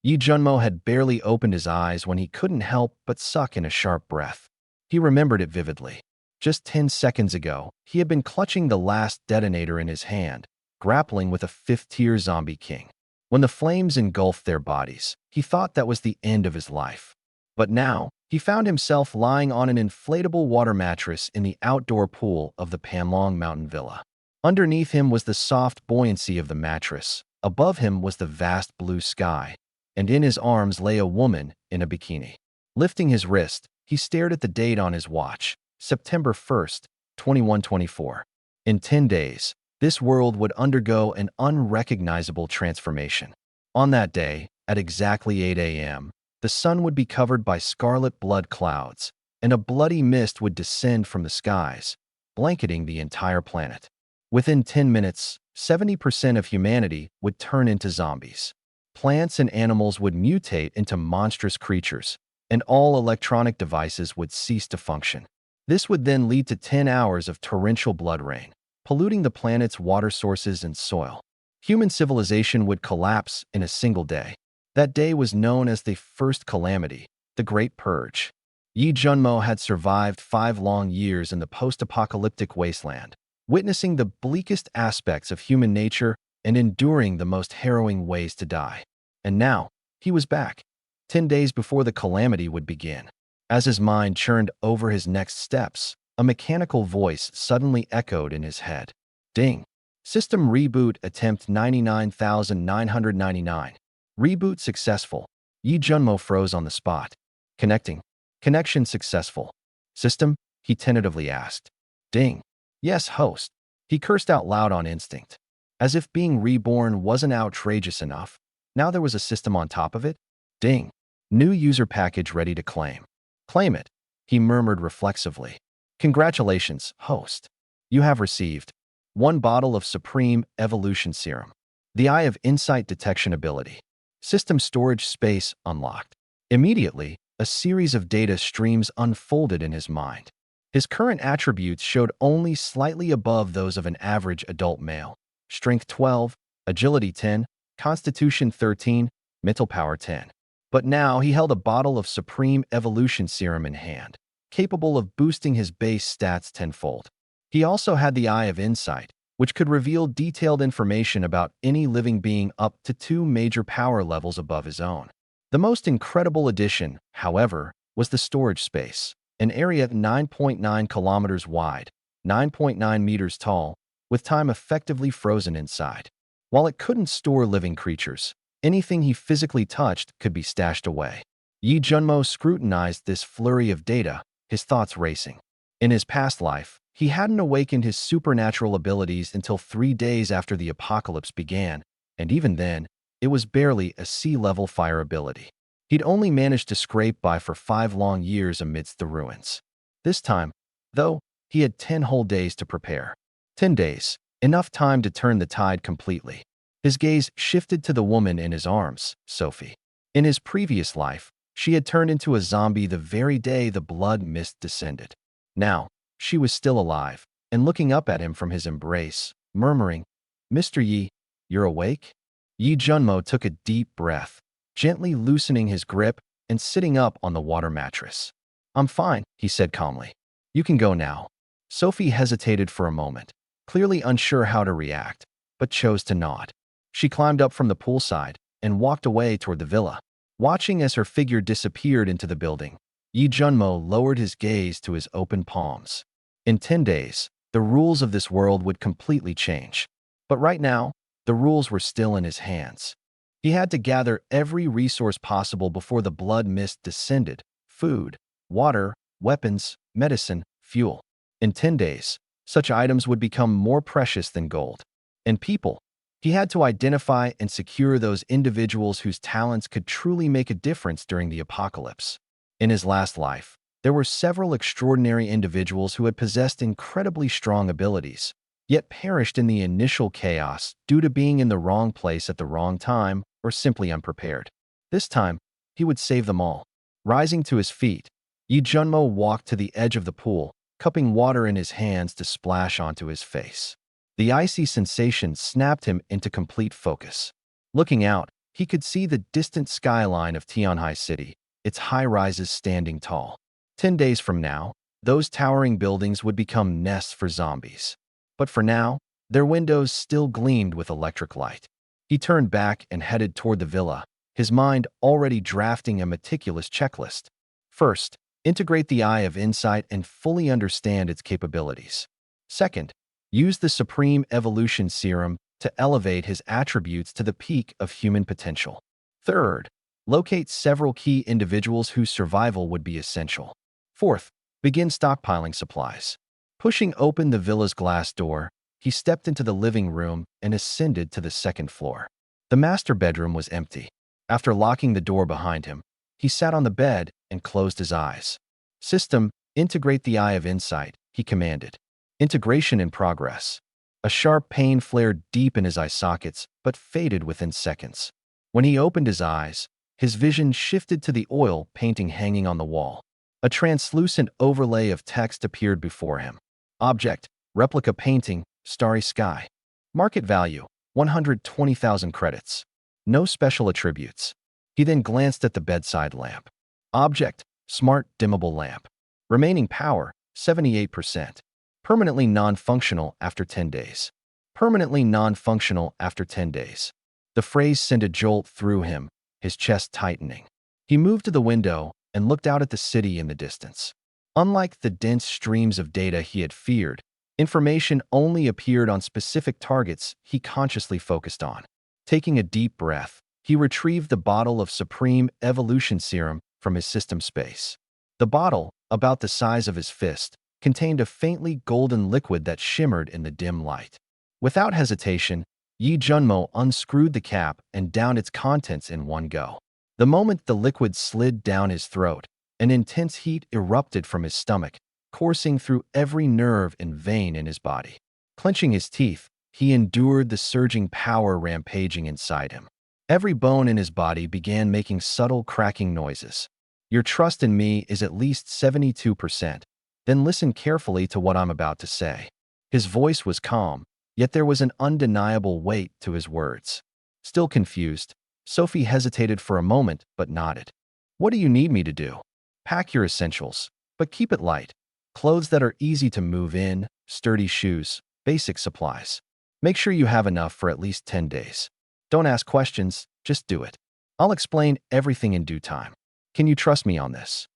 Yi Junmo had barely opened his eyes when he couldn't help but suck in a sharp breath. He remembered it vividly. Just 10 seconds ago, he had been clutching the last detonator in his hand, grappling with a fifth-tier zombie king. When the flames engulfed their bodies, he thought that was the end of his life. But now, he found himself lying on an inflatable water mattress in the outdoor pool of the Panlong Mountain Villa. Underneath him was the soft buoyancy of the mattress. Above him was the vast blue sky, and in his arms lay a woman in a bikini. Lifting his wrist, he stared at the date on his watch, September 1st, 2124. In 10 days, this world would undergo an unrecognizable transformation. On that day, at exactly 8 a.m., the sun would be covered by scarlet blood clouds, and a bloody mist would descend from the skies, blanketing the entire planet. Within 10 minutes, 70% of humanity would turn into zombies. Plants and animals would mutate into monstrous creatures, and all electronic devices would cease to function. This would then lead to 10 hours of torrential blood rain, polluting the planet's water sources and soil. Human civilization would collapse in a single day. That day was known as the first calamity, the Great Purge. Yi Junmo had survived 5 long years in the post-apocalyptic wasteland, witnessing the bleakest aspects of human nature and enduring the most harrowing ways to die. And now, he was back, 10 days before the calamity would begin. As his mind churned over his next steps, a mechanical voice suddenly echoed in his head. Ding! System reboot attempt 99,999. Reboot successful. Yi Junmo froze on the spot. Connecting. Connection successful. System? He tentatively asked. Ding. Yes, host. He cursed out loud on instinct. As if being reborn wasn't outrageous enough, now there was a system on top of it? Ding. New user package ready to claim. Claim it, he murmured reflexively. Congratulations, host. You have received 1 bottle of Supreme Evolution Serum. The Eye of Insight Detection ability. System storage space unlocked. Immediately, a series of data streams unfolded in his mind. His current attributes showed only slightly above those of an average adult male. Strength 12, Agility 10, Constitution 13, Mental Power 10. But now he held a bottle of Supreme Evolution Serum in hand, capable of boosting his base stats tenfold. He also had the Eye of Insight, which could reveal detailed information about any living being up to 2 major power levels above his own. The most incredible addition, however, was the storage space, an area 9.9 kilometers wide, 9.9 meters tall, with time effectively frozen inside. While it couldn't store living creatures, anything he physically touched could be stashed away. Yi Junmo scrutinized this flurry of data, his thoughts racing. In his past life, he hadn't awakened his supernatural abilities until 3 days after the apocalypse began, and even then, it was barely a sea-level fire ability. He'd only managed to scrape by for 5 long years amidst the ruins. This time, though, he had 10 whole days to prepare. 10 days, enough time to turn the tide completely. His gaze shifted to the woman in his arms, Sophie. In his previous life, she had turned into a zombie the very day the blood mist descended. Now, she was still alive, and looking up at him from his embrace, murmuring, "Mr. Yi, you're awake?" Yi Junmo took a deep breath, gently loosening his grip and sitting up on the water mattress. "I'm fine," he said calmly. "You can go now." Sophie hesitated for a moment, clearly unsure how to react, but chose to nod. She climbed up from the poolside and walked away toward the villa. Watching as her figure disappeared into the building, Yi Junmo lowered his gaze to his open palms. In 10 days, the rules of this world would completely change. But right now, the rules were still in his hands. He had to gather every resource possible before the blood mist descended: food, water, weapons, medicine, fuel. In 10 days, such items would become more precious than gold. And people. He had to identify and secure those individuals whose talents could truly make a difference during the apocalypse. In his last life, there were several extraordinary individuals who had possessed incredibly strong abilities, yet perished in the initial chaos due to being in the wrong place at the wrong time or simply unprepared. This time, he would save them all. Rising to his feet, Yi Junmo walked to the edge of the pool, cupping water in his hands to splash onto his face. The icy sensation snapped him into complete focus. Looking out, He could see the distant skyline of Tianhai City, its high-rises standing tall. 10 days from now, those towering buildings would become nests for zombies. But for now, their windows still gleamed with electric light. He turned back and headed toward the villa, his mind already drafting a meticulous checklist. First, integrate the Eye of Insight and fully understand its capabilities. Second, use the Supreme Evolution Serum to elevate his attributes to the peak of human potential. Third, locate several key individuals whose survival would be essential. Fourth, begin stockpiling supplies. Pushing open the villa's glass door, he stepped into the living room and ascended to the second floor. The master bedroom was empty. After locking the door behind him, he sat on the bed and closed his eyes. System, integrate the Eye of Insight, he commanded. Integration in progress. A sharp pain flared deep in his eye sockets, but faded within seconds. When he opened his eyes, his vision shifted to the oil painting hanging on the wall. A translucent overlay of text appeared before him. Object, replica painting, starry sky. Market value, 120,000 credits. No special attributes. He then glanced at the bedside lamp. Object, smart dimmable lamp. Remaining power, 78%. Permanently non-functional after 10 days. Permanently non-functional after 10 days. The phrase sent a jolt through him, his chest tightening. He moved to the window and looked out at the city in the distance. Unlike the dense streams of data he had feared, information only appeared on specific targets he consciously focused on. Taking a deep breath, he retrieved the bottle of Supreme Evolution Serum from his system space. The bottle, about the size of his fist, contained a faintly golden liquid that shimmered in the dim light. Without hesitation, Yi Junmo unscrewed the cap and downed its contents in one go. The moment the liquid slid down his throat, an intense heat erupted from his stomach, coursing through every nerve and vein in his body. Clenching his teeth, he endured the surging power rampaging inside him. Every bone in his body began making subtle cracking noises. Your trust in me is at least 72%. Then listen carefully to what I'm about to say. His voice was calm, yet there was an undeniable weight to his words. Still confused, Sophie hesitated for a moment but nodded. What do you need me to do? Pack your essentials, but keep it light. Clothes that are easy to move in, sturdy shoes, basic supplies. Make sure you have enough for at least 10 days. Don't ask questions, just do it. I'll explain everything in due time. Can you trust me on this?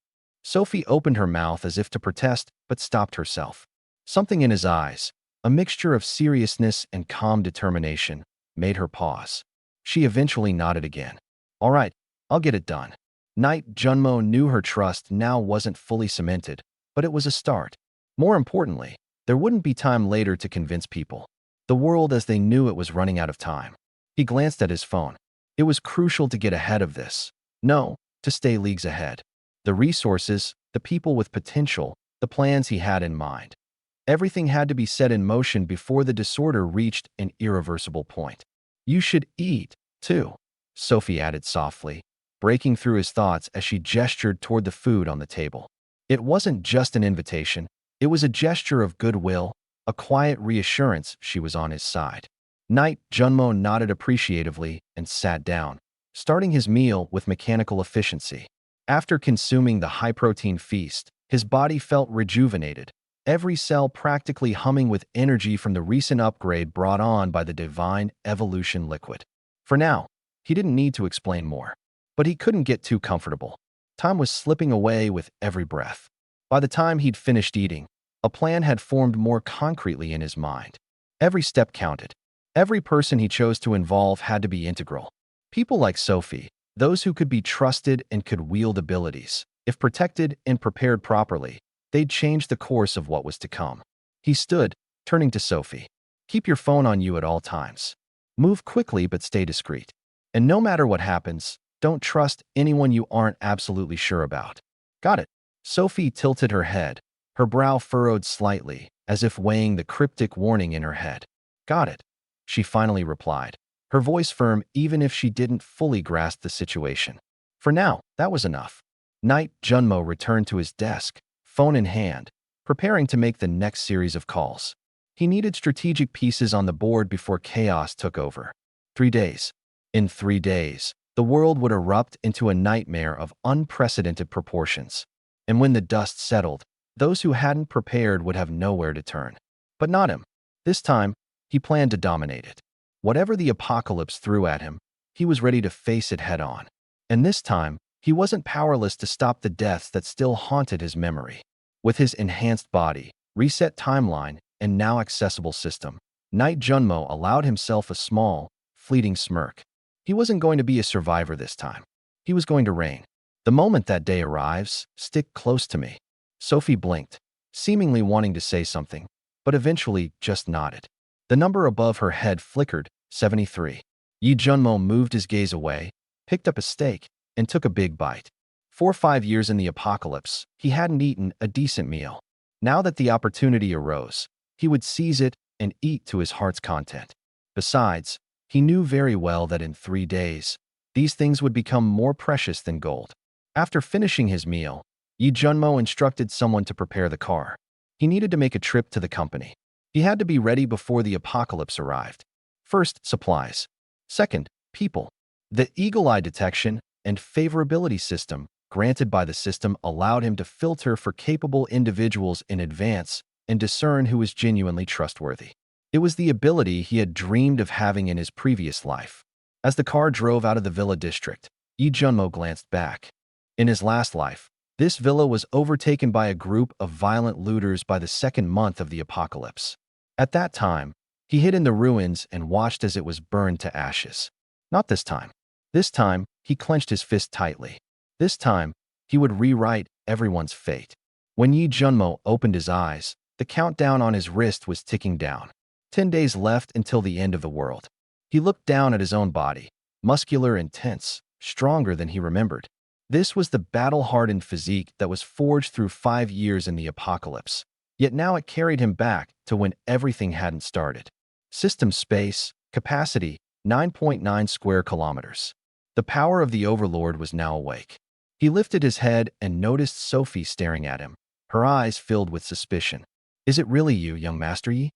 Sophie opened her mouth as if to protest, but stopped herself. Something in his eyes, a mixture of seriousness and calm determination, made her pause. She eventually nodded again. All right, I'll get it done. Knight Junmo knew her trust now wasn't fully cemented, but it was a start. More importantly, there wouldn't be time later to convince people. The world as they knew it was running out of time. He glanced at his phone. It was crucial to get ahead of this. No, to stay leagues ahead. The resources, the people with potential, the plans he had in mind. Everything had to be set in motion before the disorder reached an irreversible point. You should eat, too, Sophie added softly, breaking through his thoughts as she gestured toward the food on the table. It wasn't just an invitation, it was a gesture of goodwill, a quiet reassurance she was on his side. Knight Junmo nodded appreciatively and sat down, starting his meal with mechanical efficiency. After consuming the high-protein feast, his body felt rejuvenated, every cell practically humming with energy from the recent upgrade brought on by the divine evolution liquid. For now, he didn't need to explain more. But he couldn't get too comfortable. Time was slipping away with every breath. By the time he'd finished eating, a plan had formed more concretely in his mind. Every step counted. Every person he chose to involve had to be integral. People like Sophie, those who could be trusted and could wield abilities. If protected and prepared properly, they'd change the course of what was to come. He stood, turning to Sophie. Keep your phone on you at all times. Move quickly but stay discreet. And no matter what happens, don't trust anyone you aren't absolutely sure about. Got it. Sophie tilted her head, her brow furrowed slightly, as if weighing the cryptic warning in her head. Got it, she finally replied, her voice firm even if she didn't fully grasp the situation. For now, that was enough. Knight Junmo returned to his desk, phone in hand, preparing to make the next series of calls. He needed strategic pieces on the board before chaos took over. 3 days. In 3 days, the world would erupt into a nightmare of unprecedented proportions. And when the dust settled, those who hadn't prepared would have nowhere to turn. But not him. This time, he planned to dominate it. Whatever the apocalypse threw at him, he was ready to face it head-on. And this time, he wasn't powerless to stop the deaths that still haunted his memory. With his enhanced body, reset timeline, and now accessible system, Knight Junmo allowed himself a small, fleeting smirk. He wasn't going to be a survivor this time. He was going to reign. The moment that day arrives, stick close to me. Sophie blinked, seemingly wanting to say something, but eventually just nodded. The number above her head flickered, 73. Yi Junmo moved his gaze away, picked up a steak, and took a big bite. 4 or 5 years in the apocalypse, he hadn't eaten a decent meal. Now that the opportunity arose, he would seize it and eat to his heart's content. Besides, he knew very well that in 3 days, these things would become more precious than gold. After finishing his meal, Yi Junmo instructed someone to prepare the car. He needed to make a trip to the company. He had to be ready before the apocalypse arrived. First, supplies. Second, people. The eagle-eye detection and favorability system granted by the system allowed him to filter for capable individuals in advance and discern who was genuinely trustworthy. It was the ability he had dreamed of having in his previous life. As the car drove out of the villa district, Yi Junmo glanced back. In his last life, this villa was overtaken by a group of violent looters by the second month of the apocalypse. At that time, he hid in the ruins and watched as it was burned to ashes. Not this time. This time, he clenched his fist tightly. This time, he would rewrite everyone's fate. When Yi Junmo opened his eyes, the countdown on his wrist was ticking down. 10 days left until the end of the world. He looked down at his own body, muscular and tense, stronger than he remembered. This was the battle-hardened physique that was forged through 5 years in the apocalypse. Yet now it carried him back to when everything hadn't started. System space, capacity, 9.9 square kilometers. The power of the Overlord was now awake. He lifted his head and noticed Sophie staring at him, her eyes filled with suspicion. "Is it really you, young Master Yi?"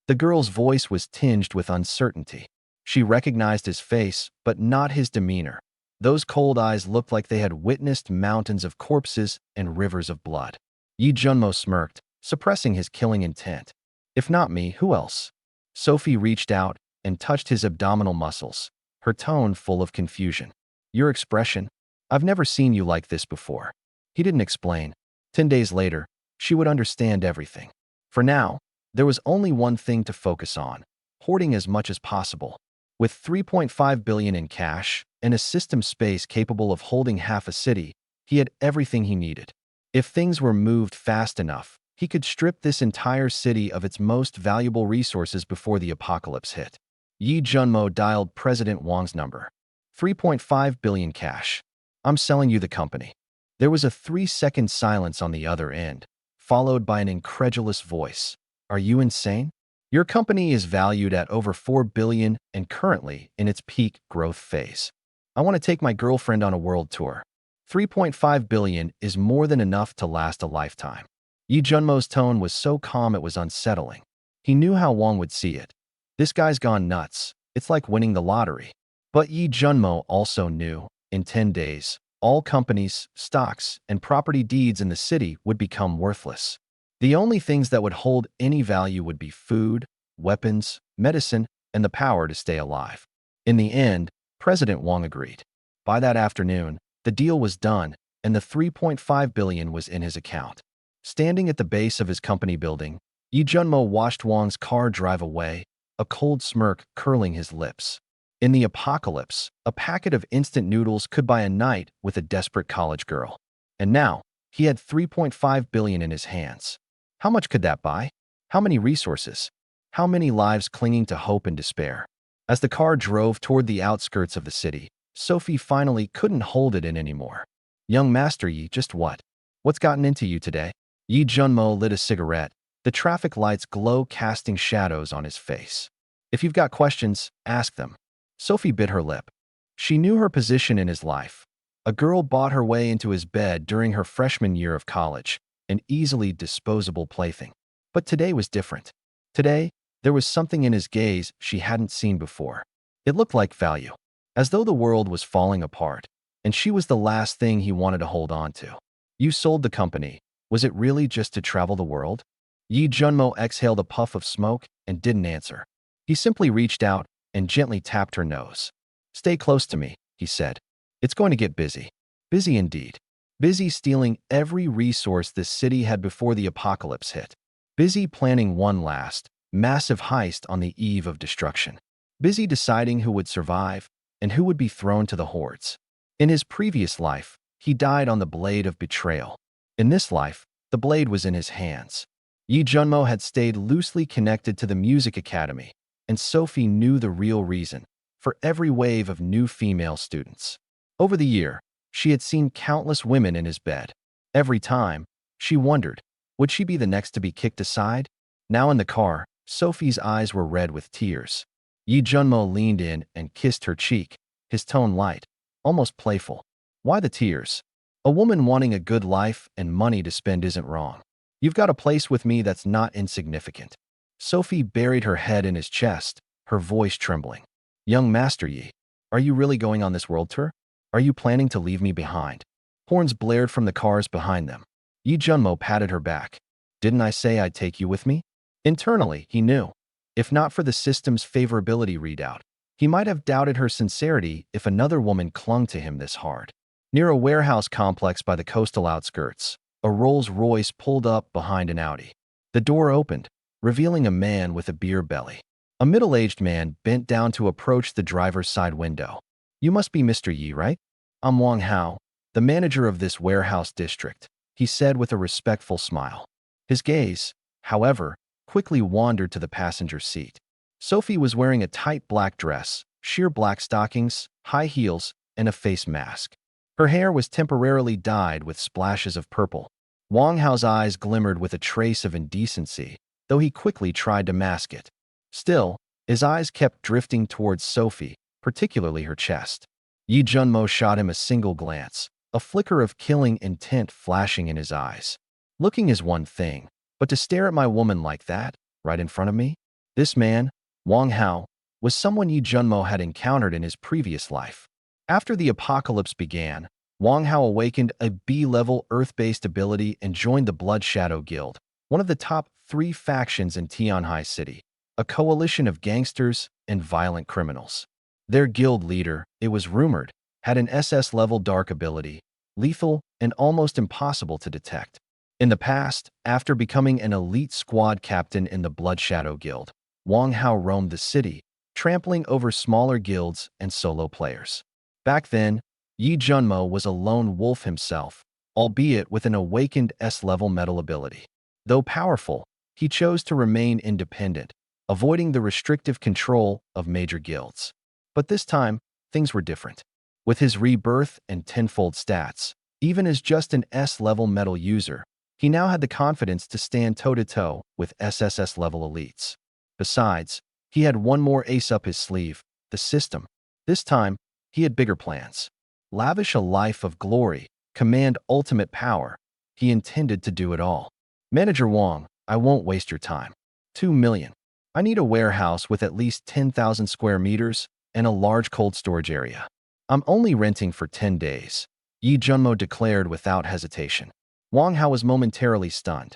The girl's voice was tinged with uncertainty. She recognized his face, but not his demeanor. Those cold eyes looked like they had witnessed mountains of corpses and rivers of blood. Yi Junmo smirked, suppressing his killing intent. "If not me, who else?" Sophie reached out and touched his abdominal muscles, her tone full of confusion. "Your expression? I've never seen you like this before." He didn't explain. 10 days later, she would understand everything. For now, there was only one thing to focus on: hoarding as much as possible. With 3.5 billion in cash and a system space capable of holding half a city, he had everything he needed. If things were moved fast enough, he could strip this entire city of its most valuable resources before the apocalypse hit. Yi Junmo dialed President Wang's number. 3.5 billion cash. "I'm selling you the company." There was a 3-second silence on the other end, followed by an incredulous voice. "Are you insane? Your company is valued at over 4 billion and currently in its peak growth phase. I want to take my girlfriend on a world tour. 3.5 billion is more than enough to last a lifetime." Yi Junmo's tone was so calm it was unsettling. He knew how Wang would see it. This guy's gone nuts. It's like winning the lottery. But Yi Junmo also knew, in 10 days, all companies, stocks, and property deeds in the city would become worthless. The only things that would hold any value would be food, weapons, medicine, and the power to stay alive. In the end, President Wang agreed. By that afternoon, the deal was done, and the 3.5 billion was in his account. Standing at the base of his company building, Yi Junmo watched Wang's car drive away, a cold smirk curling his lips. In the apocalypse, a packet of instant noodles could buy a night with a desperate college girl. And now, he had 3.5 billion in his hands. How much could that buy? How many resources? How many lives clinging to hope and despair? As the car drove toward the outskirts of the city, Sophie finally couldn't hold it in anymore. "Young Master Yi, just what? What's gotten into you today?" Yi Junmo lit a cigarette, the traffic lights glow casting shadows on his face. "If you've got questions, ask them." Sophie bit her lip. She knew her position in his life. A girl bought her way into his bed during her freshman year of college, an easily disposable plaything. But today was different. Today, there was something in his gaze she hadn't seen before. It looked like value. as though the world was falling apart, and she was the last thing he wanted to hold on to. You sold the company. Was it really just to travel the world? Yi Junmo exhaled a puff of smoke and didn't answer. He simply reached out and gently tapped her nose. Stay close to me, he said. It's going to get busy. Busy indeed. Busy stealing every resource this city had before the apocalypse hit. Busy planning one last, massive heist on the eve of destruction. Busy deciding who would survive and who would be thrown to the hordes. In his previous life, he died on the blade of betrayal. In this life, the blade was in his hands. Yi Junmo had stayed loosely connected to the music academy, and Sophie knew the real reason for every wave of new female students. Over the year, she had seen countless women in his bed. Every time, she wondered, would she be the next to be kicked aside? Now in the car, Sophie's eyes were red with tears. Yi Junmo leaned in and kissed her cheek, his tone light, almost playful. Why the tears? A woman wanting a good life and money to spend isn't wrong. You've got a place with me that's not insignificant. Sophie buried her head in his chest, her voice trembling. Young Master Yi, are you really going on this world tour? Are you planning to leave me behind? Horns blared from the cars behind them. Yi Junmo patted her back. Didn't I say I'd take you with me? Internally, he knew. If not for the system's favorability readout, he might have doubted her sincerity if another woman clung to him this hard. Near a warehouse complex by the coastal outskirts, a Rolls-Royce pulled up behind an Audi. The door opened, revealing a man with a beer belly. A middle-aged man bent down to approach the driver's side window. You must be Mr. Yi, right? I'm Wang Hao, the manager of this warehouse district, he said with a respectful smile. His gaze, however, quickly wandered to the passenger seat. Sophie was wearing a tight black dress, sheer black stockings, high heels, and a face mask. Her hair was temporarily dyed with splashes of purple. Wang Hao's eyes glimmered with a trace of indecency, though he quickly tried to mask it. Still, his eyes kept drifting towards Sophie, particularly her chest. Yi Junmo shot him a single glance, a flicker of killing intent flashing in his eyes. Looking is one thing, but to stare at my woman like that, right in front of me? This man, Wang Hao, was someone Yi Junmo had encountered in his previous life. After the apocalypse began, Wang Hao awakened a B-level Earth-based ability and joined the Blood Shadow Guild, one of the top 3 factions in Tianhai City, a coalition of gangsters and violent criminals. Their guild leader, it was rumored, had an SS-level dark ability, lethal and almost impossible to detect. In the past, after becoming an elite squad captain in the Blood Shadow Guild, Wang Hao roamed the city, trampling over smaller guilds and solo players. Back then, Yi Junmo was a lone wolf himself, albeit with an awakened S-level metal ability. Though powerful, he chose to remain independent, avoiding the restrictive control of major guilds. But this time, things were different. With his rebirth and tenfold stats, even as just an S-level metal user, he now had the confidence to stand toe-to-toe with SSS-level elites. Besides, he had one more ace up his sleeve, the system. This time, he had bigger plans. Lavish a life of glory, command ultimate power. He intended to do it all. Manager Wang, I won't waste your time. 2 million. I need a warehouse with at least 10,000 square meters and a large cold storage area. I'm only renting for 10 days, Yi Junmo declared without hesitation. Wang Hao was momentarily stunned.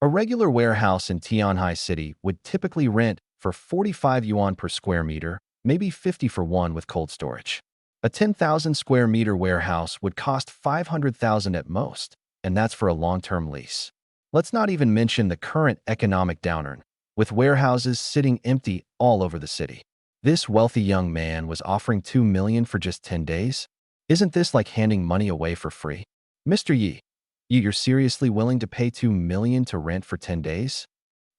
A regular warehouse in Tianhai City would typically rent for 45 yuan per square meter, maybe 50 for one with cold storage. A 10,000 square meter warehouse would cost 500,000 at most, and that's for a long-term lease. Let's not even mention the current economic downturn, with warehouses sitting empty all over the city. This wealthy young man was offering 2 million for just 10 days? Isn't this like handing money away for free? Mr. Yi, you're seriously willing to pay 2 million to rent for 10 days?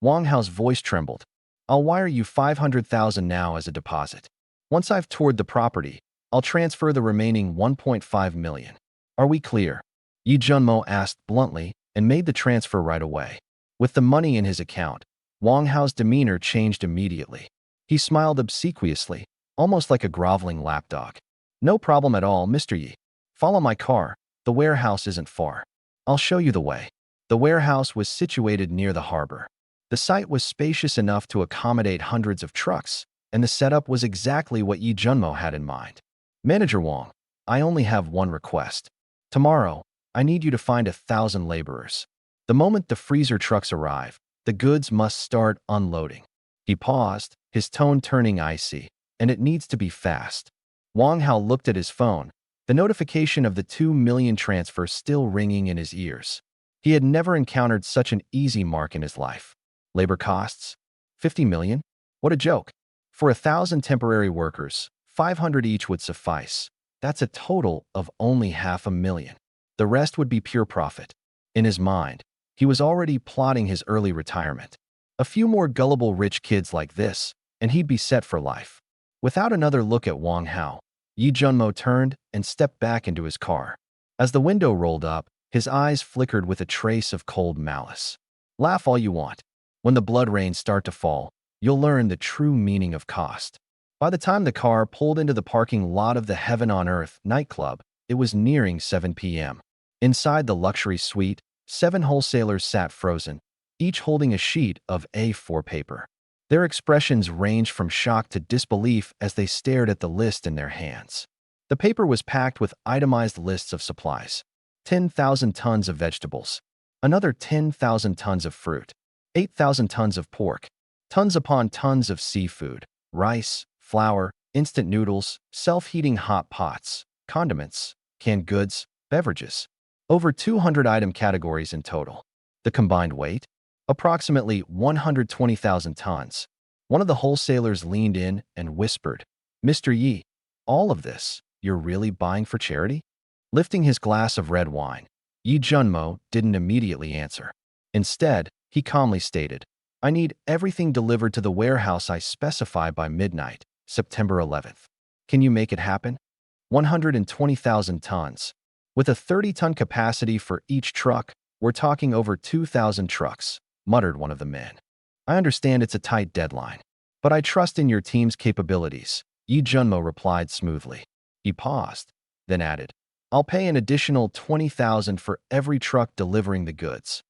Wang Hao's voice trembled. I'll wire you 500,000 now as a deposit. Once I've toured the property, I'll transfer the remaining 1.5 million. Are we clear? Yi Junmo asked bluntly and made the transfer right away. With the money in his account, Wang Hao's demeanor changed immediately. He smiled obsequiously, almost like a groveling lapdog. No problem at all, Mr. Yi. Follow my car. The warehouse isn't far. I'll show you the way. The warehouse was situated near the harbor. The site was spacious enough to accommodate hundreds of trucks, and the setup was exactly what Yi Junmo had in mind. Manager Wang, I only have one request. Tomorrow, I need you to find 1,000 laborers. The moment the freezer trucks arrive, the goods must start unloading. He paused, his tone turning icy, and it needs to be fast. Wang Hao looked at his phone, the notification of the 2 million transfer still ringing in his ears. He had never encountered such an easy mark in his life. Labor costs? 50 million? What a joke. For 1,000 temporary workers, 500 each would suffice. That's a total of only 500,000. The rest would be pure profit. In his mind, he was already plotting his early retirement. A few more gullible rich kids like this, and he'd be set for life. Without another look at Wang Hao, Yi Junmo turned and stepped back into his car. As the window rolled up, his eyes flickered with a trace of cold malice. Laugh all you want. When the blood rains start to fall, you'll learn the true meaning of cost. By the time the car pulled into the parking lot of the Heaven on Earth nightclub, it was nearing 7 p.m. Inside the luxury suite, 7 wholesalers sat frozen, each holding a sheet of A4 paper. Their expressions ranged from shock to disbelief as they stared at the list in their hands. The paper was packed with itemized lists of supplies. 10,000 tons of vegetables, another 10,000 tons of fruit, 8,000 tons of pork, tons upon tons of seafood, rice, flour, instant noodles, self-heating hot pots, condiments, canned goods, beverages. Over 200 item categories in total. The combined weight? Approximately 120,000 tons. One of the wholesalers leaned in and whispered, "Mr. Yi, all of this, you're really buying for charity?" Lifting his glass of red wine, Yi Junmo didn't immediately answer. Instead, he calmly stated, "I need everything delivered to the warehouse I specify by midnight, September 11th. Can you make it happen?" 120,000 tons. With a 30-ton capacity for each truck, we're talking over 2,000 trucks, muttered one of the men. "I understand it's a tight deadline, but I trust in your team's capabilities," Yi Junmo replied smoothly. He paused, then added, "I'll pay an additional 20,000 for every truck delivering the goods."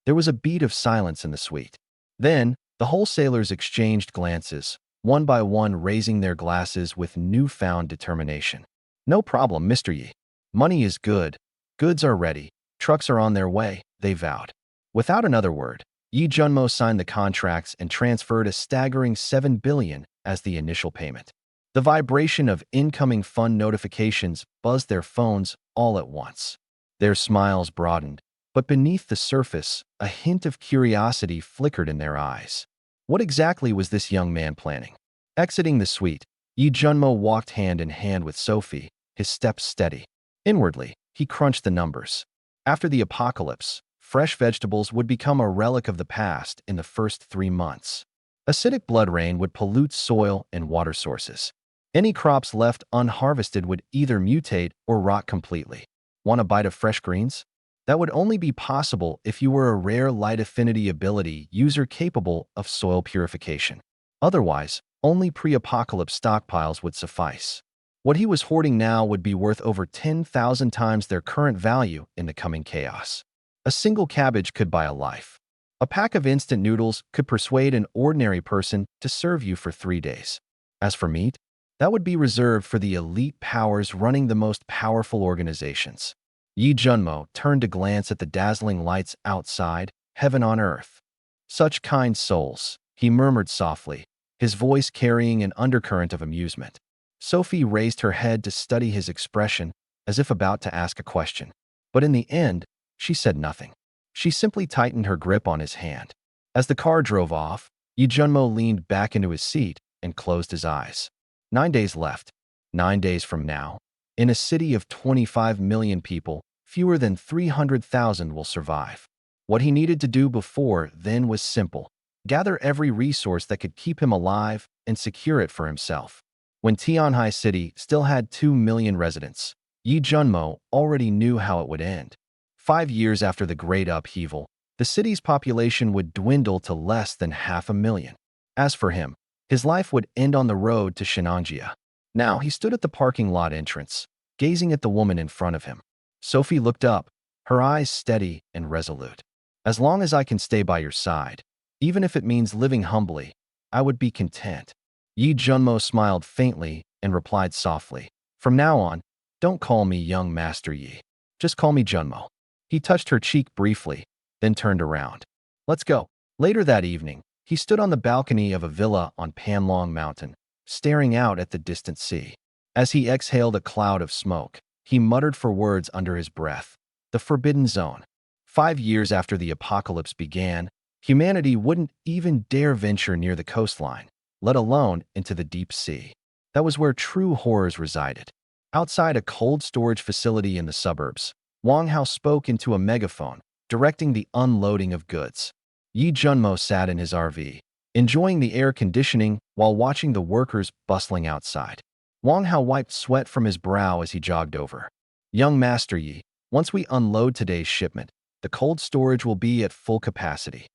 There was a beat of silence in the suite. Then, the wholesalers exchanged glances, one by one raising their glasses with newfound determination. "No problem, Mr. Yi. Money is good. Goods are ready. Trucks are on their way," they vowed. Without another word, Yi Junmo signed the contracts and transferred a staggering 7 billion as the initial payment. The vibration of incoming fund notifications buzzed their phones all at once. Their smiles broadened, but beneath the surface, a hint of curiosity flickered in their eyes. What exactly was this young man planning? Exiting the suite, Yi Junmo walked hand in hand with Sophie, his steps steady. Inwardly, he crunched the numbers. After the apocalypse, fresh vegetables would become a relic of the past in the first 3 months. Acidic blood rain would pollute soil and water sources. Any crops left unharvested would either mutate or rot completely. Want a bite of fresh greens? That would only be possible if you were a rare light affinity ability user capable of soil purification. Otherwise, only pre-apocalypse stockpiles would suffice. What he was hoarding now would be worth over 10,000 times their current value in the coming chaos. A single cabbage could buy a life. A pack of instant noodles could persuade an ordinary person to serve you for 3 days. As for meat, that would be reserved for the elite powers running the most powerful organizations. Yi Junmo turned to glance at the dazzling lights outside, heaven on earth. "Such kind souls," he murmured softly, his voice carrying an undercurrent of amusement. Sophie raised her head to study his expression, as if about to ask a question. But in the end, she said nothing. She simply tightened her grip on his hand. As the car drove off, Yi Junmo leaned back into his seat and closed his eyes. 9 days left. 9 days from now, in a city of 25 million people, fewer than 300,000 will survive. What he needed to do before then was simple: gather every resource that could keep him alive and secure it for himself. When Tianhai City still had 2 million residents, Yi Junmo already knew how it would end. 5 years after the Great Upheaval, the city's population would dwindle to less than 500,000. As for him, his life would end on the road to Shenanjia. Now he stood at the parking lot entrance, gazing at the woman in front of him. Sophie looked up, her eyes steady and resolute. "As long as I can stay by your side, even if it means living humbly, I would be content." Yi Junmo smiled faintly and replied softly, From now on, don't call me young Master Yi. Just call me Junmo. He touched her cheek briefly, then turned around. Let's go. Later that evening, he stood on the balcony of a villa on Panlong Mountain, staring out at the distant sea. As he exhaled a cloud of smoke, he muttered for words under his breath. The Forbidden Zone. 5 years after the apocalypse began, humanity wouldn't even dare venture near the coastline, let alone into the deep sea. That was where true horrors resided. Outside a cold storage facility in the suburbs, Wang Hao spoke into a megaphone, directing the unloading of goods. Yi Junmo sat in his RV, enjoying the air conditioning while watching the workers bustling outside. Wang Hao wiped sweat from his brow as he jogged over. Young Master Yi, once we unload today's shipment, the cold storage will be at full capacity.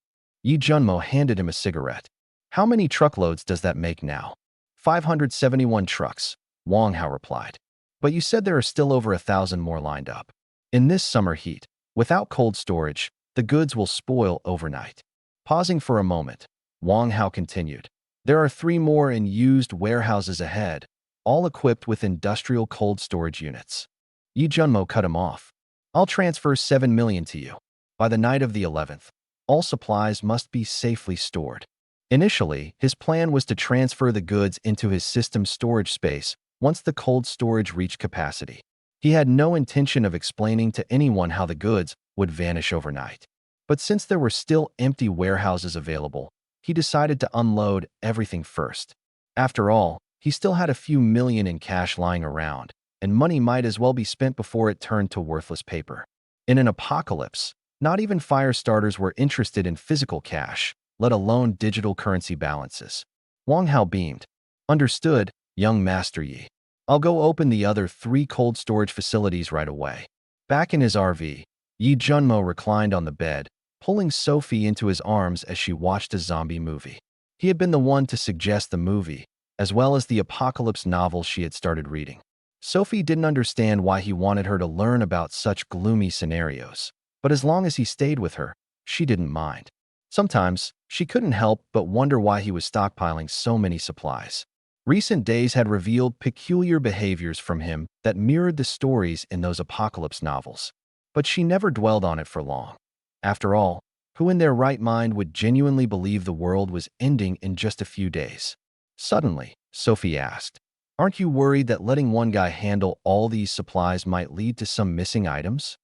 Yi Junmo handed him a cigarette. How many truckloads does that make now? 571 trucks, Wang Hao replied. But you said there are still over 1,000 more lined up. In this summer heat, without cold storage, the goods will spoil overnight. Pausing for a moment, Wang Hao continued. There are 3 more in used warehouses ahead, all equipped with industrial cold storage units. Yi Junmo cut him off. I'll transfer 7 million to you. By the night of the 11th, all supplies must be safely stored. Initially, his plan was to transfer the goods into his system's storage space once the cold storage reached capacity. He had no intention of explaining to anyone how the goods would vanish overnight. But since there were still empty warehouses available, he decided to unload everything first. After all, he still had a few million in cash lying around, and money might as well be spent before it turned to worthless paper. In an apocalypse, not even fire starters were interested in physical cash, let alone digital currency balances. Wang Hao beamed. Understood, young Master Yi. I'll go open the other 3 cold storage facilities right away. Back in his RV, Yi Junmo reclined on the bed, pulling Sophie into his arms as she watched a zombie movie. He had been the one to suggest the movie, as well as the apocalypse novel she had started reading. Sophie didn't understand why he wanted her to learn about such gloomy scenarios, but as long as he stayed with her, she didn't mind. Sometimes, she couldn't help but wonder why he was stockpiling so many supplies. Recent days had revealed peculiar behaviors from him that mirrored the stories in those apocalypse novels. But she never dwelled on it for long. After all, who in their right mind would genuinely believe the world was ending in just a few days? Suddenly, Sophie asked, "Aren't you worried that letting one guy handle all these supplies might lead to some missing items?"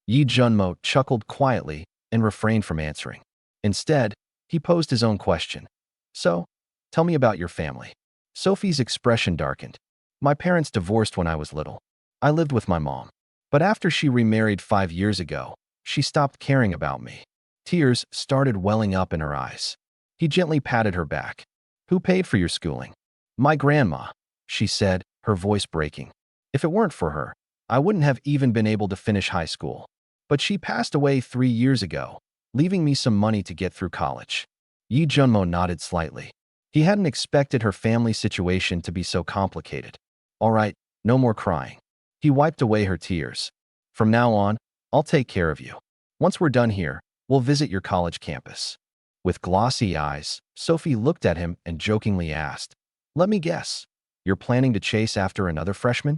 Yi Junmo chuckled quietly and refrained from answering. Instead, he posed his own question. So, tell me about your family. Sophie's expression darkened. My parents divorced when I was little. I lived with my mom. But after she remarried 5 years ago, she stopped caring about me. Tears started welling up in her eyes. He gently patted her back. Who paid for your schooling? My grandma, she said, her voice breaking. If it weren't for her, I wouldn't have even been able to finish high school. But she passed away 3 years ago, leaving me some money to get through college. Yi Junmo nodded slightly. He hadn't expected her family situation to be so complicated. All right, no more crying. He wiped away her tears. From now on, I'll take care of you. Once we're done here, we'll visit your college campus. With glossy eyes, Sophie looked at him and jokingly asked, Let me guess, you're planning to chase after another freshman?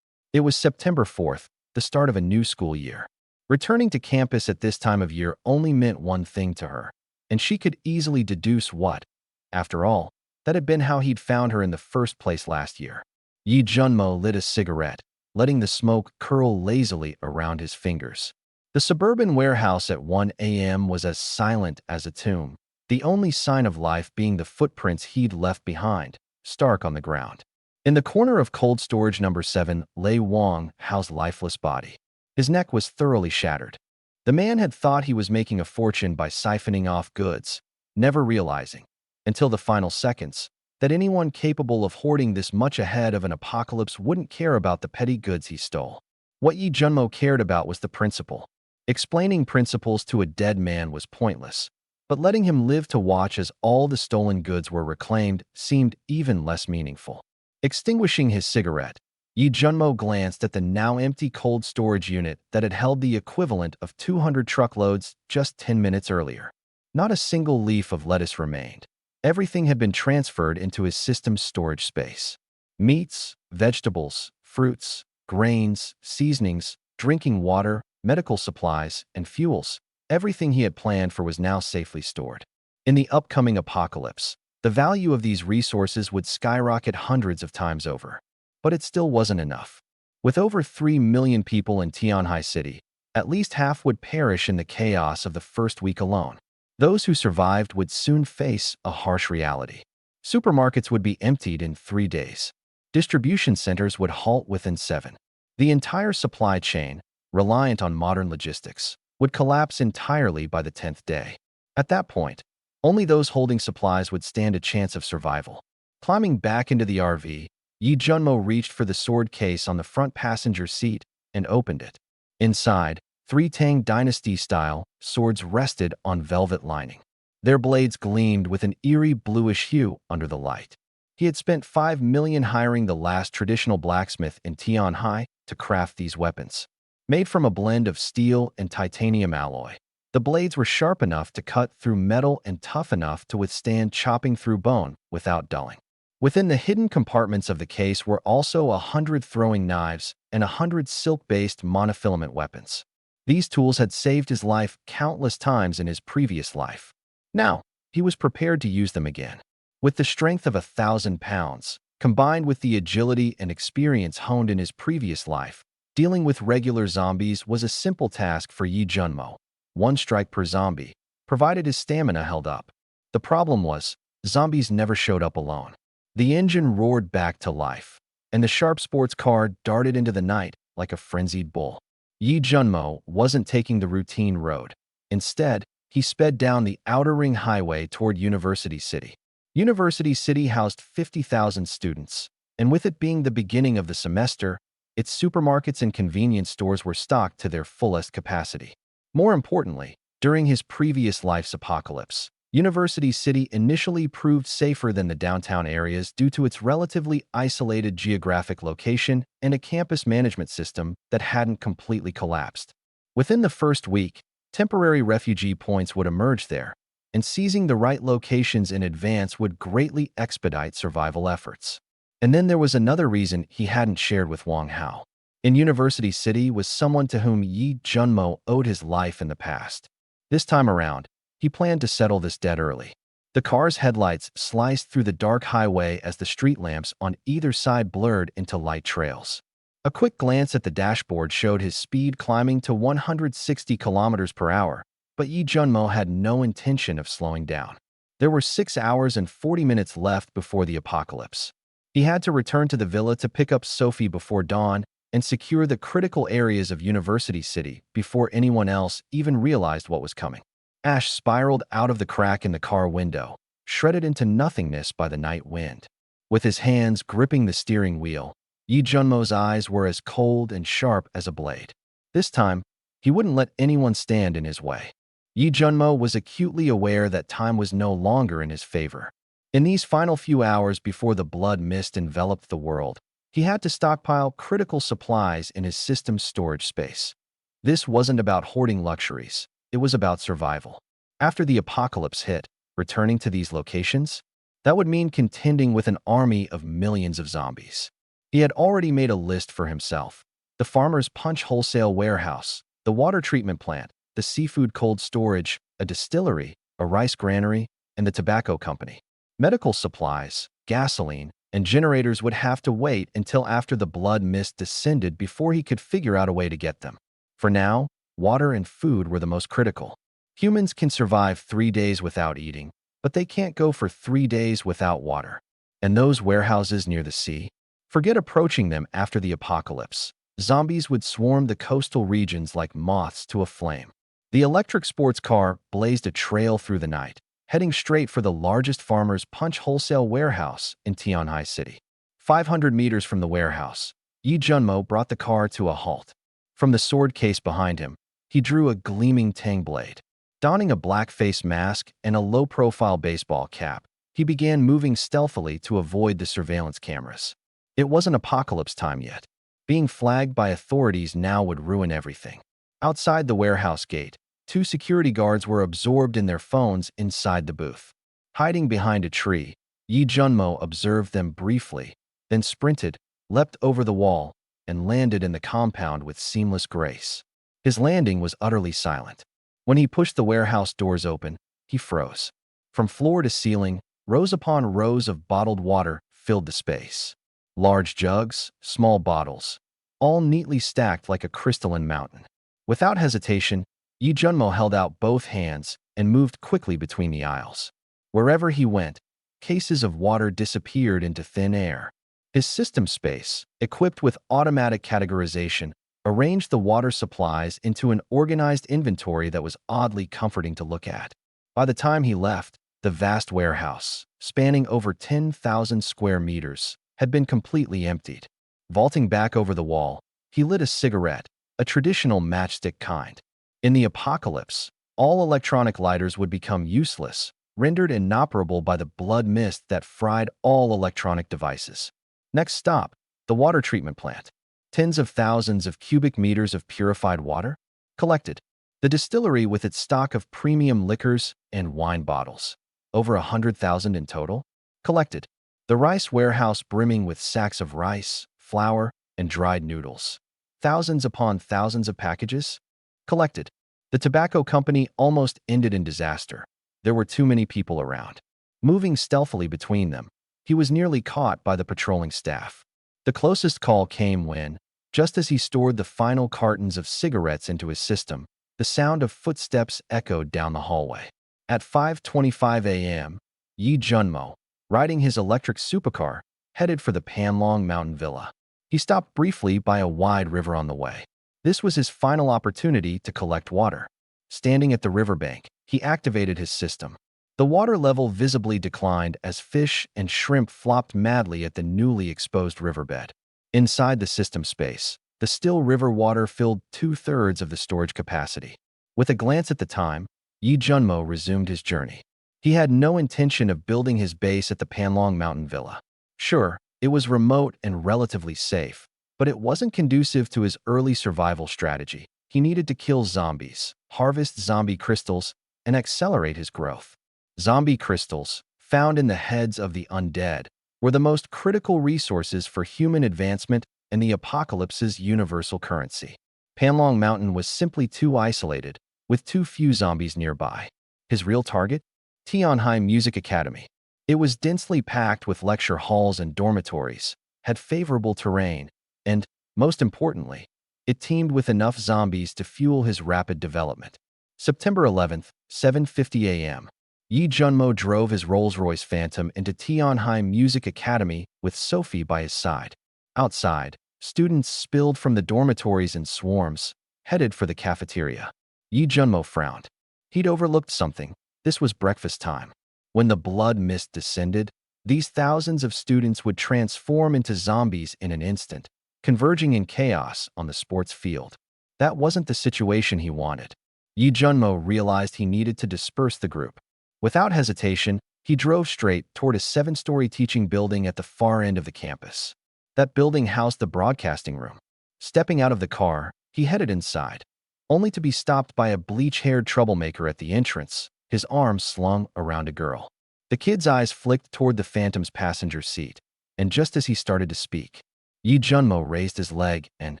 It was September 4th, the start of a new school year. Returning to campus at this time of year only meant one thing to her, and she could easily deduce what. After all, that had been how he'd found her in the first place last year. Yi Junmo lit a cigarette, letting the smoke curl lazily around his fingers. The suburban warehouse at 1 a.m. was as silent as a tomb, the only sign of life being the footprints he'd left behind, stark on the ground. In the corner of cold storage number 7 lay Wang Hao's lifeless body. His neck was thoroughly shattered. The man had thought he was making a fortune by siphoning off goods, never realizing, until the final seconds, that anyone capable of hoarding this much ahead of an apocalypse wouldn't care about the petty goods he stole. What Yi Junmo cared about was the principle. Explaining principles to a dead man was pointless, but letting him live to watch as all the stolen goods were reclaimed seemed even less meaningful. Extinguishing his cigarette, Yi Junmo glanced at the now empty cold storage unit that had held the equivalent of 200 truckloads just 10 minutes earlier. Not a single leaf of lettuce remained. Everything had been transferred into his system's storage space. Meats, vegetables, fruits, grains, seasonings, drinking water, medical supplies, and fuels. Everything he had planned for was now safely stored. In the upcoming apocalypse, the value of these resources would skyrocket hundreds of times over. But it still wasn't enough. With over 3 million people in Tianhai City, at least half would perish in the chaos of the first week alone. Those who survived would soon face a harsh reality. Supermarkets would be emptied in 3 days. Distribution centers would halt within 7. The entire supply chain, reliant on modern logistics, would collapse entirely by the 10th day. At that point, only those holding supplies would stand a chance of survival. Climbing back into the RV, Yi Junmo reached for the sword case on the front passenger seat and opened it. Inside, 3 Tang Dynasty-style swords rested on velvet lining. Their blades gleamed with an eerie bluish hue under the light. He had spent 5 million hiring the last traditional blacksmith in Tianhai to craft these weapons. Made from a blend of steel and titanium alloy, the blades were sharp enough to cut through metal and tough enough to withstand chopping through bone without dulling. Within the hidden compartments of the case were also 100 throwing knives and 100 silk-based monofilament weapons. These tools had saved his life countless times in his previous life. Now, he was prepared to use them again. With the strength of 1,000 pounds, combined with the agility and experience honed in his previous life, dealing with regular zombies was a simple task for Yi Junmo. 1 strike per zombie, provided his stamina held up. The problem was, zombies never showed up alone. The engine roared back to life, and the sharp sports car darted into the night like a frenzied bull. Yi Junmo wasn't taking the routine road. Instead, he sped down the Outer Ring Highway toward University City. University City housed 50,000 students, and with it being the beginning of the semester, its supermarkets and convenience stores were stocked to their fullest capacity. More importantly, during his previous life's apocalypse, University City initially proved safer than the downtown areas due to its relatively isolated geographic location and a campus management system that hadn't completely collapsed. Within the first week, temporary refugee points would emerge there, and seizing the right locations in advance would greatly expedite survival efforts. And then there was another reason he hadn't shared with Wang Hao. In University City was someone to whom Yi Junmo owed his life in the past. This time around, he planned to settle this debt early. The car's headlights sliced through the dark highway as the street lamps on either side blurred into light trails. A quick glance at the dashboard showed his speed climbing to 160 kilometers per hour, but Yi Junmo had no intention of slowing down. There were 6 hours and 40 minutes left before the apocalypse. He had to return to the villa to pick up Sophie before dawn and secure the critical areas of University City before anyone else even realized what was coming. Ash spiraled out of the crack in the car window, shredded into nothingness by the night wind. With his hands gripping the steering wheel, Yi Junmo's eyes were as cold and sharp as a blade. This time, he wouldn't let anyone stand in his way. Yi Junmo was acutely aware that time was no longer in his favor. In these final few hours before the blood mist enveloped the world, he had to stockpile critical supplies in his system's storage space. This wasn't about hoarding luxuries. It was about survival. After the apocalypse hit, returning to these locations, that would mean contending with an army of millions of zombies. He had already made a list for himself. The farmer's punch wholesale warehouse, the water treatment plant, the seafood cold storage, a distillery, a rice granary, and the tobacco company. Medical supplies, gasoline, and generators would have to wait until after the blood mist descended before he could figure out a way to get them. For now, water and food were the most critical. Humans can survive 3 days without eating, but they can't go for 3 days without water. And those warehouses near the sea? Forget approaching them after the apocalypse. Zombies would swarm the coastal regions like moths to a flame. The electric sports car blazed a trail through the night, heading straight for the largest farmer's punch wholesale warehouse in Tianhai City. 500 meters from the warehouse, Yi Junmo brought the car to a halt. From the sword case behind him, he drew a gleaming tang blade. Donning a black face mask and a low-profile baseball cap, he began moving stealthily to avoid the surveillance cameras. It wasn't apocalypse time yet. Being flagged by authorities now would ruin everything. Outside the warehouse gate, 2 security guards were absorbed in their phones inside the booth. Hiding behind a tree, Yi Junmo observed them briefly, then sprinted, leapt over the wall, and landed in the compound with seamless grace. His landing was utterly silent. When he pushed the warehouse doors open, he froze. From floor to ceiling, rows upon rows of bottled water filled the space. Large jugs, small bottles, all neatly stacked like a crystalline mountain. Without hesitation, Yi Junmo held out both hands and moved quickly between the aisles. Wherever he went, cases of water disappeared into thin air. His system space, equipped with automatic categorization, arranged the water supplies into an organized inventory that was oddly comforting to look at. By the time he left, the vast warehouse, spanning over 10,000 square meters, had been completely emptied. Vaulting back over the wall, he lit a cigarette, a traditional matchstick kind. In the apocalypse, all electronic lighters would become useless, rendered inoperable by the blood mist that fried all electronic devices. Next stop, the water treatment plant. Tens of thousands of cubic meters of purified water collected. The distillery with its stock of premium liquors and wine bottles, over 100,000 in total, collected. The rice warehouse brimming with sacks of rice, flour, and dried noodles. Thousands upon thousands of packages collected. The tobacco company almost ended in disaster. There were too many people around. Moving stealthily between them, he was nearly caught by the patrolling staff. The closest call came when, just as he stored the final cartons of cigarettes into his system, the sound of footsteps echoed down the hallway. At 5:25 a.m., Yi Junmo, riding his electric supercar, headed for the Panlong Mountain Villa. He stopped briefly by a wide river on the way. This was his final opportunity to collect water. Standing at the riverbank, he activated his system. The water level visibly declined as fish and shrimp flopped madly at the newly exposed riverbed. Inside the system space, the still river water filled 2/3 of the storage capacity. With a glance at the time, Yi Junmo resumed his journey. He had no intention of building his base at the Panlong Mountain Villa. Sure, it was remote and relatively safe, but it wasn't conducive to his early survival strategy. He needed to kill zombies, harvest zombie crystals, and accelerate his growth. Zombie crystals, found in the heads of the undead, were the most critical resources for human advancement and the apocalypse's universal currency. Panlong Mountain was simply too isolated, with too few zombies nearby. His real target? Tianhai Music Academy. It was densely packed with lecture halls and dormitories, had favorable terrain, and, most importantly, it teemed with enough zombies to fuel his rapid development. September 11th, 7:50 a.m. Yi Junmo drove his Rolls-Royce Phantom into Tianhai Music Academy with Sophie by his side. Outside, students spilled from the dormitories in swarms, headed for the cafeteria. Yi Junmo frowned. He'd overlooked something. This was breakfast time. When the blood mist descended, these thousands of students would transform into zombies in an instant, converging in chaos on the sports field. That wasn't the situation he wanted. Yi Junmo realized he needed to disperse the group. Without hesitation, he drove straight toward a 7-story teaching building at the far end of the campus. That building housed the broadcasting room. Stepping out of the car, he headed inside, only to be stopped by a bleach-haired troublemaker at the entrance, his arms slung around a girl. The kid's eyes flicked toward the Phantom's passenger seat, and just as he started to speak, Yi Junmo raised his leg and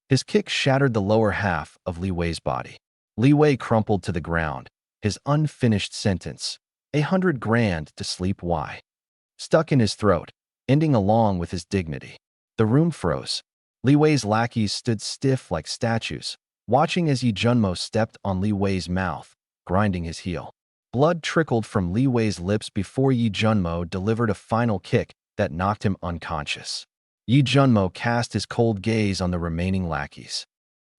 his kick shattered the lower half of Li Wei's body. Li Wei crumpled to the ground, his unfinished sentence, 100 grand to sleep why, stuck in his throat, ending along with his dignity. The room froze. Li Wei's lackeys stood stiff like statues, watching as Yi Junmo stepped on Li Wei's mouth, grinding his heel. Blood trickled from Li Wei's lips before Yi Junmo delivered a final kick that knocked him unconscious. Yi Junmo cast his cold gaze on the remaining lackeys.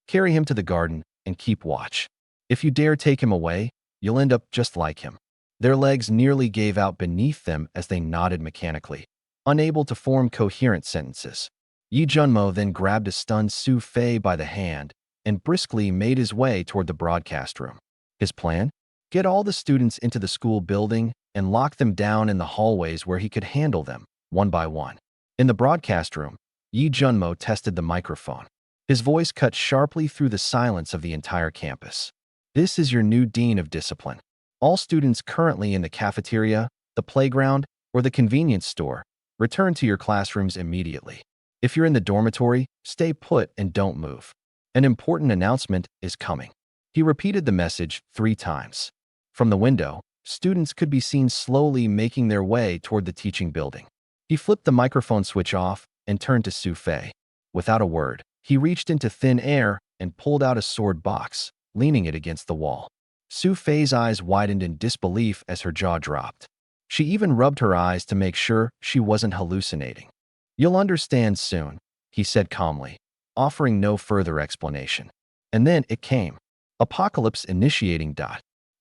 Carry him to the garden and keep watch. If you dare take him away, you'll end up just like him. Their legs nearly gave out beneath them as they nodded mechanically, unable to form coherent sentences. Yi Junmo then grabbed a stunned Su Fei by the hand and briskly made his way toward the broadcast room. His plan? Get all the students into the school building and lock them down in the hallways where he could handle them, one by one. In the broadcast room, Yi Junmo tested the microphone. His voice cut sharply through the silence of the entire campus. This is your new dean of discipline. All students currently in the cafeteria, the playground, or the convenience store, return to your classrooms immediately. If you're in the dormitory, stay put and don't move. An important announcement is coming. He repeated the message 3 times. From the window, students could be seen slowly making their way toward the teaching building. He flipped the microphone switch off and turned to Su Fei. Without a word, he reached into thin air and pulled out a sword box, leaning it against the wall. Su Fei's eyes widened in disbelief as her jaw dropped. She even rubbed her eyes to make sure she wasn't hallucinating. "You'll understand soon," he said calmly, offering no further explanation. And then it came. Apocalypse initiating.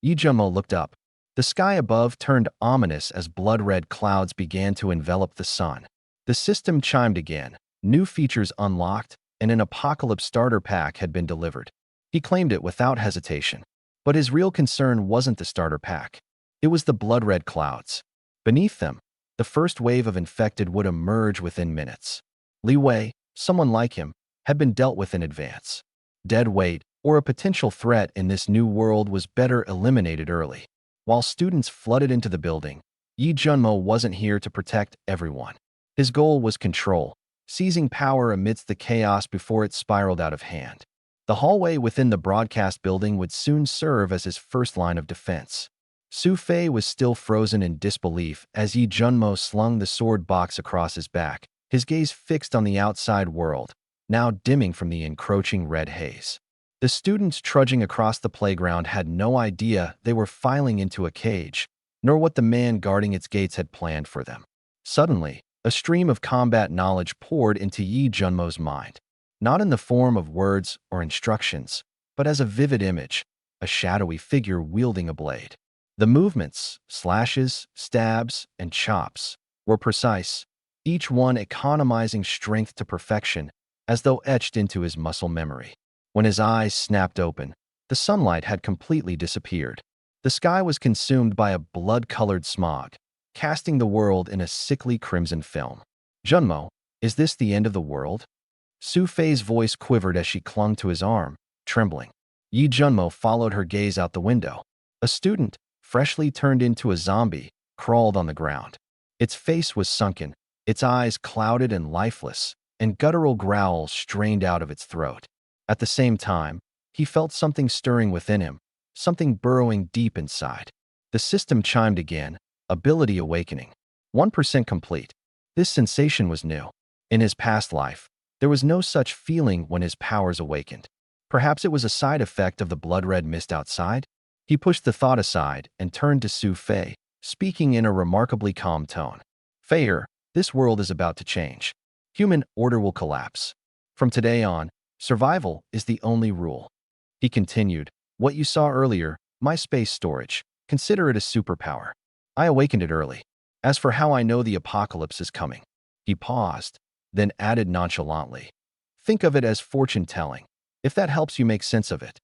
Yi Junmo looked up. The sky above turned ominous as blood-red clouds began to envelop the sun. The system chimed again, new features unlocked, and an apocalypse starter pack had been delivered. He claimed it without hesitation. But his real concern wasn't the starter pack. It was the blood-red clouds. Beneath them, the first wave of infected would emerge within minutes. Li Wei, someone like him, had been dealt with in advance. Dead weight, or a potential threat in this new world, was better eliminated early. While students flooded into the building, Yi Junmo wasn't here to protect everyone. His goal was control, seizing power amidst the chaos before it spiraled out of hand. The hallway within the broadcast building would soon serve as his first line of defense. Su Fei was still frozen in disbelief as Yi Junmo slung the sword box across his back, his gaze fixed on the outside world, now dimming from the encroaching red haze. The students trudging across the playground had no idea they were filing into a cage, nor what the man guarding its gates had planned for them. Suddenly, a stream of combat knowledge poured into Yi Junmo's mind, not in the form of words or instructions, but as a vivid image, a shadowy figure wielding a blade. The movements, slashes, stabs, and chops, were precise, each one economizing strength to perfection, as though etched into his muscle memory. When his eyes snapped open, the sunlight had completely disappeared. The sky was consumed by a blood-colored smog, casting the world in a sickly crimson film. "Junmo, is this the end of the world?" Su Fei's voice quivered as she clung to his arm, trembling. Yi Junmo followed her gaze out the window. A student, freshly turned into a zombie, crawled on the ground. Its face was sunken, its eyes clouded and lifeless, and guttural growls strained out of its throat. At the same time, he felt something stirring within him, something burrowing deep inside. The system chimed again, ability awakening. 1% complete. This sensation was new. In his past life, there was no such feeling when his powers awakened. Perhaps it was a side effect of the blood-red mist outside? He pushed the thought aside and turned to Su Fei, speaking in a remarkably calm tone. "Feier, this world is about to change. Human order will collapse. From today on, survival is the only rule." He continued, "What you saw earlier, my space storage, consider it a superpower. I awakened it early. As for how I know the apocalypse is coming," he paused, then added nonchalantly, "think of it as fortune-telling, if that helps you make sense of it.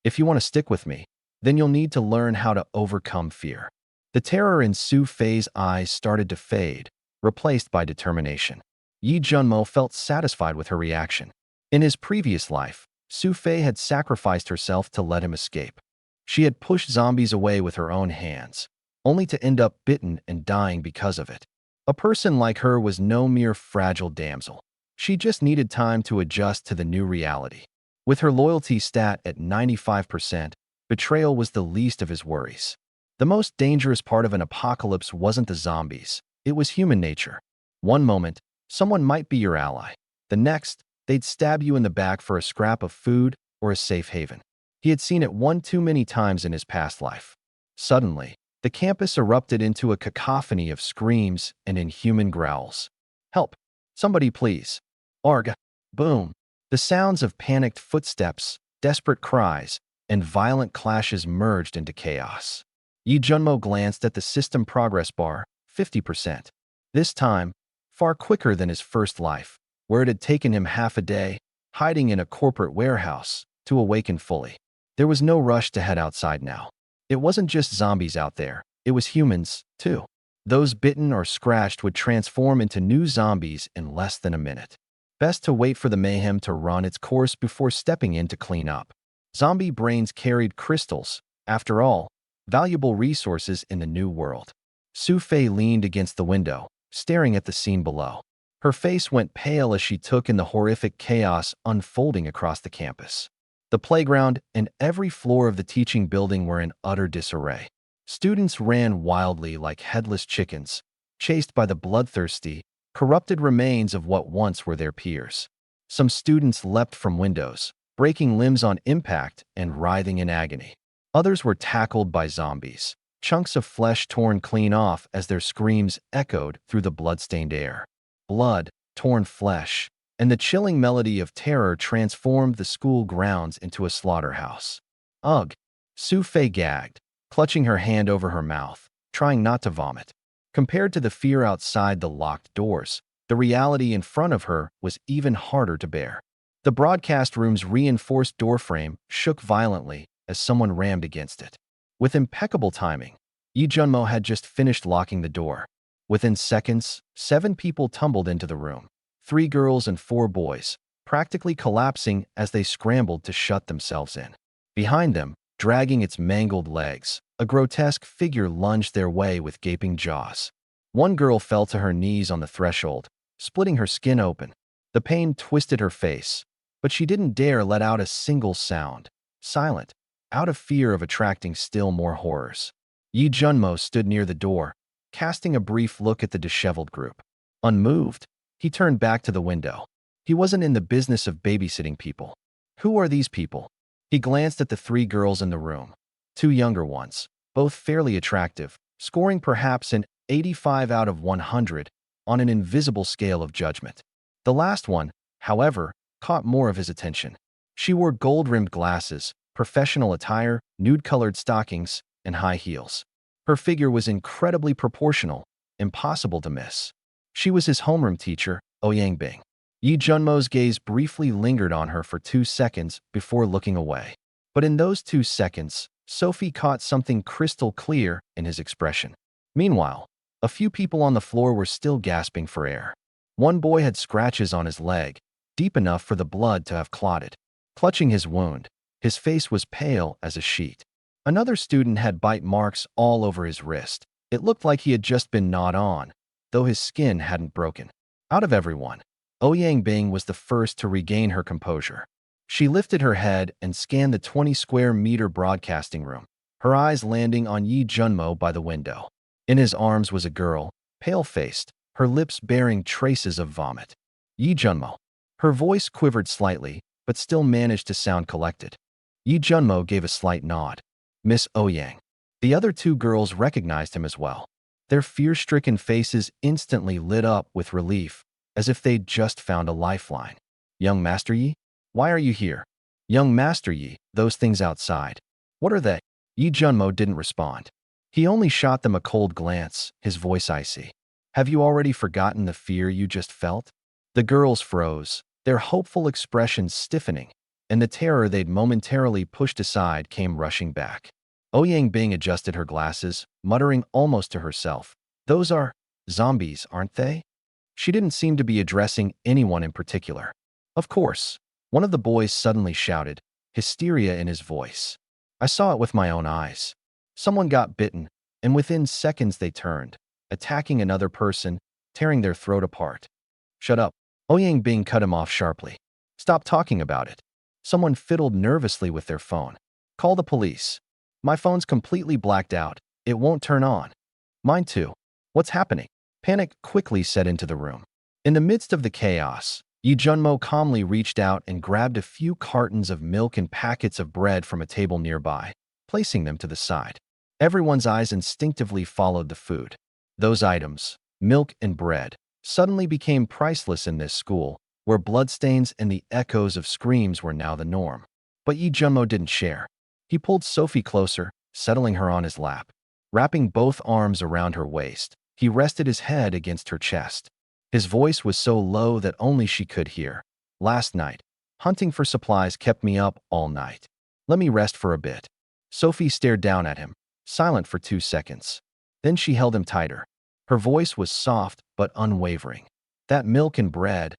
If you want to stick with me, then you'll need to learn how to overcome fear." The terror in Su Fei's eyes started to fade, replaced by determination. Yi Junmo felt satisfied with her reaction. In his previous life, Su Fei had sacrificed herself to let him escape. She had pushed zombies away with her own hands, only to end up bitten and dying because of it. A person like her was no mere fragile damsel. She just needed time to adjust to the new reality. With her loyalty stat at 95%, betrayal was the least of his worries. The most dangerous part of an apocalypse wasn't the zombies, it was human nature. One moment, someone might be your ally. The next, they'd stab you in the back for a scrap of food or a safe haven. He had seen it one too many times in his past life. Suddenly, the campus erupted into a cacophony of screams and inhuman growls. "Help! Somebody please! Arg! Boom!" The sounds of panicked footsteps, desperate cries, and violent clashes merged into chaos. Yi Junmo glanced at the system progress bar, 50%. This time, far quicker than his first life, where it had taken him half a day, hiding in a corporate warehouse, to awaken fully. There was no rush to head outside now. It wasn't just zombies out there, it was humans, too. Those bitten or scratched would transform into new zombies in less than a minute. Best to wait for the mayhem to run its course before stepping in to clean up. Zombie brains carried crystals, after all, valuable resources in the new world. Su Fei leaned against the window, staring at the scene below. Her face went pale as she took in the horrific chaos unfolding across the campus. The playground and every floor of the teaching building were in utter disarray. Students ran wildly like headless chickens, chased by the bloodthirsty, corrupted remains of what once were their peers. Some students leapt from windows, breaking limbs on impact and writhing in agony. Others were tackled by zombies, chunks of flesh torn clean off as their screams echoed through the blood-stained air. Blood, torn flesh, and the chilling melody of terror transformed the school grounds into a slaughterhouse. Ugh! Sufei gagged, clutching her hand over her mouth, trying not to vomit. Compared to the fear outside the locked doors, the reality in front of her was even harder to bear. The broadcast room's reinforced doorframe shook violently as someone rammed against it. With impeccable timing, Yi Junmo had just finished locking the door. Within seconds, 7 people tumbled into the room, 3 girls and 4 boys, practically collapsing as they scrambled to shut themselves in. Behind them, dragging its mangled legs, a grotesque figure lunged their way with gaping jaws. One girl fell to her knees on the threshold, splitting her skin open. The pain twisted her face, but she didn't dare let out a single sound, silent, out of fear of attracting still more horrors. Yi Junmo stood near the door, casting a brief look at the disheveled group. Unmoved, he turned back to the window. He wasn't in the business of babysitting people. Who are these people? He glanced at the 3 girls in the room, 2 younger ones, both fairly attractive, scoring perhaps an 85 out of 100 on an invisible scale of judgment. The last one, however, caught more of his attention. She wore gold-rimmed glasses, professional attire, nude-colored stockings, and high heels. Her figure was incredibly proportional, impossible to miss. She was his homeroom teacher, Oyangbing. Yi Junmo's gaze briefly lingered on her for 2 seconds before looking away. But in those 2 seconds, Sophie caught something crystal clear in his expression. Meanwhile, a few people on the floor were still gasping for air. One boy had scratches on his leg, deep enough for the blood to have clotted. Clutching his wound, his face was pale as a sheet. Another student had bite marks all over his wrist. It looked like he had just been gnawed on, though his skin hadn't broken. Out of everyone, Oyangbing was the first to regain her composure. She lifted her head and scanned the 20-square-meter broadcasting room, her eyes landing on Yi Junmo by the window. In his arms was a girl, pale-faced, her lips bearing traces of vomit. Yi Junmo. Her voice quivered slightly, but still managed to sound collected. Yi Junmo gave a slight nod. Miss Ouyang. The other 2 girls recognized him as well. Their fear-stricken faces instantly lit up with relief, as if they'd just found a lifeline. Young Master Yi? Why are you here? Young Master Yi, those things outside. What are they? Yi Junmo didn't respond. He only shot them a cold glance, his voice icy. Have you already forgotten the fear you just felt? The girls froze, their hopeful expressions stiffening, and the terror they'd momentarily pushed aside came rushing back. Oyangbing adjusted her glasses, muttering almost to herself. Those are zombies, aren't they? She didn't seem to be addressing anyone in particular. Of course, one of the boys suddenly shouted, hysteria in his voice. I saw it with my own eyes. Someone got bitten, and within seconds they turned, attacking another person, tearing their throat apart. Shut up. Oyangbing cut him off sharply. Stop talking about it. Someone fiddled nervously with their phone. Call the police. My phone's completely blacked out. It won't turn on. Mine too. What's happening? Panic quickly set into the room. In the midst of the chaos, Yi Junmo calmly reached out and grabbed a few cartons of milk and packets of bread from a table nearby, placing them to the side. Everyone's eyes instinctively followed the food. Those items, milk and bread, suddenly became priceless in this school, where bloodstains and the echoes of screams were now the norm. But Yi Junmo didn't share. He pulled Sophie closer, settling her on his lap. Wrapping both arms around her waist, he rested his head against her chest. His voice was so low that only she could hear. Last night, hunting for supplies kept me up all night. Let me rest for a bit. Sophie stared down at him, silent for 2 seconds. Then she held him tighter. Her voice was soft but unwavering. That milk and bread,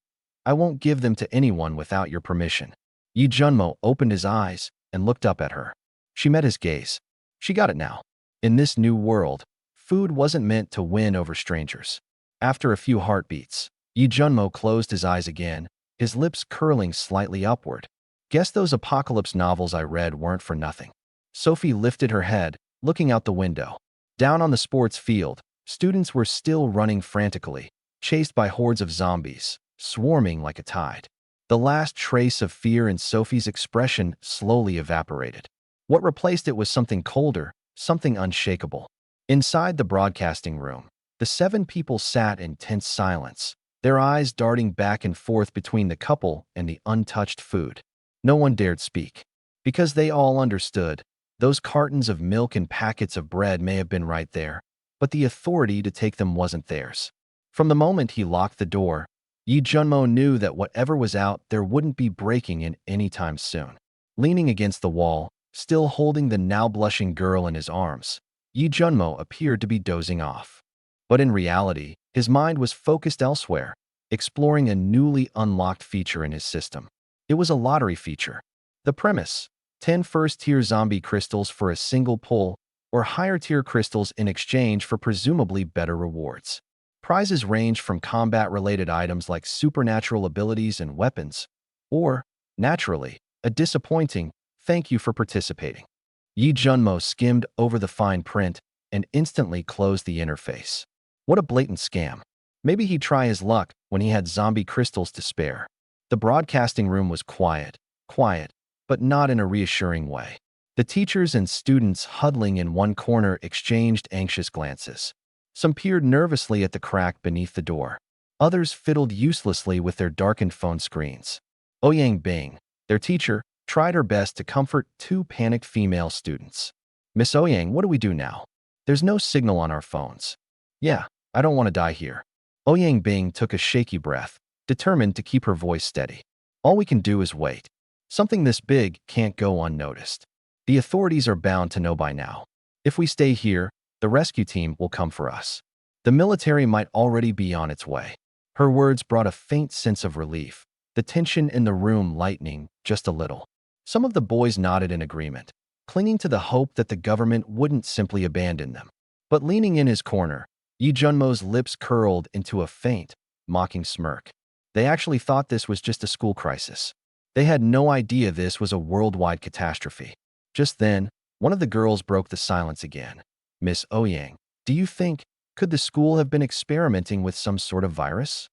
I won't give them to anyone without your permission. Yi Junmo opened his eyes and looked up at her. She met his gaze. She got it now. In this new world, food wasn't meant to win over strangers. After a few heartbeats, Yi Junmo closed his eyes again, his lips curling slightly upward. Guess those apocalypse novels I read weren't for nothing. Sophie lifted her head, looking out the window. Down on the sports field, students were still running frantically, chased by hordes of zombies, swarming like a tide. The last trace of fear in Sophie's expression slowly evaporated. What replaced it was something colder, something unshakable. Inside the broadcasting room, the 7 people sat in tense silence, their eyes darting back and forth between the couple and the untouched food. No one dared speak, because they all understood. Those cartons of milk and packets of bread may have been right there, but the authority to take them wasn't theirs. From the moment he locked the door, Yi Junmo knew that whatever was out there wouldn't be breaking in anytime soon. Leaning against the wall, still holding the now blushing girl in his arms, Yi Junmo appeared to be dozing off. But in reality, his mind was focused elsewhere, exploring a newly unlocked feature in his system. It was a lottery feature. The premise: 10 first-tier zombie crystals for a single pull, or higher-tier crystals in exchange for presumably better rewards. Prizes range from combat-related items like supernatural abilities and weapons, or, naturally, a disappointing "thank you for participating." Yi Junmo skimmed over the fine print and instantly closed the interface. What a blatant scam. Maybe he'd try his luck when he had zombie crystals to spare. The broadcasting room was quiet, but not in a reassuring way. The teachers and students huddling in one corner exchanged anxious glances. Some peered nervously at the crack beneath the door. Others fiddled uselessly with their darkened phone screens. Ouyang Bing, their teacher, tried her best to comfort 2 panicked female students. "Miss Ouyang, what do we do now? There's no signal on our phones." "Yeah, I don't want to die here." Ouyang Bing took a shaky breath, determined to keep her voice steady. "All we can do is wait. Something this big can't go unnoticed. The authorities are bound to know by now. If we stay here, the rescue team will come for us. The military might already be on its way." Her words brought a faint sense of relief, the tension in the room lightening just a little. Some of the boys nodded in agreement, clinging to the hope that the government wouldn't simply abandon them. But leaning in his corner, Yi Junmo's lips curled into a faint, mocking smirk. They actually thought this was just a school crisis. They had no idea this was a worldwide catastrophe. Just then, one of the girls broke the silence again. "Miss Ouyang, do you think, could the school have been experimenting with some sort of virus?"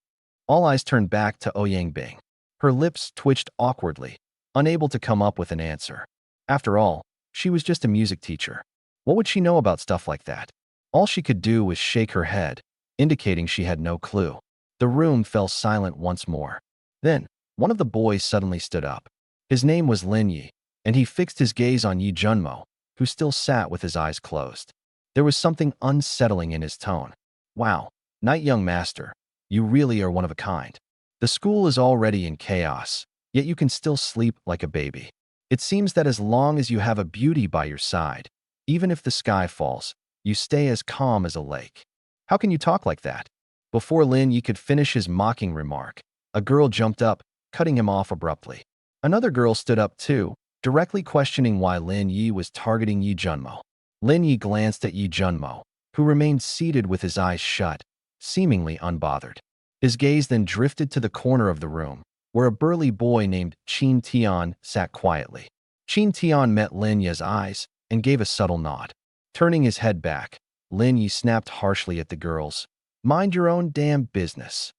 All eyes turned back to Ouyang Bing. Her lips twitched awkwardly, unable to come up with an answer. After all, she was just a music teacher. What would she know about stuff like that? All she could do was shake her head, indicating she had no clue. The room fell silent once more. Then, one of the boys suddenly stood up. His name was Lin Yi, and he fixed his gaze on Yi Junmo, who still sat with his eyes closed. There was something unsettling in his tone. "Wow, Night Young Master, you really are one of a kind. The school is already in chaos, yet you can still sleep like a baby. It seems that as long as you have a beauty by your side, even if the sky falls, you stay as calm as a lake. How can you talk like that?" Before Lin Yi could finish his mocking remark, a girl jumped up, cutting him off abruptly. Another girl stood up too, directly questioning why Lin Yi was targeting Yi Junmo. Lin Yi glanced at Yi Junmo, who remained seated with his eyes shut, seemingly unbothered. His gaze then drifted to the corner of the room, where a burly boy named Qin Tian sat quietly. Qin Tian met Lin Yi's eyes and gave a subtle nod. Turning his head back, Lin Yi snapped harshly at the girls. "Mind your own damn business."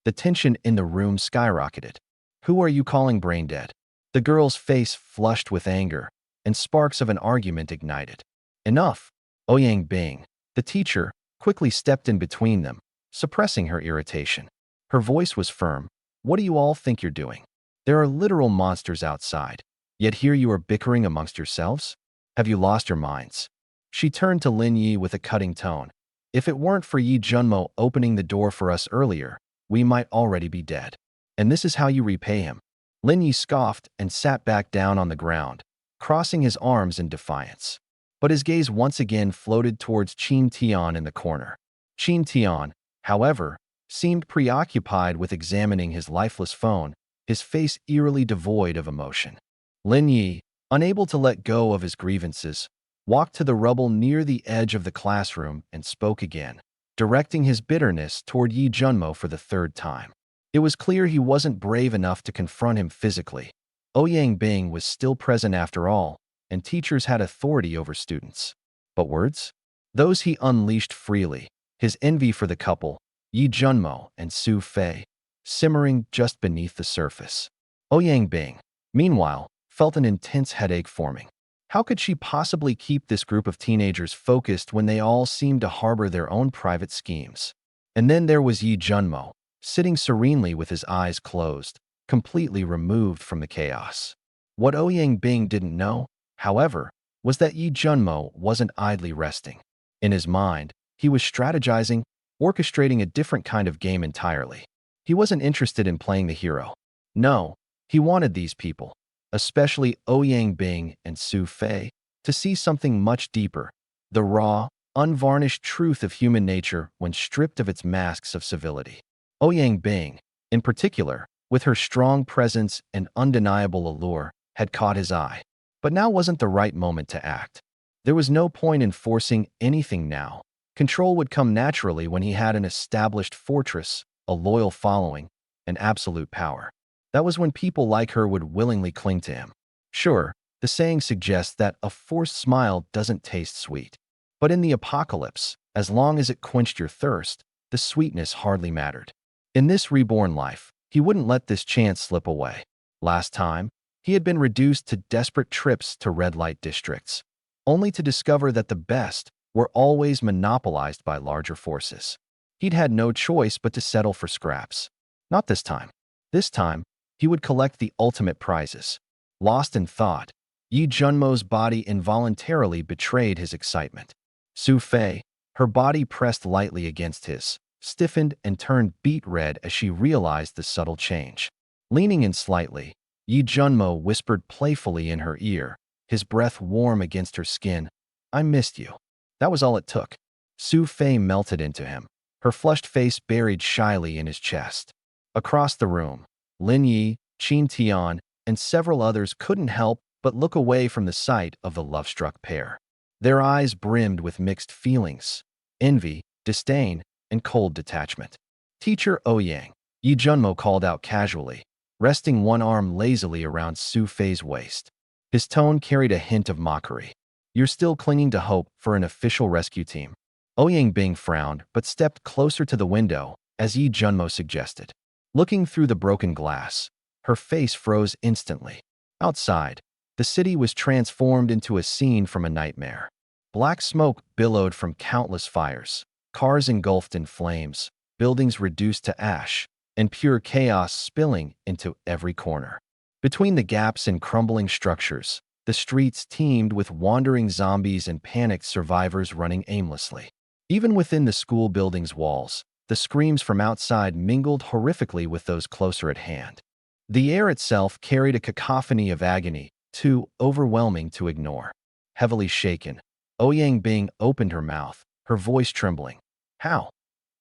The tension in the room skyrocketed. "Who are you calling brain dead?" The girl's face flushed with anger, and sparks of an argument ignited. "Enough!" Ouyang Bing, the teacher, quickly stepped in between them, suppressing her irritation. Her voice was firm. "What do you all think you're doing? There are literal monsters outside, yet here you are bickering amongst yourselves? Have you lost your minds?" She turned to Lin Yi with a cutting tone. "If it weren't for Yi Junmo opening the door for us earlier, we might already be dead. And this is how you repay him." Lin Yi scoffed and sat back down on the ground, crossing his arms in defiance. But his gaze once again floated towards Qin Tian in the corner. Qin Tian, however, seemed preoccupied with examining his lifeless phone, his face eerily devoid of emotion. Lin Yi, unable to let go of his grievances, walked to the rubble near the edge of the classroom and spoke again. directing his bitterness toward Yi Junmo for the third time. It was clear he wasn't brave enough to confront him physically. Ouyang Bing was still present after all, and teachers had authority over students. But words? Those he unleashed freely, his envy for the couple, Yi Junmo and Su Fei, simmering just beneath the surface. Ouyang Bing, meanwhile, felt an intense headache forming. How could she possibly keep this group of teenagers focused when they all seemed to harbor their own private schemes? And then there was Yi Junmo, sitting serenely with his eyes closed, completely removed from the chaos. What Ouyang Bing didn't know, however, was that Yi Junmo wasn't idly resting. In his mind, he was strategizing, orchestrating a different kind of game entirely. He wasn't interested in playing the hero. No, he wanted these people, especially Ouyang Bing and Su Fei, to see something much deeper, the raw, unvarnished truth of human nature when stripped of its masks of civility. Ouyang Bing, in particular, with her strong presence and undeniable allure, had caught his eye. But now wasn't the right moment to act. There was no point in forcing anything now. Control would come naturally when he had an established fortress, a loyal following, and absolute power. That was when people like her would willingly cling to him. Sure, the saying suggests that a forced smile doesn't taste sweet. But in the apocalypse, as long as it quenched your thirst, the sweetness hardly mattered. In this reborn life, he wouldn't let this chance slip away. Last time, he had been reduced to desperate trips to red light districts, only to discover that the best were always monopolized by larger forces. He'd had no choice but to settle for scraps. Not this time. This time, he would collect the ultimate prizes. Lost in thought, Yi Junmo's body involuntarily betrayed his excitement. Su Fei, her body pressed lightly against his, stiffened and turned beet red as she realized the subtle change. Leaning in slightly, Yi Junmo whispered playfully in her ear, his breath warm against her skin, "I missed you." That was all it took. Su Fei melted into him, her flushed face buried shyly in his chest. Across the room, Lin Yi, Qin Tian, and several others couldn't help but look away from the sight of the love-struck pair. Their eyes brimmed with mixed feelings, envy, disdain, and cold detachment. "Teacher Ouyang," Yi Junmo called out casually, resting one arm lazily around Su Fei's waist. His tone carried a hint of mockery. "You're still clinging to hope for an official rescue team?" Ouyang Bing frowned but stepped closer to the window, as Yi Junmo suggested. Looking through the broken glass, her face froze instantly. Outside, the city was transformed into a scene from a nightmare. Black smoke billowed from countless fires, cars engulfed in flames, buildings reduced to ash, and pure chaos spilling into every corner. Between the gaps in crumbling structures, the streets teemed with wandering zombies and panicked survivors running aimlessly. Even within the school building's walls, the screams from outside mingled horrifically with those closer at hand. The air itself carried a cacophony of agony, too overwhelming to ignore. Heavily shaken, Ouyang Bing opened her mouth, her voice trembling. How?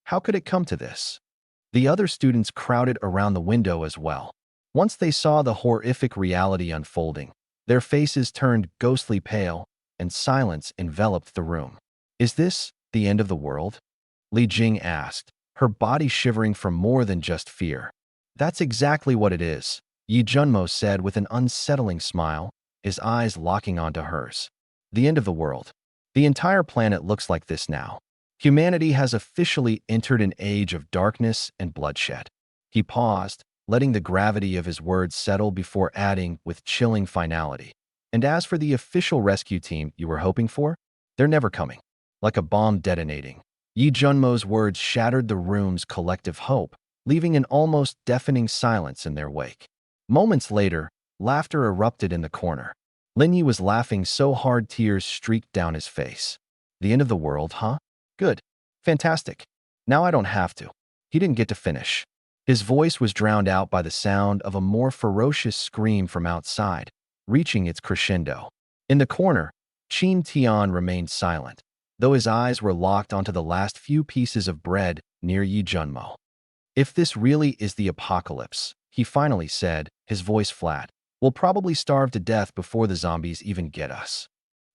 How could it come to this? The other students crowded around the window as well. Once they saw the horrific reality unfolding, their faces turned ghostly pale, and silence enveloped the room. "Is this the end of the world?" Li Jing asked, her body shivering from more than just fear. "That's exactly what it is," Yi Junmo said with an unsettling smile, his eyes locking onto hers. "The end of the world. The entire planet looks like this now. Humanity has officially entered an age of darkness and bloodshed." He paused, letting the gravity of his words settle before adding with chilling finality. "And as for the official rescue team you were hoping for, they're never coming." Like a bomb detonating, Yi Junmo's words shattered the room's collective hope, leaving an almost deafening silence in their wake. Moments later, laughter erupted in the corner. Lin Yi was laughing so hard tears streaked down his face. "The end of the world, huh? Good. Fantastic. Now I don't have to." He didn't get to finish. His voice was drowned out by the sound of a more ferocious scream from outside, reaching its crescendo. In the corner, Qin Tian remained silent, though his eyes were locked onto the last few pieces of bread near Yi Junmo. "If this really is the apocalypse," he finally said, his voice flat, "we'll probably starve to death before the zombies even get us."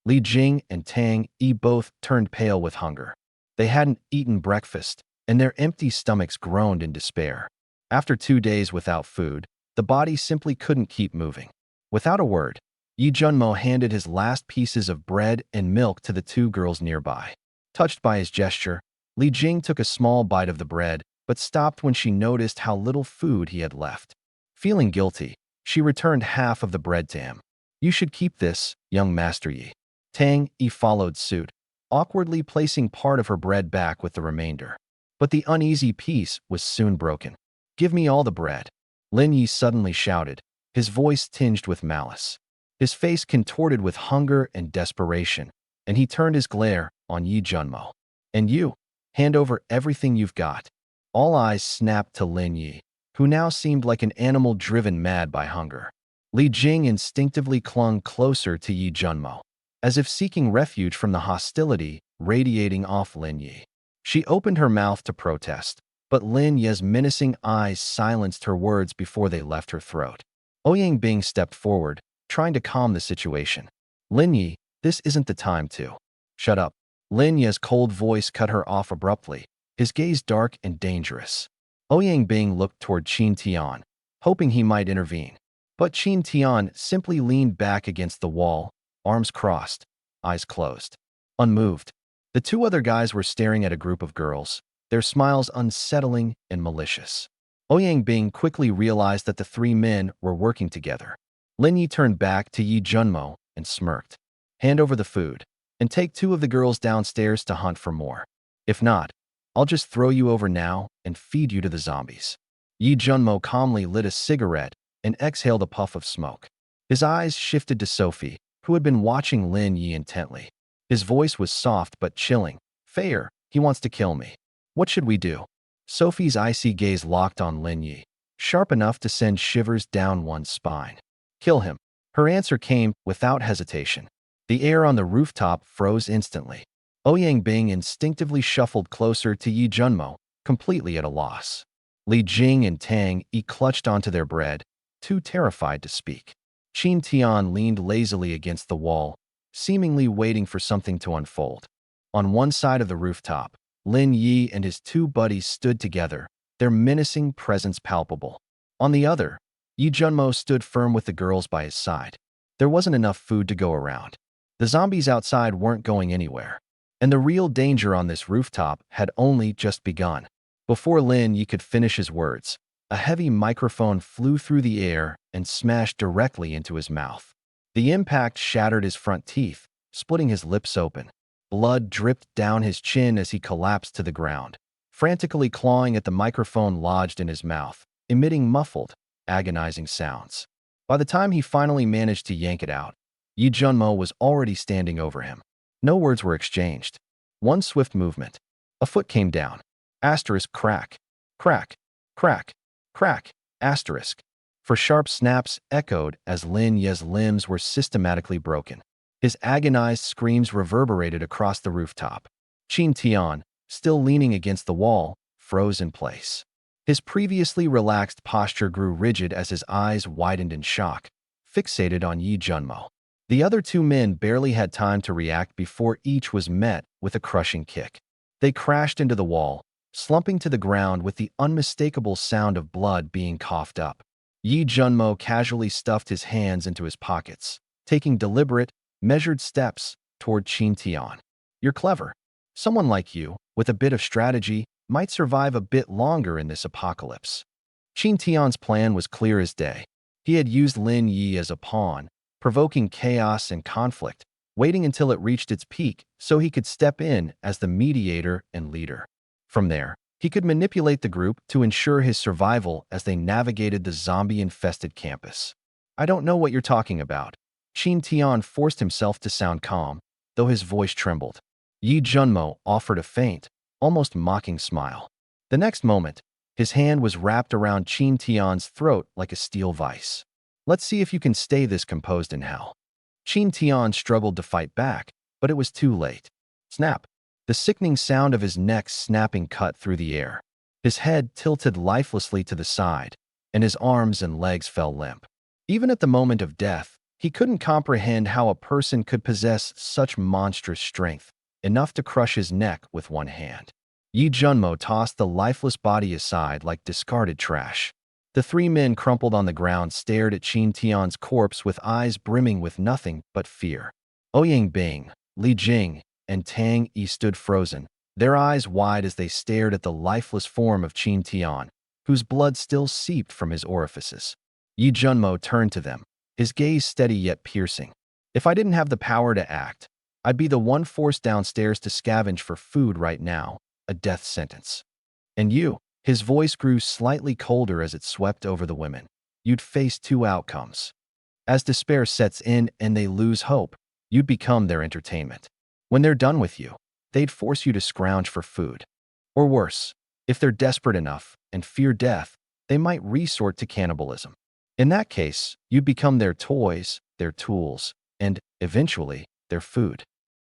Li Jing and Tang Yi both turned pale with hunger. They hadn't eaten breakfast, and their empty stomachs groaned in despair. After 2 days without food, the body simply couldn't keep moving. Without a word, Yi Junmo handed his last pieces of bread and milk to the two girls nearby. Touched by his gesture, Li Jing took a small bite of the bread, but stopped when she noticed how little food he had left. Feeling guilty, she returned half of the bread to him. "You should keep this, young Master Yi." Tang Yi followed suit, awkwardly placing part of her bread back with the remainder. But the uneasy peace was soon broken. "Give me all the bread," Lin Yi suddenly shouted, his voice tinged with malice. His face contorted with hunger and desperation, and he turned his glare on Yi Junmo. "And you, hand over everything you've got." All eyes snapped to Lin Yi, who now seemed like an animal driven mad by hunger. Li Jing instinctively clung closer to Yi Junmo, as if seeking refuge from the hostility radiating off Lin Yi. She opened her mouth to protest, but Lin Yi's menacing eyes silenced her words before they left her throat. Ouyang Bing stepped forward, trying to calm the situation. "Lin Yi, this isn't the time to." "Shut up." Lin Yi's cold voice cut her off abruptly, his gaze dark and dangerous. Ouyang Bing looked toward Qin Tian, hoping he might intervene. But Qin Tian simply leaned back against the wall, arms crossed, eyes closed. Unmoved, the two other guys were staring at a group of girls, their smiles unsettling and malicious. Ouyang Bing quickly realized that the three men were working together. Lin Yi turned back to Yi Junmo and smirked. "Hand over the food, and take two of the girls downstairs to hunt for more. If not, I'll just throw you over now and feed you to the zombies." Yi Junmo calmly lit a cigarette and exhaled a puff of smoke. His eyes shifted to Sophie, who had been watching Lin Yi intently. His voice was soft but chilling. "Fair, he wants to kill me. What should we do?" Sophie's icy gaze locked on Lin Yi, sharp enough to send shivers down one's spine. "Kill him." Her answer came without hesitation. The air on the rooftop froze instantly. Ouyang Bing instinctively shuffled closer to Yi Junmo, completely at a loss. Li Jing and Tang Yi clutched onto their bread, too terrified to speak. Qin Tian leaned lazily against the wall, seemingly waiting for something to unfold. On one side of the rooftop, Lin Yi and his two buddies stood together, their menacing presence palpable. On the other, Yi Junmo stood firm with the girls by his side. There wasn't enough food to go around. The zombies outside weren't going anywhere, and the real danger on this rooftop had only just begun. Before Lin Yi could finish his words, a heavy microphone flew through the air and smashed directly into his mouth. The impact shattered his front teeth, splitting his lips open. Blood dripped down his chin as he collapsed to the ground, frantically clawing at the microphone lodged in his mouth, emitting muffled, agonizing sounds. By the time he finally managed to yank it out, Yi Junmo was already standing over him. No words were exchanged. One swift movement. A foot came down. Asterisk crack. Crack. Crack. Crack. Asterisk. For sharp snaps echoed as Lin Yi's limbs were systematically broken. His agonized screams reverberated across the rooftop. Qin Tian, still leaning against the wall, froze in place. His previously relaxed posture grew rigid as his eyes widened in shock, fixated on Yi Junmo. The other two men barely had time to react before each was met with a crushing kick. They crashed into the wall, slumping to the ground with the unmistakable sound of blood being coughed up. Yi Junmo casually stuffed his hands into his pockets, taking deliberate, measured steps toward Qin Tian. "You're clever. Someone like you, with a bit of strategy, might survive a bit longer in this apocalypse." Qin Tian's plan was clear as day. He had used Lin Yi as a pawn, provoking chaos and conflict, waiting until it reached its peak so he could step in as the mediator and leader. From there, he could manipulate the group to ensure his survival as they navigated the zombie-infested campus. "I don't know what you're talking about." Qin Tian forced himself to sound calm, though his voice trembled. Yi Junmo offered a faint, almost mocking smile. The next moment, his hand was wrapped around Qin Tian's throat like a steel vice. "Let's see if you can stay this composed in hell." Qin Tian struggled to fight back, but it was too late. Snap! The sickening sound of his neck snapping cut through the air. His head tilted lifelessly to the side, and his arms and legs fell limp. Even at the moment of death, he couldn't comprehend how a person could possess such monstrous strength. enough to crush his neck with one hand. Yi Junmo tossed the lifeless body aside like discarded trash. The three men crumpled on the ground stared at Qin Tian's corpse with eyes brimming with nothing but fear. Ouyang Bing, Li Jing, and Tang Yi stood frozen, their eyes wide as they stared at the lifeless form of Qin Tian, whose blood still seeped from his orifices. Yi Junmo turned to them, his gaze steady yet piercing. If I didn't have the power to act, I'd be the one forced downstairs to scavenge for food right now, a death sentence. And you, his voice grew slightly colder as it swept over the women. You'd face two outcomes. As despair sets in and they lose hope, you'd become their entertainment. When they're done with you, they'd force you to scrounge for food. Or worse, if they're desperate enough and fear death, they might resort to cannibalism. In that case, you'd become their toys, their tools, and, eventually, their food.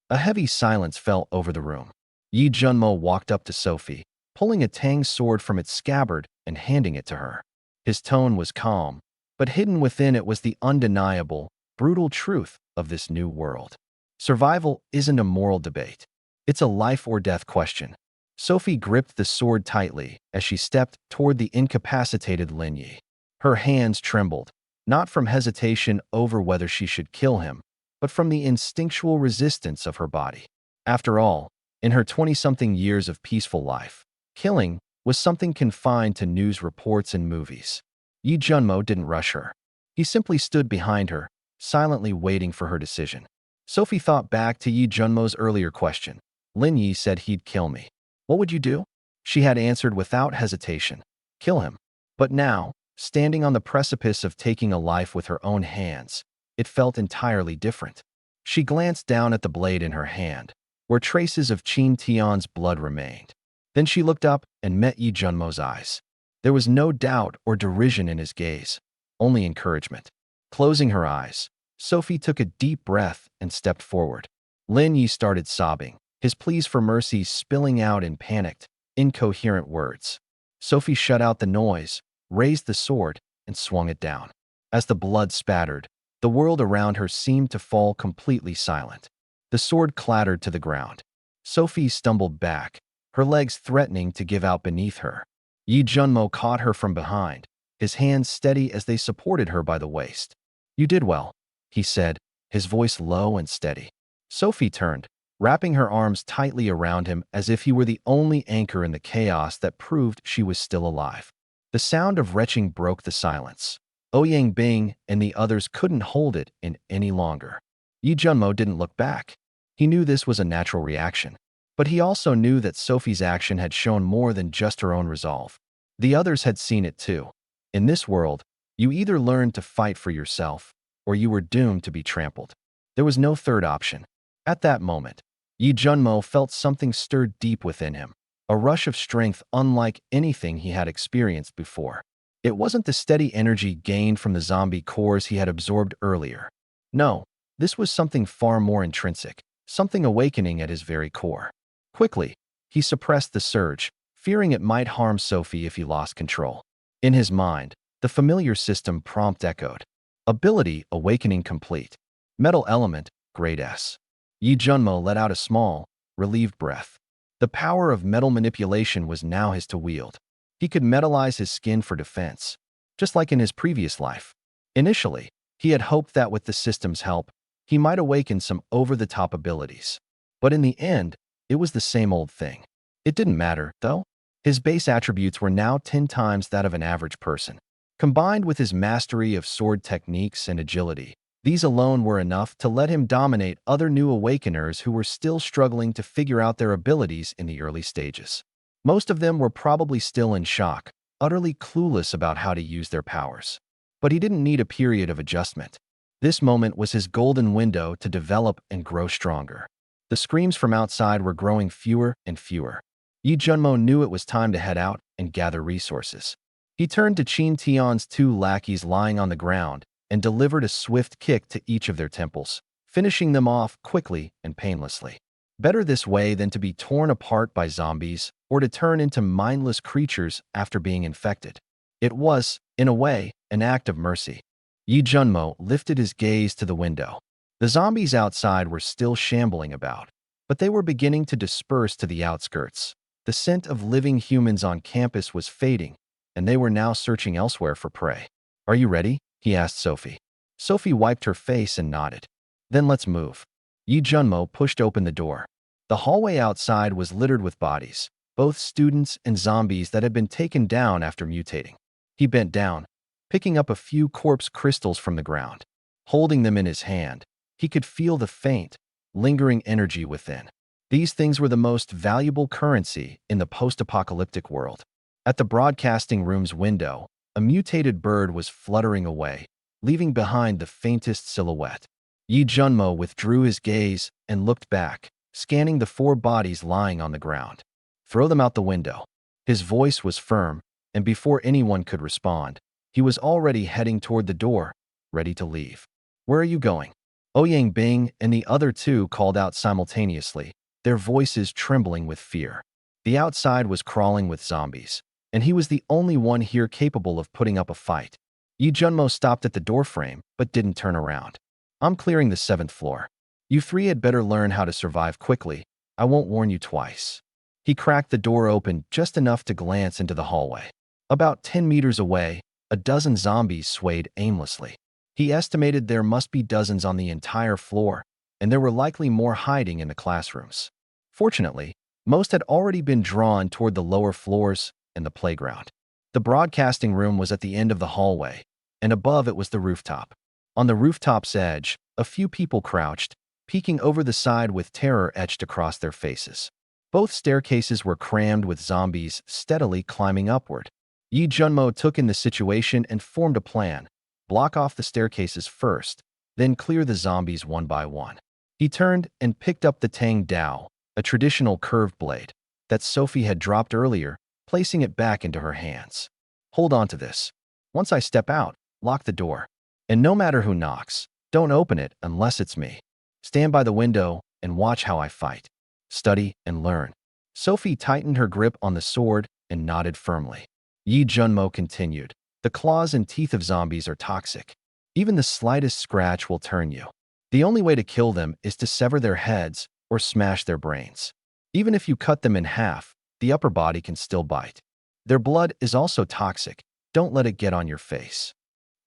A heavy silence fell over the room. Yi Junmo walked up to Sophie, pulling a Tang sword from its scabbard and handing it to her. His tone was calm, but hidden within it was the undeniable, brutal truth of this new world. Survival isn't a moral debate. It's a life or death question. Sophie gripped the sword tightly as she stepped toward the incapacitated Lin Yi. Her hands trembled, not from hesitation over whether she should kill him, but from the instinctual resistance of her body. After all, in her 20-something years of peaceful life, killing was something confined to news reports and movies. Yi Junmo didn't rush her. He simply stood behind her, silently waiting for her decision. Sophie thought back to Yi Junmo's earlier question. Lin Yi said he'd kill me. What would you do? She had answered without hesitation. Kill him. But now, standing on the precipice of taking a life with her own hands, it felt entirely different. She glanced down at the blade in her hand, where traces of Qin Tian's blood remained. Then she looked up and met Yi Junmo's eyes. There was no doubt or derision in his gaze, only encouragement. Closing her eyes, Sophie took a deep breath and stepped forward. Lin Yi started sobbing, his pleas for mercy spilling out in panicked, incoherent words. Sophie shut out the noise, raised the sword, and swung it down. As the blood spattered, the world around her seemed to fall completely silent. The sword clattered to the ground. Sophie stumbled back, her legs threatening to give out beneath her. Yi Junmo caught her from behind, his hands steady as they supported her by the waist. You did well, he said, his voice low and steady. Sophie turned, wrapping her arms tightly around him as if he were the only anchor in the chaos that proved she was still alive. The sound of retching broke the silence. Ouyang Bing and the others couldn't hold it in any longer. Yi Junmo didn't look back. He knew this was a natural reaction. But he also knew that Sophie's action had shown more than just her own resolve. The others had seen it too. In this world, you either learned to fight for yourself, or you were doomed to be trampled. There was no third option. At that moment, Yi Junmo felt something stirred deep within him, a rush of strength unlike anything he had experienced before. It wasn't the steady energy gained from the zombie cores he had absorbed earlier. No, this was something far more intrinsic, something awakening at his very core. Quickly, he suppressed the surge, fearing it might harm Sophie if he lost control. In his mind, the familiar system prompt echoed. Ability awakening complete. Metal element, grade S. Yi Junmo let out a small, relieved breath. The power of metal manipulation was now his to wield. He could metallize his skin for defense, just like in his previous life. Initially, he had hoped that with the system's help, he might awaken some over-the-top abilities. But in the end, it was the same old thing. It didn't matter, though. His base attributes were now 10 times that of an average person. Combined with his mastery of sword techniques and agility, these alone were enough to let him dominate other new awakeners who were still struggling to figure out their abilities in the early stages. Most of them were probably still in shock, utterly clueless about how to use their powers. But he didn't need a period of adjustment. This moment was his golden window to develop and grow stronger. The screams from outside were growing fewer and fewer. Yi Junmo knew it was time to head out and gather resources. He turned to Qin Tian's two lackeys lying on the ground and delivered a swift kick to each of their temples, finishing them off quickly and painlessly. Better this way than to be torn apart by zombies or to turn into mindless creatures after being infected. It was, in a way, an act of mercy. Yi Junmo lifted his gaze to the window. The zombies outside were still shambling about, but they were beginning to disperse to the outskirts. The scent of living humans on campus was fading, and they were now searching elsewhere for prey. "Are you ready?" he asked Sophie. Sophie wiped her face and nodded. "Then let's move." Yi Junmo pushed open the door. The hallway outside was littered with bodies, both students and zombies that had been taken down after mutating. He bent down, picking up a few corpse crystals from the ground. Holding them in his hand, he could feel the faint, lingering energy within. These things were the most valuable currency in the post-apocalyptic world. At the broadcasting room's window, a mutated bird was fluttering away, leaving behind the faintest silhouette. Yi Junmo withdrew his gaze and looked back, scanning the 4 bodies lying on the ground. "Throw them out the window." His voice was firm, and before anyone could respond, he was already heading toward the door, ready to leave. "Where are you going?" Ouyang Bing and the other 2 called out simultaneously, their voices trembling with fear. The outside was crawling with zombies, and he was the only one here capable of putting up a fight. Yi Junmo stopped at the doorframe, but didn't turn around. "I'm clearing the 7th floor. You 3 had better learn how to survive quickly. I won't warn you twice." He cracked the door open just enough to glance into the hallway. About 10 meters away, a dozen zombies swayed aimlessly. He estimated there must be dozens on the entire floor, and there were likely more hiding in the classrooms. Fortunately, most had already been drawn toward the lower floors and the playground. The broadcasting room was at the end of the hallway, and above it was the rooftop. On the rooftop's edge, a few people crouched, peeking over the side with terror etched across their faces. Both staircases were crammed with zombies steadily climbing upward. Yi Junmo took in the situation and formed a plan: block off the staircases first, then clear the zombies one by one. He turned and picked up the Tang Dao, a traditional curved blade that Sophie had dropped earlier, placing it back into her hands. "Hold on to this. Once I step out, lock the door. And no matter who knocks, don't open it unless it's me. Stand by the window and watch how I fight. Study and learn." Sophie tightened her grip on the sword and nodded firmly. Yi Junmo continued, "The claws and teeth of zombies are toxic. Even the slightest scratch will turn you. The only way to kill them is to sever their heads or smash their brains. Even if you cut them in half, the upper body can still bite. Their blood is also toxic. Don't let it get on your face.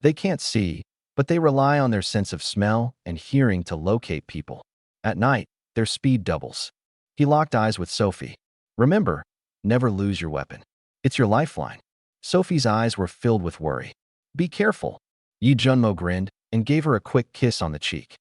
They can't see, but they rely on their sense of smell and hearing to locate people. At night, their speed doubles." He locked eyes with Sophie. "Remember, never lose your weapon. It's your lifeline." Sophie's eyes were filled with worry. "Be careful." Yi Junmo grinned and gave her a quick kiss on the cheek.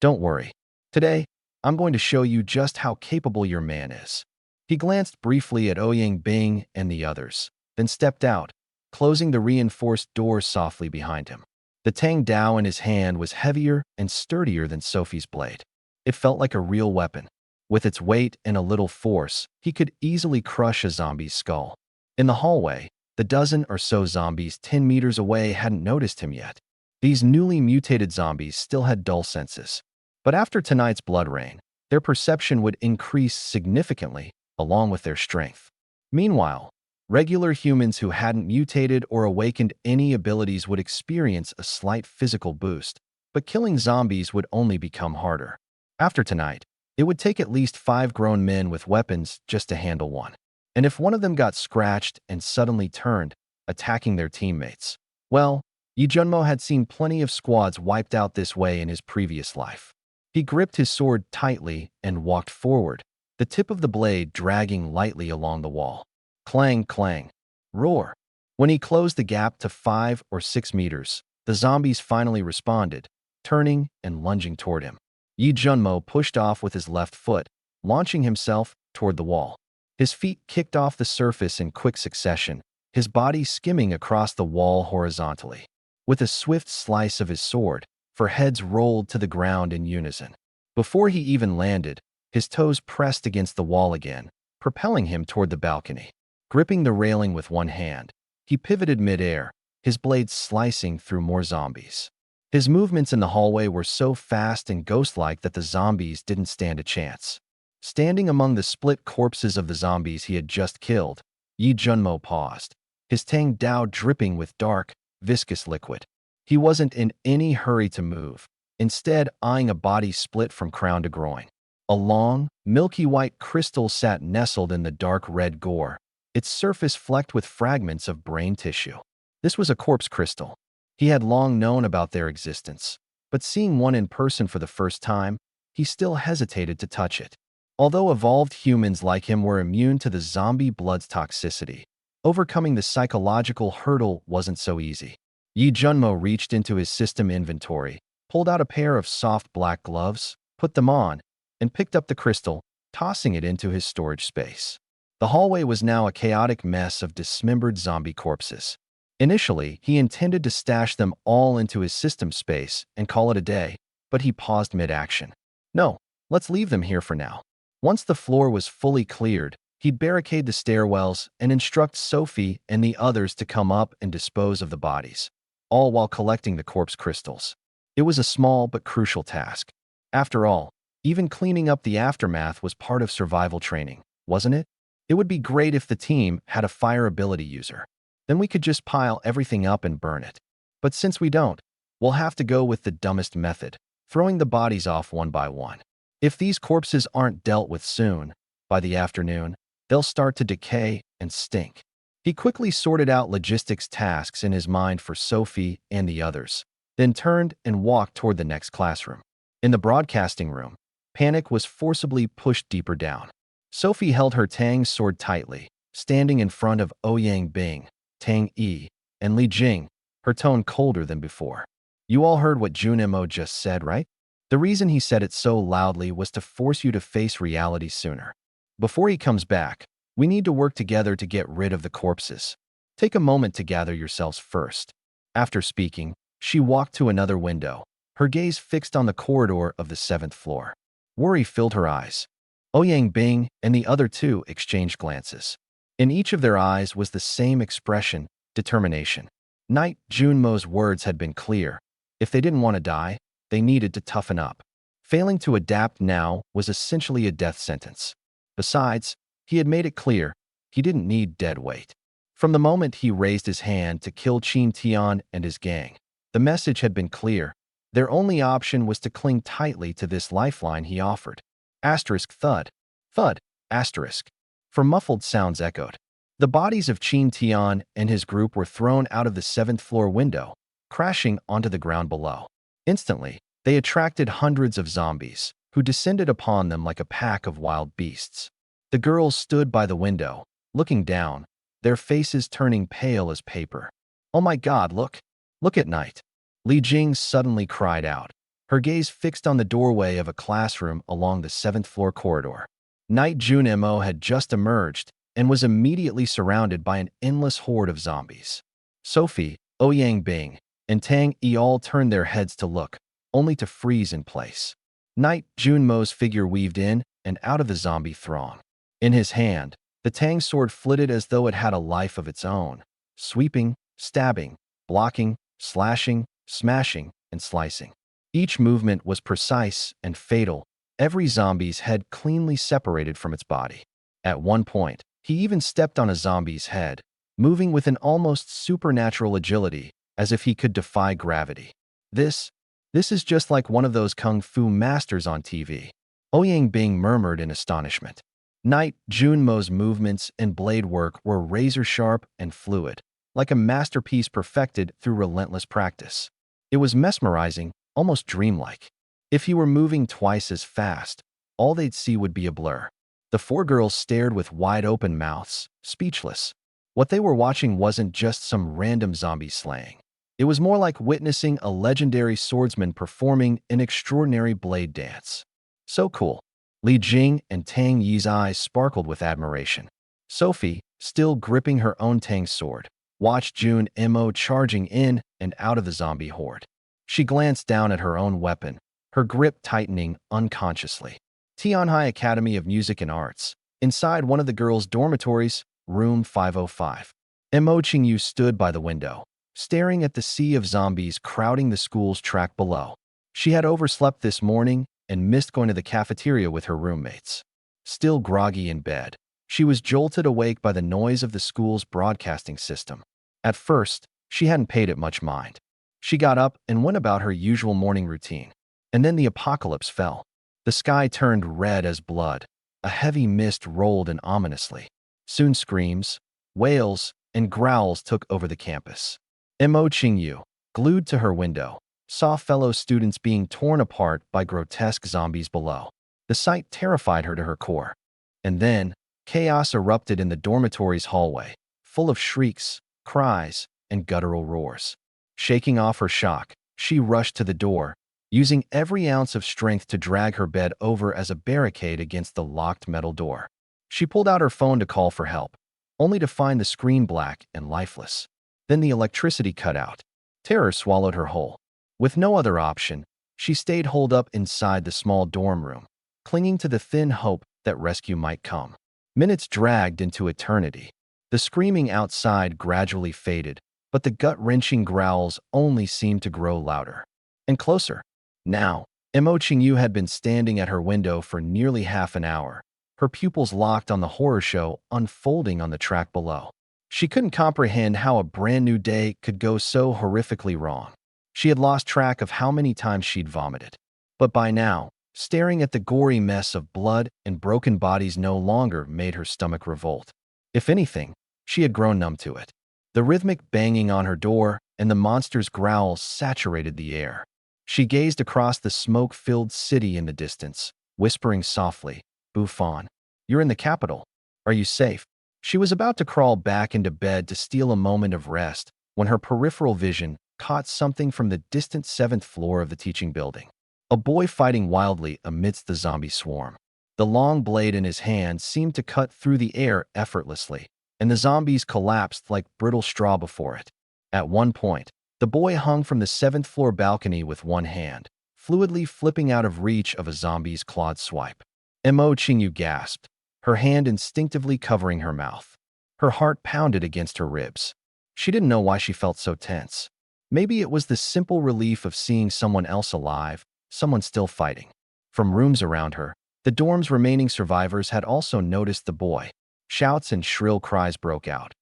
"Don't worry. Today, I'm going to show you just how capable your man is." He glanced briefly at Ouyang Bing and the others, then stepped out, closing the reinforced doors softly behind him. The Tang Dao in his hand was heavier and sturdier than Sophie's blade. It felt like a real weapon. With its weight and a little force, he could easily crush a zombie's skull. In the hallway, the dozen or so zombies 10 meters away hadn't noticed him yet. These newly mutated zombies still had dull senses. But after tonight's blood rain, their perception would increase significantly, along with their strength. Meanwhile, regular humans who hadn't mutated or awakened any abilities would experience a slight physical boost, but killing zombies would only become harder. After tonight, it would take at least 5 grown men with weapons just to handle one. And if one of them got scratched and suddenly turned, attacking their teammates, well, Yi Junmo had seen plenty of squads wiped out this way in his previous life. He gripped his sword tightly and walked forward, the tip of the blade dragging lightly along the wall. Clang, clang, roar. When he closed the gap to 5 or 6 meters, the zombies finally responded, turning and lunging toward him. Yi Junmo pushed off with his left foot, launching himself toward the wall. His feet kicked off the surface in quick succession, his body skimming across the wall horizontally. With a swift slice of his sword, 4 heads rolled to the ground in unison. Before he even landed, his toes pressed against the wall again, propelling him toward the balcony. Gripping the railing with one hand, he pivoted midair, his blade slicing through more zombies. His movements in the hallway were so fast and ghost-like that the zombies didn't stand a chance. Standing among the split corpses of the zombies he had just killed, Yi Junmo paused, his Tang Dao dripping with dark, viscous liquid. He wasn't in any hurry to move, instead eyeing a body split from crown to groin. A long, milky white crystal sat nestled in the dark red gore, its surface flecked with fragments of brain tissue. This was a corpse crystal. He had long known about their existence, but seeing one in person for the first time, he still hesitated to touch it. Although evolved humans like him were immune to the zombie blood's toxicity, overcoming the psychological hurdle wasn't so easy. Yi Junmo reached into his system inventory, pulled out a pair of soft black gloves, put them on, and picked up the crystal, tossing it into his storage space. The hallway was now a chaotic mess of dismembered zombie corpses. Initially, he intended to stash them all into his system space and call it a day, but he paused mid-action. No, let's leave them here for now. Once the floor was fully cleared, he'd barricade the stairwells and instruct Sophie and the others to come up and dispose of the bodies, all while collecting the corpse crystals. It was a small but crucial task. After all, even cleaning up the aftermath was part of survival training, wasn't it? It would be great if the team had a fire ability user. Then we could just pile everything up and burn it. But since we don't, we'll have to go with the dumbest method, throwing the bodies off one by one. If these corpses aren't dealt with soon, by the afternoon, they'll start to decay and stink. He quickly sorted out logistics tasks in his mind for Sophie and the others, then turned and walked toward the next classroom. In the broadcasting room, panic was forcibly pushed deeper down. Sophie held her Tang sword tightly, standing in front of Ouyang Bing, Tang Yi, and Li Jing, her tone colder than before. You all heard what Junmo just said, right? The reason he said it so loudly was to force you to face reality sooner. Before he comes back, we need to work together to get rid of the corpses. Take a moment to gather yourselves first. After speaking, she walked to another window, her gaze fixed on the corridor of the 7th floor. Worry filled her eyes. Ouyang Bing and the other two exchanged glances. In each of their eyes was the same expression, determination. Knight Junmo's words had been clear. If they didn't want to die, they needed to toughen up. Failing to adapt now was essentially a death sentence. Besides, he had made it clear he didn't need dead weight. From the moment he raised his hand to kill Qin Tian and his gang, the message had been clear. Their only option was to cling tightly to this lifeline he offered. Asterisk thud. Thud. Asterisk. For muffled sounds echoed. The bodies of Qin Tian and his group were thrown out of the 7th floor window, crashing onto the ground below. Instantly, they attracted hundreds of zombies, who descended upon them like a pack of wild beasts. The girls stood by the window, looking down, their faces turning pale as paper. Oh my God, look! Look at Knight! Li Jing suddenly cried out, her gaze fixed on the doorway of a classroom along the 7th floor corridor. Knight Junmo had just emerged and was immediately surrounded by an endless horde of zombies. Sophie, Ouyang Bing, and Tang Yi all turned their heads to look, only to freeze in place. Knight Junmo's figure weaved in and out of the zombie throng. In his hand, the Tang sword flitted as though it had a life of its own, sweeping, stabbing, blocking, slashing, smashing, and slicing. Each movement was precise and fatal, every zombie's head cleanly separated from its body. At one point, he even stepped on a zombie's head, moving with an almost supernatural agility, as if he could defy gravity. This is just like one of those kung fu masters on TV. Ouyang Bing murmured in astonishment. Knight Junmo's movements and blade work were razor-sharp and fluid, like a masterpiece perfected through relentless practice. It was mesmerizing, almost dreamlike. If he were moving twice as fast, all they'd see would be a blur. The four girls stared with wide-open mouths, speechless. What they were watching wasn't just some random zombie slaying. It was more like witnessing a legendary swordsman performing an extraordinary blade dance. So cool. Li Jing and Tang Yi's eyes sparkled with admiration. Sophie, still gripping her own Tang sword, watched Junmo charging in and out of the zombie horde. She glanced down at her own weapon, her grip tightening unconsciously. Tianhai Academy of Music and Arts. Inside one of the girls' dormitories, room 505. Mo Qingyu stood by the window, staring at the sea of zombies crowding the school's track below. She had overslept this morning and missed going to the cafeteria with her roommates. Still groggy in bed, she was jolted awake by the noise of the school's broadcasting system. At first, she hadn't paid it much mind. She got up and went about her usual morning routine. And then the apocalypse fell. The The sky turned red as blood. A heavy mist rolled in ominously. Soon screams, wails, and growls took over the campus. Mo Qingyu, glued to her window, saw fellow students being torn apart by grotesque zombies below. The sight terrified her to her core. And then, chaos erupted in the dormitory's hallway, full of shrieks, cries, and guttural roars. Shaking off her shock, she rushed to the door, using every ounce of strength to drag her bed over as a barricade against the locked metal door. She pulled out her phone to call for help, only to find the screen black and lifeless. Then the electricity cut out. Terror swallowed her whole. With no other option, she stayed holed up inside the small dorm room, clinging to the thin hope that rescue might come. Minutes dragged into eternity. The screaming outside gradually faded, but the gut-wrenching growls only seemed to grow louder and closer. Now, Mo Qingyu had been standing at her window for nearly half an hour, her pupils locked on the horror show unfolding on the track below. She couldn't comprehend how a brand new day could go so horrifically wrong. She had lost track of how many times she'd vomited. But by now, staring at the gory mess of blood and broken bodies no longer made her stomach revolt. If anything, she had grown numb to it. The rhythmic banging on her door and the monster's growls saturated the air. She gazed across the smoke-filled city in the distance, whispering softly, "Buffon, you're in the capital. Are you safe?" She was about to crawl back into bed to steal a moment of rest when her peripheral vision caught something from the distant 7th floor of the teaching building. A boy fighting wildly amidst the zombie swarm. The long blade in his hand seemed to cut through the air effortlessly, and the zombies collapsed like brittle straw before it. At one point, the boy hung from the 7th floor balcony with one hand, fluidly flipping out of reach of a zombie's clawed swipe. Mo Qingyu gasped, her hand instinctively covering her mouth. Her heart pounded against her ribs. She didn't know why she felt so tense. Maybe it was the simple relief of seeing someone else alive, someone still fighting. From rooms around her, the dorm's remaining survivors had also noticed the boy. Shouts and shrill cries broke out.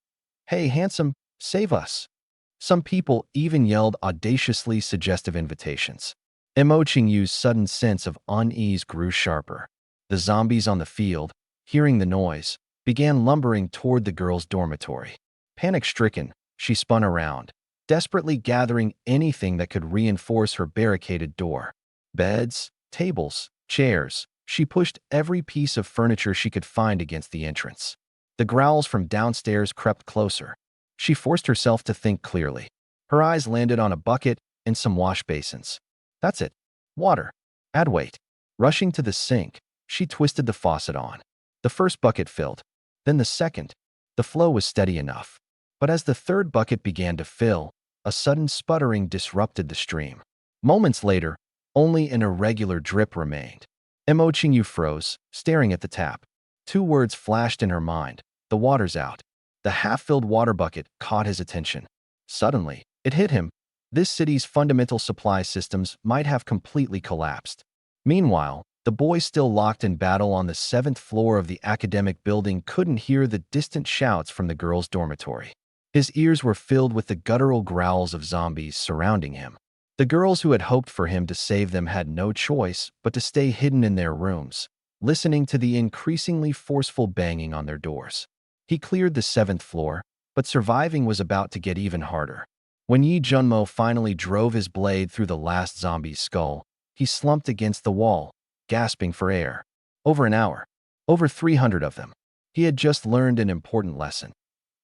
"Hey, handsome, save us!" Some people even yelled audaciously suggestive invitations. Mo Qingyu's sudden sense of unease grew sharper. The zombies on the field, hearing the noise, began lumbering toward the girls' dormitory. Panic-stricken, she spun around, desperately gathering anything that could reinforce her barricaded door. Beds, tables, chairs. She pushed every piece of furniture she could find against the entrance. The growls from downstairs crept closer. She forced herself to think clearly. Her eyes landed on a bucket and some wash basins. That's it. Water. Add weight. Rushing to the sink, she twisted the faucet on. The first bucket filled. Then the second. The flow was steady enough. But as the third bucket began to fill, a sudden sputtering disrupted the stream. Moments later, only an irregular drip remained. Mo Qingyu froze, staring at the tap. Two words flashed in her mind. The water's out. The half-filled water bucket caught his attention. Suddenly, it hit him. This city's fundamental supply systems might have completely collapsed. Meanwhile, the boy still locked in battle on the 7th floor of the academic building couldn't hear the distant shouts from the girls' dormitory. His ears were filled with the guttural growls of zombies surrounding him. The girls who had hoped for him to save them had no choice but to stay hidden in their rooms, listening to the increasingly forceful banging on their doors. He cleared the 7th floor, but surviving was about to get even harder. When Yi Junmo finally drove his blade through the last zombie's skull, he slumped against the wall, gasping for air. Over an hour. Over 300 of them. He had just learned an important lesson.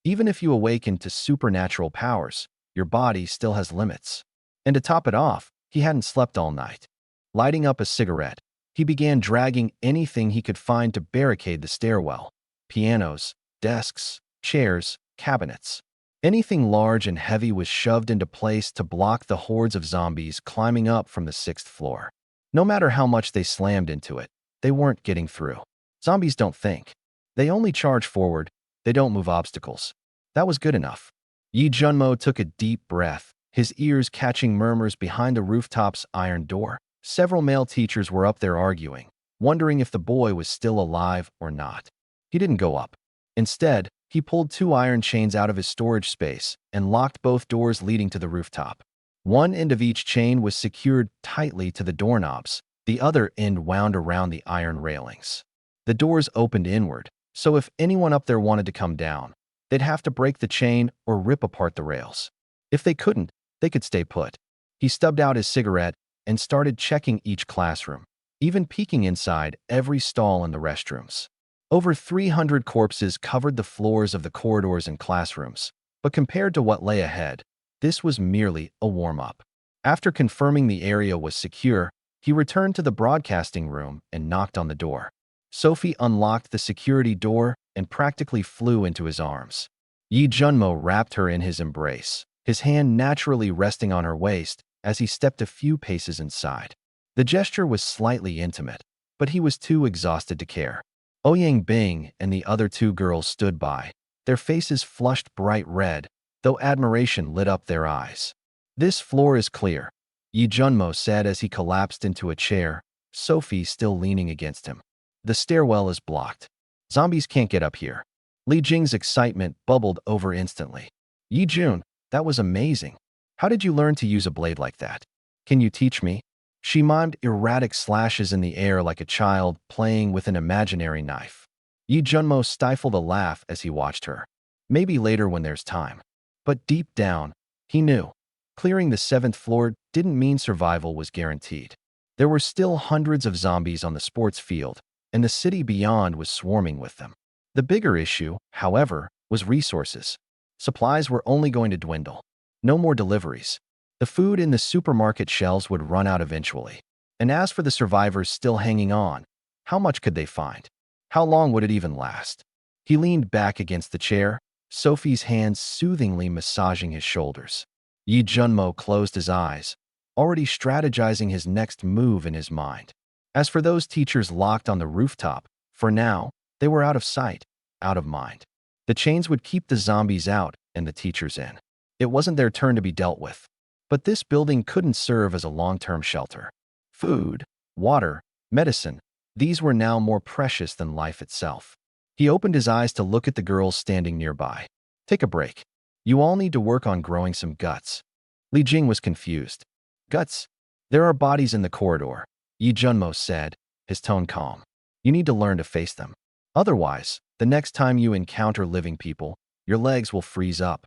Even if you awaken to supernatural powers, your body still has limits. And to top it off, he hadn't slept all night. Lighting up a cigarette, he began dragging anything he could find to barricade the stairwell. Pianos, desks, chairs, cabinets. Anything large and heavy was shoved into place to block the hordes of zombies climbing up from the 6th floor. No matter how much they slammed into it, they weren't getting through. Zombies don't think. They only charge forward. They don't move obstacles. That was good enough. Yi Junmo took a deep breath, his ears catching murmurs behind the rooftop's iron door. Several male teachers were up there arguing, wondering if the boy was still alive or not. He didn't go up. Instead, he pulled 2 iron chains out of his storage space and locked both doors leading to the rooftop. One end of each chain was secured tightly to the doorknobs, The other end wound around the iron railings. The doors opened inward, so if anyone up there wanted to come down, they'd have to break the chain or rip apart the rails. If they couldn't, they could stay put. He stubbed out his cigarette and started checking each classroom, even peeking inside every stall in the restrooms. Over 300 corpses covered the floors of the corridors and classrooms, but compared to what lay ahead, this was merely a warm-up. After confirming the area was secure, he returned to the broadcasting room and knocked on the door. Sophie unlocked the security door and practically flew into his arms. Yi Junmo wrapped her in his embrace, his hand naturally resting on her waist as he stepped a few paces inside. The gesture was slightly intimate, but he was too exhausted to care. Ouyang Bing and the other two girls stood by, their faces flushed bright red, though admiration lit up their eyes. "This floor is clear," Yi Junmo said as he collapsed into a chair, Sophie still leaning against him. "The stairwell is blocked. Zombies can't get up here." Li Jing's excitement bubbled over instantly. "Yi Jun, that was amazing. How did you learn to use a blade like that? Can you teach me?" She mimed erratic slashes in the air like a child playing with an imaginary knife. Yi Junmo stifled a laugh as he watched her. Maybe later when there's time. But deep down, he knew. Clearing the 7th floor didn't mean survival was guaranteed. There were still hundreds of zombies on the sports field, and the city beyond was swarming with them. The bigger issue, however, was resources. Supplies were only going to dwindle. No more deliveries. The food in the supermarket shelves would run out eventually. And as for the survivors still hanging on, how much could they find? How long would it even last? He leaned back against the chair, Sophie's hands soothingly massaging his shoulders. Yi Junmo closed his eyes, already strategizing his next move in his mind. As for those teachers locked on the rooftop, for now, they were out of sight, out of mind. The chains would keep the zombies out and the teachers in. It wasn't their turn to be dealt with. But this building couldn't serve as a long-term shelter. Food, water, medicine, these were now more precious than life itself. He opened his eyes to look at the girls standing nearby. "Take a break. You all need to work on growing some guts." Li Jing was confused. "Guts? There are bodies in the corridor," Yi Junmo said, his tone calm. "You need to learn to face them. Otherwise, the next time you encounter living people, your legs will freeze up."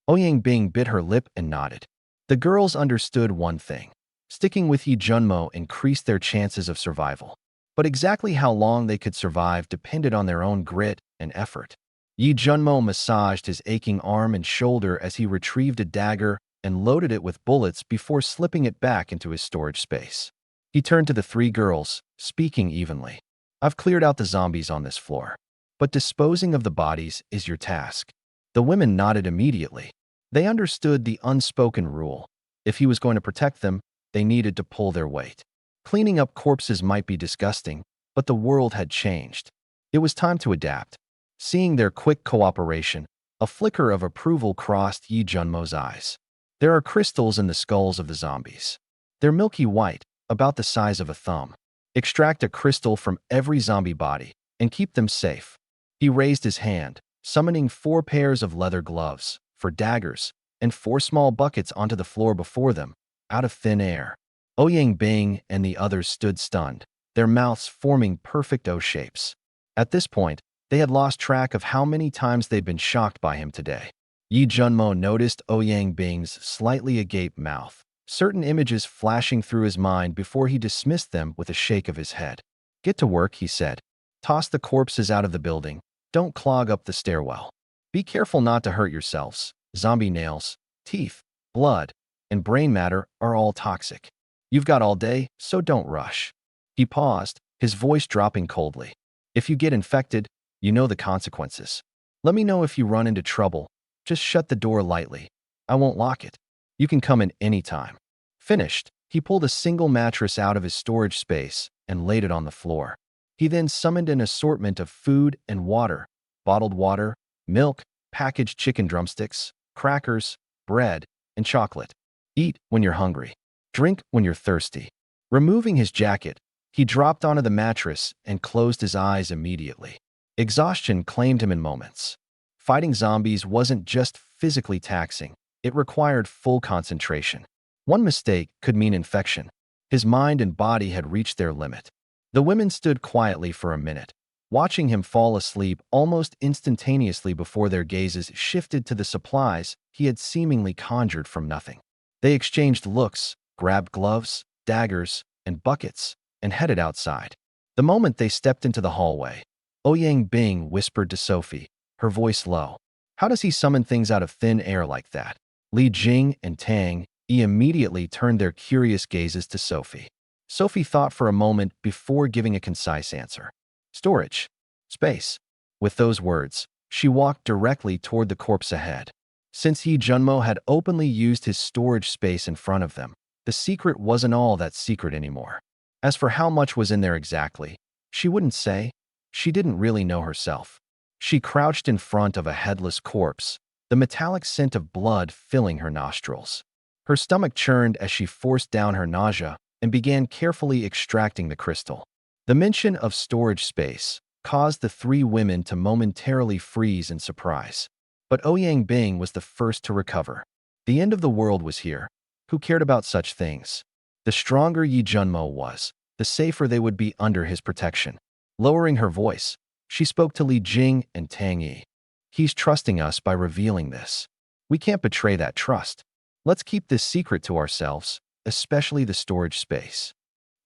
Ouyang Bing bit her lip and nodded. The girls understood one thing. Sticking with Yi Junmo increased their chances of survival. But exactly how long they could survive depended on their own grit and effort. Yi Junmo massaged his aching arm and shoulder as he retrieved a dagger and loaded it with bullets before slipping it back into his storage space. He turned to the three girls, speaking evenly. "I've cleared out the zombies on this floor, but disposing of the bodies is your task." The women nodded immediately. They understood the unspoken rule. If he was going to protect them, they needed to pull their weight. Cleaning up corpses might be disgusting, but the world had changed. It was time to adapt. Seeing their quick cooperation, a flicker of approval crossed Yi Junmo's eyes. "There are crystals in the skulls of the zombies. They're milky white, about the size of a thumb. Extract a crystal from every zombie body and keep them safe." He raised his hand, summoning 4 pairs of leather gloves for daggers and 4 small buckets onto the floor before them, out of thin air. Ouyang Bing and the others stood stunned, their mouths forming perfect O shapes. At this point, they had lost track of how many times they'd been shocked by him today. Yi Junmo noticed Ouyang Bing's slightly agape mouth, certain images flashing through his mind before he dismissed them with a shake of his head. "Get to work," he said. "Toss the corpses out of the building. Don't clog up the stairwell. Be careful not to hurt yourselves. Zombie nails, teeth, blood, and brain matter are all toxic. You've got all day, so don't rush." He paused, his voice dropping coldly. "If you get infected, you know the consequences. Let me know if you run into trouble. Just shut the door lightly. I won't lock it. You can come in any time." Finished, he pulled a single mattress out of his storage space and laid it on the floor. He then summoned an assortment of food and water, bottled water, milk, packaged chicken drumsticks, crackers, bread, and chocolate. Eat when you're hungry. Drink when you're thirsty. Removing his jacket, he dropped onto the mattress and closed his eyes immediately. Exhaustion claimed him in moments. Fighting zombies wasn't just physically taxing, it required full concentration. One mistake could mean infection. His mind and body had reached their limit. The women stood quietly for a minute, watching him fall asleep almost instantaneously before their gazes shifted to the supplies he had seemingly conjured from nothing. They exchanged looks, grabbed gloves, daggers, and buckets, and headed outside. The moment they stepped into the hallway, Ouyang Bing whispered to Sophie, her voice low. How does he summon things out of thin air like that? Li Jing and Tang Yi immediately turned their curious gazes to Sophie. Sophie thought for a moment before giving a concise answer. Storage. Space. With those words, she walked directly toward the corpse ahead. Since Yi Junmo had openly used his storage space in front of them, the secret wasn't all that secret anymore. As for how much was in there exactly, she wouldn't say. She didn't really know herself. She crouched in front of a headless corpse, the metallic scent of blood filling her nostrils. Her stomach churned as she forced down her nausea and began carefully extracting the crystal. The mention of storage space caused the three women to momentarily freeze in surprise. But Ouyang Bing was the first to recover. The end of the world was here. Who cared about such things? The stronger Yi Junmo was, the safer they would be under his protection. Lowering her voice, she spoke to Li Jing and Tang Yi. He's trusting us by revealing this. We can't betray that trust. Let's keep this secret to ourselves, especially the storage space.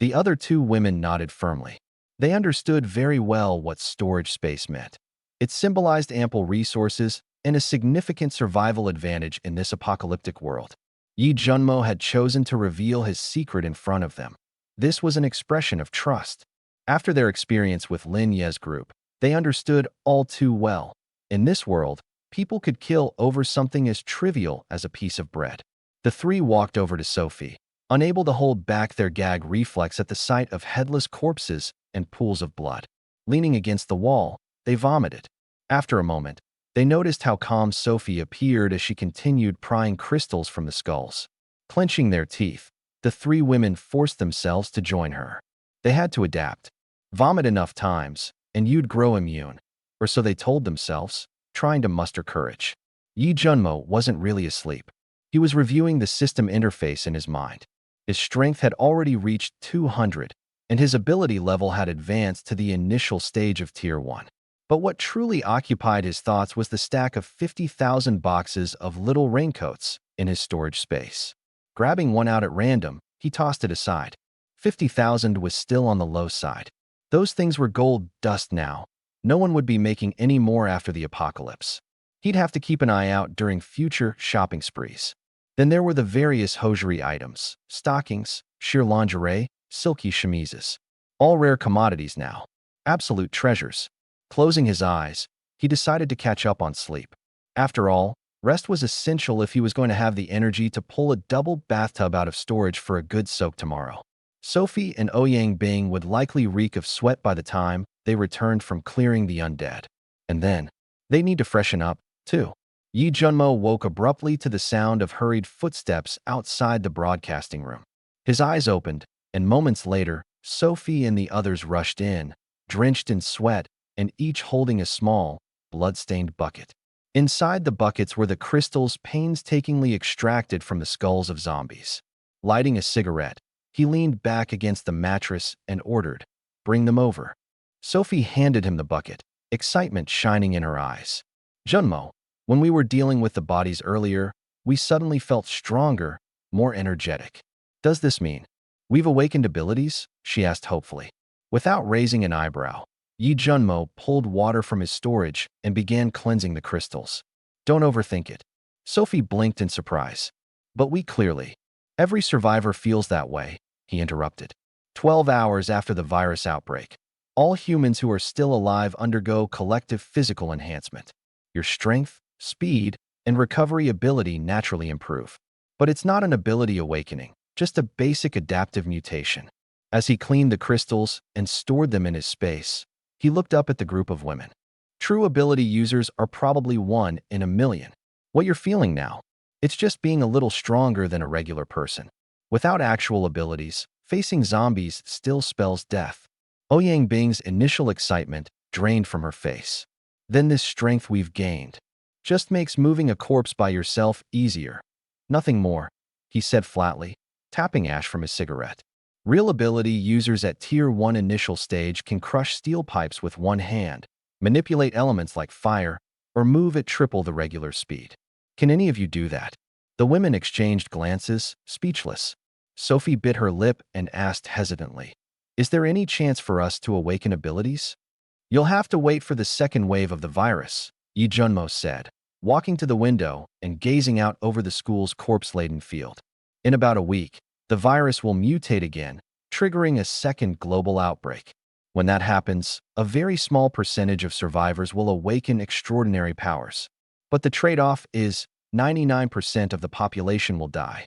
The other two women nodded firmly. They understood very well what storage space meant. It symbolized ample resources and a significant survival advantage in this apocalyptic world. Yi Junmo had chosen to reveal his secret in front of them. This was an expression of trust. After their experience with Lin Ye's group, they understood all too well. In this world, people could kill over something as trivial as a piece of bread. The three walked over to Sophie, unable to hold back their gag reflex at the sight of headless corpses and pools of blood. Leaning against the wall, they vomited. After a moment, they noticed how calm Sophie appeared as she continued prying crystals from the skulls. Clenching their teeth, the three women forced themselves to join her. They had to adapt. Vomit enough times, and you'd grow immune. Or so they told themselves, trying to muster courage. Yi Junmo wasn't really asleep. He was reviewing the system interface in his mind. His strength had already reached 200, and his ability level had advanced to the initial stage of Tier 1. But what truly occupied his thoughts was the stack of 50,000 boxes of little raincoats in his storage space. Grabbing one out at random, he tossed it aside. 50,000 was still on the low side. Those things were gold dust now. No one would be making any more after the apocalypse. He'd have to keep an eye out during future shopping sprees. Then there were the various hosiery items, stockings, sheer lingerie, silky chemises. All rare commodities now. Absolute treasures. Closing his eyes, he decided to catch up on sleep. After all, rest was essential if he was going to have the energy to pull a double bathtub out of storage for a good soak tomorrow. Sophie and Ouyang Bing would likely reek of sweat by the time they returned from clearing the undead. And then, they need to freshen up, too. Yi Junmo woke abruptly to the sound of hurried footsteps outside the broadcasting room. His eyes opened, and moments later, Sophie and the others rushed in, drenched in sweat, and each holding a small, blood-stained bucket. Inside the buckets were the crystals painstakingly extracted from the skulls of zombies. Lighting a cigarette, he leaned back against the mattress and ordered, "Bring them over." Sophie handed him the bucket, excitement shining in her eyes. "Junmo, when we were dealing with the bodies earlier, we suddenly felt stronger, more energetic. Does this mean we've awakened abilities?" she asked hopefully. Without raising an eyebrow, Yi Junmo pulled water from his storage and began cleansing the crystals. "Don't overthink it." Sophie blinked in surprise. "But we clearly. Every survivor feels that way," he interrupted. 12 hours after the virus outbreak, all humans who are still alive undergo collective physical enhancement. Your strength, speed, and recovery ability naturally improve. But it's not an ability awakening, just a basic adaptive mutation. As he cleaned the crystals and stored them in his space, he looked up at the group of women. True ability users are probably 1 in a million. What you're feeling now, it's just being a little stronger than a regular person. Without actual abilities, facing zombies still spells death. Ouyang Bing's initial excitement drained from her face. Then this strength we've gained just makes moving a corpse by yourself easier. Nothing more, he said flatly, tapping ash from his cigarette. Real ability users at Tier 1 initial stage can crush steel pipes with one hand, manipulate elements like fire, or move at triple the regular speed. Can any of you do that? The women exchanged glances, speechless. Sophie bit her lip and asked hesitantly, "Is there any chance for us to awaken abilities?" "You'll have to wait for the second wave of the virus," Yi Junmo said, walking to the window and gazing out over the school's corpse-laden field. "In about a week, the virus will mutate again, triggering a second global outbreak. When that happens, a very small percentage of survivors will awaken extraordinary powers. But the trade-off is 99% of the population will die."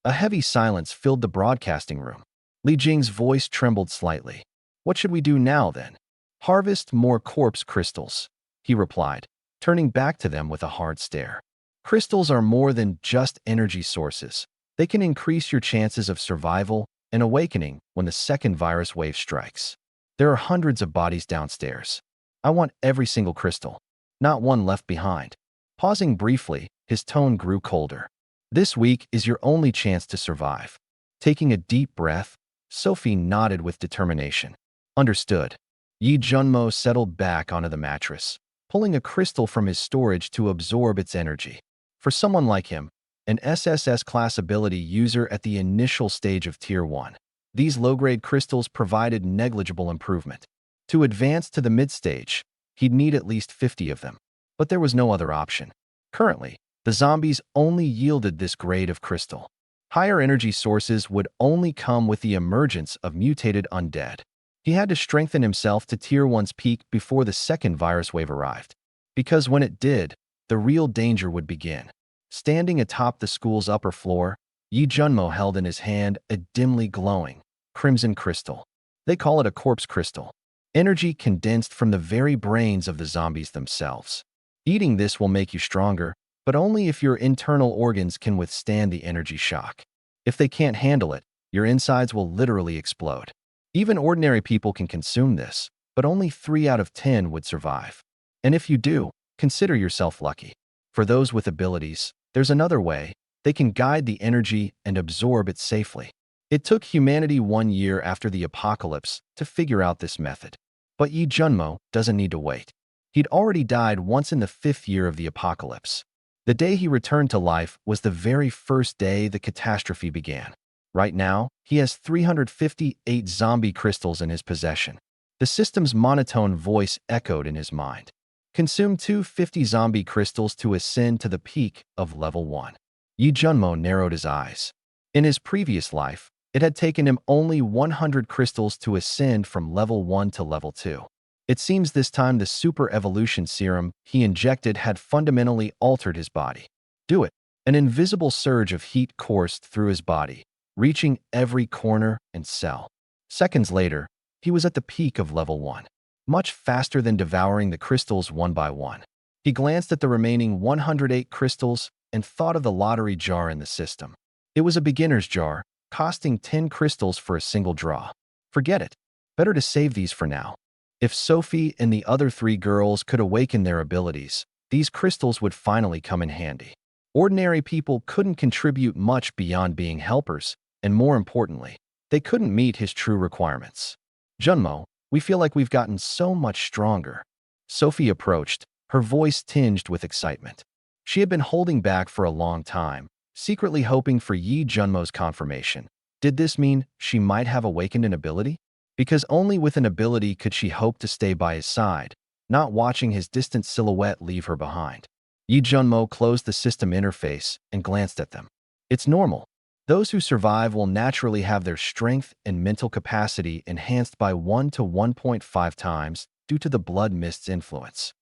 A heavy silence filled the broadcasting room. Li Jing's voice trembled slightly. "What should we do now, then?" "Harvest more corpse crystals," he replied, turning back to them with a hard stare. "Crystals are more than just energy sources. They can increase your chances of survival and awakening when the second virus wave strikes. There are hundreds of bodies downstairs. I want every single crystal, not one left behind." Pausing briefly, his tone grew colder. "This week is your only chance to survive." Taking a deep breath, Sophie nodded with determination. "Understood." Yi Junmo settled back onto the mattress, pulling a crystal from his storage to absorb its energy. For someone like him, an SSS class ability user at the initial stage of Tier 1, these low-grade crystals provided negligible improvement. To advance to the mid-stage, he'd need at least 50 of them. But there was no other option. Currently, the zombies only yielded this grade of crystal. Higher energy sources would only come with the emergence of mutated undead. He had to strengthen himself to Tier 1's peak before the second virus wave arrived. Because when it did, the real danger would begin. Standing atop the school's upper floor, Yi Junmo held in his hand a dimly glowing, crimson crystal. They call it a corpse crystal. Energy condensed from the very brains of the zombies themselves. Eating this will make you stronger, but only if your internal organs can withstand the energy shock. If they can't handle it, your insides will literally explode. Even ordinary people can consume this, but only 3 out of 10 would survive. And if you do, consider yourself lucky. For those with abilities, there's another way. They can guide the energy and absorb it safely. It took humanity 1 year after the apocalypse to figure out this method. But Yi Junmo doesn't need to wait. He'd already died once in the 5th year of the apocalypse. The day he returned to life was the very first day the catastrophe began. Right now, he has 358 zombie crystals in his possession. The system's monotone voice echoed in his mind. Consume 250 zombie crystals to ascend to the peak of level 1. Yi Junmo narrowed his eyes. In his previous life, it had taken him only 100 crystals to ascend from level 1 to level 2. It seems this time the super evolution serum he injected had fundamentally altered his body. Do it. An invisible surge of heat coursed through his body, reaching every corner and cell. Seconds later, he was at the peak of level 1, much faster than devouring the crystals one by one. He glanced at the remaining 108 crystals and thought of the lottery jar in the system. It was a beginner's jar, costing 10 crystals for a single draw. Forget it. Better to save these for now. If Sophie and the other 3 girls could awaken their abilities, these crystals would finally come in handy. Ordinary people couldn't contribute much beyond being helpers, and more importantly, they couldn't meet his true requirements. "Junmo, we feel like we've gotten so much stronger." Sophie approached, her voice tinged with excitement. She had been holding back for a long time, secretly hoping for Yi Junmo's confirmation. Did this mean she might have awakened an ability? Because only with an ability could she hope to stay by his side, not watching his distant silhouette leave her behind. Yi Junmo closed the system interface and glanced at them. It's normal. Those who survive will naturally have their strength and mental capacity enhanced by 1 to 1.5 times due to the blood mist's influence.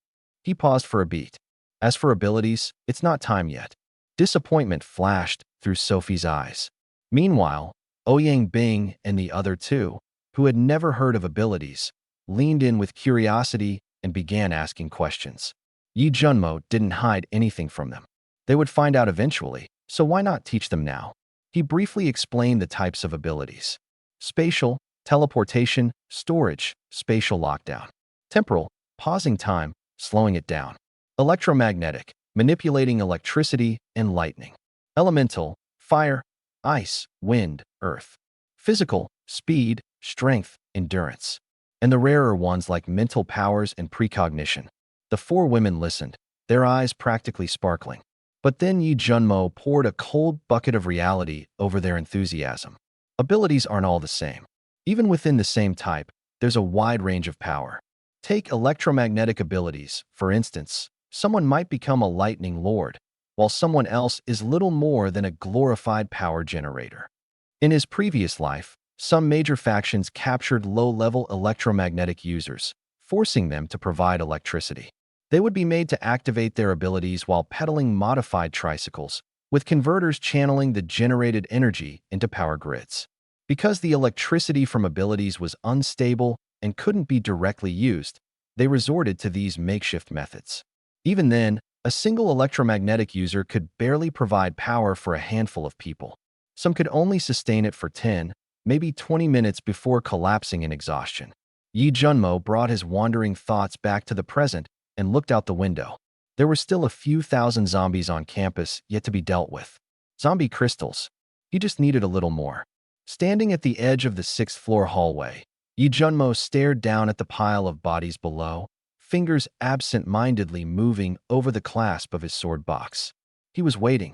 He paused for a beat. As for abilities, it's not time yet. Disappointment flashed through Sophie's eyes. Meanwhile, Ouyang Bing and the other 2, who had never heard of abilities, leaned in with curiosity and began asking questions. Yi Junmo didn't hide anything from them. They would find out eventually, so why not teach them now? He briefly explained the types of abilities. Spatial, teleportation, storage, spatial lockdown. Temporal, pausing time, slowing it down. Electromagnetic, manipulating electricity and lightning. Elemental, fire, ice, wind, earth. Physical, speed, strength, endurance, and the rarer ones like mental powers and precognition. The four women listened, their eyes practically sparkling. But then Yi Junmo poured a cold bucket of reality over their enthusiasm. Abilities aren't all the same. Even within the same type, there's a wide range of power. Take electromagnetic abilities, for instance. Someone might become a lightning lord, while someone else is little more than a glorified power generator. In his previous life, some major factions captured low-level electromagnetic users, forcing them to provide electricity. They would be made to activate their abilities while pedaling modified tricycles, with converters channeling the generated energy into power grids. Because the electricity from abilities was unstable and couldn't be directly used, they resorted to these makeshift methods. Even then, a single electromagnetic user could barely provide power for a handful of people. Some could only sustain it for 10, maybe 20 minutes before collapsing in exhaustion. Yi Junmo brought his wandering thoughts back to the present and looked out the window. There were still a few thousand zombies on campus yet to be dealt with. Zombie crystals. He just needed a little more. Standing at the edge of the sixth-floor hallway, Yi Junmo stared down at the pile of bodies below, fingers absent-mindedly moving over the clasp of his sword box. He was waiting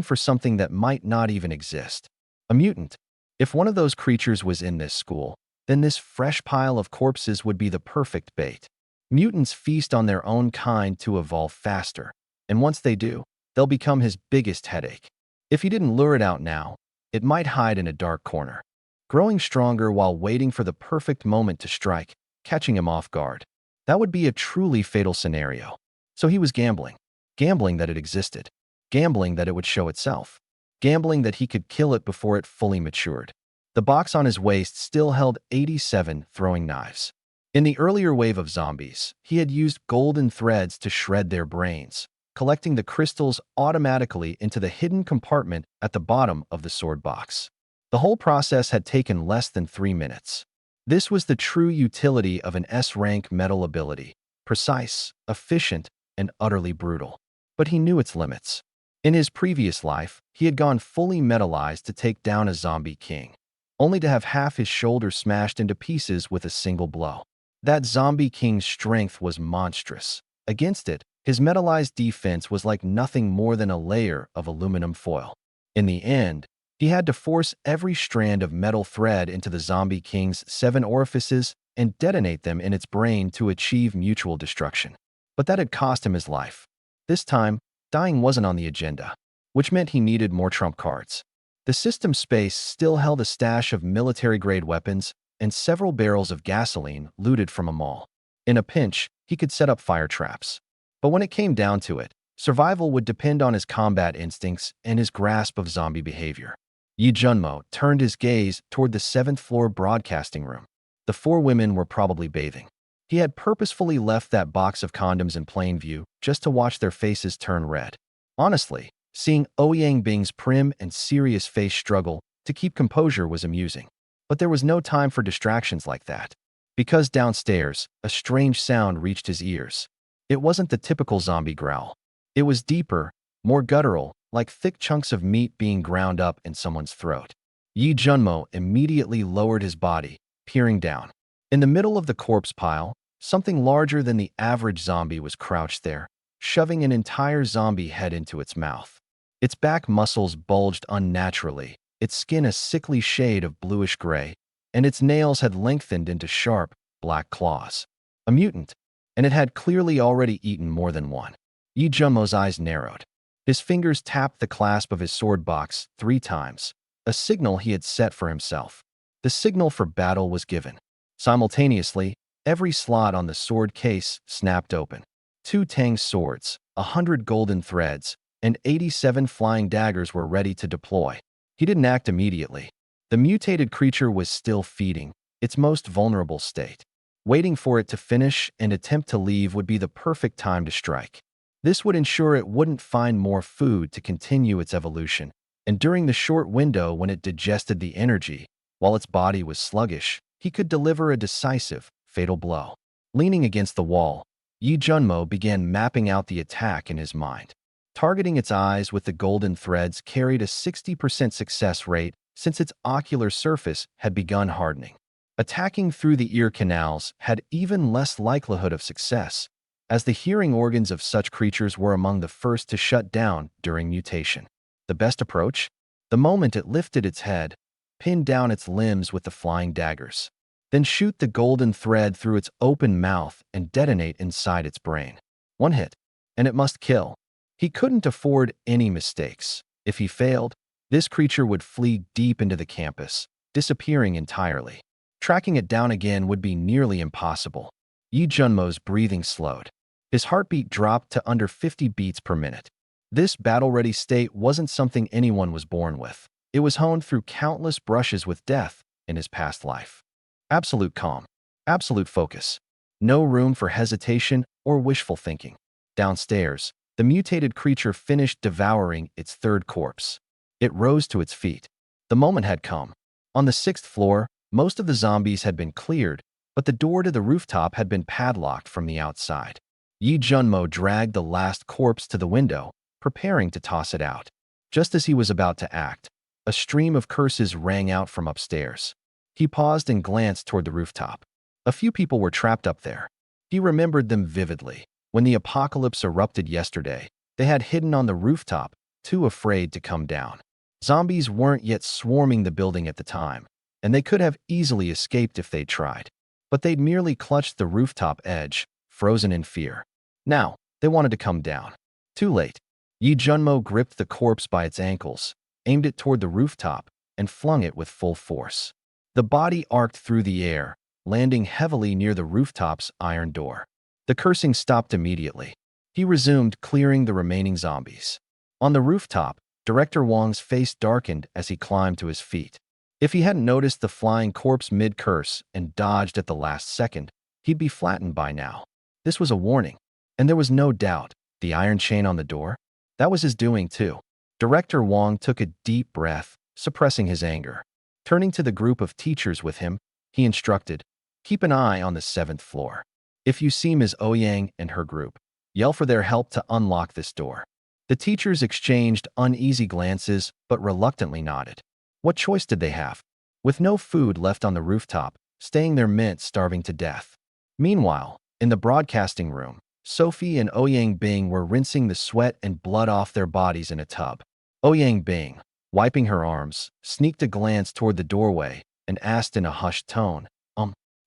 for something that might not even exist. A mutant. If one of those creatures was in this school, then this fresh pile of corpses would be the perfect bait. Mutants feast on their own kind to evolve faster, and once they do, they'll become his biggest headache. If he didn't lure it out now, it might hide in a dark corner, growing stronger while waiting for the perfect moment to strike, catching him off guard. That would be a truly fatal scenario. So he was gambling that it existed, gambling that it would show itself, gambling that he could kill it before it fully matured. The box on his waist still held 87 throwing knives. In the earlier wave of zombies, he had used golden threads to shred their brains, collecting the crystals automatically into the hidden compartment at the bottom of the sword box. The whole process had taken less than 3 minutes. This was the true utility of an S-rank metal ability, precise, efficient, and utterly brutal. But he knew its limits. In his previous life, he had gone fully metallized to take down a zombie king, only to have half his shoulder smashed into pieces with a single blow. That zombie king's strength was monstrous. Against it, his metallized defense was like nothing more than a layer of aluminum foil. In the end, he had to force every strand of metal thread into the zombie king's 7 orifices and detonate them in its brain to achieve mutual destruction. But that had cost him his life. This time, dying wasn't on the agenda, which meant he needed more trump cards. The system space still held a stash of military-grade weapons and several barrels of gasoline looted from a mall. In a pinch, he could set up fire traps. But when it came down to it, survival would depend on his combat instincts and his grasp of zombie behavior. Yi Junmo turned his gaze toward the 7th-floor broadcasting room. The 4 women were probably bathing. He had purposefully left that box of condoms in plain view just to watch their faces turn red. Honestly, seeing Ouyang Bing's prim and serious face struggle to keep composure was amusing. But there was no time for distractions like that. Because downstairs, a strange sound reached his ears. It wasn't the typical zombie growl. It was deeper, more guttural, like thick chunks of meat being ground up in someone's throat. Yi Junmo immediately lowered his body, peering down. In the middle of the corpse pile, something larger than the average zombie was crouched there, shoving an entire zombie head into its mouth. Its back muscles bulged unnaturally, its skin a sickly shade of bluish-gray, and its nails had lengthened into sharp, black claws. A mutant, and it had clearly already eaten more than one. Yi Junmo's eyes narrowed. His fingers tapped the clasp of his sword box 3 times, a signal he had set for himself. The signal for battle was given. Simultaneously, every slot on the sword case snapped open. 2 Tang swords, 100 golden threads, and 87 flying daggers were ready to deploy. He didn't act immediately. The mutated creature was still feeding, its most vulnerable state. Waiting for it to finish and attempt to leave would be the perfect time to strike. This would ensure it wouldn't find more food to continue its evolution, and during the short window when it digested the energy, while its body was sluggish, he could deliver a decisive, fatal blow. Leaning against the wall, Yi Junmo began mapping out the attack in his mind. Targeting its eyes with the golden threads carried a 60% success rate since its ocular surface had begun hardening. Attacking through the ear canals had even less likelihood of success, as the hearing organs of such creatures were among the first to shut down during mutation. The best approach? The moment it lifted its head, pinned down its limbs with the flying daggers. Then shoot the golden thread through its open mouth and detonate inside its brain. One hit, and it must kill. He couldn't afford any mistakes. If he failed, this creature would flee deep into the campus, disappearing entirely. Tracking it down again would be nearly impossible. Yi Junmo's breathing slowed. His heartbeat dropped to under 50 beats per minute. This battle-ready state wasn't something anyone was born with. It was honed through countless brushes with death in his past life. Absolute calm. Absolute focus. No room for hesitation or wishful thinking. Downstairs, the mutated creature finished devouring its third corpse. It rose to its feet. The moment had come. On the 6th floor, most of the zombies had been cleared, but the door to the rooftop had been padlocked from the outside. Yi Junmo dragged the last corpse to the window, preparing to toss it out. Just as he was about to act, a stream of curses rang out from upstairs. He paused and glanced toward the rooftop. A few people were trapped up there. He remembered them vividly. When the apocalypse erupted yesterday, they had hidden on the rooftop, too afraid to come down. Zombies weren't yet swarming the building at the time, and they could have easily escaped if they'd tried. But they'd merely clutched the rooftop edge, frozen in fear. Now, they wanted to come down. Too late. Yi Junmo gripped the corpse by its ankles, aimed it toward the rooftop, and flung it with full force. The body arced through the air, landing heavily near the rooftop's iron door. The cursing stopped immediately. He resumed clearing the remaining zombies. On the rooftop, Director Wong's face darkened as he climbed to his feet. If he hadn't noticed the flying corpse mid-curse and dodged at the last second, he'd be flattened by now. This was a warning. And there was no doubt, the iron chain on the door? That was his doing too. Director Wong took a deep breath, suppressing his anger. Turning to the group of teachers with him, he instructed, "Keep an eye on the 7th floor. If you see Ms. Ouyang and her group, yell for their help to unlock this door." The teachers exchanged uneasy glances but reluctantly nodded. What choice did they have? With no food left on the rooftop, staying there meant starving to death. Meanwhile, in the broadcasting room, Sophie and Ouyang Bing were rinsing the sweat and blood off their bodies in a tub. Ouyang Bing, wiping her arms, sneaked a glance toward the doorway and asked in a hushed tone,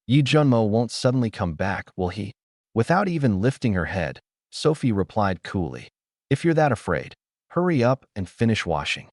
Yi Junmo won't suddenly come back, will he?" Without even lifting her head, Sophie replied coolly, "If you're that afraid, hurry up and finish washing."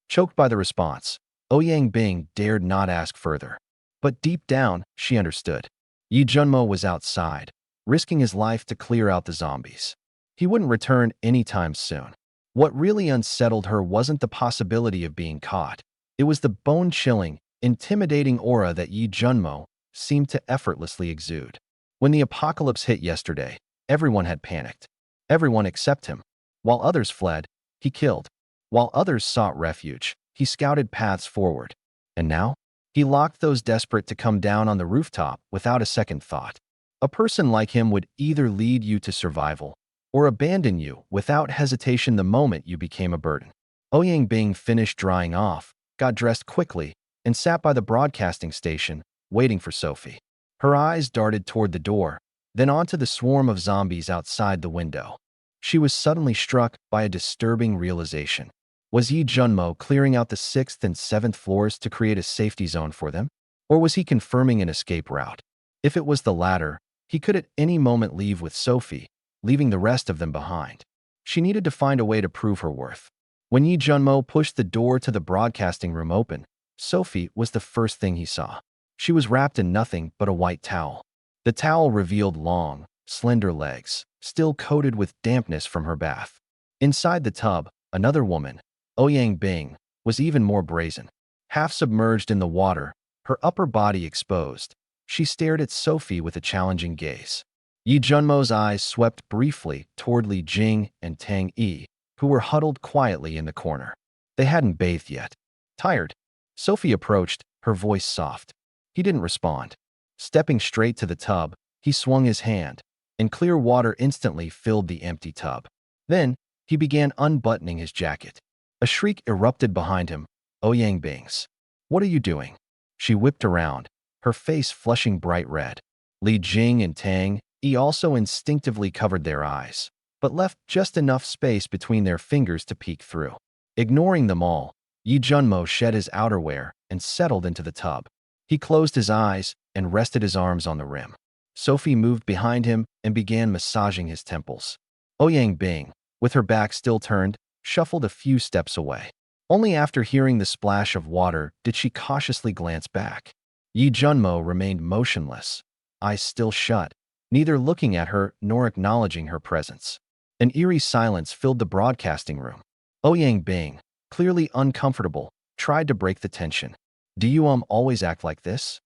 Choked by the response, Ouyang Bing dared not ask further. But deep down, she understood. Yi Junmo was outside, risking his life to clear out the zombies. He wouldn't return anytime soon. What really unsettled her wasn't the possibility of being caught. It was the bone-chilling, intimidating aura that Yi Junmo seemed to effortlessly exude. When the apocalypse hit yesterday, everyone had panicked. Everyone except him. While others fled, he killed. While others sought refuge, he scouted paths forward. And now, he locked those desperate to come down on the rooftop without a second thought. A person like him would either lead you to survival or abandon you without hesitation the moment you became a burden. Ouyang Bing finished drying off, got dressed quickly, and sat by the broadcasting station, waiting for Sophie. Her eyes darted toward the door, then onto the swarm of zombies outside the window. She was suddenly struck by a disturbing realization. Was Yi Junmo clearing out the 6th and 7th floors to create a safety zone for them? Or was he confirming an escape route? If it was the latter, he could at any moment leave with Sophie, leaving the rest of them behind. She needed to find a way to prove her worth. When Yi Junmo pushed the door to the broadcasting room open, Sophie was the first thing he saw. She was wrapped in nothing but a white towel. The towel revealed long, slender legs, still coated with dampness from her bath. Inside the tub, another woman, Ouyang Bing, was even more brazen. Half submerged in the water, her upper body exposed, she stared at Sophie with a challenging gaze. Yi Junmo's eyes swept briefly toward Li Jing and Tang Yi, who were huddled quietly in the corner. They hadn't bathed yet. Tired, Sophie approached, her voice soft. He didn't respond. Stepping straight to the tub, he swung his hand, and clear water instantly filled the empty tub. Then, he began unbuttoning his jacket. A shriek erupted behind him, Ouyang Bing's. What are you doing? She whipped around, her face flushing bright red. Li Jing and Tang Yi also instinctively covered their eyes, but left just enough space between their fingers to peek through. Ignoring them all, Yi Junmo shed his outerwear and settled into the tub. He closed his eyes and rested his arms on the rim. Sophie moved behind him and began massaging his temples. Ouyang Bing, with her back still turned, shuffled a few steps away. Only after hearing the splash of water did she cautiously glance back. Yi Junmo remained motionless, eyes still shut, neither looking at her nor acknowledging her presence. An eerie silence filled the broadcasting room. Ouyang Bing, clearly uncomfortable, tried to break the tension. Do you always act like this?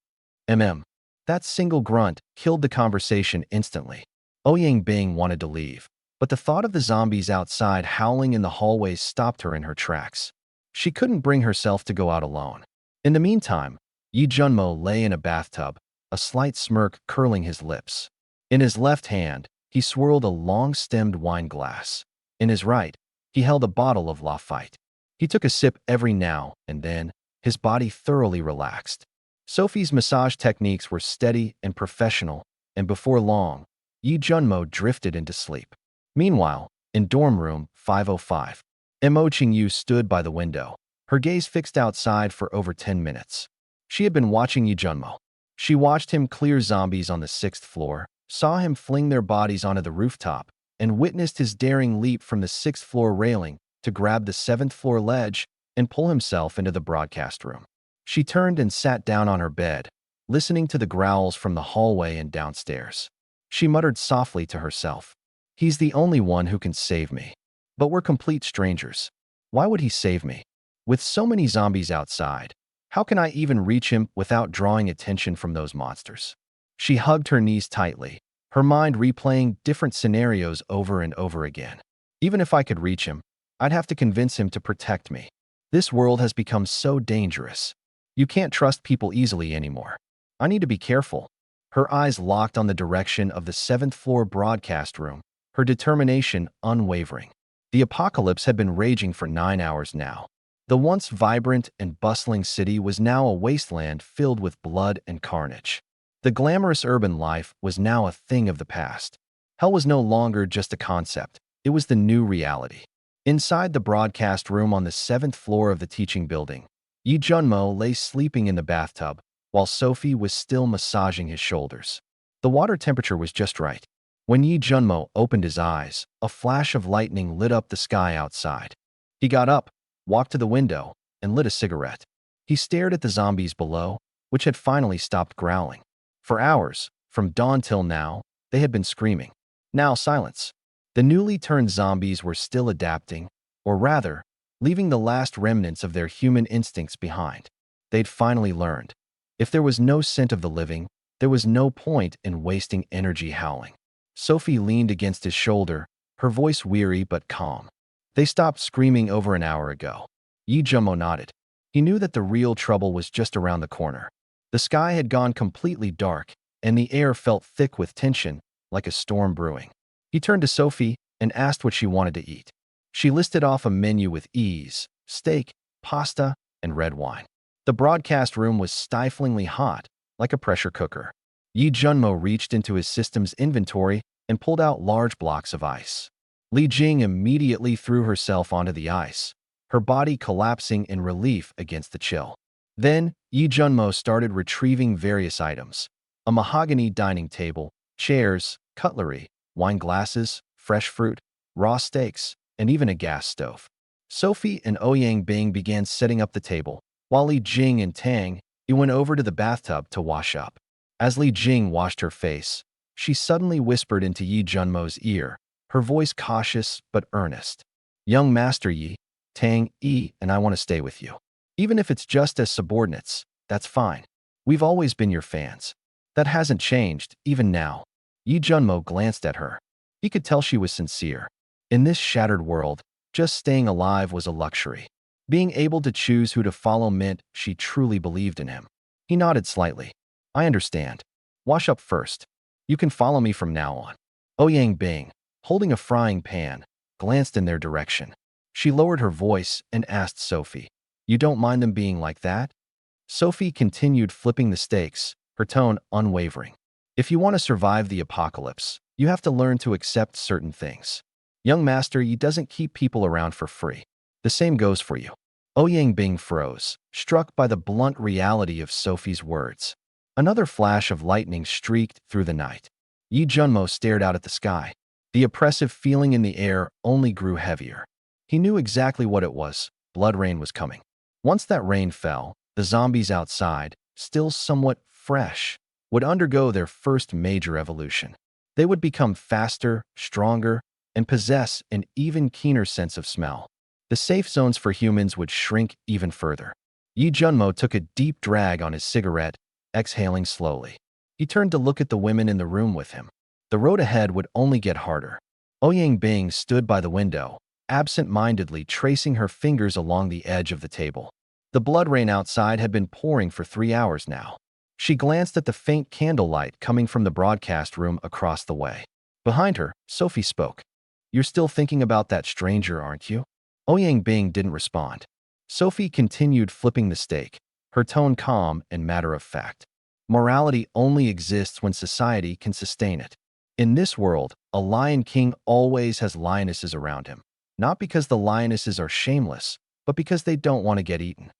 That single grunt killed the conversation instantly. Ouyang Bing wanted to leave, but the thought of the zombies outside howling in the hallways stopped her in her tracks. She couldn't bring herself to go out alone. In the meantime, Yi Junmo lay in a bathtub, a slight smirk curling his lips. In his left hand, he swirled a long-stemmed wine glass. In his right, he held a bottle of Lafite. He took a sip every now and then, his body thoroughly relaxed. Sophie's massage techniques were steady and professional, and before long, Yi Junmo drifted into sleep. Meanwhile, in dorm room 505, Mo Qingyu stood by the window, her gaze fixed outside for over 10 minutes. She had been watching Yi Junmo. She watched him clear zombies on the 6th floor, saw him fling their bodies onto the rooftop, and witnessed his daring leap from the 6th floor railing to grab the 7th floor ledge and pull himself into the broadcast room. She turned and sat down on her bed, listening to the growls from the hallway and downstairs. She muttered softly to herself, "He's the only one who can save me. But we're complete strangers. Why would he save me? With so many zombies outside, how can I even reach him without drawing attention from those monsters?" She hugged her knees tightly, her mind replaying different scenarios over and over again. Even if I could reach him, I'd have to convince him to protect me. This world has become so dangerous. You can't trust people easily anymore. I need to be careful. Her eyes locked on the direction of the 7th floor broadcast room, her determination unwavering. The apocalypse had been raging for 9 hours now. The once vibrant and bustling city was now a wasteland filled with blood and carnage. The glamorous urban life was now a thing of the past. Hell was no longer just a concept. It was the new reality. Inside the broadcast room on the 7th floor of the teaching building, Yi Junmo lay sleeping in the bathtub, while Sophie was still massaging his shoulders. The water temperature was just right. When Yi Junmo opened his eyes, a flash of lightning lit up the sky outside. He got up, walked to the window, and lit a cigarette. He stared at the zombies below, which had finally stopped growling. For hours, from dawn till now, they had been screaming. Now silence. The newly turned zombies were still adapting, or rather, leaving the last remnants of their human instincts behind. They'd finally learned. If there was no scent of the living, there was no point in wasting energy howling. Sophie leaned against his shoulder, her voice weary but calm. They stopped screaming over an hour ago. Yi Junmo nodded. He knew that the real trouble was just around the corner. The sky had gone completely dark, and the air felt thick with tension, like a storm brewing. He turned to Sophie and asked what she wanted to eat. She listed off a menu with ease: steak, pasta, and red wine. The broadcast room was stiflingly hot, like a pressure cooker. Yi Junmo reached into his system's inventory and pulled out large blocks of ice. Li Jing immediately threw herself onto the ice, her body collapsing in relief against the chill. Then, Yi Junmo started retrieving various items: a mahogany dining table, chairs, cutlery, wine glasses, fresh fruit, raw steaks, and even a gas stove. Sophie and Ouyang Bing began setting up the table, while Li Jing and Tang Yi went over to the bathtub to wash up. As Li Jing washed her face, she suddenly whispered into Yi Junmo's ear, her voice cautious but earnest. "Young Master Yi, Tang Yi and I want to stay with you. Even if it's just as subordinates, that's fine. We've always been your fans. That hasn't changed, even now." Yi Junmo glanced at her. He could tell she was sincere. In this shattered world, just staying alive was a luxury. Being able to choose who to follow meant she truly believed in him. He nodded slightly. "I understand. Wash up first. You can follow me from now on." Ouyang Bing, holding a frying pan, glanced in their direction. She lowered her voice and asked Sophie, "You don't mind them being like that?" Sophie continued flipping the stakes, her tone unwavering. If you want to survive the apocalypse, you have to learn to accept certain things. Young master, he doesn't keep people around for free. The same goes for you. Ouyang Bing froze, struck by the blunt reality of Sophie's words. Another flash of lightning streaked through the night. Yi Junmo stared out at the sky. The oppressive feeling in the air only grew heavier. He knew exactly what it was. Blood rain was coming. Once that rain fell, the zombies outside, still somewhat fresh, would undergo their first major evolution. They would become faster, stronger, and possess an even keener sense of smell. The safe zones for humans would shrink even further. Yi Junmo took a deep drag on his cigarette, exhaling slowly. He turned to look at the women in the room with him. The road ahead would only get harder. Ouyang Bing stood by the window, absent-mindedly tracing her fingers along the edge of the table. The blood rain outside had been pouring for 3 hours now. She glanced at the faint candlelight coming from the broadcast room across the way. Behind her, Sophie spoke. "You're still thinking about that stranger, aren't you?" Ouyang Bing didn't respond. Sophie continued flipping the stake, her tone calm and matter-of-fact. Morality only exists when society can sustain it. In this world, a lion king always has lionesses around him, not because the lionesses are shameless, but because they don't want to get eaten.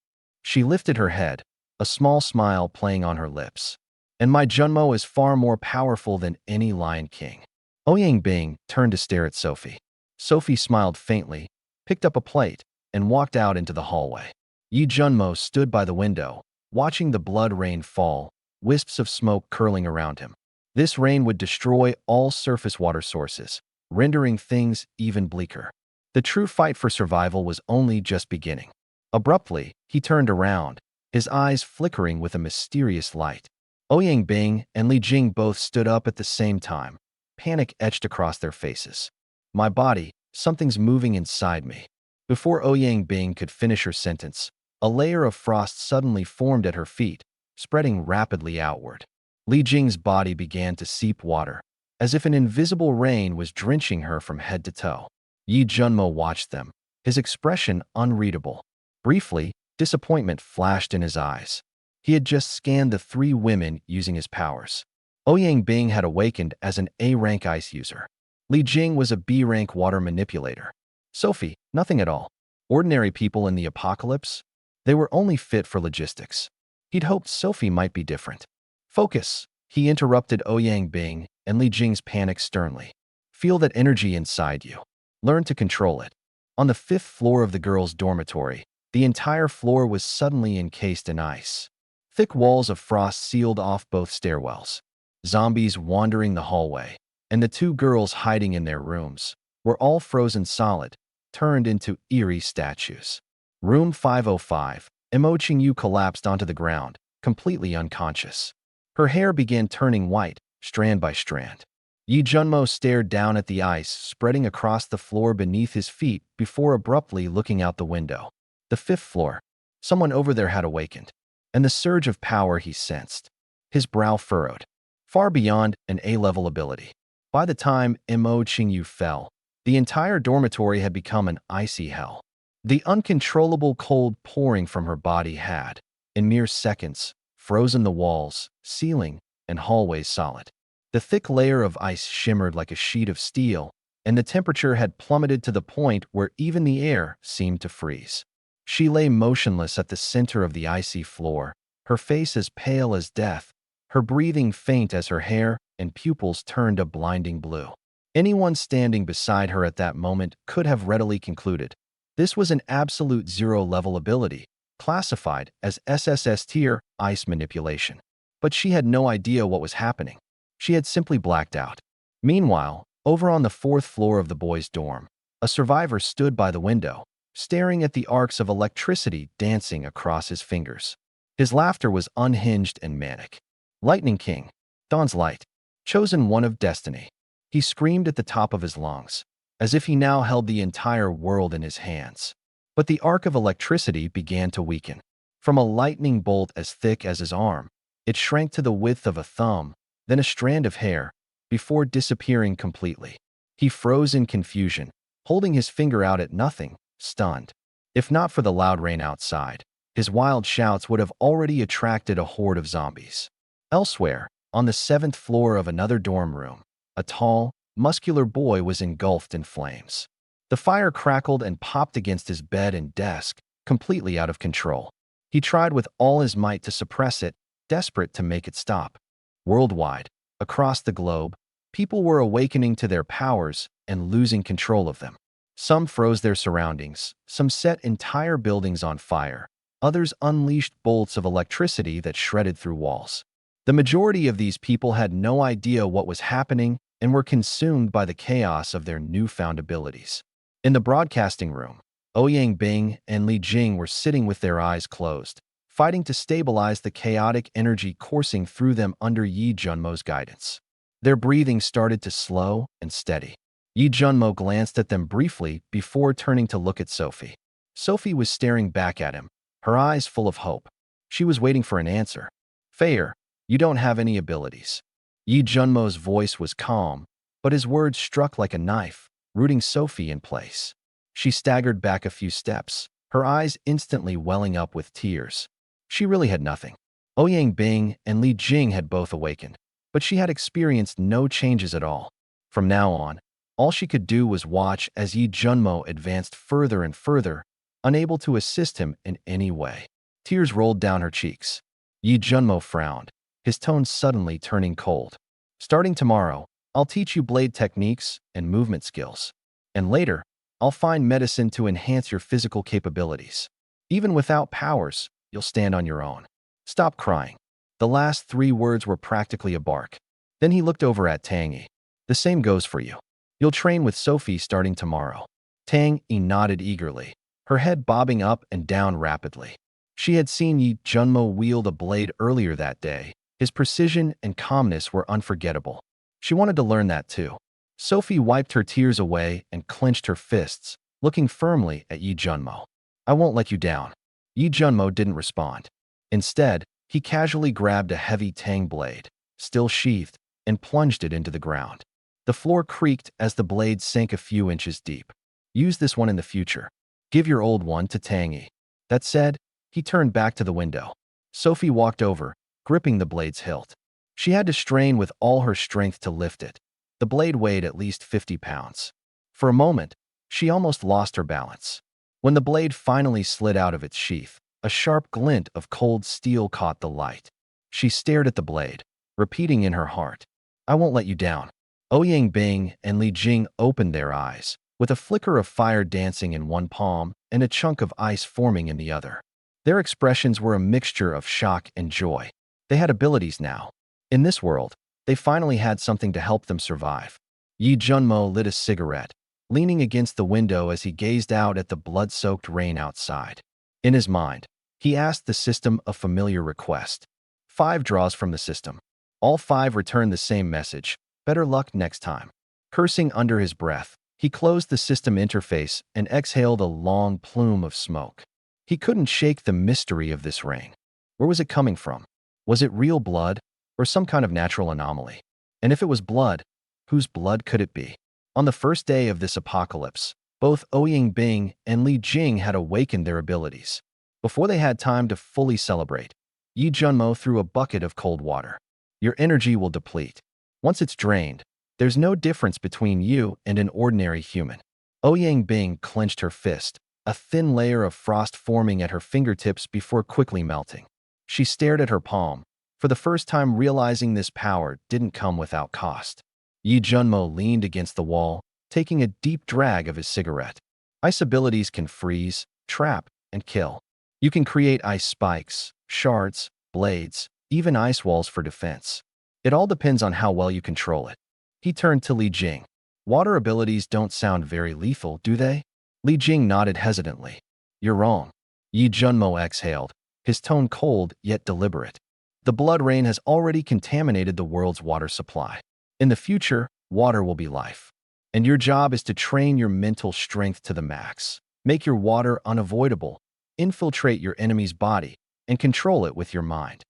She lifted her head, a small smile playing on her lips. "And my Junmo is far more powerful than any lion king." Ouyang Bing turned to stare at Sophie. Sophie smiled faintly, picked up a plate, and walked out into the hallway. Yi Junmo stood by the window, watching the blood rain fall, wisps of smoke curling around him. This rain would destroy all surface water sources, rendering things even bleaker. The true fight for survival was only just beginning. Abruptly, he turned around, his eyes flickering with a mysterious light. Ouyang Bing and Li Jing both stood up at the same time, panic etched across their faces. "My body, something's moving inside me." Before Ouyang Bing could finish her sentence, a layer of frost suddenly formed at her feet, spreading rapidly outward. Li Jing's body began to seep water, as if an invisible rain was drenching her from head to toe. Yi Junmo watched them, his expression unreadable. Briefly, disappointment flashed in his eyes. He had just scanned the 3 women using his powers. Ouyang Bing had awakened as an A-rank ice user. Li Jing was a B-rank water manipulator. Sophie, nothing at all. Ordinary people in the apocalypse? They were only fit for logistics. He'd hoped Sophie might be different. "Focus," he interrupted Ouyang Bing and Li Jing's panic sternly. "Feel that energy inside you. Learn to control it." On the 5th floor of the girls' dormitory, the entire floor was suddenly encased in ice. Thick walls of frost sealed off both stairwells. Zombies wandering the hallway, and the 2 girls hiding in their rooms, were all frozen solid, turned into eerie statues. Room 505, Imo Qingyu collapsed onto the ground, completely unconscious. Her hair began turning white, strand by strand. Yi Junmo stared down at the ice spreading across the floor beneath his feet before abruptly looking out the window. The 5th floor. Someone over there had awakened, and the surge of power he sensed. His brow furrowed, far beyond an A-level ability. By the time Imo Qingyu fell, the entire dormitory had become an icy hell. The uncontrollable cold pouring from her body had, in mere seconds, frozen the walls, ceiling, and hallways solid. The thick layer of ice shimmered like a sheet of steel, and the temperature had plummeted to the point where even the air seemed to freeze. She lay motionless at the center of the icy floor, her face as pale as death, her breathing faint as her hair and pupils turned a blinding blue. Anyone standing beside her at that moment could have readily concluded this was an absolute 0-level ability, classified as SSS tier ice manipulation. But she had no idea what was happening. She had simply blacked out. Meanwhile, over on the 4th floor of the boys' dorm, a survivor stood by the window, staring at the arcs of electricity dancing across his fingers. His laughter was unhinged and manic. "Lightning King, Dawn's light, chosen one of destiny." He screamed at the top of his lungs, as if he now held the entire world in his hands. But the arc of electricity began to weaken. From a lightning bolt as thick as his arm, it shrank to the width of a thumb, then a strand of hair, before disappearing completely. He froze in confusion, holding his finger out at nothing, stunned. If not for the loud rain outside, his wild shouts would have already attracted a horde of zombies. Elsewhere, on the 7th floor of another dorm room, a tall, muscular boy was engulfed in flames. The fire crackled and popped against his bed and desk, completely out of control. He tried with all his might to suppress it, desperate to make it stop. Worldwide, across the globe, people were awakening to their powers and losing control of them. Some froze their surroundings, some set entire buildings on fire, others unleashed bolts of electricity that shredded through walls. The majority of these people had no idea what was happening and were consumed by the chaos of their newfound abilities. In the broadcasting room, Ouyang Bing and Li Jing were sitting with their eyes closed, fighting to stabilize the chaotic energy coursing through them under Yi Junmo's guidance. Their breathing started to slow and steady. Yi Junmo glanced at them briefly before turning to look at Sophie. Sophie was staring back at him, her eyes full of hope. She was waiting for an answer. "Fair, you don't have any abilities." Yi Junmo's voice was calm, but his words struck like a knife, rooting Sophie in place. She staggered back a few steps, her eyes instantly welling up with tears. She really had nothing. Ouyang Bing and Li Jing had both awakened, but she had experienced no changes at all. From now on, all she could do was watch as Yi Junmo advanced further and further, unable to assist him in any way. Tears rolled down her cheeks. Yi Junmo frowned, his tone suddenly turning cold. "Starting tomorrow, I'll teach you blade techniques and movement skills. And later, I'll find medicine to enhance your physical capabilities. Even without powers, you'll stand on your own. Stop crying." The last 3 words were practically a bark. Then he looked over at Tang Yi. "The same goes for you. You'll train with Sophie starting tomorrow." Tang Yi nodded eagerly, her head bobbing up and down rapidly. She had seen Yi Junmo wield a blade earlier that day. His precision and calmness were unforgettable. She wanted to learn that too. Sophie wiped her tears away and clenched her fists, looking firmly at Yi Junmo. "I won't let you down." Yi Junmo didn't respond. Instead, he casually grabbed a heavy tang blade, still sheathed, and plunged it into the ground. The floor creaked as the blade sank a few inches deep. "Use this one in the future. Give your old one to Tang Yi." That said, he turned back to the window. Sophie walked over, gripping the blade's hilt. She had to strain with all her strength to lift it. The blade weighed at least 50 pounds. For a moment, she almost lost her balance. When the blade finally slid out of its sheath, a sharp glint of cold steel caught the light. She stared at the blade, repeating in her heart, "I won't let you down." Ouyang Bing and Li Jing opened their eyes, with a flicker of fire dancing in one palm and a chunk of ice forming in the other. Their expressions were a mixture of shock and joy. They had abilities now. In this world, they finally had something to help them survive. Yi Junmo lit a cigarette, leaning against the window as he gazed out at the blood-soaked rain outside. In his mind, he asked the system a familiar request. 5 draws from the system. All 5 returned the same message: "Better luck next time." Cursing under his breath, he closed the system interface and exhaled a long plume of smoke. He couldn't shake the mystery of this rain. Where was it coming from? Was it real blood, or some kind of natural anomaly? And if it was blood, whose blood could it be? On the first day of this apocalypse, both Ouyang Bing and Li Jing had awakened their abilities. Before they had time to fully celebrate, Yi Junmo threw a bucket of cold water. "Your energy will deplete. Once it's drained, there's no difference between you and an ordinary human." Ouyang Bing clenched her fist, a thin layer of frost forming at her fingertips before quickly melting. She stared at her palm, for the first time realizing this power didn't come without cost. Yi Junmo leaned against the wall, taking a deep drag of his cigarette. "Ice abilities can freeze, trap, and kill. You can create ice spikes, shards, blades, even ice walls for defense. It all depends on how well you control it." He turned to Li Jing. "Water abilities don't sound very lethal, do they?" Li Jing nodded hesitantly. "You're wrong." Yi Junmo exhaled, his tone cold yet deliberate. "The blood rain has already contaminated the world's water supply. In the future, water will be life. And your job is to train your mental strength to the max. Make your water unavoidable, infiltrate your enemy's body, and control it with your mind."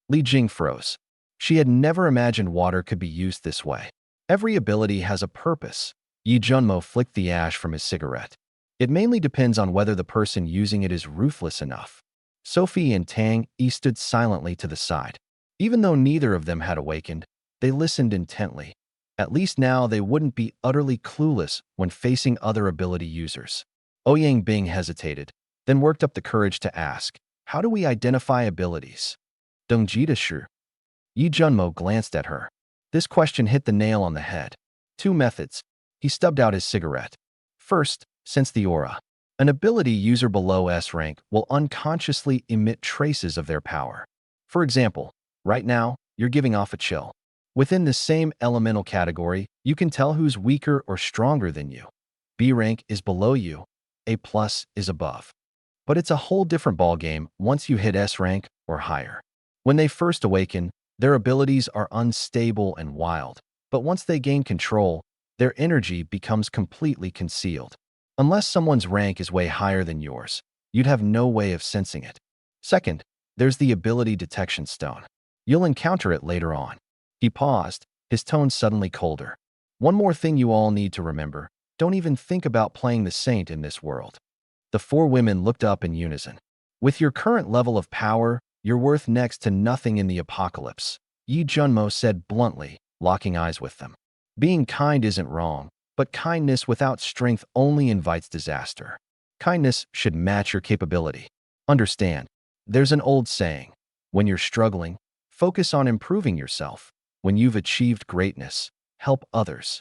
Li Jing froze. She had never imagined water could be used this way. Every ability has a purpose. Yi Junmo flicked the ash from his cigarette. "It mainly depends on whether the person using it is ruthless enough. Sophie and Tang Yi stood silently to the side. Even though neither of them had awakened, they listened intently. At least now they wouldn't be utterly clueless when facing other ability users. Ouyang Bing hesitated, then worked up the courage to ask, "How do we identify abilities?" Dongjita Shu. Yi Junmo glanced at her. This question hit the nail on the head. Two methods. He stubbed out his cigarette. First, sense the aura. An ability user below S rank will unconsciously emit traces of their power. For example, right now, you're giving off a chill. Within the same elemental category, you can tell who's weaker or stronger than you. B rank is below you. A plus is above. But it's a whole different ballgame once you hit S rank or higher. When they first awaken, their abilities are unstable and wild, but once they gain control, their energy becomes completely concealed. Unless someone's rank is way higher than yours, you'd have no way of sensing it. Second, there's the ability detection stone. You'll encounter it later on. He paused, his tone suddenly colder. One more thing you all need to remember, don't even think about playing the saint in this world. The four women looked up in unison. With your current level of power, you're worth next to nothing in the apocalypse, Yi Junmo said bluntly, locking eyes with them. Being kind isn't wrong, but kindness without strength only invites disaster. Kindness should match your capability. Understand, there's an old saying, when you're struggling, focus on improving yourself. When you've achieved greatness, help others.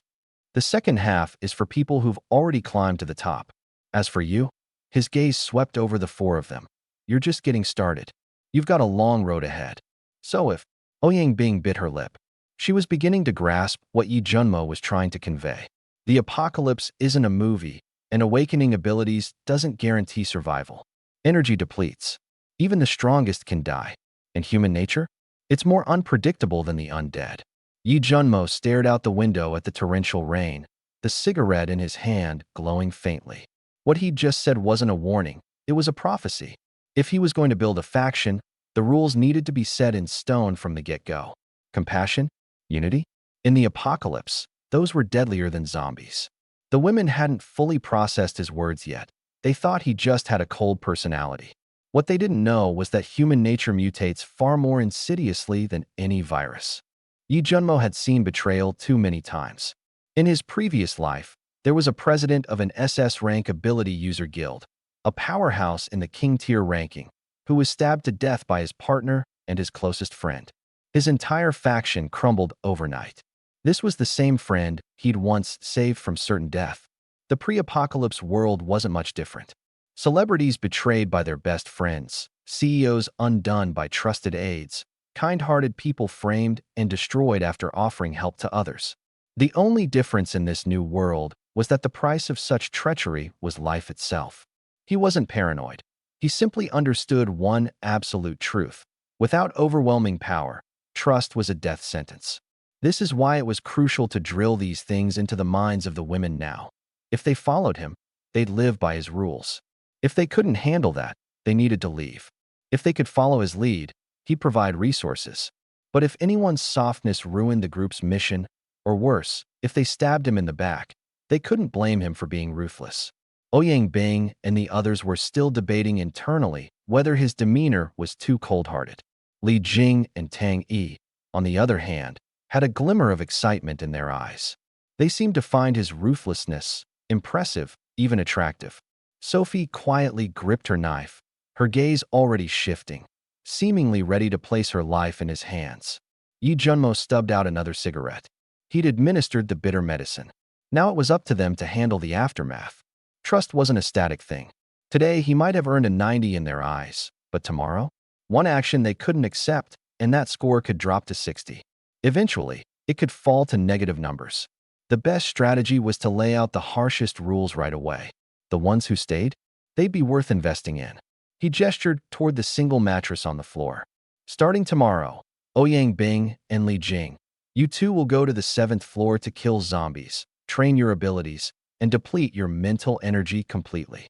The second half is for people who've already climbed to the top. As for you, his gaze swept over the four of them. You're just getting started. You've got a long road ahead. So if Ouyang Bing bit her lip, she was beginning to grasp what Yi Junmo was trying to convey. The apocalypse isn't a movie, and awakening abilities doesn't guarantee survival. Energy depletes. Even the strongest can die. And human nature? It's more unpredictable than the undead. Yi Junmo stared out the window at the torrential rain, the cigarette in his hand glowing faintly. What he'd just said wasn't a warning, it was a prophecy. If he was going to build a faction, the rules needed to be set in stone from the get-go. Compassion? Unity? In the apocalypse, those were deadlier than zombies. The women hadn't fully processed his words yet. They thought he just had a cold personality. What they didn't know was that human nature mutates far more insidiously than any virus. Yi Junmo had seen betrayal too many times. In his previous life, there was a president of an SS rank ability user guild, a powerhouse in the king tier ranking, who was stabbed to death by his partner and his closest friend. His entire faction crumbled overnight. This was the same friend he'd once saved from certain death. The pre-apocalypse world wasn't much different. Celebrities betrayed by their best friends, CEOs undone by trusted aides, kind-hearted people framed and destroyed after offering help to others. The only difference in this new world was that the price of such treachery was life itself. He wasn't paranoid. He simply understood one absolute truth. Without overwhelming power, trust was a death sentence. This is why it was crucial to drill these things into the minds of the women now. If they followed him, they'd live by his rules. If they couldn't handle that, they needed to leave. If they could follow his lead, he'd provide resources. But if anyone's softness ruined the group's mission, or worse, if they stabbed him in the back, they couldn't blame him for being ruthless. Ouyang Bing and the others were still debating internally whether his demeanor was too cold-hearted. Li Jing and Tang Yi, on the other hand, had a glimmer of excitement in their eyes. They seemed to find his ruthlessness impressive, even attractive. Sophie quietly gripped her knife, her gaze already shifting, seemingly ready to place her life in his hands. Yi Junmo stubbed out another cigarette. He'd administered the bitter medicine. Now it was up to them to handle the aftermath. Trust wasn't a static thing. Today, he might have earned a 90 in their eyes, but tomorrow? One action they couldn't accept, and that score could drop to 60. Eventually, it could fall to negative numbers. The best strategy was to lay out the harshest rules right away. The ones who stayed? They'd be worth investing in. He gestured toward the single mattress on the floor. Starting tomorrow, Ouyang Bing and Li Jing, you two will go to the 7th floor to kill zombies, train your abilities, and deplete your mental energy completely.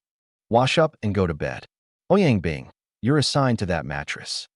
Wash up and go to bed. Ouyang Bing, you're assigned to that mattress.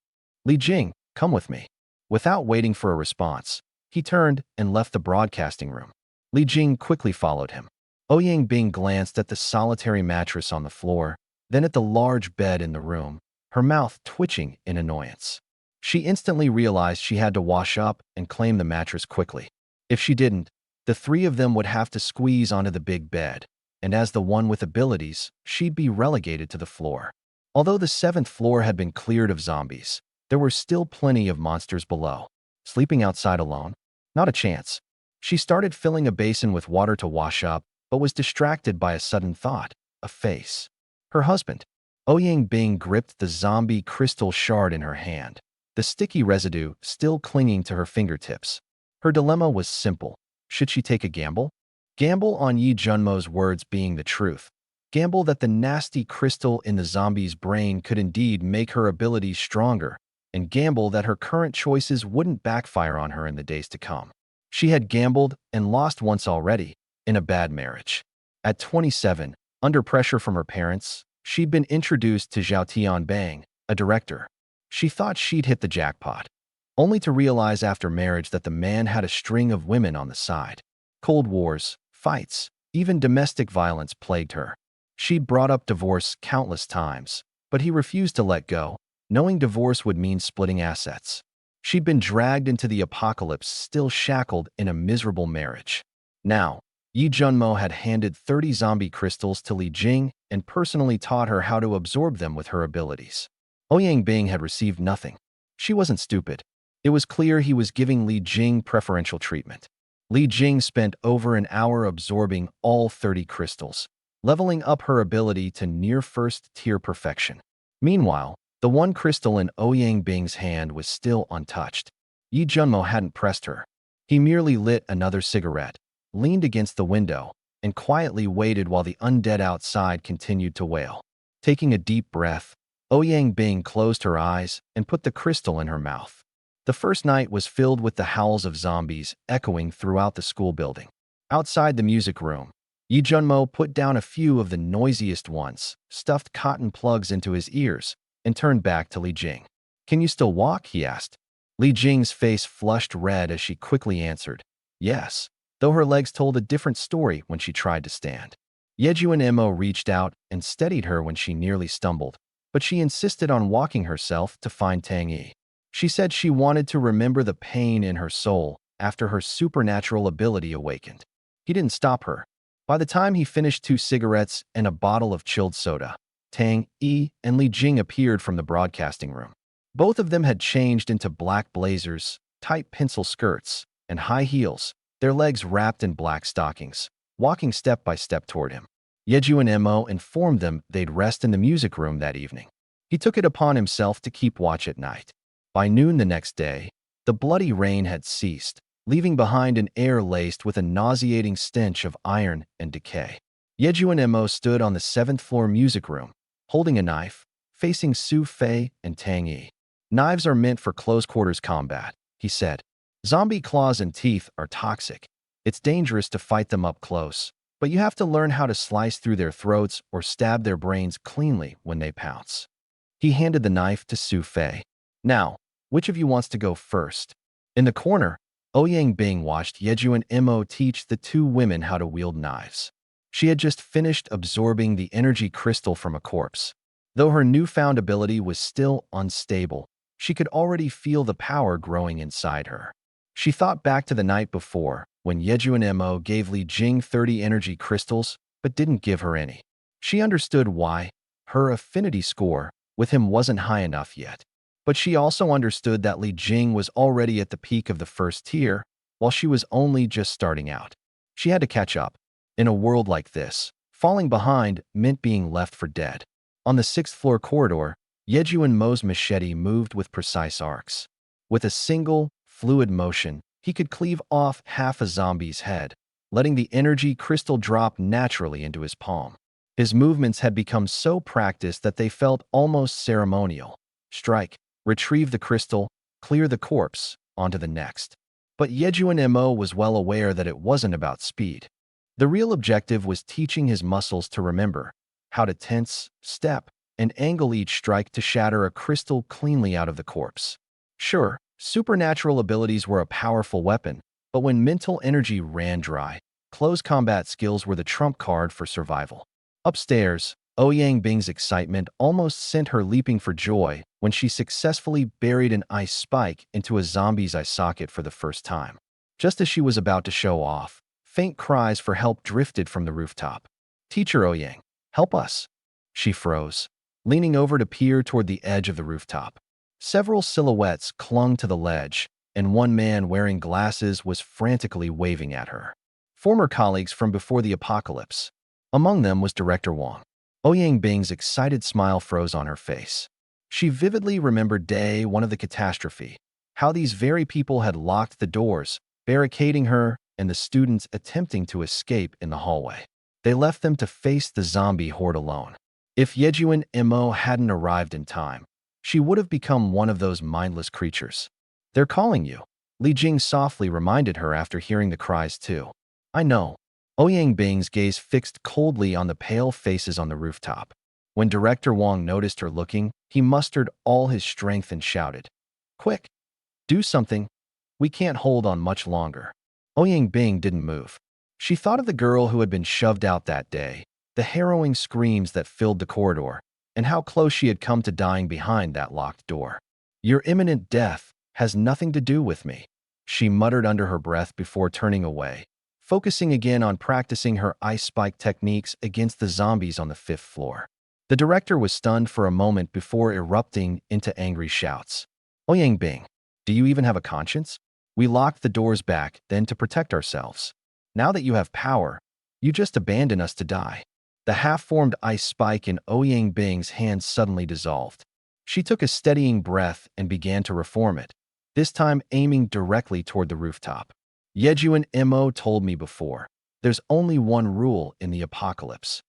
Li Jing, come with me. Without waiting for a response, he turned and left the broadcasting room. Li Jing quickly followed him. Ouyang Bing glanced at the solitary mattress on the floor, then at the large bed in the room, her mouth twitching in annoyance. She instantly realized she had to wash up and claim the mattress quickly. If she didn't, the three of them would have to squeeze onto the big bed, and as the one with abilities, she'd be relegated to the floor. Although the seventh floor had been cleared of zombies, there were still plenty of monsters below. Sleeping outside alone? Not a chance. She started filling a basin with water to wash up, but was distracted by a sudden thought, a face. Her husband. Ouyang Bing gripped the zombie crystal shard in her hand, the sticky residue still clinging to her fingertips. Her dilemma was simple. Should she take a gamble? Gamble on Yi Junmo's words being the truth. Gamble that the nasty crystal in the zombie's brain could indeed make her abilities stronger, and gamble that her current choices wouldn't backfire on her in the days to come. She had gambled and lost once already, in a bad marriage. At 27, under pressure from her parents, she'd been introduced to Zhao Tianbang, a director. She thought she'd hit the jackpot, only to realize after marriage that the man had a string of women on the side. Cold wars, fights, even domestic violence plagued her. She'd brought up divorce countless times, but he refused to let go, knowing divorce would mean splitting assets. She'd been dragged into the apocalypse, still shackled in a miserable marriage. Now, Yi Junmo had handed 30 zombie crystals to Li Jing and personally taught her how to absorb them with her abilities. Ouyang Bing had received nothing. She wasn't stupid. It was clear he was giving Li Jing preferential treatment. Li Jing spent over an hour absorbing all 30 crystals, leveling up her ability to near first-tier perfection. Meanwhile, the one crystal in Ouyang Bing's hand was still untouched. Yi Junmo hadn't pressed her. He merely lit another cigarette, leaned against the window, and quietly waited while the undead outside continued to wail. Taking a deep breath, Ouyang Bing closed her eyes and put the crystal in her mouth. The first night was filled with the howls of zombies echoing throughout the school building. Outside the music room, Yi Junmo put down a few of the noisiest ones, stuffed cotton plugs into his ears, and turned back to Li Jing. "Can you still walk?" he asked. Li Jing's face flushed red as she quickly answered, "Yes," though her legs told a different story when she tried to stand. Yejuan Imo reached out and steadied her when she nearly stumbled, but she insisted on walking herself to find Tang Yi. She said she wanted to remember the pain in her soul after her supernatural ability awakened. He didn't stop her. By the time he finished 2 cigarettes and a bottle of chilled soda, Tang Yi and Li Jing appeared from the broadcasting room. Both of them had changed into black blazers, tight pencil skirts, and high heels, their legs wrapped in black stockings, walking step by step toward him. Yejuan Imo informed them they'd rest in the music room that evening. He took it upon himself to keep watch at night. By noon the next day, the bloody rain had ceased, leaving behind an air laced with a nauseating stench of iron and decay. Yejuan Imo stood on the 7th floor music room, holding a knife, facing Su Fei and Tang Yi. "Knives are meant for close-quarters combat," he said. "Zombie claws and teeth are toxic. It's dangerous to fight them up close, but you have to learn how to slice through their throats or stab their brains cleanly when they pounce." He handed the knife to Su Fei. "Now, which of you wants to go first?" In the corner, Ouyang Bing watched Yejuan Imo teach the 2 women how to wield knives. She had just finished absorbing the energy crystal from a corpse. Though her newfound ability was still unstable, she could already feel the power growing inside her. She thought back to the night before, when Yejuan Imo gave Li Jing 30 energy crystals, but didn't give her any. She understood why. Her affinity score with him wasn't high enough yet. But she also understood that Li Jing was already at the peak of the first tier, while she was only just starting out. She had to catch up. In a world like this, falling behind meant being left for dead. On the 6th floor corridor, Yejuan Mo's machete moved with precise arcs. With a single, fluid motion, he could cleave off half a zombie's head, letting the energy crystal drop naturally into his palm. His movements had become so practiced that they felt almost ceremonial. Strike, retrieve the crystal, clear the corpse, onto the next. But Yejuan Imo was well aware that it wasn't about speed. The real objective was teaching his muscles to remember how to tense, step, and angle each strike to shatter a crystal cleanly out of the corpse. Sure, supernatural abilities were a powerful weapon, but when mental energy ran dry, close combat skills were the trump card for survival. Upstairs, Ouyang Bing's excitement almost sent her leaping for joy when she successfully buried an ice spike into a zombie's eye socket for the first time. Just as she was about to show off, faint cries for help drifted from the rooftop. "Teacher Ouyang, help us!" She froze, leaning over to peer toward the edge of the rooftop. Several silhouettes clung to the ledge, and one man wearing glasses was frantically waving at her. Former colleagues from before the apocalypse. Among them was Director Wang. Ouyang Bing's excited smile froze on her face. She vividly remembered day one of the catastrophe, how these very people had locked the doors, barricading her and the students attempting to escape in the hallway. They left them to face the zombie horde alone. If Yejuan Mo hadn't arrived in time, she would have become one of those mindless creatures. "They're calling you," Li Jing softly reminded her after hearing the cries too. "I know." Ouyang Bing's gaze fixed coldly on the pale faces on the rooftop. When Director Wang noticed her looking, he mustered all his strength and shouted, "Quick! Do something! We can't hold on much longer." Ouyang Bing didn't move. She thought of the girl who had been shoved out that day, the harrowing screams that filled the corridor, and how close she had come to dying behind that locked door. "Your imminent death has nothing to do with me," she muttered under her breath before turning away, focusing again on practicing her ice spike techniques against the zombies on the 5th floor. The director was stunned for a moment before erupting into angry shouts. "Ouyang Bing, do you even have a conscience? We locked the doors back then to protect ourselves. Now that you have power, you just abandon us to die." The half-formed ice spike in Ouyang Bing's hand suddenly dissolved. She took a steadying breath and began to reform it, this time aiming directly toward the rooftop. "Yejuan Mo told me before, there's only one rule in the apocalypse."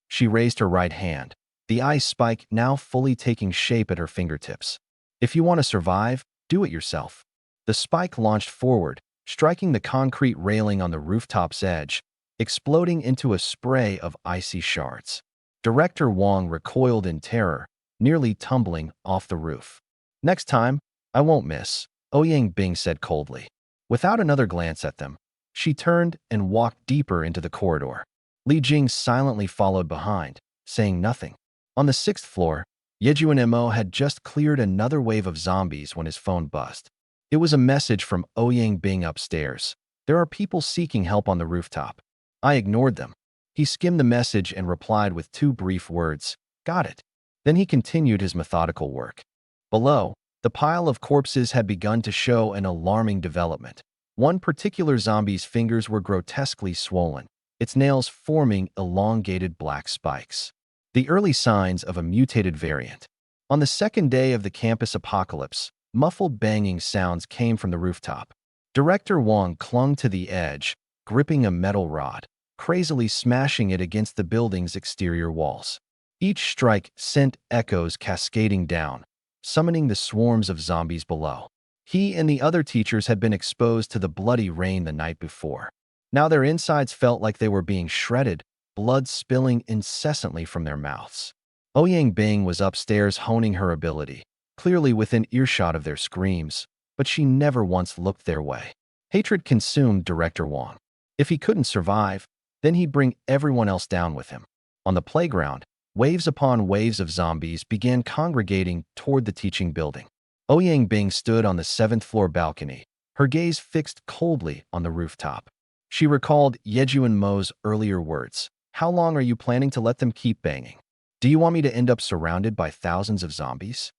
She raised her right hand, the ice spike now fully taking shape at her fingertips. "If you want to survive, do it yourself." The spike launched forward, striking the concrete railing on the rooftop's edge, exploding into a spray of icy shards. Director Wang recoiled in terror, nearly tumbling off the roof. "Next time, I won't miss," Ouyang Bing said coldly. Without another glance at them, she turned and walked deeper into the corridor. Li Jing silently followed behind, saying nothing. On the 6th floor, Yejuan Mo had just cleared another wave of zombies when his phone buzzed. It was a message from Ouyang Bing upstairs. "There are people seeking help on the rooftop." I ignored them. He skimmed the message and replied with 2 brief words, "Got it." Then he continued his methodical work. Below, the pile of corpses had begun to show an alarming development. One particular zombie's fingers were grotesquely swollen, its nails forming elongated black spikes. The early signs of a mutated variant. On the 2nd day of the campus apocalypse, muffled banging sounds came from the rooftop. Director Wang clung to the edge, gripping a metal rod, crazily smashing it against the building's exterior walls. Each strike sent echoes cascading down, summoning the swarms of zombies below. He and the other teachers had been exposed to the bloody rain the night before. Now their insides felt like they were being shredded, blood spilling incessantly from their mouths. Ouyang Bing was upstairs honing her ability, clearly within earshot of their screams, but she never once looked their way. Hatred consumed Director Wang. If he couldn't survive, then he'd bring everyone else down with him. On the playground, waves upon waves of zombies began congregating toward the teaching building. Ouyang Bing stood on the 7th floor balcony, her gaze fixed coldly on the rooftop. She recalled Yejuan Mo's earlier words. "How long are you planning to let them keep banging? Do you want me to end up surrounded by thousands of zombies?"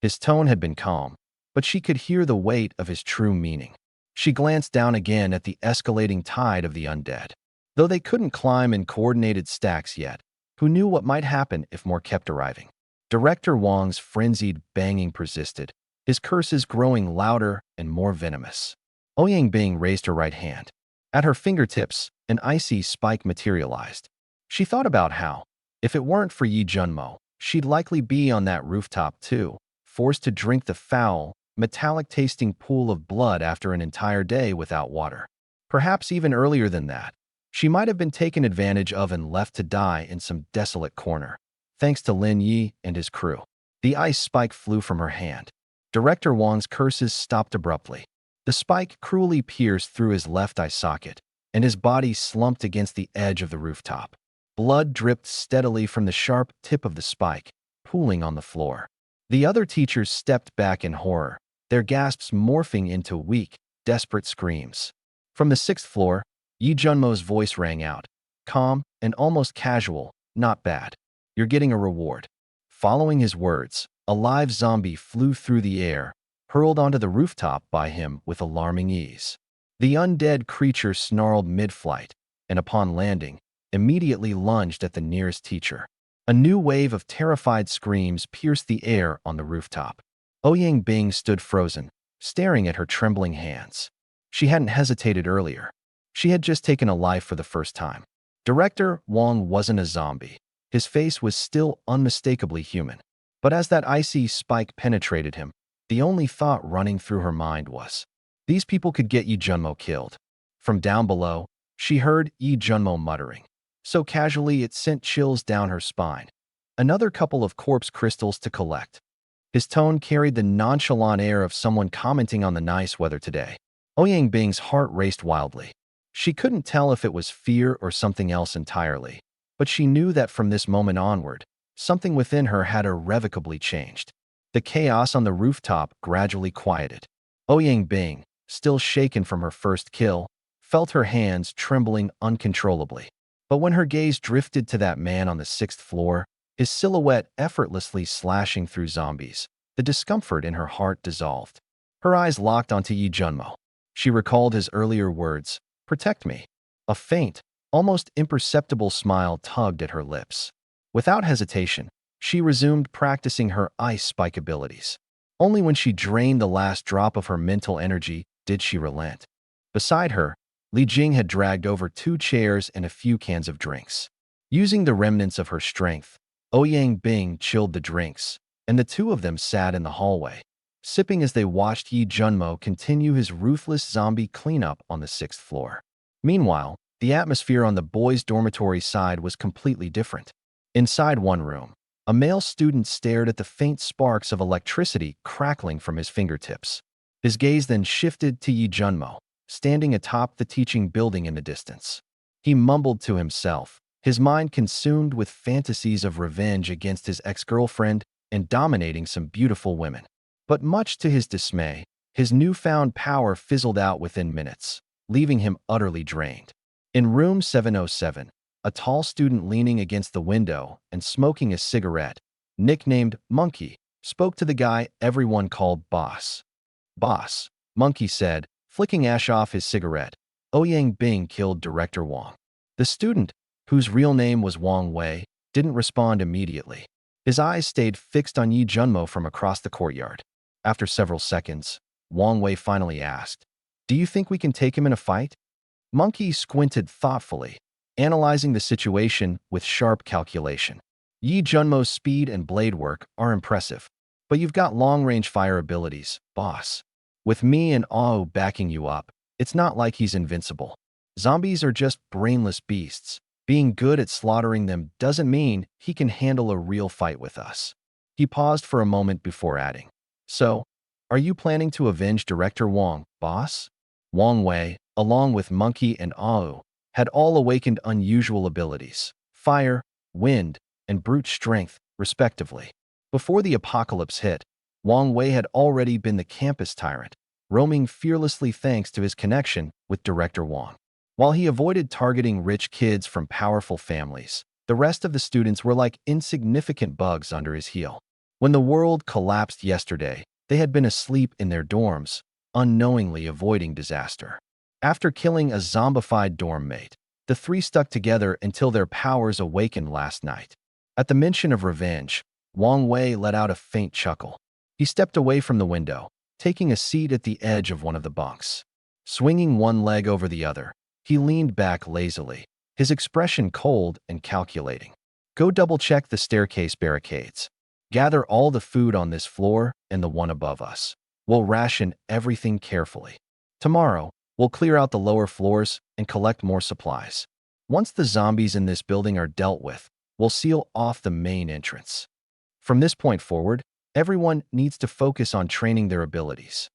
His tone had been calm, but she could hear the weight of his true meaning. She glanced down again at the escalating tide of the undead. Though they couldn't climb in coordinated stacks yet, who knew what might happen if more kept arriving? Director Wang's frenzied banging persisted, his curses growing louder and more venomous. Ouyang Bing raised her right hand. At her fingertips, an icy spike materialized. She thought about how, if it weren't for Yi Junmo, she'd likely be on that rooftop too, forced to drink the foul, metallic-tasting pool of blood after an entire day without water. Perhaps even earlier than that, she might have been taken advantage of and left to die in some desolate corner, thanks to Lin Yi and his crew. The ice spike flew from her hand. Director Wang's curses stopped abruptly. The spike cruelly pierced through his left eye socket, and his body slumped against the edge of the rooftop. Blood dripped steadily from the sharp tip of the spike, pooling on the floor. The other teachers stepped back in horror, their gasps morphing into weak, desperate screams. From the sixth floor, Yi Junmo's voice rang out, calm and almost casual. Not bad. You're getting a reward. Following his words, a live zombie flew through the air, hurled onto the rooftop by him with alarming ease. The undead creature snarled mid-flight, and upon landing, immediately lunged at the nearest teacher. A new wave of terrified screams pierced the air on the rooftop. Ouyang Bing stood frozen, staring at her trembling hands. She hadn't hesitated earlier. She had just taken a life for the first time. Director Wong wasn't a zombie. His face was still unmistakably human. But as that icy spike penetrated him, the only thought running through her mind was, these people could get Yi Junmo killed. From down below, she heard Yi Junmo muttering, so casually it sent chills down her spine. Another couple of corpse crystals to collect. His tone carried the nonchalant air of someone commenting on the nice weather today. Ouyang Bing's heart raced wildly. She couldn't tell if it was fear or something else entirely, but she knew that from this moment onward, something within her had irrevocably changed. The chaos on the rooftop gradually quieted. Ouyang Bing, still shaken from her first kill, felt her hands trembling uncontrollably. But when her gaze drifted to that man on the sixth floor, his silhouette effortlessly slashing through zombies, the discomfort in her heart dissolved. Her eyes locked onto Yi Junmo. She recalled his earlier words, "Protect me." A faint, almost imperceptible smile tugged at her lips. Without hesitation, she resumed practicing her ice spike abilities. Only when she drained the last drop of her mental energy did she relent. Beside her, Li Jing had dragged over 2 chairs and a few cans of drinks. Using the remnants of her strength, Ouyang Bing chilled the drinks, and the two of them sat in the hallway, sipping as they watched Yi Junmo continue his ruthless zombie cleanup on the 6th floor. Meanwhile, the atmosphere on the boys' dormitory side was completely different. Inside one room, a male student stared at the faint sparks of electricity crackling from his fingertips. His gaze then shifted to Yi Junmo, standing atop the teaching building in the distance. He mumbled to himself, his mind consumed with fantasies of revenge against his ex-girlfriend and dominating some beautiful women. But much to his dismay, his newfound power fizzled out within minutes, leaving him utterly drained. In room 707, a tall student leaning against the window and smoking a cigarette, nicknamed Monkey, spoke to the guy everyone called Boss. "Boss," Monkey said, flicking ash off his cigarette, "Ouyang Bing killed Director Wong." The student, whose real name was Wang Wei, didn't respond immediately. His eyes stayed fixed on Yi Junmo from across the courtyard. After several seconds, Wang Wei finally asked, "Do you think we can take him in a fight?" Monkey squinted thoughtfully, analyzing the situation with sharp calculation. "Yi Junmo's speed and blade work are impressive, but you've got long-range fire abilities, boss. With me and Ao backing you up, it's not like he's invincible. Zombies are just brainless beasts. Being good at slaughtering them doesn't mean he can handle a real fight with us." He paused for a moment before adding, "So, are you planning to avenge Director Wong, boss?" Wang Wei, along with Monkey and Ao, had all awakened unusual abilities, fire, wind, and brute strength, respectively. Before the apocalypse hit, Wang Wei had already been the campus tyrant, roaming fearlessly thanks to his connection with Director Wong. While he avoided targeting rich kids from powerful families, the rest of the students were like insignificant bugs under his heel. When the world collapsed yesterday, they had been asleep in their dorms, unknowingly avoiding disaster. After killing a zombified dorm mate, the three stuck together until their powers awakened last night. At the mention of revenge, Wang Wei let out a faint chuckle. He stepped away from the window, taking a seat at the edge of one of the bunks. Swinging one leg over the other, he leaned back lazily, his expression cold and calculating. "Go double-check the staircase barricades. Gather all the food on this floor and the one above us. We'll ration everything carefully. Tomorrow, we'll clear out the lower floors and collect more supplies. Once the zombies in this building are dealt with, we'll seal off the main entrance. From this point forward, everyone needs to focus on training their abilities."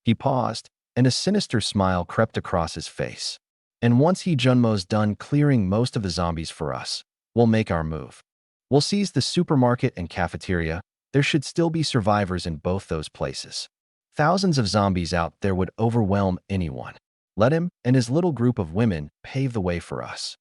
He paused, and a sinister smile crept across his face. "And once Yi Junmo's done clearing most of the zombies for us, we'll we'll make our move. We'll seize the supermarket and cafeteria. There should still be survivors in both those places. Thousands of zombies out there would overwhelm anyone. Let him and his little group of women pave the way for us.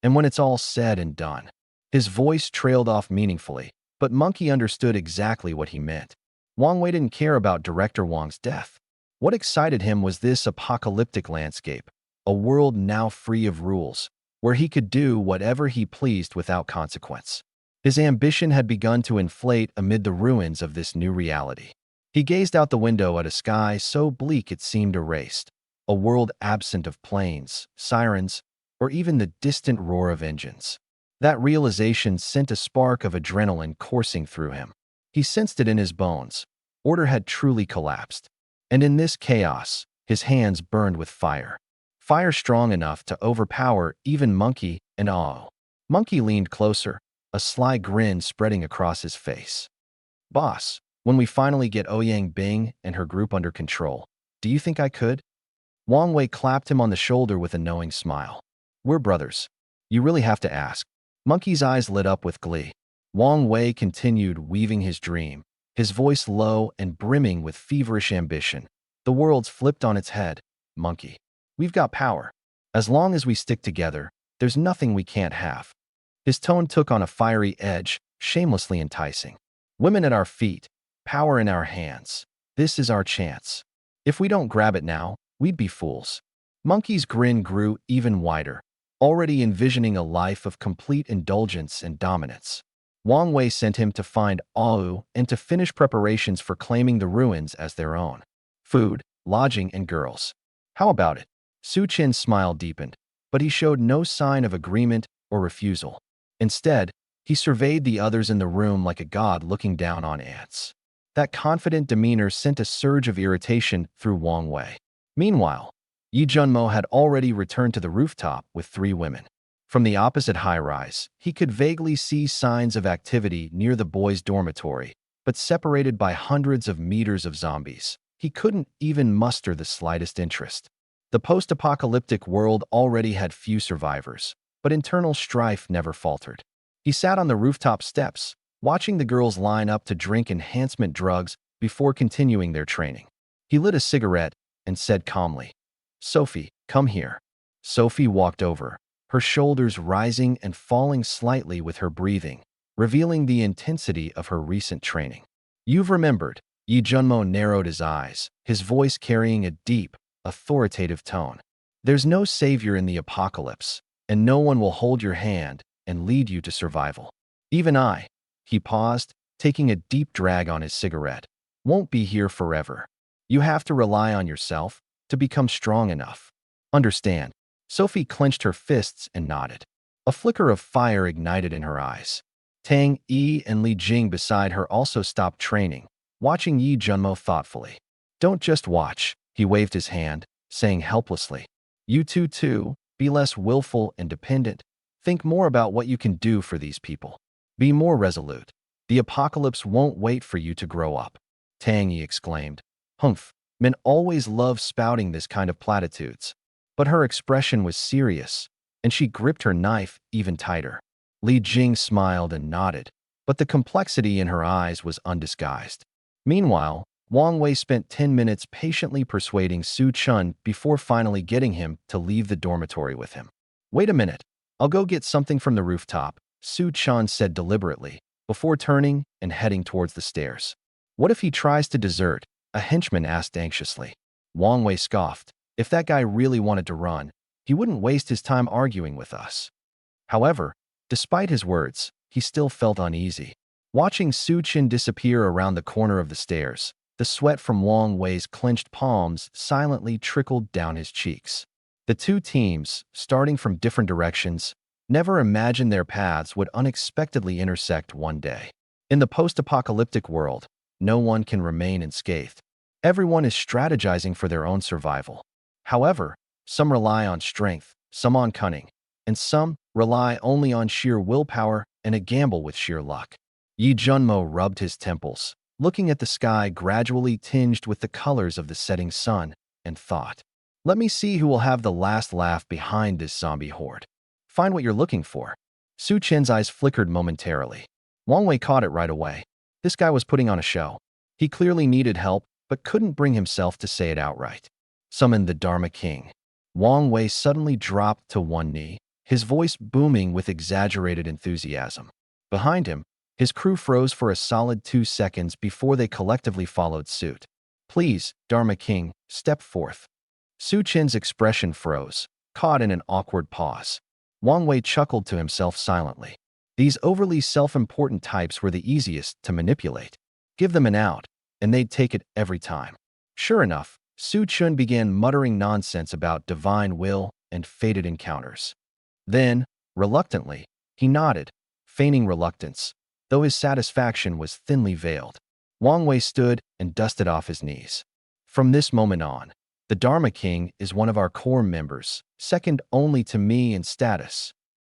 And when it's all said and done, his voice trailed off meaningfully, but Monkey understood exactly what he meant. Wang Wei didn't care about Director Wang's death. What excited him was this apocalyptic landscape, a world now free of rules, where he could do whatever he pleased without consequence. His ambition had begun to inflate amid the ruins of this new reality. He gazed out the window at a sky so bleak it seemed erased, a world absent of planes, sirens, or even the distant roar of engines. That realization sent a spark of adrenaline coursing through him. He sensed it in his bones. Order had truly collapsed. And in this chaos, his hands burned with fire. Fire strong enough to overpower even Monkey and Ao. Monkey leaned closer, a sly grin spreading across his face. "Boss, when we finally get Ouyang Bing and her group under control, do you think I could?" Wang Wei clapped him on the shoulder with a knowing smile. "We're brothers. You really have to ask." Monkey's eyes lit up with glee. Wang Wei continued weaving his dream, his voice low and brimming with feverish ambition. "The world's flipped on its head, Monkey. We've got power. As long as we stick together, there's nothing we can't have." His tone took on a fiery edge, shamelessly enticing. "Women at our feet, power in our hands. This is our chance. If we don't grab it now, we'd be fools." Monkey's grin grew even wider, already envisioning a life of complete indulgence and dominance. Wang Wei sent him to find Ao and to finish preparations for claiming the ruins as their own. Food, lodging, and girls. How about it? Su Chin's smile deepened, but he showed no sign of agreement or refusal. Instead, he surveyed the others in the room like a god looking down on ants. That confident demeanor sent a surge of irritation through Wang Wei. Meanwhile, Yi Junmo had already returned to the rooftop with 3 women. From the opposite high-rise, he could vaguely see signs of activity near the boys' dormitory, but separated by hundreds of meters of zombies, he couldn't even muster the slightest interest. The post-apocalyptic world already had few survivors, but internal strife never faltered. He sat on the rooftop steps, watching the girls line up to drink enhancement drugs before continuing their training. He lit a cigarette and said calmly, "Sophie, come here." Sophie walked over, her shoulders rising and falling slightly with her breathing, revealing the intensity of her recent training. "You've remembered." Yi Junmo narrowed his eyes, his voice carrying a deep, authoritative tone. "There's no savior in the apocalypse, and no one will hold your hand and lead you to survival. Even I," he paused, taking a deep drag on his cigarette, "won't be here forever. You have to rely on yourself to become strong enough. Understand?" Sophie clenched her fists and nodded. A flicker of fire ignited in her eyes. Tang Yi and Li Jing beside her also stopped training, watching Yi Junmo thoughtfully. "Don't just watch," he waved his hand, saying helplessly. "You two too, be less willful and dependent. Think more about what you can do for these people. Be more resolute. The apocalypse won't wait for you to grow up." Tang Yi exclaimed. "Humph, men always love spouting this kind of platitudes." But her expression was serious, and she gripped her knife even tighter. Li Jing smiled and nodded, but the complexity in her eyes was undisguised. Meanwhile, Wang Wei spent 10 minutes patiently persuading Su Chun before finally getting him to leave the dormitory with him. "Wait a minute. I'll go get something from the rooftop," Su Chun said deliberately, before turning and heading towards the stairs. "What if he tries to desert?" a henchman asked anxiously. Wang Wei scoffed. "If that guy really wanted to run, he wouldn't waste his time arguing with us." However, despite his words, he still felt uneasy. Watching Su Chin disappear around the corner of the stairs, the sweat from Wang Wei's clenched palms silently trickled down his cheeks. The two teams, starting from different directions, never imagined their paths would unexpectedly intersect one day. In the post-apocalyptic world, no one can remain unscathed. Everyone is strategizing for their own survival. However, some rely on strength, some on cunning, and some rely only on sheer willpower and a gamble with sheer luck. Yi Junmo rubbed his temples, looking at the sky gradually tinged with the colors of the setting sun, and thought, "Let me see who will have the last laugh behind this zombie horde." "Find what you're looking for." Su Chen's eyes flickered momentarily. Wang Wei caught it right away. This guy was putting on a show. He clearly needed help, but couldn't bring himself to say it outright. Summon the Dharma King. Wang Wei suddenly dropped to one knee, his voice booming with exaggerated enthusiasm. Behind him, his crew froze for a solid 2 seconds before they collectively followed suit. Please, Dharma King, step forth. Su Chen's expression froze, caught in an awkward pause. Wang Wei chuckled to himself silently. These overly self-important types were the easiest to manipulate. Give them an out, and they'd take it every time. Sure enough, Su Chen began muttering nonsense about divine will and fated encounters. Then, reluctantly, he nodded, feigning reluctance, though his satisfaction was thinly veiled. Wang Wei stood and dusted off his knees. From this moment on, the Dharma King is one of our core members, second only to me in status.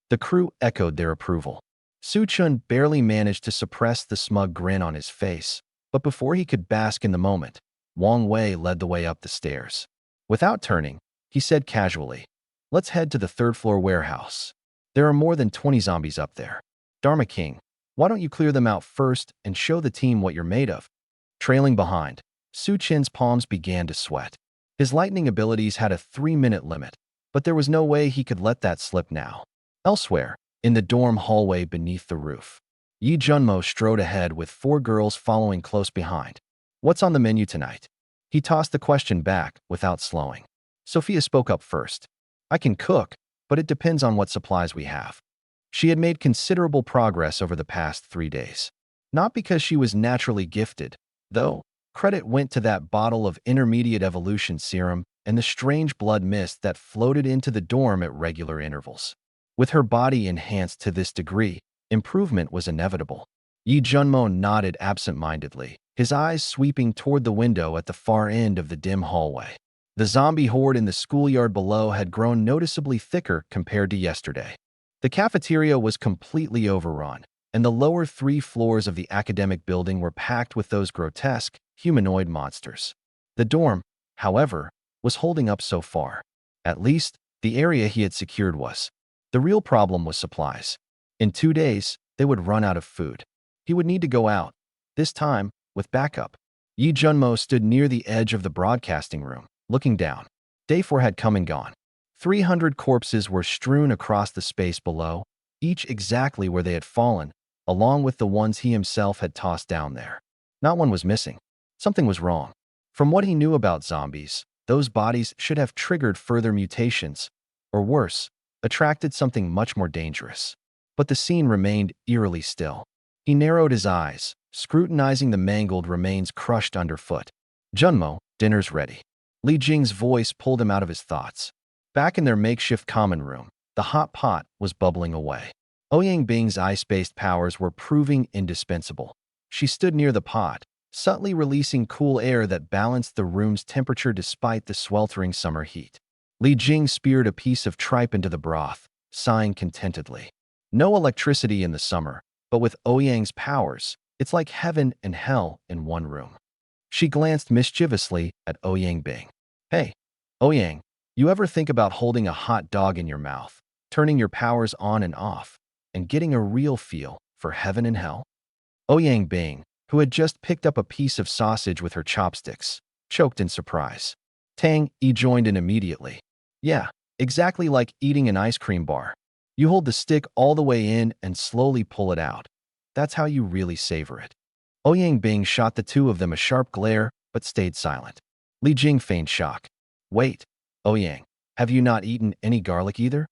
The crew echoed their approval. Su Chen barely managed to suppress the smug grin on his face, but before he could bask in the moment, Wang Wei led the way up the stairs. Without turning, he said casually, "Let's head to the third-floor warehouse. There are more than 20 zombies up there. Dharma King, why don't you clear them out first and show the team what you're made of?" Trailing behind, Su Chen's palms began to sweat. His lightning abilities had a 3-minute limit, but there was no way he could let that slip now. Elsewhere, in the dorm hallway beneath the roof, Yi Junmo strode ahead with 4 girls following close behind. "What's on the menu tonight?" He tossed the question back without slowing. Sophia spoke up first. "I can cook, but it depends on what supplies we have." She had made considerable progress over the past 3 days. Not because she was naturally gifted, though. Credit went to that bottle of intermediate evolution serum and the strange blood mist that floated into the dorm at regular intervals. With her body enhanced to this degree, improvement was inevitable. Yi Junmo nodded absent-mindedly, his eyes sweeping toward the window at the far end of the dim hallway. The zombie horde in the schoolyard below had grown noticeably thicker compared to yesterday. The cafeteria was completely overrun, and the lower 3 floors of the academic building were packed with those grotesque, humanoid monsters. The dorm, however, was holding up so far. At least, the area he had secured was. The real problem was supplies. In 2 days, they would run out of food. He would need to go out, this time with backup. Yi Junmo stood near the edge of the broadcasting room, looking down. Day 4 had come and gone. 300 corpses were strewn across the space below, each exactly where they had fallen, along with the ones he himself had tossed down there. Not one was missing. Something was wrong. From what he knew about zombies, those bodies should have triggered further mutations, or worse, attracted something much more dangerous. But the scene remained eerily still. He narrowed his eyes, scrutinizing the mangled remains crushed underfoot. "Junmo, dinner's ready." Li Jing's voice pulled him out of his thoughts. Back in their makeshift common room, the hot pot was bubbling away. Ouyang Bing's ice-based powers were proving indispensable. She stood near the pot, subtly releasing cool air that balanced the room's temperature despite the sweltering summer heat. Li Jing speared a piece of tripe into the broth, sighing contentedly. No electricity in the summer, but with Ouyang's powers, it's like heaven and hell in one room. She glanced mischievously at Ouyang Bing. "Hey, Ouyang, you ever think about holding a hot dog in your mouth, turning your powers on and off, and getting a real feel for heaven and hell?" Ouyang Bing, who had just picked up a piece of sausage with her chopsticks, choked in surprise. Tang Yi joined in immediately. "Yeah, exactly like eating an ice cream bar. You hold the stick all the way in and slowly pull it out. That's how you really savor it." Ouyang Bing shot the 2 of them a sharp glare, but stayed silent. Li Jing feigned shock. "Wait, Ouyang, have you not eaten any garlic either?"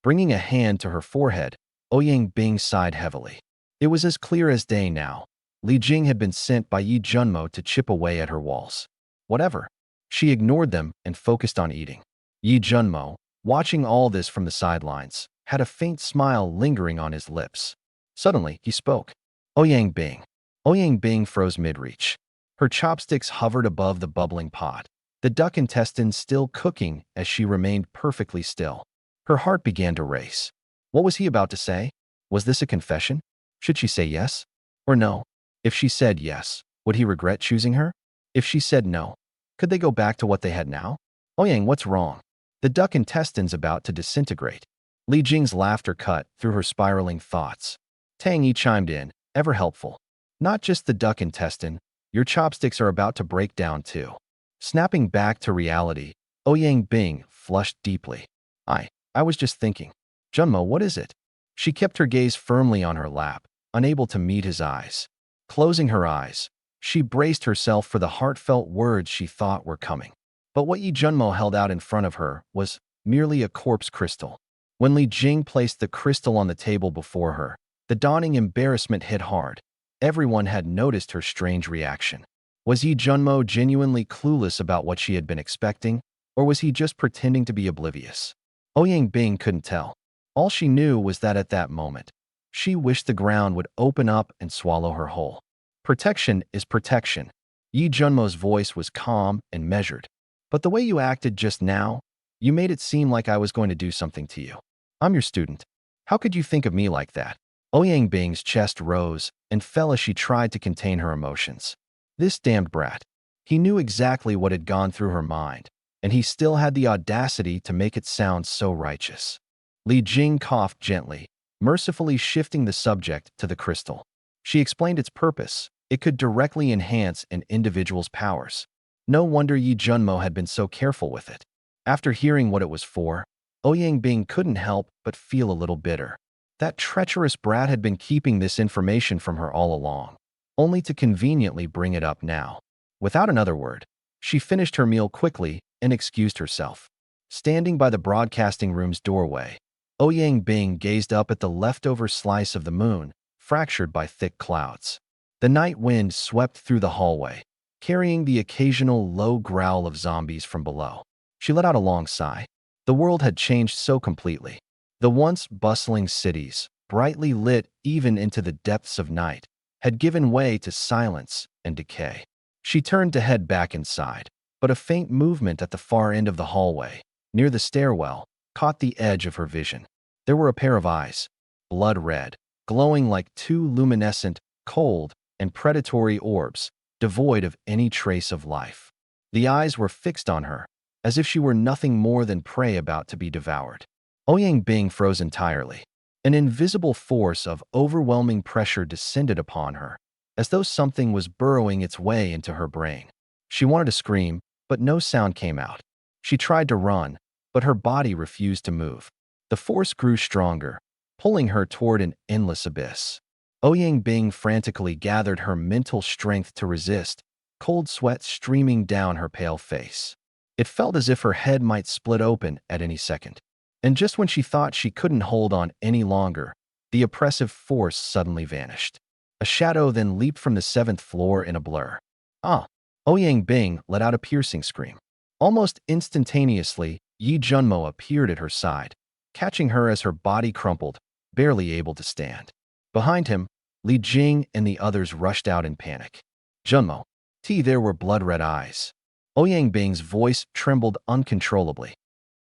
Bringing a hand to her forehead, Ouyang Bing sighed heavily. It was as clear as day now. Li Jing had been sent by Yi Junmo to chip away at her walls. Whatever. She ignored them and focused on eating. Yi Junmo, watching all this from the sidelines, had a faint smile lingering on his lips. Suddenly, he spoke. "Ouyang Bing." Ouyang Bing froze mid-reach. Her chopsticks hovered above the bubbling pot, the duck intestines still cooking as she remained perfectly still. Her heart began to race. What was he about to say? Was this a confession? Should she say yes or no? If she said yes, would he regret choosing her? If she said no, could they go back to what they had now? "Ouyang, what's wrong?" "The duck intestine's about to disintegrate." Li Jing's laughter cut through her spiraling thoughts. Tang Yi chimed in, ever helpful. Not just the duck intestine, your chopsticks are about to break down too. Snapping back to reality, Ouyang Bing flushed deeply. I was just thinking. Junmo, what is it? She kept her gaze firmly on her lap, unable to meet his eyes. Closing her eyes, she braced herself for the heartfelt words she thought were coming. But what Yi Junmo held out in front of her was merely a corpse crystal. When Li Jing placed the crystal on the table before her, the dawning embarrassment hit hard. Everyone had noticed her strange reaction. Was Yi Junmo genuinely clueless about what she had been expecting, or was he just pretending to be oblivious? Ouyang Bing couldn't tell. All she knew was that at that moment, she wished the ground would open up and swallow her whole. Protection is protection. Yi Junmo's voice was calm and measured. But the way you acted just now, you made it seem like I was going to do something to you. I'm your student. How could you think of me like that? Ouyang Bing's chest rose and fell as she tried to contain her emotions. This damned brat. He knew exactly what had gone through her mind, and he still had the audacity to make it sound so righteous. Li Jing coughed gently, mercifully shifting the subject to the crystal. She explained its purpose. It could directly enhance an individual's powers. No wonder Yi Junmo had been so careful with it. After hearing what it was for, Ouyang Bing couldn't help but feel a little bitter. That treacherous brat had been keeping this information from her all along, only to conveniently bring it up now. Without another word, she finished her meal quickly and excused herself. Standing by the broadcasting room's doorway, Ouyang Bing gazed up at the leftover slice of the moon, fractured by thick clouds. The night wind swept through the hallway, carrying the occasional low growl of zombies from below. She let out a long sigh. The world had changed so completely. The once bustling cities, brightly lit even into the depths of night, had given way to silence and decay. She turned to head back inside, but a faint movement at the far end of the hallway, near the stairwell, caught the edge of her vision. There were a pair of eyes, blood red, glowing like two luminescent, cold, and predatory orbs, devoid of any trace of life. The eyes were fixed on her, as if she were nothing more than prey about to be devoured. Ouyang Bing froze entirely. An invisible force of overwhelming pressure descended upon her, as though something was burrowing its way into her brain. She wanted to scream, but no sound came out. She tried to run, but her body refused to move. The force grew stronger, pulling her toward an endless abyss. Ouyang Bing frantically gathered her mental strength to resist, cold sweat streaming down her pale face. It felt as if her head might split open at any second. And just when she thought she couldn't hold on any longer, the oppressive force suddenly vanished. A shadow then leaped from the 7th floor in a blur. Ah! Ouyang Bing let out a piercing scream. Almost instantaneously, Yi Junmo appeared at her side, catching her as her body crumpled, barely able to stand. Behind him, Li Jing and the others rushed out in panic. Junmo. There were blood-red eyes. Ouyang Bing's voice trembled uncontrollably.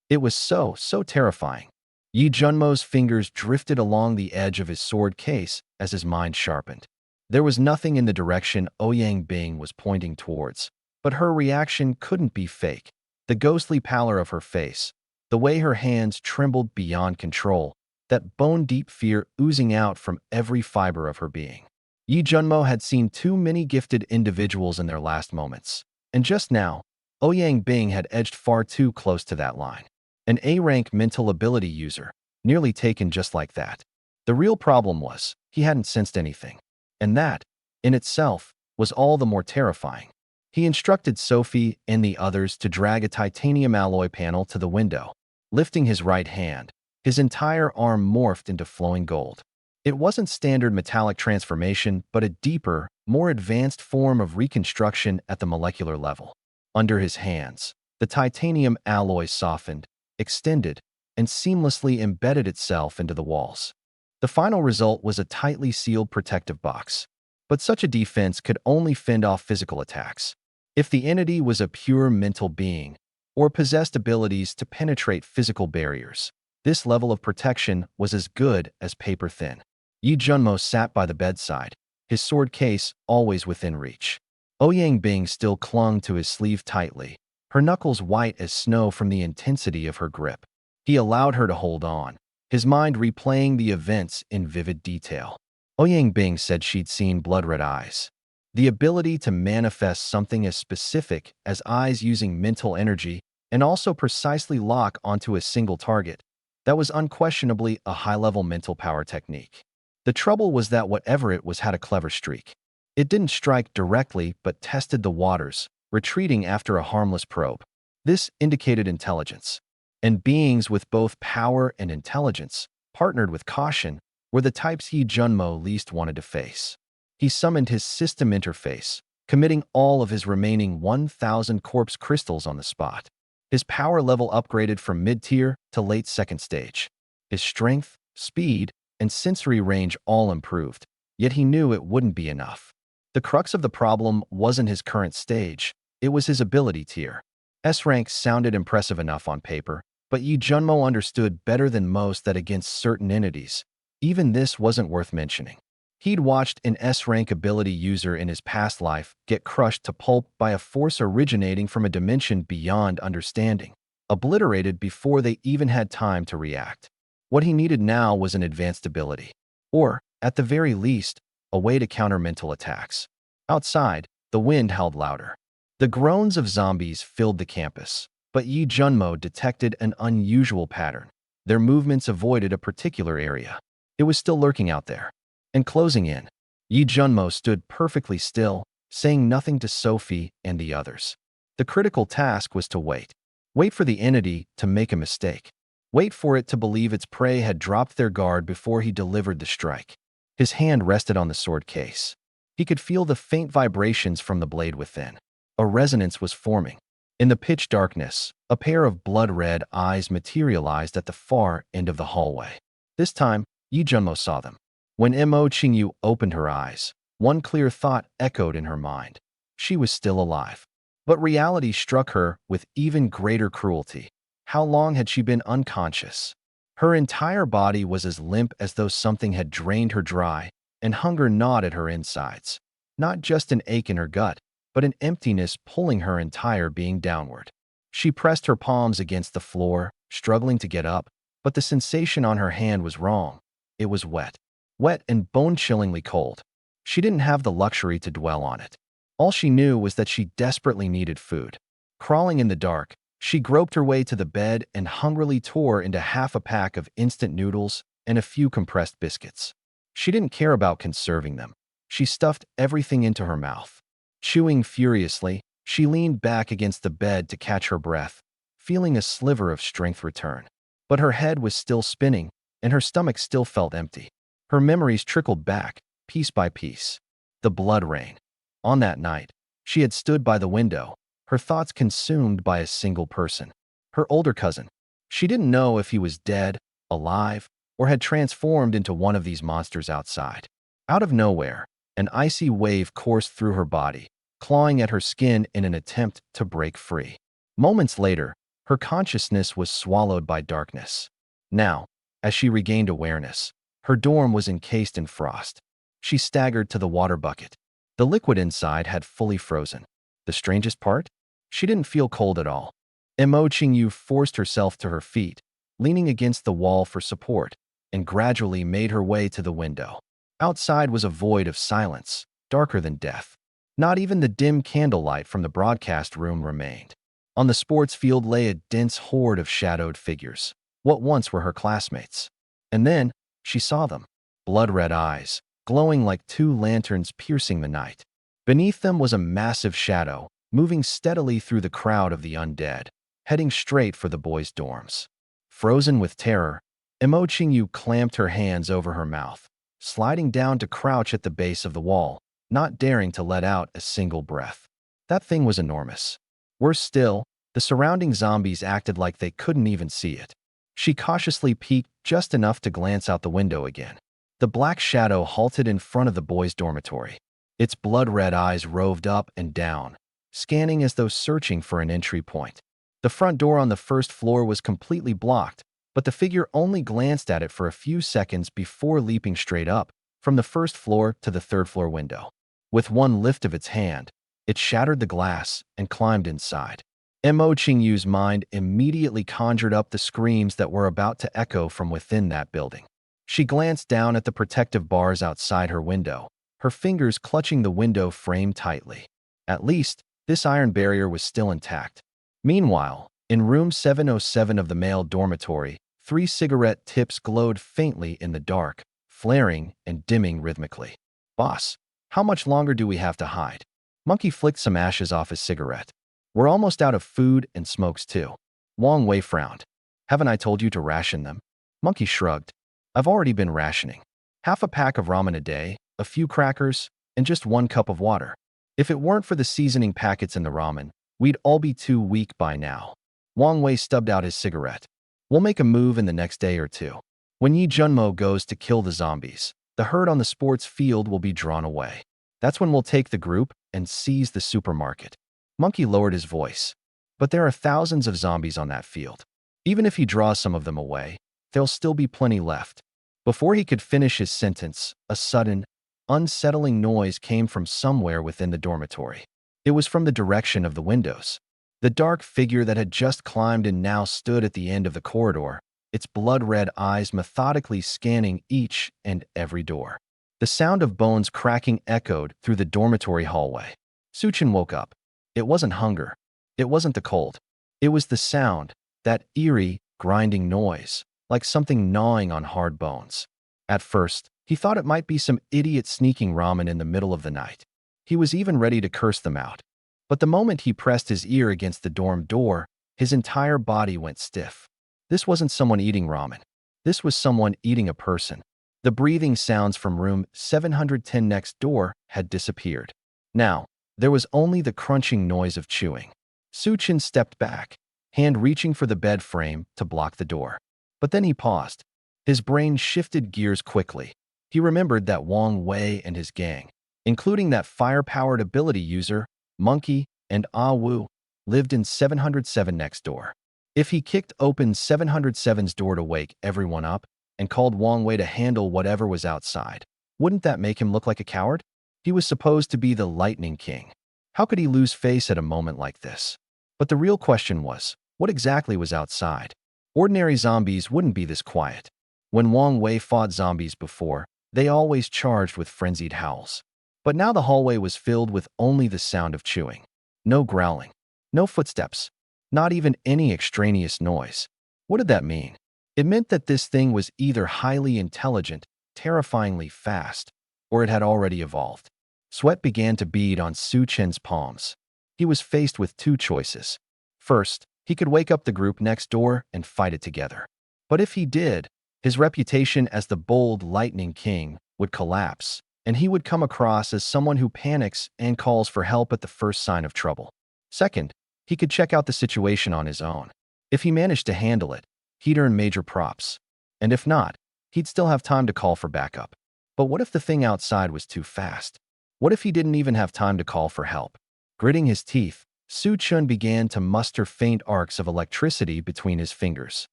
It was so terrifying. Yi Junmo's fingers drifted along the edge of his sword case as his mind sharpened. There was nothing in the direction Ouyang Bing was pointing towards, but her reaction couldn't be fake. The ghostly pallor of her face, the way her hands trembled beyond control, that bone-deep fear oozing out from every fiber of her being. Yi Junmo had seen too many gifted individuals in their last moments, and just now, Ouyang Bing had edged far too close to that line. An A-rank mental ability user, nearly taken just like that. The real problem was, he hadn't sensed anything. And that, in itself, was all the more terrifying. He instructed Sophie and the others to drag a titanium alloy panel to the window. Lifting his right hand, his entire arm morphed into flowing gold. It wasn't standard metallic transformation, but a deeper, more advanced form of reconstruction at the molecular level. Under his hands, the titanium alloy softened, extended, and seamlessly embedded itself into the walls. The final result was a tightly sealed protective box. But such a defense could only fend off physical attacks. If the entity was a pure mental being, or possessed abilities to penetrate physical barriers, this level of protection was as good as paper thin. Yi Junmo sat by the bedside, his sword case always within reach. Ouyang Bing still clung to his sleeve tightly, her knuckles white as snow from the intensity of her grip. He allowed her to hold on, his mind replaying the events in vivid detail. Ouyang Bing said she'd seen blood-red eyes. The ability to manifest something as specific as eyes using mental energy and also precisely lock onto a single target. That was unquestionably a high-level mental power technique. The trouble was that whatever it was had a clever streak. It didn't strike directly but tested the waters, retreating after a harmless probe. This indicated intelligence. And beings with both power and intelligence, partnered with caution, were the types Yi Junmo least wanted to face. He summoned his system interface, committing all of his remaining 1,000 corpse crystals on the spot. His power level upgraded from mid-tier to late second stage. His strength, speed, and sensory range all improved, yet he knew it wouldn't be enough. The crux of the problem wasn't his current stage, it was his ability tier. S rank sounded impressive enough on paper, but Yi Junmo understood better than most that against certain entities, even this wasn't worth mentioning. He'd watched an S-rank ability user in his past life get crushed to pulp by a force originating from a dimension beyond understanding, obliterated before they even had time to react. What he needed now was an advanced ability, or, at the very least, a way to counter mental attacks. Outside, the wind howled louder. The groans of zombies filled the campus, but Yi Junmo detected an unusual pattern. Their movements avoided a particular area. It was still lurking out there. And closing in, Yi Junmo stood perfectly still, saying nothing to Sophie and the others. The critical task was to wait. Wait for the entity to make a mistake. Wait for it to believe its prey had dropped their guard before he delivered the strike. His hand rested on the sword case. He could feel the faint vibrations from the blade within. A resonance was forming. In the pitch darkness, a pair of blood-red eyes materialized at the far end of the hallway. This time, Yi Junmo saw them. When Mo Qingyu opened her eyes, one clear thought echoed in her mind. She was still alive. But reality struck her with even greater cruelty. How long had she been unconscious? Her entire body was as limp as though something had drained her dry, and hunger gnawed at her insides. Not just an ache in her gut, but an emptiness pulling her entire being downward. She pressed her palms against the floor, struggling to get up, but the sensation on her hand was wrong. It was wet. Wet and bone-chillingly cold. She didn't have the luxury to dwell on it. All she knew was that she desperately needed food. Crawling in the dark, she groped her way to the bed and hungrily tore into half a pack of instant noodles and a few compressed biscuits. She didn't care about conserving them. She stuffed everything into her mouth. Chewing furiously, she leaned back against the bed to catch her breath, feeling a sliver of strength return. But her head was still spinning, and her stomach still felt empty. Her memories trickled back, piece by piece. The blood rain. On that night, she had stood by the window, her thoughts consumed by a single person. Her older cousin. She didn't know if he was dead, alive, or had transformed into one of these monsters outside. Out of nowhere, an icy wave coursed through her body, clawing at her skin in an attempt to break free. Moments later, her consciousness was swallowed by darkness. Now, as she regained awareness, her dorm was encased in frost. She staggered to the water bucket. The liquid inside had fully frozen. The strangest part? She didn't feel cold at all. Mo Qingyu forced herself to her feet, leaning against the wall for support, and gradually made her way to the window. Outside was a void of silence, darker than death. Not even the dim candlelight from the broadcast room remained. On the sports field lay a dense horde of shadowed figures, what once were her classmates. And then, she saw them. Blood-red eyes, glowing like two lanterns piercing the night. Beneath them was a massive shadow, moving steadily through the crowd of the undead, heading straight for the boys' dorms. Frozen with terror, Mo Qingyu clamped her hands over her mouth, sliding down to crouch at the base of the wall, not daring to let out a single breath. That thing was enormous. Worse still, the surrounding zombies acted like they couldn't even see it. She cautiously peeked just enough to glance out the window again. The black shadow halted in front of the boys' dormitory. Its blood-red eyes roved up and down, scanning as though searching for an entry point. The front door on the first floor was completely blocked, but the figure only glanced at it for a few seconds before leaping straight up, from the first floor to the third-floor window. With one lift of its hand, it shattered the glass and climbed inside. Mo Qingyu's mind immediately conjured up the screams that were about to echo from within that building. She glanced down at the protective bars outside her window, her fingers clutching the window frame tightly. At least, this iron barrier was still intact. Meanwhile, in room 707 of the male dormitory, 3 cigarette tips glowed faintly in the dark, flaring and dimming rhythmically. "Boss, how much longer do we have to hide?" Monkey flicked some ashes off his cigarette. "We're almost out of food and smokes too." Wang Wei frowned. "Haven't I told you to ration them?" Monkey shrugged. "I've already been rationing. Half a pack of ramen a day, a few crackers, and just 1 cup of water. If it weren't for the seasoning packets in the ramen, we'd all be too weak by now." Wang Wei stubbed out his cigarette. "We'll make a move in the next day or two. When Yi Junmo goes to kill the zombies, the herd on the sports field will be drawn away. That's when we'll take the group and seize the supermarket." Monkey lowered his voice. "But there are thousands of zombies on that field. Even if he draws some of them away, there'll still be plenty left." Before he could finish his sentence, a sudden, unsettling noise came from somewhere within the dormitory. It was from the direction of the windows. The dark figure that had just climbed in now stood at the end of the corridor, its blood-red eyes methodically scanning each and every door. The sound of bones cracking echoed through the dormitory hallway. Suchin woke up. It wasn't hunger. It wasn't the cold. It was the sound, that eerie, grinding noise, like something gnawing on hard bones. At first, he thought it might be some idiot sneaking ramen in the middle of the night. He was even ready to curse them out. But the moment he pressed his ear against the dorm door, his entire body went stiff. This wasn't someone eating ramen. This was someone eating a person. The breathing sounds from room 710 next door had disappeared. Now, there was only the crunching noise of chewing. Suchin stepped back, hand reaching for the bed frame to block the door. But then he paused. His brain shifted gears quickly. He remembered that Wang Wei and his gang, including that fire-powered ability user, Monkey, and Ah Wu, lived in 707 next door. If he kicked open 707's door to wake everyone up and called Wang Wei to handle whatever was outside, wouldn't that make him look like a coward? He was supposed to be the Lightning King. How could he lose face at a moment like this? But the real question was, what exactly was outside? Ordinary zombies wouldn't be this quiet. When Wang Wei fought zombies before, they always charged with frenzied howls. But now the hallway was filled with only the sound of chewing. No growling. No footsteps. Not even any extraneous noise. What did that mean? It meant that this thing was either highly intelligent, terrifyingly fast, or it had already evolved. Sweat began to bead on Su Chen's palms. He was faced with 2 choices. First, he could wake up the group next door and fight it together. But if he did, his reputation as the bold Lightning King would collapse, and he would come across as someone who panics and calls for help at the first sign of trouble. Second, he could check out the situation on his own. If he managed to handle it, he'd earn major props. And if not, he'd still have time to call for backup. But what if the thing outside was too fast? What if he didn't even have time to call for help? Gritting his teeth, Su Chun began to muster faint arcs of electricity between his fingers.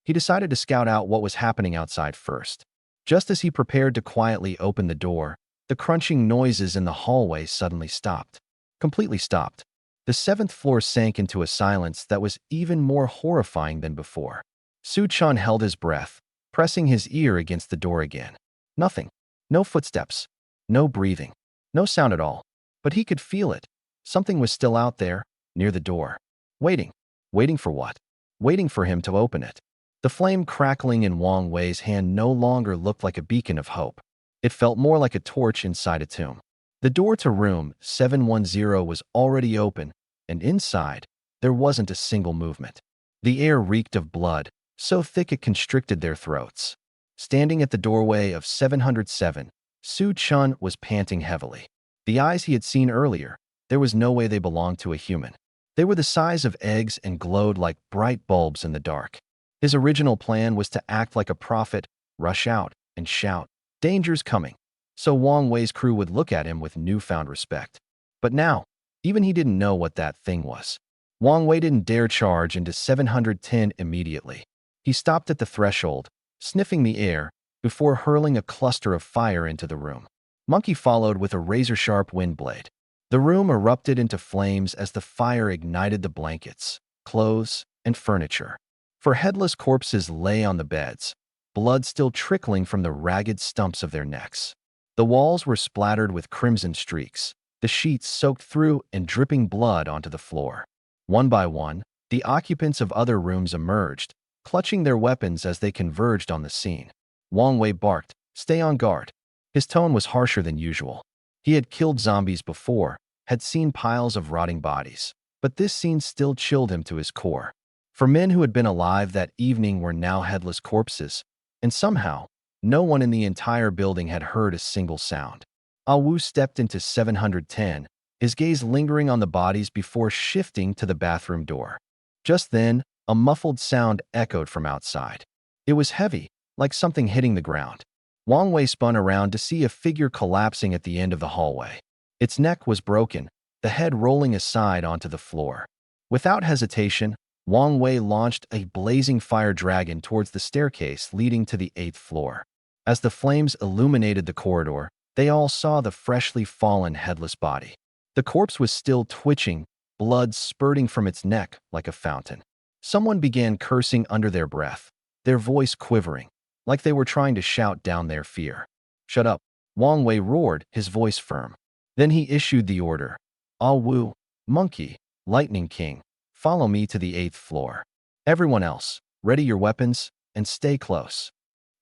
He decided to scout out what was happening outside first. Just as he prepared to quietly open the door, the crunching noises in the hallway suddenly stopped. Completely stopped. The 7th floor sank into a silence that was even more horrifying than before. Su Chun held his breath, pressing his ear against the door again. Nothing. No footsteps. No breathing. No sound at all. But he could feel it. Something was still out there, near the door. Waiting. Waiting for what? Waiting for him to open it. The flame crackling in Wang Wei's hand no longer looked like a beacon of hope. It felt more like a torch inside a tomb. The door to room 710 was already open, and inside, there wasn't a single movement. The air reeked of blood, so thick it constricted their throats. Standing at the doorway of 707, Su Chun was panting heavily. The eyes he had seen earlier, there was no way they belonged to a human. They were the size of eggs and glowed like bright bulbs in the dark. His original plan was to act like a prophet, rush out, and shout, "Danger's coming," so Wang Wei's crew would look at him with newfound respect. But now, even he didn't know what that thing was. Wang Wei didn't dare charge into 710 immediately. He stopped at the threshold, sniffing the air, before hurling a cluster of fire into the room. Monkey followed with a razor-sharp wind blade. The room erupted into flames as the fire ignited the blankets. clothes, and furniture. For headless corpses lay on the beds, blood still trickling from the ragged stumps of their necks. The walls were splattered with crimson streaks, the sheets soaked through and dripping blood onto the floor. One by one, the occupants of other rooms emerged, clutching their weapons as they converged on the scene. Wang Wei barked, "Stay on guard." His tone was harsher than usual. He had killed zombies before, had seen piles of rotting bodies, but this scene still chilled him to his core. For men who had been alive that evening were now headless corpses, and somehow, no one in the entire building had heard a single sound. Ah Wu stepped into 710, his gaze lingering on the bodies before shifting to the bathroom door. Just then, a muffled sound echoed from outside. It was heavy, like something hitting the ground. Wang Wei spun around to see a figure collapsing at the end of the hallway. Its neck was broken, the head rolling aside onto the floor. Without hesitation, Wang Wei launched a blazing fire dragon towards the staircase leading to the 8th floor. As the flames illuminated the corridor, they all saw the freshly fallen headless body. The corpse was still twitching, blood spurting from its neck like a fountain. Someone began cursing under their breath, their voice quivering, like they were trying to shout down their fear. "Shut up," Wang Wei roared, his voice firm. Then he issued the order. "Ah Wu, Monkey, Lightning King, follow me to the 8th floor. Everyone else, ready your weapons and stay close."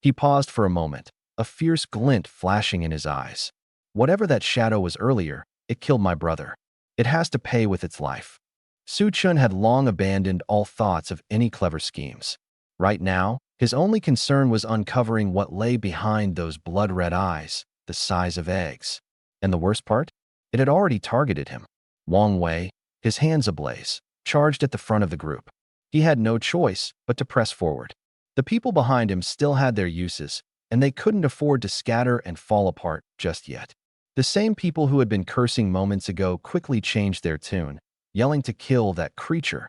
He paused for a moment, a fierce glint flashing in his eyes. "Whatever that shadow was earlier, it killed my brother. It has to pay with its life." Su Chun had long abandoned all thoughts of any clever schemes. Right now, his only concern was uncovering what lay behind those blood-red eyes, the size of eggs. And the worst part? It had already targeted him. Wang Wei, his hands ablaze, charged at the front of the group. He had no choice but to press forward. The people behind him still had their uses, and they couldn't afford to scatter and fall apart just yet. The same people who had been cursing moments ago quickly changed their tune, yelling to kill that creature.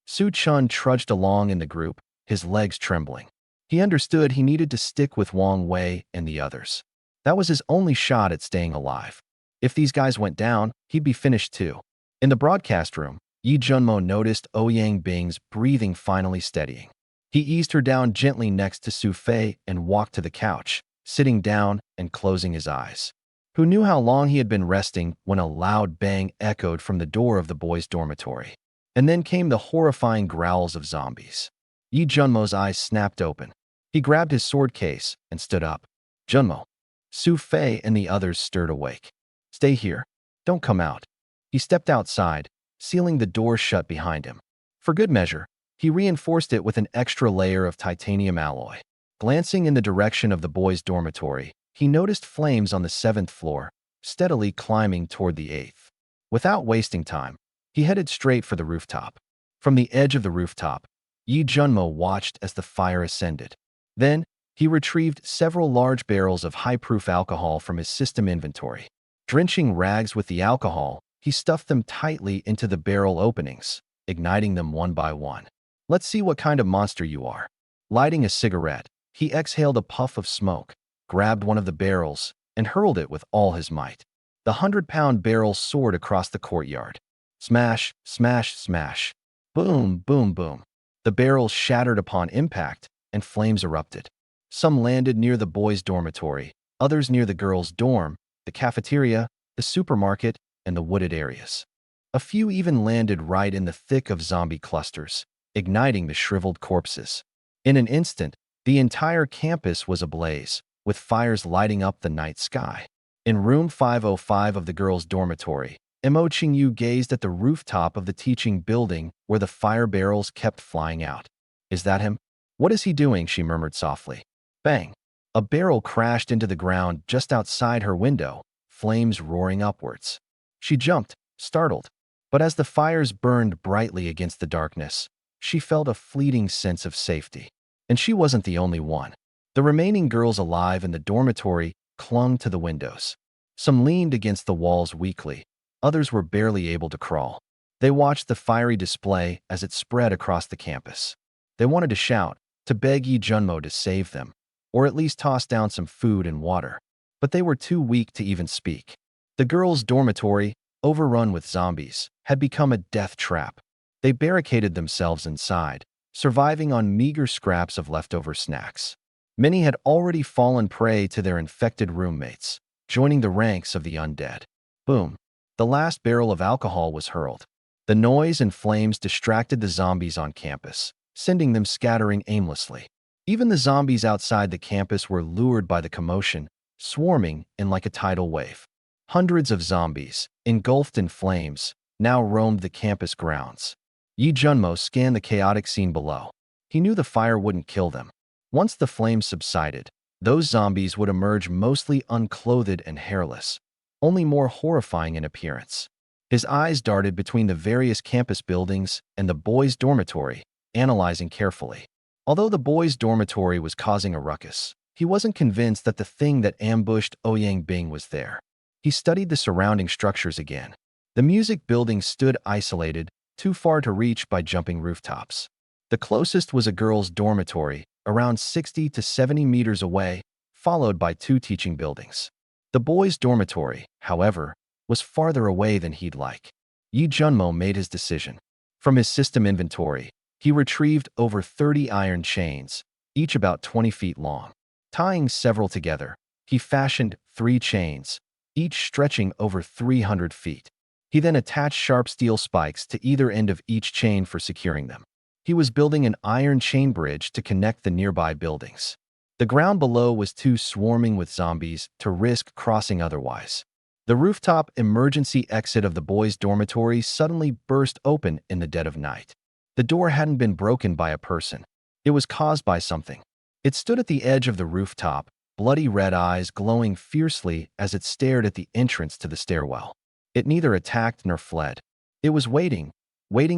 Su Chun trudged along in the group, his legs trembling. He understood he needed to stick with Wang Wei and the others. That was his only shot at staying alive. If these guys went down, he'd be finished too. In the broadcast room, Yi Junmo noticed Ouyang Bing's breathing finally steadying. He eased her down gently next to Su Fei and walked to the couch, sitting down and closing his eyes. Who knew how long he had been resting when a loud bang echoed from the door of the boys' dormitory. And then came the horrifying growls of zombies. Yi Junmo's eyes snapped open. He grabbed his sword case and stood up. "Junmo." Su Fei and the others stirred awake. "Stay here. Don't come out." He stepped outside, sealing the door shut behind him. For good measure, he reinforced it with an extra layer of titanium alloy. Glancing in the direction of the boys' dormitory, he noticed flames on the 7th floor, steadily climbing toward the 8th. Without wasting time, he headed straight for the rooftop. From the edge of the rooftop, Yi Junmo watched as the fire ascended. Then, he retrieved several large barrels of high-proof alcohol from his system inventory. Drenching rags with the alcohol, he stuffed them tightly into the barrel openings, igniting them one by one. "Let's see what kind of monster you are." Lighting a cigarette, he exhaled a puff of smoke, grabbed one of the barrels, and hurled it with all his might. The 100-pound barrel soared across the courtyard. Smash, smash, smash. Boom, boom, boom. The barrels shattered upon impact, and flames erupted. Some landed near the boys' dormitory, others near the girls' dorm, the cafeteria, the supermarket, and the wooded areas. A few even landed right in the thick of zombie clusters, igniting the shriveled corpses. In an instant, the entire campus was ablaze, with fires lighting up the night sky. In room 505 of the girls' dormitory, Mo Qingyu gazed at the rooftop of the teaching building where the fire barrels kept flying out. "Is that him? What is he doing?" she murmured softly. Bang! A barrel crashed into the ground just outside her window, flames roaring upwards. She jumped, startled, but as the fires burned brightly against the darkness, she felt a fleeting sense of safety. And she wasn't the only one. The remaining girls alive in the dormitory clung to the windows. Some leaned against the walls weakly. Others were barely able to crawl. They watched the fiery display as it spread across the campus. They wanted to shout, to beg Yi Junmo to save them, or at least toss down some food and water. But they were too weak to even speak. The girls' dormitory, overrun with zombies, had become a death trap. They barricaded themselves inside, surviving on meager scraps of leftover snacks. Many had already fallen prey to their infected roommates, joining the ranks of the undead. Boom! The last barrel of alcohol was hurled. The noise and flames distracted the zombies on campus, sending them scattering aimlessly. Even the zombies outside the campus were lured by the commotion, swarming in like a tidal wave. Hundreds of zombies, engulfed in flames, now roamed the campus grounds. Yi Junmo scanned the chaotic scene below. He knew the fire wouldn't kill them. Once the flames subsided, those zombies would emerge mostly unclothed and hairless, only more horrifying in appearance. His eyes darted between the various campus buildings and the boys' dormitory, analyzing carefully. Although the boys' dormitory was causing a ruckus, he wasn't convinced that the thing that ambushed Ouyang Bing was there. He studied the surrounding structures again. The music building stood isolated, too far to reach by jumping rooftops. The closest was a girls' dormitory, around 60 to 70 meters away, followed by 2 teaching buildings. The boys' dormitory, however, was farther away than he'd like. Yi Junmo made his decision. From his system inventory, he retrieved over 30 iron chains, each about 20 feet long. Tying several together, he fashioned 3 chains, each stretching over 300 feet. He then attached sharp steel spikes to either end of each chain for securing them. He was building an iron chain bridge to connect the nearby buildings. The ground below was too swarming with zombies to risk crossing otherwise. The rooftop emergency exit of the boys' dormitory suddenly burst open in the dead of night. The door hadn't been broken by a person. It was caused by something. It stood at the edge of the rooftop, bloody red eyes glowing fiercely as it stared at the entrance to the stairwell. It neither attacked nor fled. It was waiting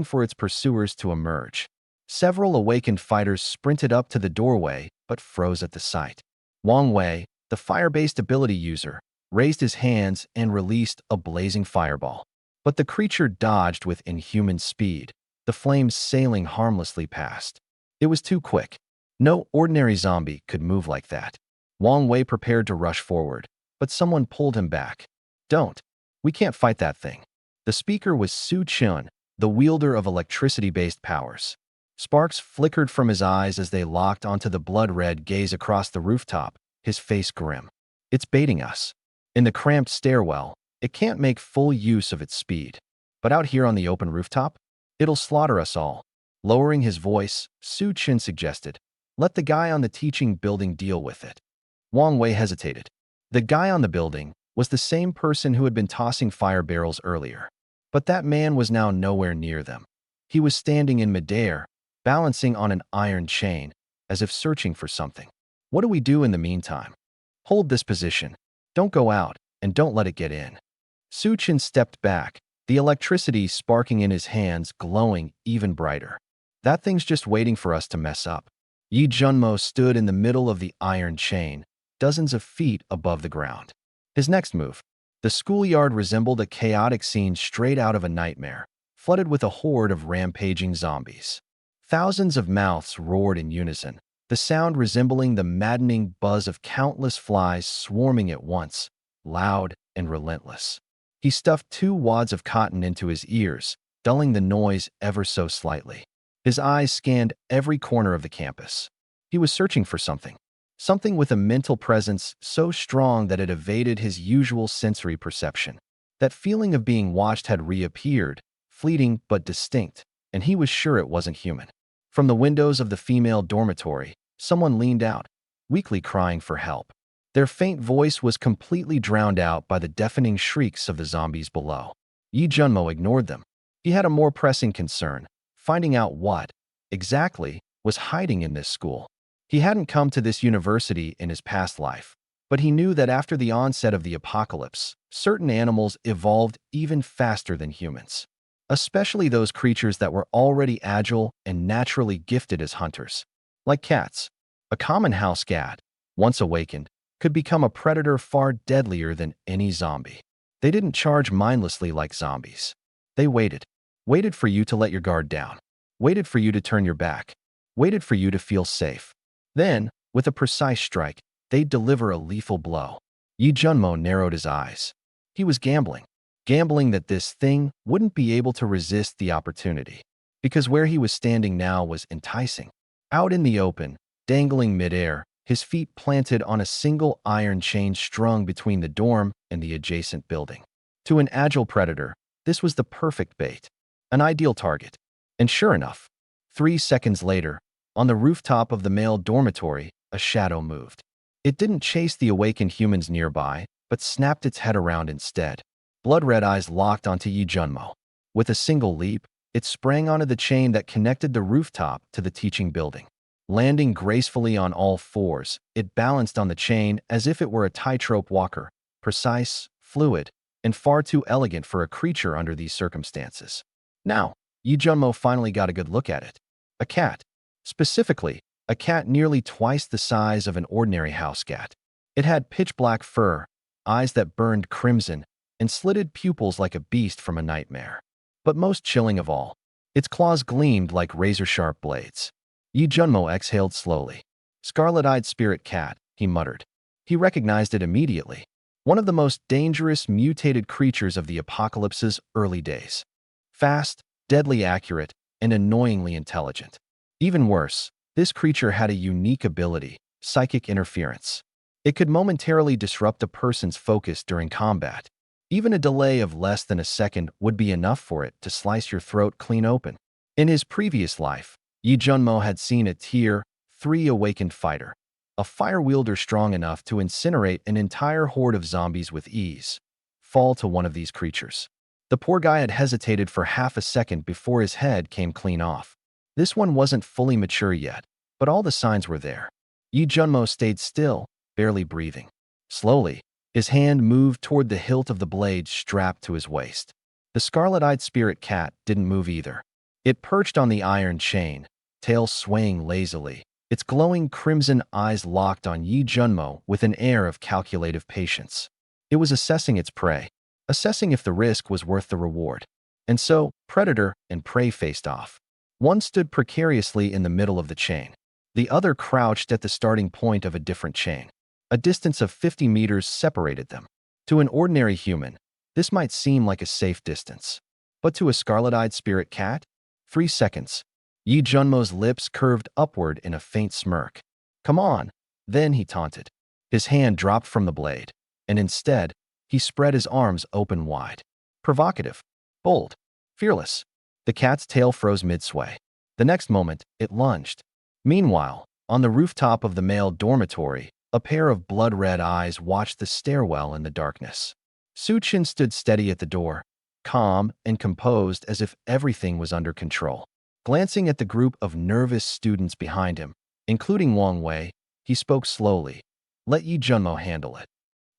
for its pursuers to emerge. Several awakened fighters sprinted up to the doorway but froze at the sight. Wang Wei, the fire-based ability user, raised his hands and released a blazing fireball. But the creature dodged with inhuman speed, the flames sailing harmlessly past. It was too quick. No ordinary zombie could move like that. Wang Wei prepared to rush forward, but someone pulled him back. "Don't. We can't fight that thing." The speaker was Su Chun, the wielder of electricity-based powers. Sparks flickered from his eyes as they locked onto the blood-red gaze across the rooftop, his face grim. "It's baiting us. In the cramped stairwell, it can't make full use of its speed. But out here on the open rooftop, it'll slaughter us all." Lowering his voice, Su Chun suggested, "Let the guy on the teaching building deal with it." Wang Wei hesitated. The guy on the building was the same person who had been tossing fire barrels earlier. But that man was now nowhere near them. He was standing in midair, balancing on an iron chain, as if searching for something. "What do we do in the meantime?" "Hold this position. Don't go out, and don't let it get in." Su Chin stepped back, the electricity sparking in his hands glowing even brighter. "That thing's just waiting for us to mess up." Yi Junmo stood in the middle of the iron chain, dozens of feet above the ground. His next move. The schoolyard resembled a chaotic scene straight out of a nightmare, flooded with a horde of rampaging zombies. Thousands of mouths roared in unison, the sound resembling the maddening buzz of countless flies swarming at once, loud and relentless. He stuffed 2 wads of cotton into his ears, dulling the noise ever so slightly. His eyes scanned every corner of the campus. He was searching for something. Something with a mental presence so strong that it evaded his usual sensory perception. That feeling of being watched had reappeared, fleeting but distinct, and he was sure it wasn't human. From the windows of the female dormitory, someone leaned out, weakly crying for help. Their faint voice was completely drowned out by the deafening shrieks of the zombies below. Yi Junmo ignored them. He had a more pressing concern, finding out what, exactly, was hiding in this school. He hadn't come to this university in his past life, but he knew that after the onset of the apocalypse, certain animals evolved even faster than humans, especially those creatures that were already agile and naturally gifted as hunters. Like cats, a common house cat, once awakened, could become a predator far deadlier than any zombie. They didn't charge mindlessly like zombies. They waited. Waited for you to let your guard down. Waited for you to turn your back. Waited for you to feel safe. Then, with a precise strike, they'd deliver a lethal blow. Yi Junmo narrowed his eyes. He was gambling. Gambling that this thing wouldn't be able to resist the opportunity. because where he was standing now was enticing. Out in the open, dangling midair, his feet planted on a single iron chain strung between the dorm and the adjacent building. To an agile predator, this was the perfect bait, an ideal target. And sure enough, 3 seconds later, on the rooftop of the male dormitory, a shadow moved. It didn't chase the awakened humans nearby, but snapped its head around instead. Blood-red eyes locked onto Yi Junmo. With a single leap, it sprang onto the chain that connected the rooftop to the teaching building. Landing gracefully on all fours, it balanced on the chain as if it were a tightrope walker, precise, fluid, and far too elegant for a creature under these circumstances. Now, Yi Junmo finally got a good look at it. A cat. Specifically, a cat nearly twice the size of an ordinary house cat. It had pitch-black fur, eyes that burned crimson, and slitted pupils like a beast from a nightmare. But most chilling of all, its claws gleamed like razor-sharp blades. Yi Junmo exhaled slowly. Scarlet-eyed spirit cat, he muttered. He recognized it immediately. One of the most dangerous mutated creatures of the apocalypse's early days. Fast, deadly accurate, and annoyingly intelligent. Even worse, this creature had a unique ability, psychic interference. It could momentarily disrupt a person's focus during combat. Even a delay of less than a second would be enough for it to slice your throat clean open. In his previous life, Yi Junmo had seen a Tier 3 awakened fighter, a fire wielder strong enough to incinerate an entire horde of zombies with ease, fall to one of these creatures. The poor guy had hesitated for half a second before his head came clean off. This one wasn't fully mature yet, but all the signs were there. Yi Junmo stayed still, barely breathing. Slowly, his hand moved toward the hilt of the blade strapped to his waist. The scarlet-eyed spirit cat didn't move either. It perched on the iron chain, tail swaying lazily, its glowing crimson eyes locked on Yi Junmo with an air of calculative patience. It was assessing its prey, assessing if the risk was worth the reward. And so, predator and prey faced off. One stood precariously in the middle of the chain. The other crouched at the starting point of a different chain. A distance of 50 meters separated them. To an ordinary human, this might seem like a safe distance. But to a scarlet-eyed spirit cat? 3 seconds. Yi Junmo's lips curved upward in a faint smirk. Come on, then he taunted. His hand dropped from the blade, and instead, he spread his arms open wide. Provocative, bold, fearless. The cat's tail froze mid-sway. The next moment, it lunged. Meanwhile, on the rooftop of the male dormitory, a pair of blood-red eyes watched the stairwell in the darkness. Su-chin stood steady at the door, calm and composed as if everything was under control. Glancing at the group of nervous students behind him, including Wang Wei, he spoke slowly. Let Yi Junmo handle it.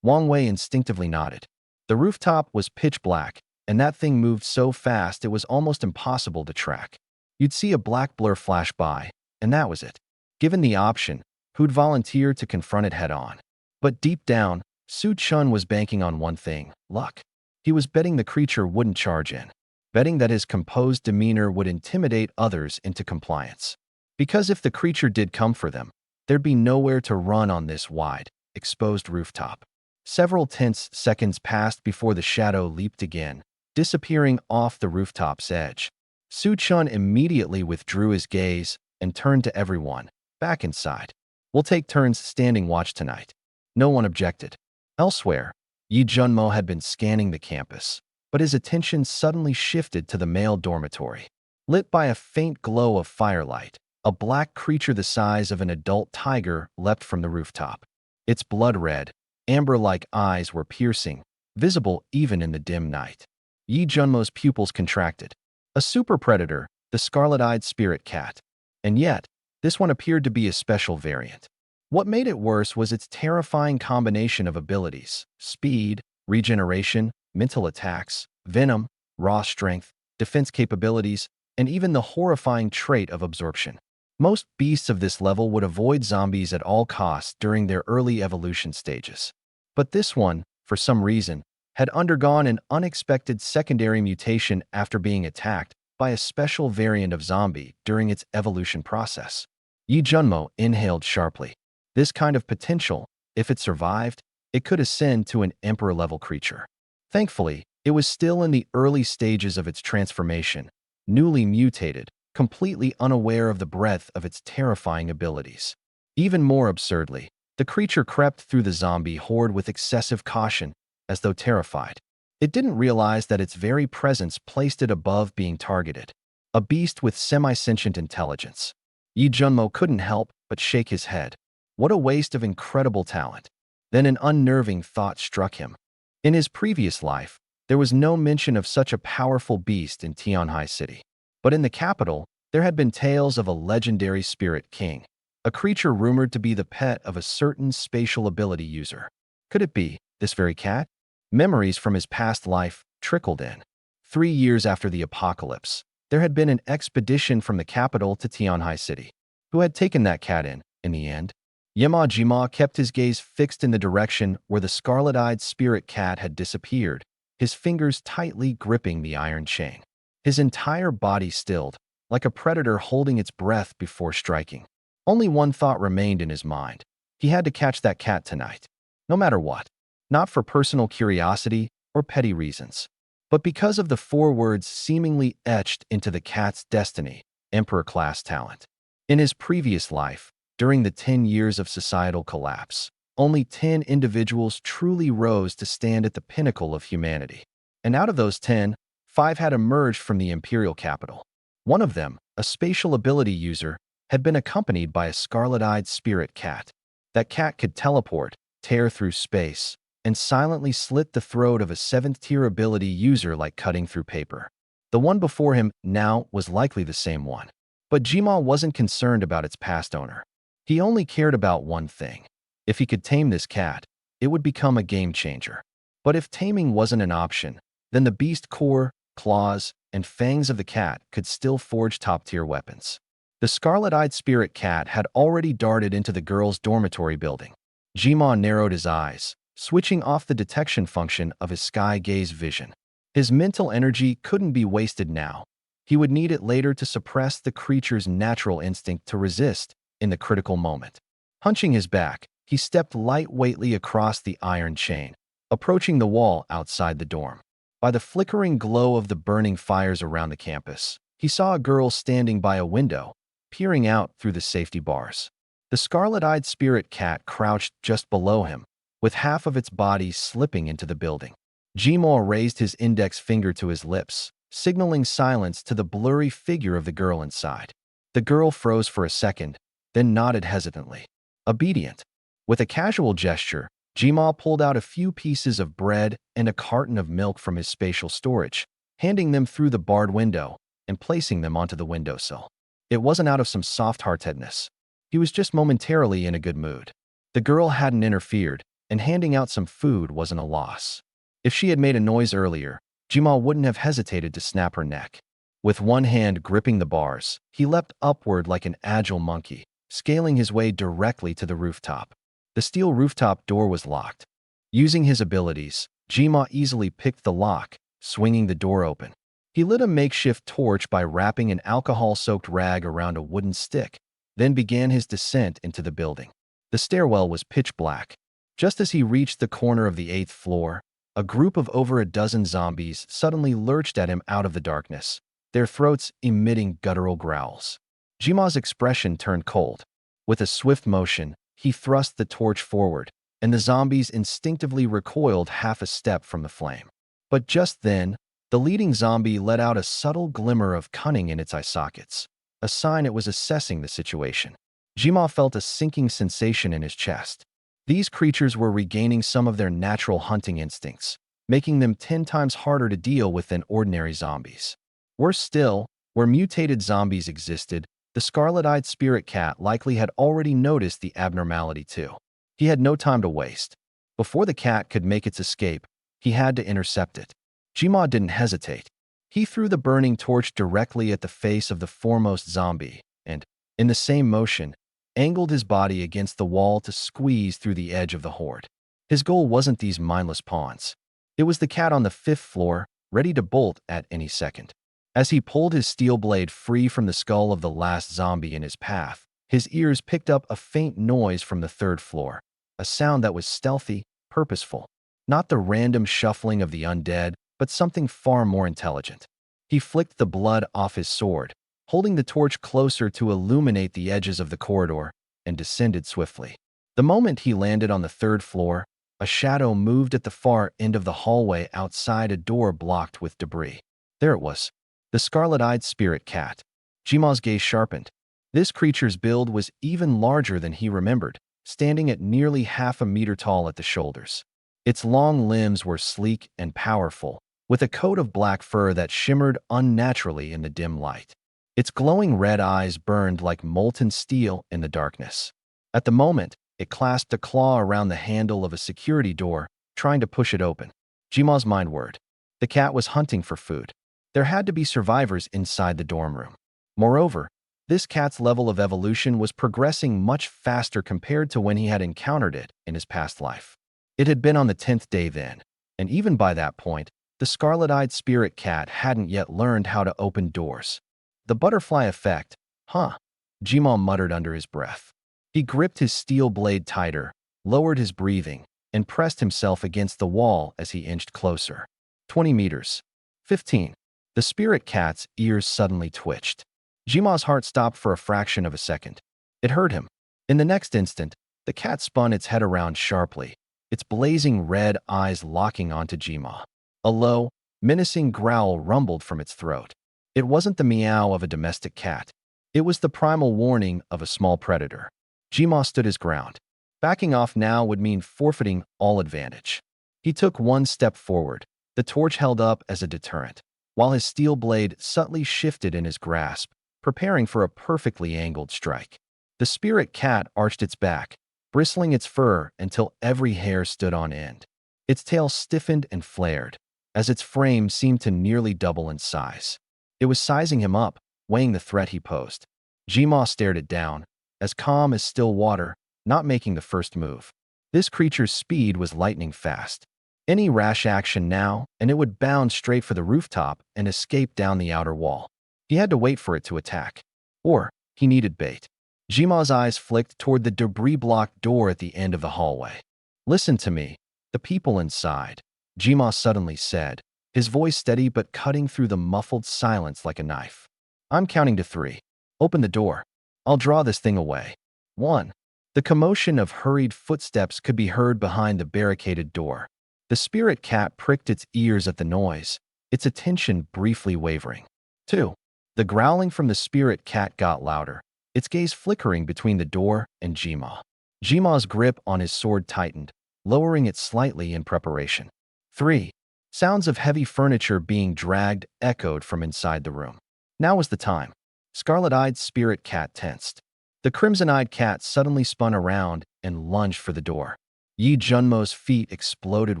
Wang Wei instinctively nodded. The rooftop was pitch black, and that thing moved so fast it was almost impossible to track. You'd see a black blur flash by, and that was it. Given the option, who'd volunteer to confront it head-on? But deep down, Su-chun was banking on one thing, luck. He was betting the creature wouldn't charge in, betting that his composed demeanor would intimidate others into compliance. Because if the creature did come for them, there'd be nowhere to run on this wide, exposed rooftop. Several tense seconds passed before the shadow leaped again, disappearing off the rooftop's edge. Su-chun immediately withdrew his gaze and turned to everyone, back inside. We'll take turns standing watch tonight. No one objected. Elsewhere, Yi Junmo had been scanning the campus, but his attention suddenly shifted to the male dormitory. Lit by a faint glow of firelight, a black creature the size of an adult tiger leapt from the rooftop. Its blood-red, amber-like eyes were piercing, visible even in the dim night. Yi Junmo's pupils contracted. A super predator, the scarlet-eyed spirit cat. And yet, this one appeared to be a special variant. What made it worse was its terrifying combination of abilities: speed, regeneration, mental attacks, venom, raw strength, defense capabilities, and even the horrifying trait of absorption. Most beasts of this level would avoid zombies at all costs during their early evolution stages. But this one, for some reason, had undergone an unexpected secondary mutation after being attacked by a special variant of zombie during its evolution process. Yi Junmo inhaled sharply. This kind of potential, if it survived, it could ascend to an emperor-level creature. Thankfully, it was still in the early stages of its transformation, newly mutated, completely unaware of the breadth of its terrifying abilities. Even more absurdly, the creature crept through the zombie horde with excessive caution, as though terrified. It didn't realize that its very presence placed it above being targeted. A beast with semi-sentient intelligence. Yi Junmo couldn't help but shake his head. What a waste of incredible talent. Then an unnerving thought struck him. In his previous life, there was no mention of such a powerful beast in Tianhai City. But in the capital, there had been tales of a legendary spirit king, a creature rumored to be the pet of a certain spatial ability user. Could it be this very cat? Memories from his past life trickled in. 3 years after the apocalypse, there had been an expedition from the capital to Tianhai City. Who had taken that cat in the end? Yema Jima kept his gaze fixed in the direction where the scarlet-eyed spirit cat had disappeared, his fingers tightly gripping the iron chain. His entire body stilled, like a predator holding its breath before striking. Only one thought remained in his mind. He had to catch that cat tonight. No matter what. Not for personal curiosity or petty reasons, but because of the 4 words seemingly etched into the cat's destiny: emperor-class talent. In his previous life, during the 10 years of societal collapse, only 10 individuals truly rose to stand at the pinnacle of humanity. And out of those 10, 5 had emerged from the imperial capital. One of them, a spatial ability user, had been accompanied by a scarlet-eyed spirit cat. That cat could teleport, tear through space, and silently slit the throat of a 7th-tier ability user like cutting through paper. The one before him now was likely the same one. But Jima wasn't concerned about its past owner. He only cared about one thing. If he could tame this cat, it would become a game changer. But if taming wasn't an option, then the beast core, claws, and fangs of the cat could still forge top-tier weapons. The scarlet-eyed spirit cat had already darted into the girls' dormitory building. Jima narrowed his eyes, switching off the detection function of his sky gaze vision. His mental energy couldn't be wasted now. He would need it later to suppress the creature's natural instinct to resist in the critical moment. Hunching his back, he stepped lightweightly across the iron chain, approaching the wall outside the dorm. By the flickering glow of the burning fires around the campus, he saw a girl standing by a window, peering out through the safety bars. The scarlet-eyed spirit cat crouched just below him, with half of its body slipping into the building. Jima raised his index finger to his lips, signaling silence to the blurry figure of the girl inside. The girl froze for a second, then nodded hesitantly. Obedient. With a casual gesture, Jima pulled out a few pieces of bread and a carton of milk from his spatial storage, handing them through the barred window and placing them onto the windowsill. It wasn't out of some soft-heartedness. He was just momentarily in a good mood. The girl hadn't interfered, and handing out some food wasn't a loss. If she had made a noise earlier, Jima wouldn't have hesitated to snap her neck. With one hand gripping the bars, he leapt upward like an agile monkey, scaling his way directly to the rooftop. The steel rooftop door was locked. Using his abilities, Jima easily picked the lock, swinging the door open. He lit a makeshift torch by wrapping an alcohol-soaked rag around a wooden stick, then began his descent into the building. The stairwell was pitch black. Just as he reached the corner of the 8th floor, a group of over a dozen zombies suddenly lurched at him out of the darkness, their throats emitting guttural growls. Jima's expression turned cold. With a swift motion, he thrust the torch forward, and the zombies instinctively recoiled half a step from the flame. But just then, the leading zombie let out a subtle glimmer of cunning in its eye sockets, a sign it was assessing the situation. Jima felt a sinking sensation in his chest. These creatures were regaining some of their natural hunting instincts, making them 10 times harder to deal with than ordinary zombies. Worse still, where mutated zombies existed, the scarlet-eyed spirit cat likely had already noticed the abnormality too. He had no time to waste. Before the cat could make its escape, he had to intercept it. Jima didn't hesitate. He threw the burning torch directly at the face of the foremost zombie and, in the same motion, angled his body against the wall to squeeze through the edge of the horde. His goal wasn't these mindless pawns. It was the cat on the 5th floor, ready to bolt at any second. As he pulled his steel blade free from the skull of the last zombie in his path, his ears picked up a faint noise from the 3rd floor, a sound that was stealthy, purposeful. Not the random shuffling of the undead, but something far more intelligent. He flicked the blood off his sword, holding the torch closer to illuminate the edges of the corridor, and descended swiftly. The moment he landed on the third floor, a shadow moved at the far end of the hallway outside a door blocked with debris. There it was, the scarlet-eyed spirit cat. Jima's gaze sharpened. This creature's build was even larger than he remembered, standing at nearly half a meter tall at the shoulders. Its long limbs were sleek and powerful, with a coat of black fur that shimmered unnaturally in the dim light. Its glowing red eyes burned like molten steel in the darkness. At the moment, it clasped a claw around the handle of a security door, trying to push it open. Jima's mind whirred. The cat was hunting for food. There had to be survivors inside the dorm room. Moreover, this cat's level of evolution was progressing much faster compared to when he had encountered it in his past life. It had been on the 10th day then, and even by that point, the scarlet-eyed spirit cat hadn't yet learned how to open doors. The butterfly effect, huh? Jima muttered under his breath. He gripped his steel blade tighter, lowered his breathing, and pressed himself against the wall as he inched closer. 20 meters. 15. The spirit cat's ears suddenly twitched. Jima's heart stopped for a fraction of a second. It hurt him. In the next instant, the cat spun its head around sharply, its blazing red eyes locking onto Jima. A low, menacing growl rumbled from its throat. It wasn't the meow of a domestic cat. It was the primal warning of a small predator. Jima stood his ground. Backing off now would mean forfeiting all advantage. He took one step forward, the torch held up as a deterrent, while his steel blade subtly shifted in his grasp, preparing for a perfectly angled strike. The spirit cat arched its back, bristling its fur until every hair stood on end. Its tail stiffened and flared, as its frame seemed to nearly double in size. It was sizing him up, weighing the threat he posed. Jima stared it down, as calm as still water, not making the first move. This creature's speed was lightning fast. Any rash action now, and it would bound straight for the rooftop and escape down the outer wall. He had to wait for it to attack. Or, he needed bait. Jima's eyes flicked toward the debris-blocked door at the end of the hallway. "Listen to me, the people inside," Jima suddenly said, his voice steady but cutting through the muffled silence like a knife. "I'm counting to 3. Open the door. I'll draw this thing away. 1. The commotion of hurried footsteps could be heard behind the barricaded door. The spirit cat pricked its ears at the noise, its attention briefly wavering. 2. The growling from the spirit cat got louder, its gaze flickering between the door and Jima. Jima's grip on his sword tightened, lowering it slightly in preparation. 3. Sounds of heavy furniture being dragged echoed from inside the room. Now was the time. Scarlet-eyed spirit cat tensed. The crimson-eyed cat suddenly spun around and lunged for the door. Yi Junmo's feet exploded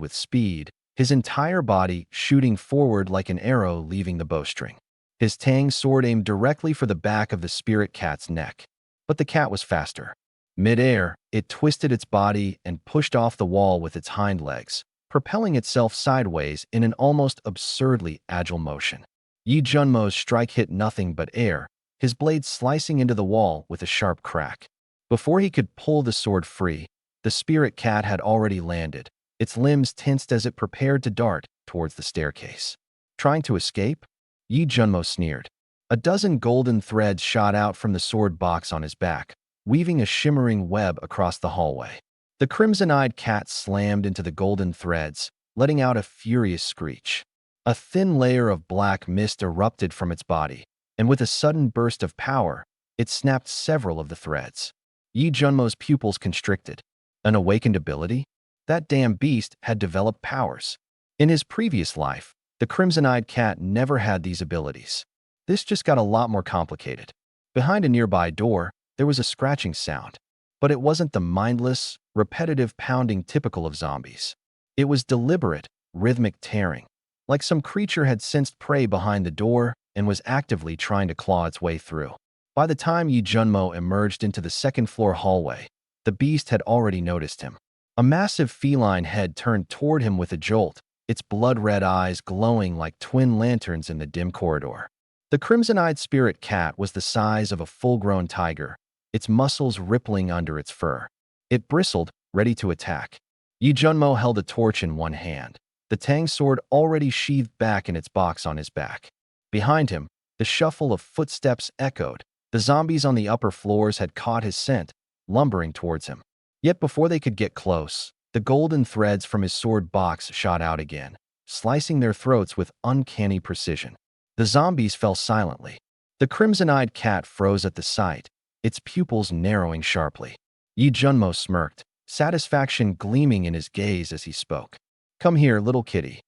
with speed, his entire body shooting forward like an arrow leaving the bowstring. His tang sword aimed directly for the back of the spirit cat's neck. But the cat was faster. Mid-air, it twisted its body and pushed off the wall with its hind legs, propelling itself sideways in an almost absurdly agile motion. Yi Junmo's strike hit nothing but air, his blade slicing into the wall with a sharp crack. Before he could pull the sword free, the spirit cat had already landed, its limbs tensed as it prepared to dart towards the staircase. Trying to escape? Yi Junmo sneered. A dozen golden threads shot out from the sword box on his back, weaving a shimmering web across the hallway. The crimson-eyed cat slammed into the golden threads, letting out a furious screech. A thin layer of black mist erupted from its body, and with a sudden burst of power, it snapped several of the threads. Yi Junmo's pupils constricted. An awakened ability? That damn beast had developed powers. In his previous life, the crimson-eyed cat never had these abilities. This just got a lot more complicated. Behind a nearby door, there was a scratching sound. But it wasn't the mindless, repetitive pounding typical of zombies. It was deliberate, rhythmic tearing, like some creature had sensed prey behind the door and was actively trying to claw its way through. By the time Yi Junmo emerged into the second-floor hallway, the beast had already noticed him. A massive feline head turned toward him with a jolt, its blood-red eyes glowing like twin lanterns in the dim corridor. The crimson-eyed spirit cat was the size of a full-grown tiger, its muscles rippling under its fur. It bristled, ready to attack. Yi Junmo held a torch in one hand, the tang sword already sheathed back in its box on his back. Behind him, the The shuffle of footsteps echoed. The zombies on the upper floors had caught his scent, lumbering towards him. Yet before they could get close, the golden threads from his sword box shot out again, slicing their throats with uncanny precision. The zombies fell silently. The crimson-eyed cat froze at the sight, its pupils narrowing sharply. Yi Junmo smirked, satisfaction gleaming in his gaze as he spoke. "Come here, little kitty."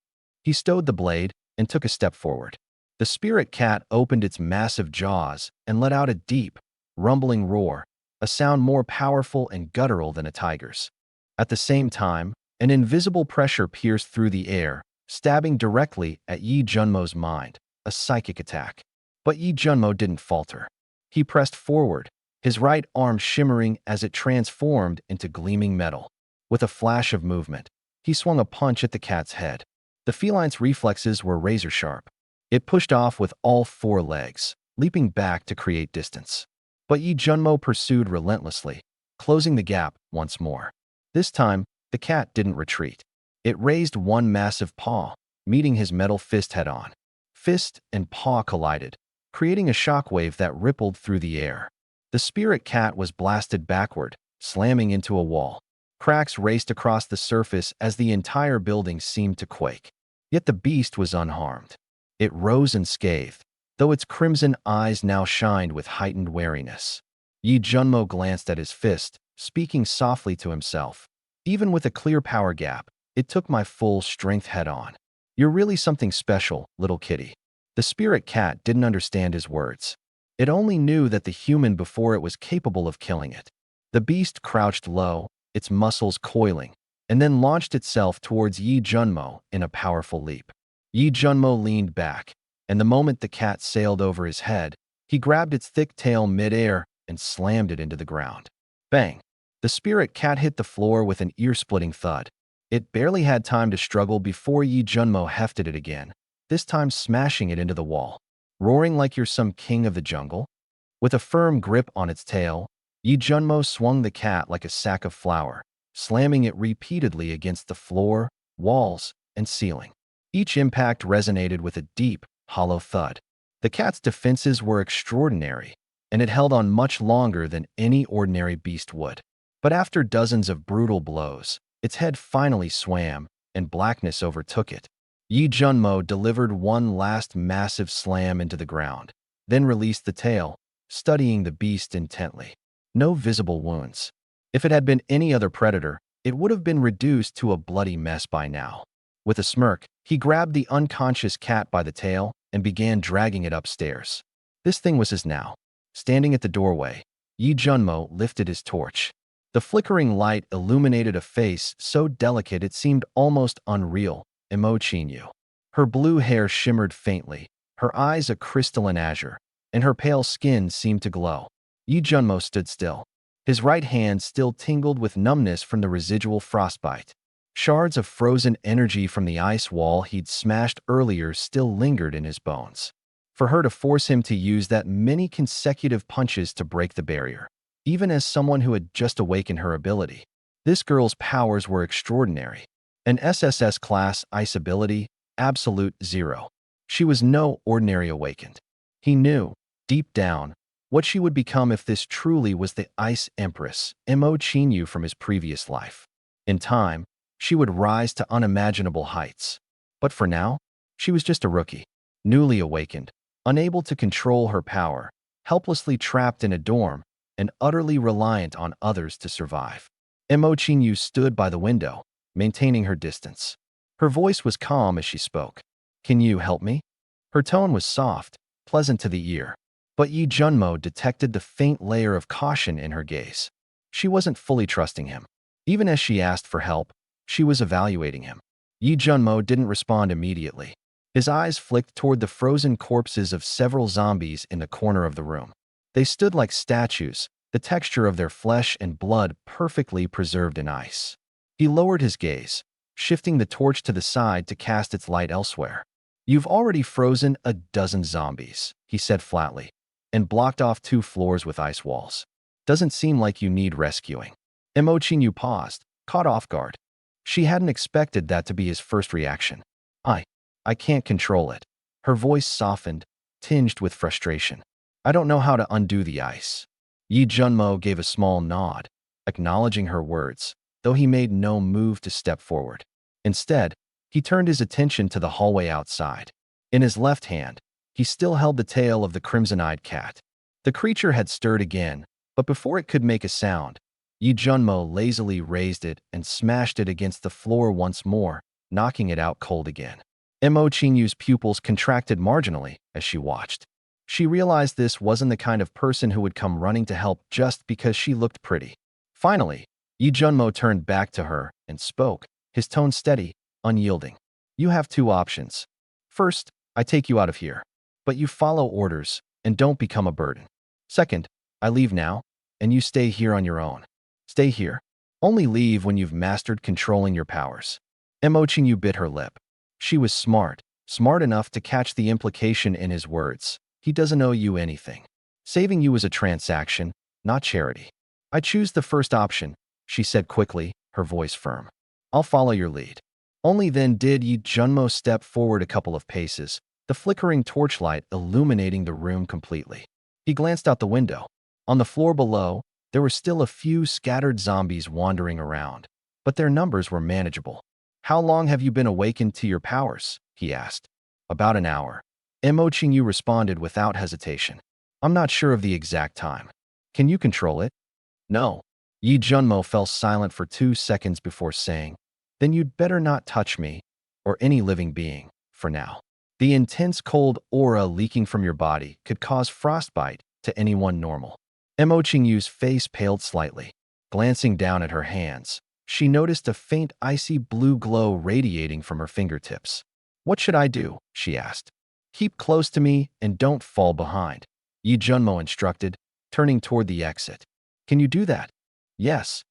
He stowed the blade and took a step forward. The spirit cat opened its massive jaws and let out a deep, rumbling roar, a sound more powerful and guttural than a tiger's. At the same time, an invisible pressure pierced through the air, stabbing directly at Yi Junmo's mind, a psychic attack. But Yi Junmo didn't falter. He pressed forward, his right arm shimmering as it transformed into gleaming metal. With a flash of movement, he swung a punch at the cat's head. The feline's reflexes were razor-sharp. It pushed off with all four legs, leaping back to create distance. But Yi Junmo pursued relentlessly, closing the gap once more. This time, the cat didn't retreat. It raised one massive paw, meeting his metal fist head-on. Fist and paw collided, creating a shockwave that rippled through the air. The spirit cat was blasted backward, slamming into a wall. Cracks raced across the surface as the entire building seemed to quake. Yet the beast was unharmed. It rose unscathed, though its crimson eyes now shined with heightened wariness. Yi Junmo glanced at his fist, speaking softly to himself. "Even with a clear power gap, it took my full strength head-on. You're really something special, little kitty." The spirit cat didn't understand his words. It only knew that the human before it was capable of killing it. The beast crouched low, its muscles coiling, and then launched itself towards Yi Junmo in a powerful leap. Yi Junmo leaned back, and the moment the cat sailed over his head, he grabbed its thick tail mid-air and slammed it into the ground. Bang! The spirit cat hit the floor with an ear-splitting thud. It barely had time to struggle before Yi Junmo hefted it again, this time smashing it into the wall. "Roaring like you're some king of the jungle?" With a firm grip on its tail, Yi Junmo swung the cat like a sack of flour, slamming it repeatedly against the floor, walls, and ceiling. Each impact resonated with a deep, hollow thud. The cat's defenses were extraordinary, and it held on much longer than any ordinary beast would. But after dozens of brutal blows, its head finally swam, and blackness overtook it. Yi Junmo delivered one last massive slam into the ground, then released the tail, studying the beast intently. No visible wounds. If it had been any other predator, it would have been reduced to a bloody mess by now. With a smirk, he grabbed the unconscious cat by the tail and began dragging it upstairs. This thing was his now. Standing at the doorway, Yi Junmo lifted his torch. The flickering light illuminated a face so delicate it seemed almost unreal, Imo Chinyu. Her blue hair shimmered faintly, her eyes a crystalline azure, and her pale skin seemed to glow. Yi Junmo stood still. His right hand still tingled with numbness from the residual frostbite. Shards of frozen energy from the ice wall he'd smashed earlier still lingered in his bones. For her to force him to use that many consecutive punches to break the barrier, even as someone who had just awakened her ability. This girl's powers were extraordinary. An SSS class ice ability, absolute zero. She was no ordinary awakened. He knew, deep down, what she would become if this truly was the Ice Empress, Imo Chinyu from his previous life. In time, she would rise to unimaginable heights. But for now, she was just a rookie, newly awakened, unable to control her power, helplessly trapped in a dorm, and utterly reliant on others to survive. Imo Chinyu stood by the window, maintaining her distance. Her voice was calm as she spoke. "Can you help me?" Her tone was soft, pleasant to the ear. But Yi Junmo detected the faint layer of caution in her gaze. She wasn't fully trusting him. Even as she asked for help, she was evaluating him. Yi Junmo didn't respond immediately. His eyes flicked toward the frozen corpses of several zombies in the corner of the room. They stood like statues, the texture of their flesh and blood perfectly preserved in ice. He lowered his gaze, shifting the torch to the side to cast its light elsewhere. "You've already frozen a dozen zombies," he said flatly, and blocked off 2 floors with ice walls. "Doesn't seem like you need rescuing." Imo Chinyu paused, caught off guard. She hadn't expected that to be his first reaction. I can't control it." Her voice softened, tinged with frustration. I don't know how to undo the ice. Yi Junmo gave a small nod, acknowledging her words, though he made no move to step forward. Instead, he turned his attention to the hallway outside. In his left hand, he still held the tail of the crimson-eyed cat. The creature had stirred again, but before it could make a sound, Yi Junmo lazily raised it and smashed it against the floor once more, knocking it out cold again. Mo Qingyu's pupils contracted marginally as she watched. She realized this wasn't the kind of person who would come running to help just because she looked pretty. Finally, Yi Junmo turned back to her and spoke, his tone steady, unyielding. You have two options. First, I take you out of here, but you follow orders and don't become a burden. Second, I leave now, and you stay here on your own. Stay here. Only leave when you've mastered controlling your powers. Mo Qingyu bit her lip. She was smart enough to catch the implication in his words. He doesn't owe you anything. Saving you is a transaction, not charity. I choose the first option, she said quickly, her voice firm. I'll follow your lead. Only then did Yi Junmo step forward a couple of paces, the flickering torchlight illuminating the room completely. He glanced out the window. On the floor below, there were still a few scattered zombies wandering around, but their numbers were manageable. How long have you been awakened to your powers? He asked. About an hour. Mo Qingyu responded without hesitation. I'm not sure of the exact time. Can you control it? No. Yi Junmo fell silent for 2 seconds before saying, Then you'd better not touch me, or any living being, for now. The intense cold aura leaking from your body could cause frostbite to anyone normal. Mo Qingyu's face paled slightly. Glancing down at her hands, she noticed a faint icy blue glow radiating from her fingertips. What should I do? She asked. Keep close to me and don't fall behind, Yi Junmo instructed, turning toward the exit. Can you do that? Yes.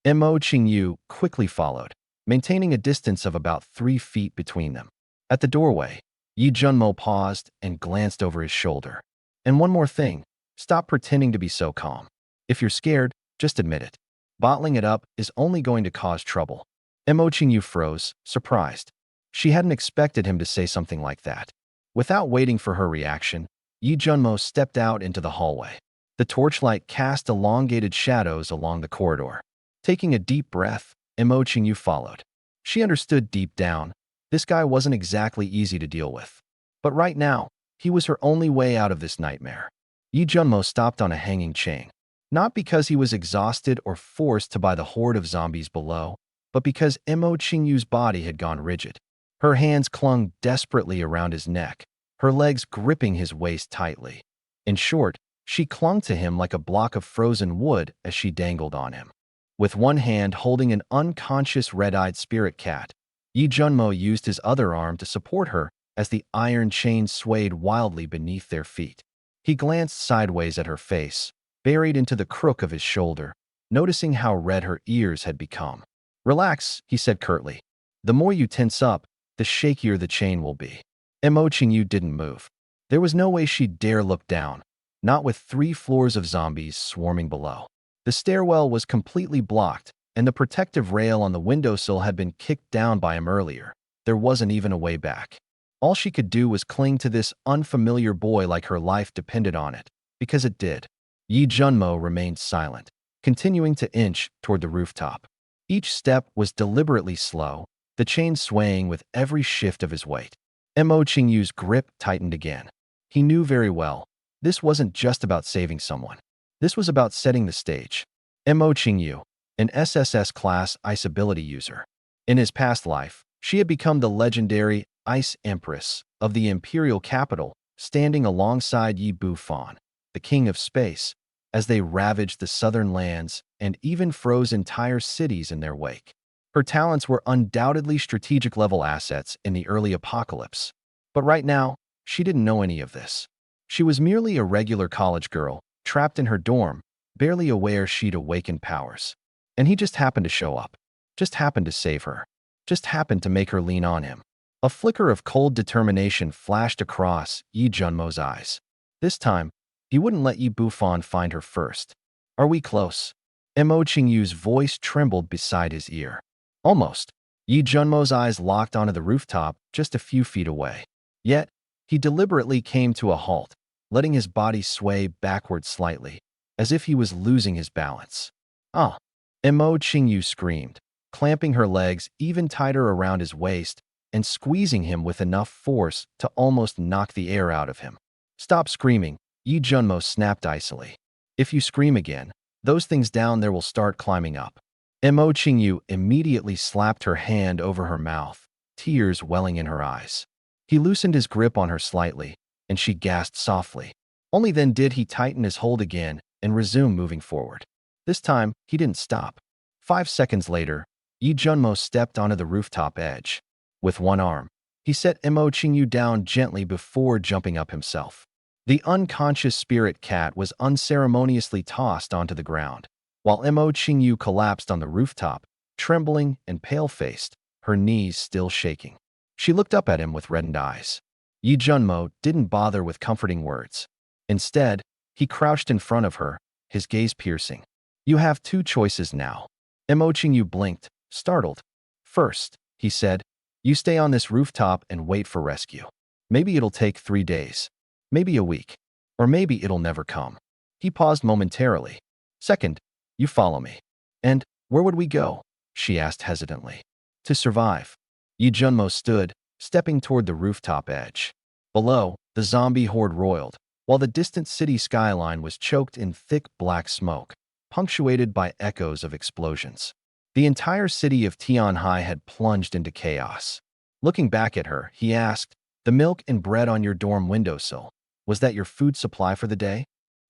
Mo Qingyu quickly followed, maintaining a distance of about 3 feet between them. At the doorway, Yi Junmo paused and glanced over his shoulder. And one more thing, stop pretending to be so calm. If you're scared, just admit it. Bottling it up is only going to cause trouble. Mo Qingyu froze, surprised. She hadn't expected him to say something like that. Without waiting for her reaction, Yi Junmo stepped out into the hallway. The torchlight cast elongated shadows along the corridor. Taking a deep breath, Mo Qingyu followed. She understood deep down, this guy wasn't exactly easy to deal with. But right now, he was her only way out of this nightmare. Yi Junmo stopped on a hanging chain. Not because he was exhausted or forced to by the horde of zombies below, but because Mo Qingyu's body had gone rigid. Her hands clung desperately around his neck, her legs gripping his waist tightly. In short, she clung to him like a block of frozen wood as she dangled on him. With one hand holding an unconscious red-eyed spirit cat, Yi Junmo used his other arm to support her as the iron chain swayed wildly beneath their feet. He glanced sideways at her face, buried into the crook of his shoulder, noticing how red her ears had become. Relax, he said curtly. The more you tense up, the shakier the chain will be. Mo Qingyu didn't move. There was no way she'd dare look down, not with 3 floors of zombies swarming below. The stairwell was completely blocked, and the protective rail on the windowsill had been kicked down by him earlier. There wasn't even a way back. All she could do was cling to this unfamiliar boy like her life depended on it, because it did. Yi Junmo remained silent, continuing to inch toward the rooftop. Each step was deliberately slow, the chain swaying with every shift of his weight. Mo Qingyu's grip tightened again. He knew very well, this wasn't just about saving someone. This was about setting the stage. Mo Qingyu, an SSS-class ice ability user. In his past life, she had become the legendary Ice Empress of the Imperial Capital, standing alongside Yi Bufan, the King of Space, as they ravaged the southern lands and even froze entire cities in their wake. Her talents were undoubtedly strategic-level assets in the early apocalypse. But right now, she didn't know any of this. She was merely a regular college girl, trapped in her dorm, barely aware she'd awakened powers. And he just happened to show up. Just happened to save her. Just happened to make her lean on him. A flicker of cold determination flashed across Yi Junmo's eyes. This time, he wouldn't let Yi Bufan find her first. Are we close? Mo Qingyu's voice trembled beside his ear. Almost. Yi Junmo's eyes locked onto the rooftop just a few feet away. Yet, He deliberately came to a halt, letting his body sway backward slightly, as if he was losing his balance. Ah! Mo Qingyu screamed, clamping her legs even tighter around his waist and squeezing him with enough force to almost knock the air out of him. Stop screaming, Yi Junmo snapped icily. If you scream again, those things down there will start climbing up. Mo Qingyu immediately slapped her hand over her mouth, tears welling in her eyes. He loosened his grip on her slightly, and she gasped softly. Only then did he tighten his hold again and resume moving forward. This time, he didn't stop. 5 seconds later, Yi Junmo stepped onto the rooftop edge. With one arm, he set Mo Qingyu down gently before jumping up himself. The unconscious spirit cat was unceremoniously tossed onto the ground, while Mo Qingyu collapsed on the rooftop, trembling and pale-faced, her knees still shaking. She looked up at him with reddened eyes. Yi Junmo didn't bother with comforting words. Instead, he crouched in front of her, his gaze piercing. You have 2 choices now. Mo Qingyu blinked, startled. First, he said, you stay on this rooftop and wait for rescue. Maybe it'll take 3 days. Maybe a week. Or maybe it'll never come. He paused momentarily. Second, you follow me. And where would we go? She asked hesitantly. To survive. Yi Junmo stood, stepping toward the rooftop edge. Below, the zombie horde roiled, while the distant city skyline was choked in thick black smoke, punctuated by echoes of explosions. The entire city of Tianhai had plunged into chaos. Looking back at her, he asked, the milk and bread on your dorm windowsill, was that your food supply for the day?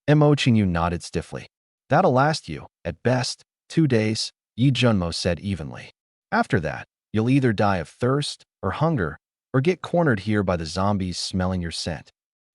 Mo Qingyu nodded stiffly. That'll last you, at best, 2 days, Yi Junmo said evenly. After that, you'll either die of thirst or hunger or get cornered here by the zombies smelling your scent.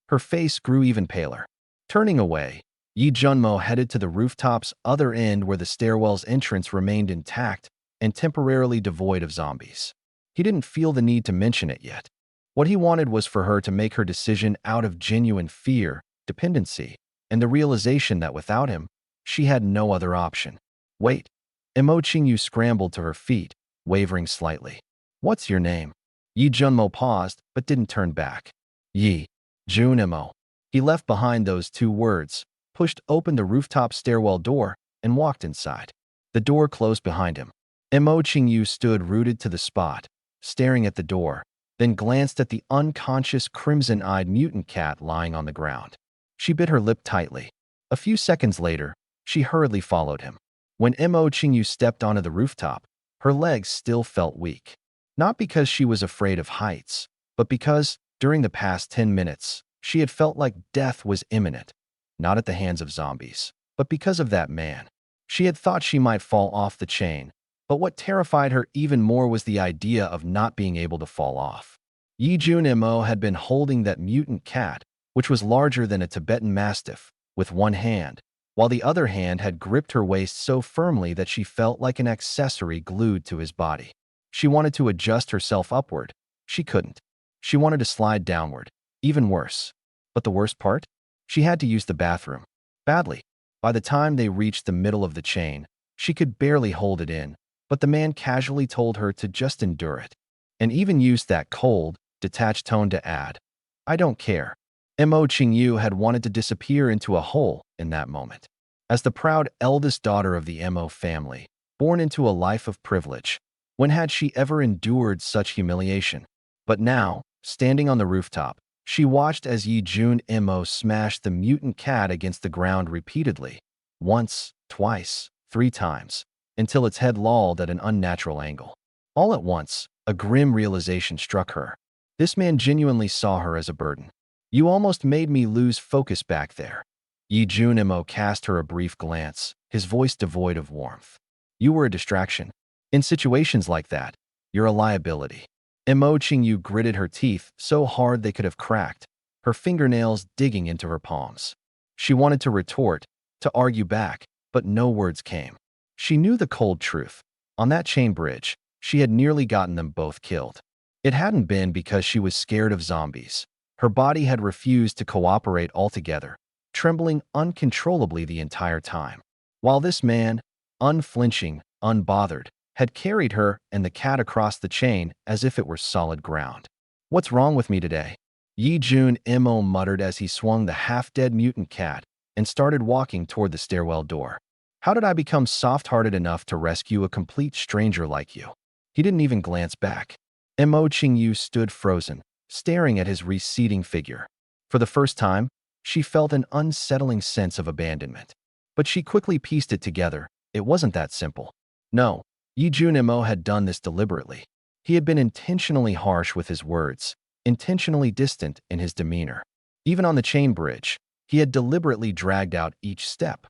Her face grew even paler. Turning away, Yi Junmo headed to the rooftop's other end where the stairwell's entrance remained intact and temporarily devoid of zombies. He didn't feel the need to mention it yet. What he wanted was for her to make her decision out of genuine fear, dependency, and the realization that without him, she had no other option. Wait. Mo Qingyu scrambled to her feet, wavering slightly. What's your name? Yi Junmo paused, but didn't turn back. Yi. Jun Mo. He left behind those 2 words, pushed open the rooftop stairwell door, and walked inside. The door closed behind him. Mo Qingyu stood rooted to the spot, staring at the door, then glanced at the unconscious crimson-eyed mutant cat lying on the ground. She bit her lip tightly. A few seconds later, she hurriedly followed him. When Mo Qingyu stepped onto the rooftop, her legs still felt weak. Not because she was afraid of heights, but because, during the past 10 minutes, she had felt like death was imminent. Not at the hands of zombies, but because of that man. She had thought she might fall off the chain, but what terrified her even more was the idea of not being able to fall off. Yi Jun Mo had been holding that mutant cat, which was larger than a Tibetan Mastiff, with one hand, while the other hand had gripped her waist so firmly that she felt like an accessory glued to his body. She wanted to adjust herself upward. She couldn't. She wanted to slide downward. Even worse. But the worst part? She had to use the bathroom. Badly. By the time they reached the middle of the chain, she could barely hold it in, but the man casually told her to just endure it, and even used that cold, detached tone to add, I don't care. Mo Qingyu had wanted to disappear into a hole in that moment. As the proud eldest daughter of the Mo family, born into a life of privilege, when had she ever endured such humiliation? But now, standing on the rooftop, she watched as Yi Jun Mo smashed the mutant cat against the ground repeatedly, once, twice, 3 times, until its head lolled at an unnatural angle. All at once, a grim realization struck her. This man genuinely saw her as a burden. You almost made me lose focus back there. Yi Jun Mo cast her a brief glance, his voice devoid of warmth. You were a distraction. In situations like that, you're a liability. Mo Qingyu gritted her teeth so hard they could have cracked, her fingernails digging into her palms. She wanted to retort, to argue back, but no words came. She knew the cold truth. On that chain bridge, she had nearly gotten them both killed. It hadn't been because she was scared of zombies. Her body had refused to cooperate altogether, trembling uncontrollably the entire time. While this man, unflinching, unbothered, had carried her and the cat across the chain as if it were solid ground. What's wrong with me today? Yi Jun Mo muttered as he swung the half-dead mutant cat and started walking toward the stairwell door. How did I become soft-hearted enough to rescue a complete stranger like you? He didn't even glance back. Mo Qingyu stood frozen, staring at his receding figure. For the first time, she felt an unsettling sense of abandonment. But she quickly pieced it together. It wasn't that simple. No, Yi Jun Mo had done this deliberately. He had been intentionally harsh with his words, intentionally distant in his demeanor. Even on the chain bridge, he had deliberately dragged out each step.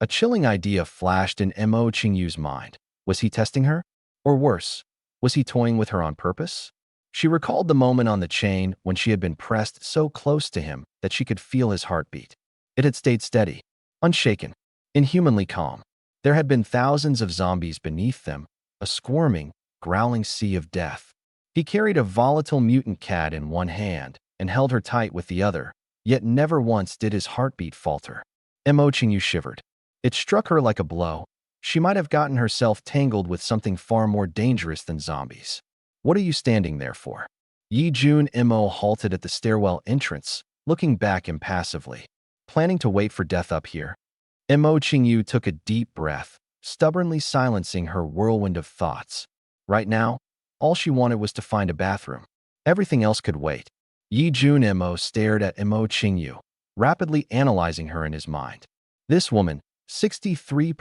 A chilling idea flashed in Mo Qingyu's mind. Was he testing her? Or worse, was he toying with her on purpose? She recalled the moment on the chain when she had been pressed so close to him that she could feel his heartbeat. It had stayed steady, unshaken, inhumanly calm. There had been thousands of zombies beneath them, a squirming, growling sea of death. He carried a volatile mutant cat in one hand and held her tight with the other, yet never once did his heartbeat falter. Mo Qingyu shivered. It struck her like a blow. She might have gotten herself tangled with something far more dangerous than zombies. What are you standing there for? Yi Jun Mo halted at the stairwell entrance, looking back impassively. Planning to wait for death up here? Mo Qingyu took a deep breath, stubbornly silencing her whirlwind of thoughts. Right now, all she wanted was to find a bathroom. Everything else could wait. Yi Jun Mo stared at Mo Qingyu, rapidly analyzing her in his mind. This woman, 63%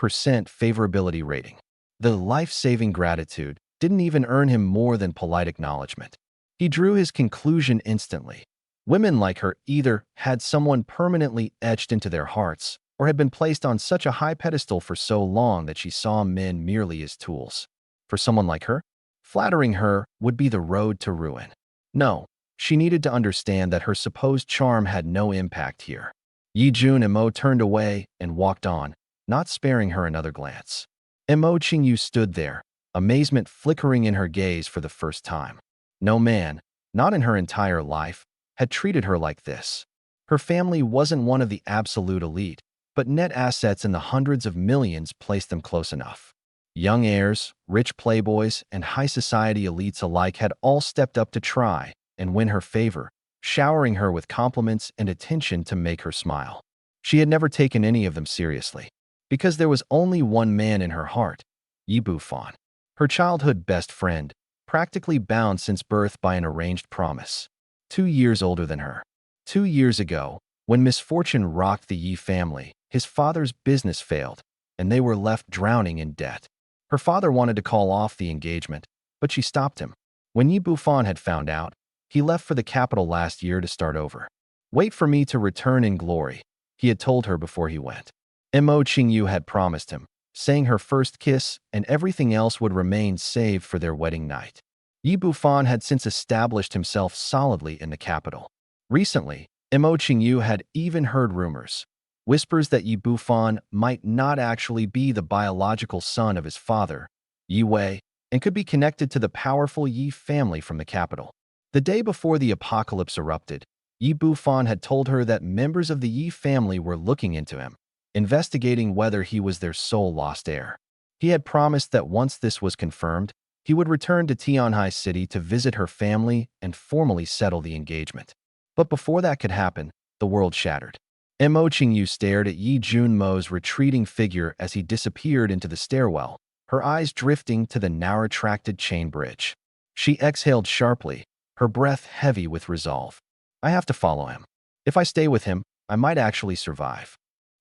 favorability rating. The life-saving gratitude didn't even earn him more than polite acknowledgement. He drew his conclusion instantly. Women like her either had someone permanently etched into their hearts or had been placed on such a high pedestal for so long that she saw men merely as tools. For someone like her, flattering her would be the road to ruin. No, she needed to understand that her supposed charm had no impact here. Yi Jun Mo turned away and walked on, not sparing her another glance. Mo Qingyu stood there, amazement flickering in her gaze for the first time. No man, not in her entire life, had treated her like this. Her family wasn't one of the absolute elite, but net assets in the hundreds of millions placed them close enough. Young heirs, rich playboys, and high society elites alike had all stepped up to try and win her favor, showering her with compliments and attention to make her smile. She had never taken any of them seriously, because there was only one man in her heart, Yi Bufan, her childhood best friend, practically bound since birth by an arranged promise. 2 years older than her. 2 years ago, when misfortune rocked the Yi family, his father's business failed, and they were left drowning in debt. Her father wanted to call off the engagement, but she stopped him. When Yi Bufan had found out, he left for the capital last year to start over. Wait for me to return in glory, he had told her before he went. Mo Qingyu had promised him, saying her first kiss and everything else would remain saved for their wedding night. Yi Bufan had since established himself solidly in the capital. Recently, Mo Qingyu had even heard rumors, whispers that Yi Bufan might not actually be the biological son of his father, Yi Wei, and could be connected to the powerful Yi family from the capital. The day before the apocalypse erupted, Yi Bufan had told her that members of the Yi family were looking into him, investigating whether he was their sole lost heir. He had promised that once this was confirmed, he would return to Tianhai City to visit her family and formally settle the engagement. But before that could happen, the world shattered. Mo Qingyu stared at Yi Jun Mo's retreating figure as he disappeared into the stairwell, her eyes drifting to the now retracted chain bridge. She exhaled sharply, her breath heavy with resolve. I have to follow him. If I stay with him, I might actually survive.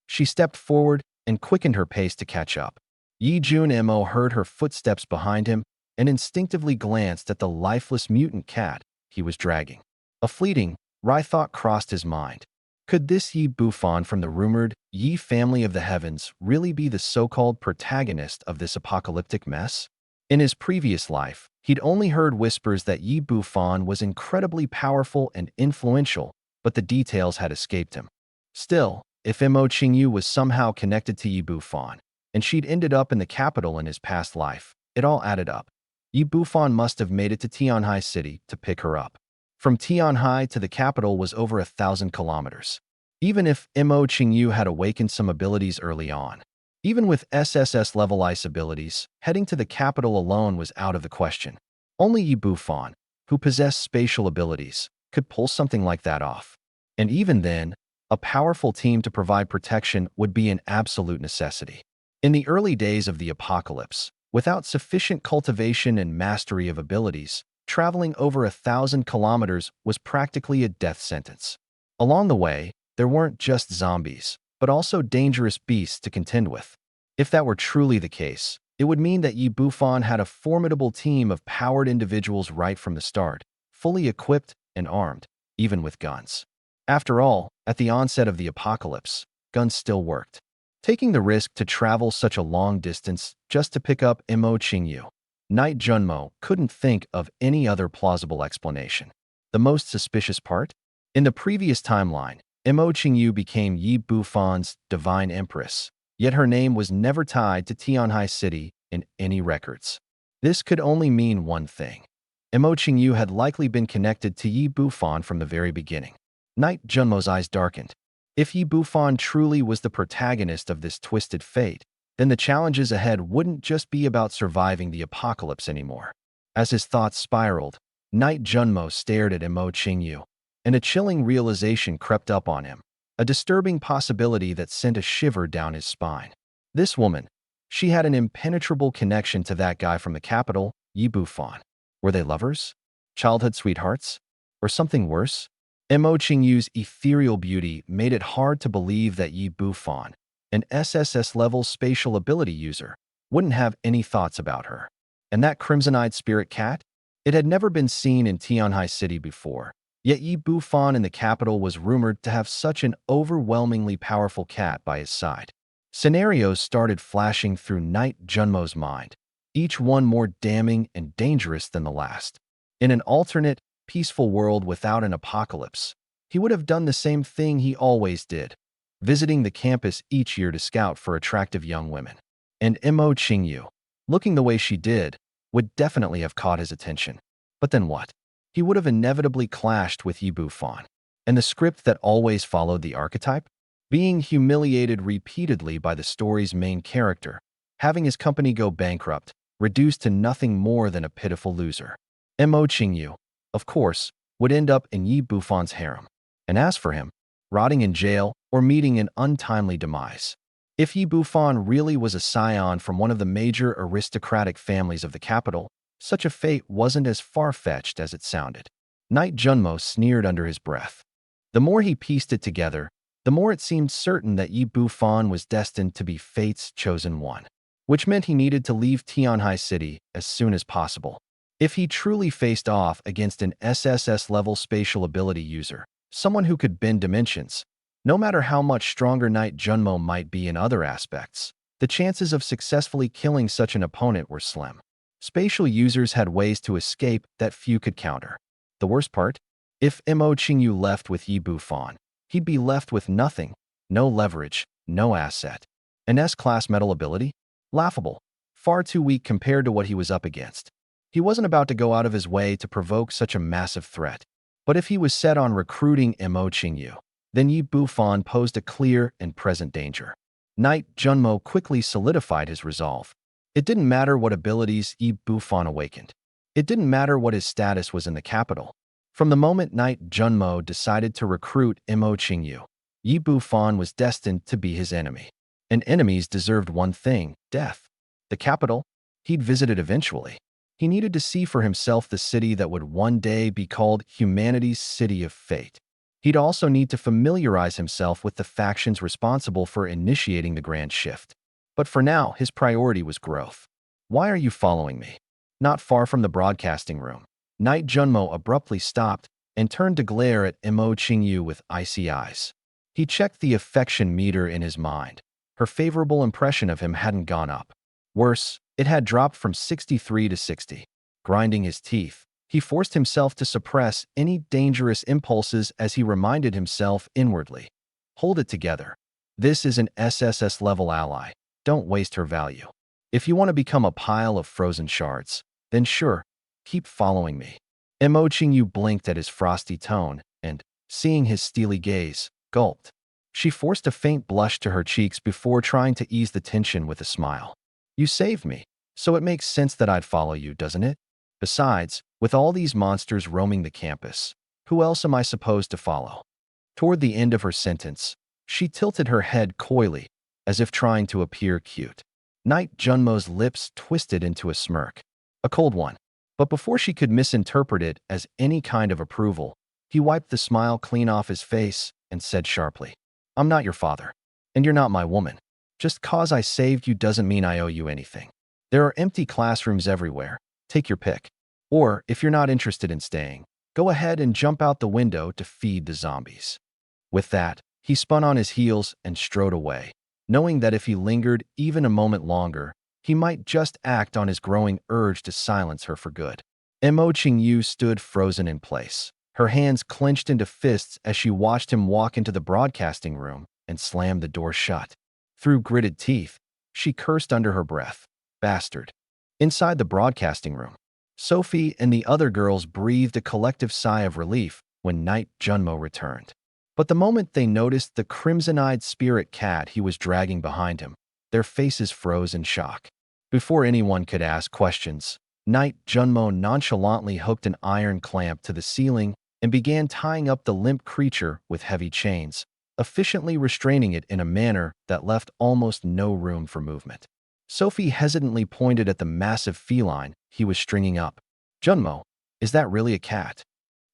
She stepped forward and quickened her pace to catch up. Yi Jun Mo heard her footsteps behind him and instinctively glanced at the lifeless mutant cat he was dragging. A fleeting, wry thought crossed his mind. Could this Yi Bufan from the rumored Yi family of the heavens really be the so-called protagonist of this apocalyptic mess? In his previous life, he'd only heard whispers that Yi Bufan was incredibly powerful and influential, but the details had escaped him. Still, if Mo Qingyu was somehow connected to Yi Bufan, and she'd ended up in the capital in his past life, it all added up. Yi Bufan must have made it to Tianhai City to pick her up. From Tianhai to the capital was over 1,000 kilometers. Even if Mo Qingyu had awakened some abilities early on, even with SSS-level ice abilities, heading to the capital alone was out of the question. Only Yi Bufan, who possessed spatial abilities, could pull something like that off. And even then, a powerful team to provide protection would be an absolute necessity. In the early days of the apocalypse, without sufficient cultivation and mastery of abilities, traveling over 1,000 kilometers was practically a death sentence. Along the way, there weren't just zombies, but also dangerous beasts to contend with. If that were truly the case, it would mean that Yi Bufan had a formidable team of powered individuals right from the start, fully equipped and armed, even with guns. After all, at the onset of the apocalypse, guns still worked. Taking the risk to travel such a long distance just to pick up Imo Qingyu, Knight Junmo couldn't think of any other plausible explanation. The most suspicious part? In the previous timeline, Imo Qingyu became Yi Bufan's divine empress, yet her name was never tied to Tianhai City in any records. This could only mean one thing. Imo Qingyu had likely been connected to Yi Bufan from the very beginning. Knight Junmo's eyes darkened. If Yi Bufan truly was the protagonist of this twisted fate, then the challenges ahead wouldn't just be about surviving the apocalypse anymore. As his thoughts spiraled, Knight Junmo stared at Imo Qingyu, and a chilling realization crept up on him, a disturbing possibility that sent a shiver down his spine. This woman, she had an impenetrable connection to that guy from the capital, Yi Bufan. Were they lovers? Childhood sweethearts? Or something worse? Imo Qingyu's ethereal beauty made it hard to believe that Yi Bufan, an SSS-level spatial ability user, wouldn't have any thoughts about her. And that crimson-eyed spirit cat? It had never been seen in Tianhai City before, yet Yi Bufan in the capital was rumored to have such an overwhelmingly powerful cat by his side. Scenarios started flashing through Knight Junmo's mind, each one more damning and dangerous than the last. In an alternate, peaceful world without an apocalypse, he would have done the same thing he always did, visiting the campus each year to scout for attractive young women. And Imo Qingyu, looking the way she did, would definitely have caught his attention. But then what? He would have inevitably clashed with Yi Bufan. And the script that always followed the archetype? Being humiliated repeatedly by the story's main character, having his company go bankrupt, reduced to nothing more than a pitiful loser. Imo Qingyu, of course, would end up in Yi Bufan's harem. And as for him, rotting in jail or meeting an untimely demise. If Yi Bufan really was a scion from one of the major aristocratic families of the capital, such a fate wasn't as far-fetched as it sounded. Knight Junmo sneered under his breath. The more he pieced it together, the more it seemed certain that Yi Bufan was destined to be fate's chosen one, which meant he needed to leave Tianhai City as soon as possible. If he truly faced off against an SSS-level spatial ability user, someone who could bend dimensions, no matter how much stronger Knight Junmo might be in other aspects, the chances of successfully killing such an opponent were slim. Spatial users had ways to escape that few could counter. The worst part? If Imo Qingyu left with Yi Bufan, he'd be left with nothing, no leverage, no asset. An S-class metal ability? Laughable. Far too weak compared to what he was up against. He wasn't about to go out of his way to provoke such a massive threat. But if he was set on recruiting Imo Qingyu, then Yi Bufan posed a clear and present danger. Knight Junmo quickly solidified his resolve. It didn't matter what abilities Yi Bufan awakened. It didn't matter what his status was in the capital. From the moment Knight Junmo decided to recruit Imo Qingyu, Yi Bufan was destined to be his enemy. And enemies deserved one thing, death. The capital? He'd visit it eventually. He needed to see for himself the city that would one day be called humanity's city of fate. He'd also need to familiarize himself with the factions responsible for initiating the grand shift. But for now, his priority was growth. Why are you following me? Not far from the broadcasting room, Knight Junmo abruptly stopped and turned to glare at Imo Qingyu with icy eyes. He checked the affection meter in his mind. Her favorable impression of him hadn't gone up. Worse, it had dropped from 63 to 60. Grinding his teeth, he forced himself to suppress any dangerous impulses as he reminded himself inwardly. Hold it together. This is an SSS-level ally. Don't waste her value. If you want to become a pile of frozen shards, then sure, keep following me. Imo Qingyu blinked at his frosty tone and, seeing his steely gaze, gulped. She forced a faint blush to her cheeks before trying to ease the tension with a smile. You saved me, so it makes sense that I'd follow you, doesn't it? Besides, with all these monsters roaming the campus, Who else am I supposed to follow? Toward the end of her sentence, she tilted her head coyly, as if trying to appear cute. Knight Junmo's lips twisted into a smirk. A cold one. But before she could misinterpret it as any kind of approval, he wiped the smile clean off his face and said sharply, I'm not your father, and you're not my woman. Just cause I saved you doesn't mean I owe you anything. There are empty classrooms everywhere. Take your pick. Or, if you're not interested in staying, go ahead and jump out the window to feed the zombies. With that, he spun on his heels and strode away, knowing that if he lingered even a moment longer, he might just act on his growing urge to silence her for good. Mo Qingyu stood frozen in place, her hands clenched into fists as she watched him walk into the broadcasting room and slam the door shut. Through gritted teeth, she cursed under her breath, Bastard. Inside the broadcasting room, Sophie and the other girls breathed a collective sigh of relief when Knight Junmo returned. But the moment they noticed the crimson-eyed spirit cat he was dragging behind him, their faces froze in shock. Before anyone could ask questions, Knight Junmo nonchalantly hooked an iron clamp to the ceiling and began tying up the limp creature with heavy chains, efficiently restraining it in a manner that left almost no room for movement. Sophie hesitantly pointed at the massive feline he was stringing up. Junmo, is that really a cat?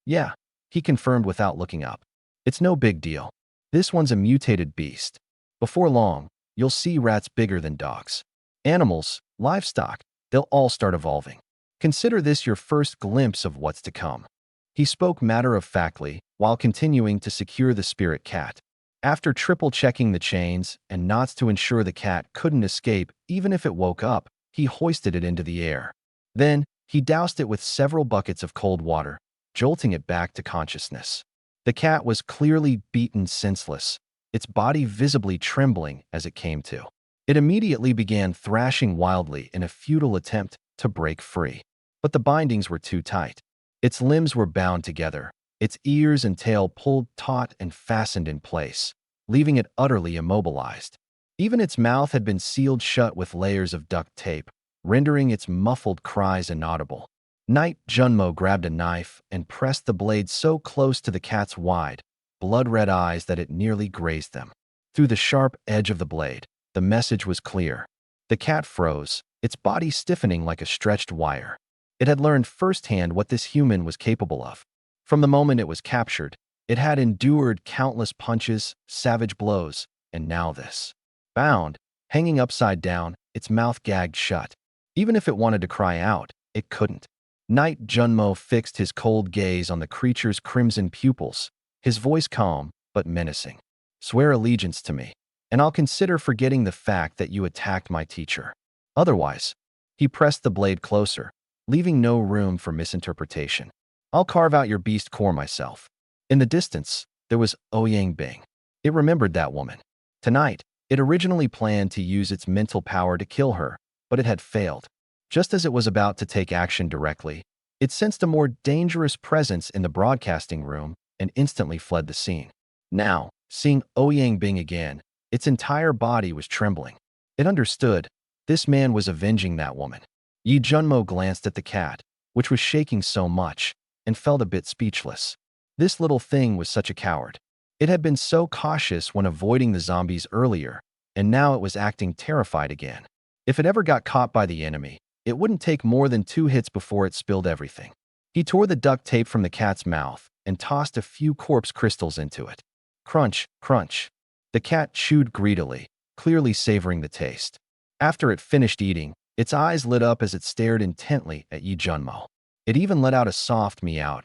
Yeah, he confirmed without looking up. It's no big deal. This one's a mutated beast. Before long, you'll see rats bigger than dogs. Animals, livestock, they'll all start evolving. Consider this your first glimpse of what's to come. He spoke matter-of-factly while continuing to secure the spirit cat. After triple-checking the chains and knots to ensure the cat couldn't escape even if it woke up, he hoisted it into the air. Then, he doused it with several buckets of cold water, jolting it back to consciousness. The cat was clearly beaten senseless, its body visibly trembling as it came to. It immediately began thrashing wildly in a futile attempt to break free. But the bindings were too tight. Its limbs were bound together, its ears and tail pulled taut and fastened in place, leaving it utterly immobilized. Even its mouth had been sealed shut with layers of duct tape, rendering its muffled cries inaudible. Knight Junmo grabbed a knife and pressed the blade so close to the cat's wide, blood-red eyes that it nearly grazed them. Through the sharp edge of the blade, the message was clear. The cat froze, its body stiffening like a stretched wire. It had learned firsthand what this human was capable of. From the moment it was captured, it had endured countless punches, savage blows, and now this. Bound, hanging upside down, its mouth gagged shut. Even if it wanted to cry out, it couldn't. Knight Junmo fixed his cold gaze on the creature's crimson pupils, his voice calm but menacing. Swear allegiance to me, and I'll consider forgetting the fact that you attacked my teacher. Otherwise, he pressed the blade closer, leaving no room for misinterpretation. I'll carve out your beast core myself. In the distance, there was Ouyang Bing. It remembered that woman. Tonight, it originally planned to use its mental power to kill her, but it had failed. Just as it was about to take action directly, it sensed a more dangerous presence in the broadcasting room and instantly fled the scene. Now, seeing Ouyang Bing again, its entire body was trembling. It understood. This man was avenging that woman. Yi Junmo glanced at the cat, which was shaking so much, and felt a bit speechless. This little thing was such a coward. It had been so cautious when avoiding the zombies earlier, and now it was acting terrified again. If it ever got caught by the enemy, it wouldn't take more than 2 hits before it spilled everything. He tore the duct tape from the cat's mouth and tossed a few corpse crystals into it. Crunch, crunch. The cat chewed greedily, clearly savoring the taste. After it finished eating, its eyes lit up as it stared intently at Yi Junmo. It even let out a soft meow.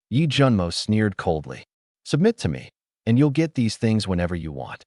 Yi Junmo sneered coldly. Submit to me, and you'll get these things whenever you want.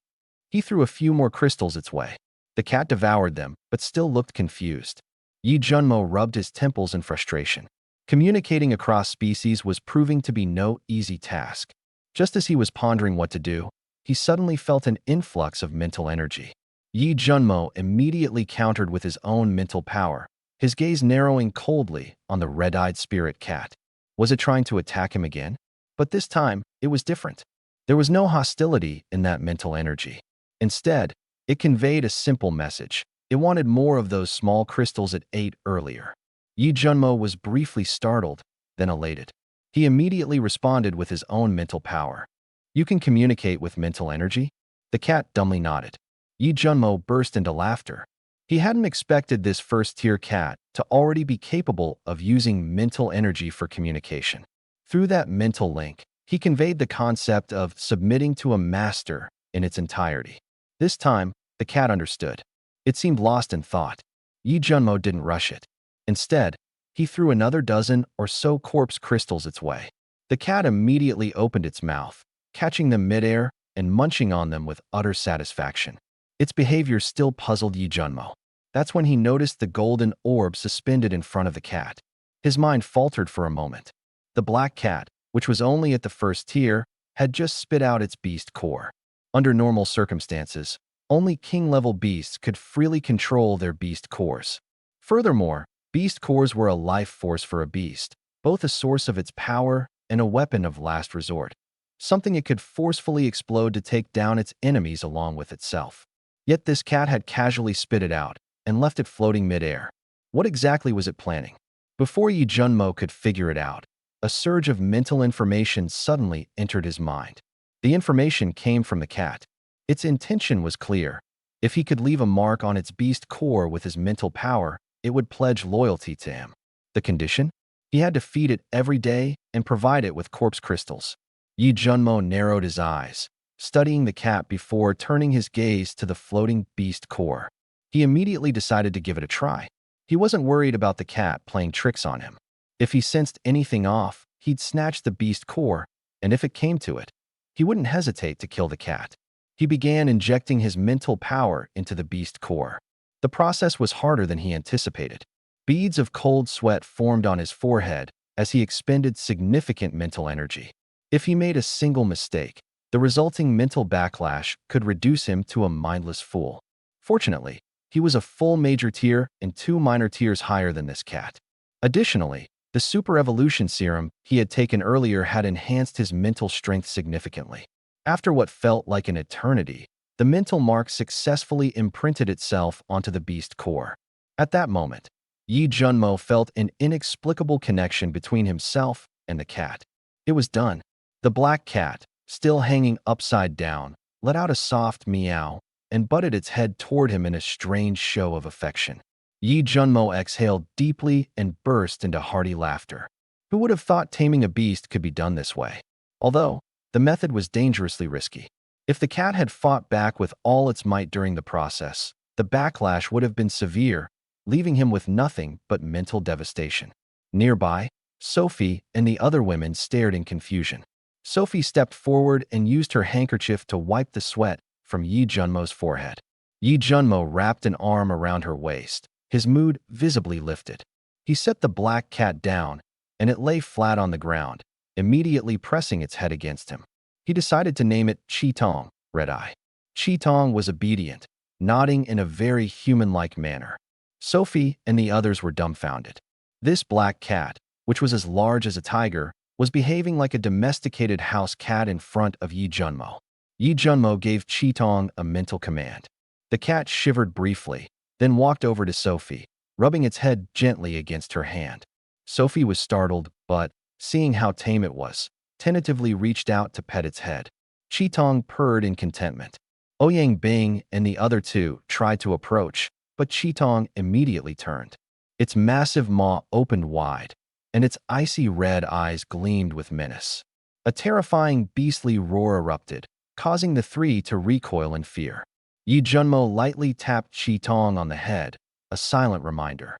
He threw a few more crystals its way. The cat devoured them, but still looked confused. Yi Junmo rubbed his temples in frustration. Communicating across species was proving to be no easy task. Just as he was pondering what to do, he suddenly felt an influx of mental energy. Yi Junmo immediately countered with his own mental power, his gaze narrowing coldly on the red-eyed spirit cat. Was it trying to attack him again? But this time, it was different. There was no hostility in that mental energy. Instead, it conveyed a simple message. It wanted more of those small crystals it ate earlier. Yi Junmo was briefly startled, then elated. He immediately responded with his own mental power. You can communicate with mental energy? The cat dumbly nodded. Yi Junmo burst into laughter. He hadn't expected this first-tier cat to already be capable of using mental energy for communication. Through that mental link, he conveyed the concept of submitting to a master in its entirety. This time, the cat understood. It seemed lost in thought. Yi Junmo didn't rush it. Instead, he threw another dozen or so corpse crystals its way. The cat immediately opened its mouth, catching them midair and munching on them with utter satisfaction. Its behavior still puzzled Yi Junmo. That's when he noticed the golden orb suspended in front of the cat. His mind faltered for a moment. The black cat, which was only at the first tier, had just spit out its beast core. Under normal circumstances, only king-level beasts could freely control their beast cores. Furthermore, beast cores were a life force for a beast, both a source of its power and a weapon of last resort, something it could forcefully explode to take down its enemies along with itself. Yet this cat had casually spit it out and left it floating midair. What exactly was it planning? Before Yi Junmo could figure it out, a surge of mental information suddenly entered his mind. The information came from the cat. Its intention was clear. If he could leave a mark on its beast core with his mental power, it would pledge loyalty to him. The condition? He had to feed it every day and provide it with corpse crystals. Yi Junmo narrowed his eyes, studying the cat before turning his gaze to the floating beast core. He immediately decided to give it a try. He wasn't worried about the cat playing tricks on him. If he sensed anything off, he'd snatch the beast core, and if it came to it, he wouldn't hesitate to kill the cat. He began injecting his mental power into the beast core. The process was harder than he anticipated. Beads of cold sweat formed on his forehead as he expended significant mental energy. If he made a single mistake, the resulting mental backlash could reduce him to a mindless fool. Fortunately, he was a full major tier and 2 minor tiers higher than this cat. Additionally, the super evolution serum he had taken earlier had enhanced his mental strength significantly. After what felt like an eternity, the mental mark successfully imprinted itself onto the beast core. At that moment, Yi Junmo felt an inexplicable connection between himself and the cat. It was done. The black cat, still hanging upside down, let out a soft meow and butted its head toward him in a strange show of affection. Yi Junmo exhaled deeply and burst into hearty laughter. Who would have thought taming a beast could be done this way? Although, the method was dangerously risky. If the cat had fought back with all its might during the process, the backlash would have been severe, leaving him with nothing but mental devastation. Nearby, Sophie and the other women stared in confusion. Sophie stepped forward and used her handkerchief to wipe the sweat from Yi Junmo's forehead. Yi Junmo wrapped an arm around her waist, his mood visibly lifted. He set the black cat down, and it lay flat on the ground, immediately pressing its head against him. He decided to name it Chi-Tong, Red Eye. Chi-Tong was obedient, nodding in a very human-like manner. Sophie and the others were dumbfounded. This black cat, which was as large as a tiger, was behaving like a domesticated house cat in front of Yi Junmo. Yi Junmo gave Chi-Tong a mental command. The cat shivered briefly, then walked over to Sophie, rubbing its head gently against her hand. Sophie was startled, but, seeing how tame it was, tentatively reached out to pet its head. Chi-Tong purred in contentment. Ouyang Bing and the other two tried to approach, but Chi-Tong immediately turned. Its massive maw opened wide, and its icy red eyes gleamed with menace. A terrifying beastly roar erupted, causing the three to recoil in fear. Yi Junmo lightly tapped Chi-Tong on the head, a silent reminder.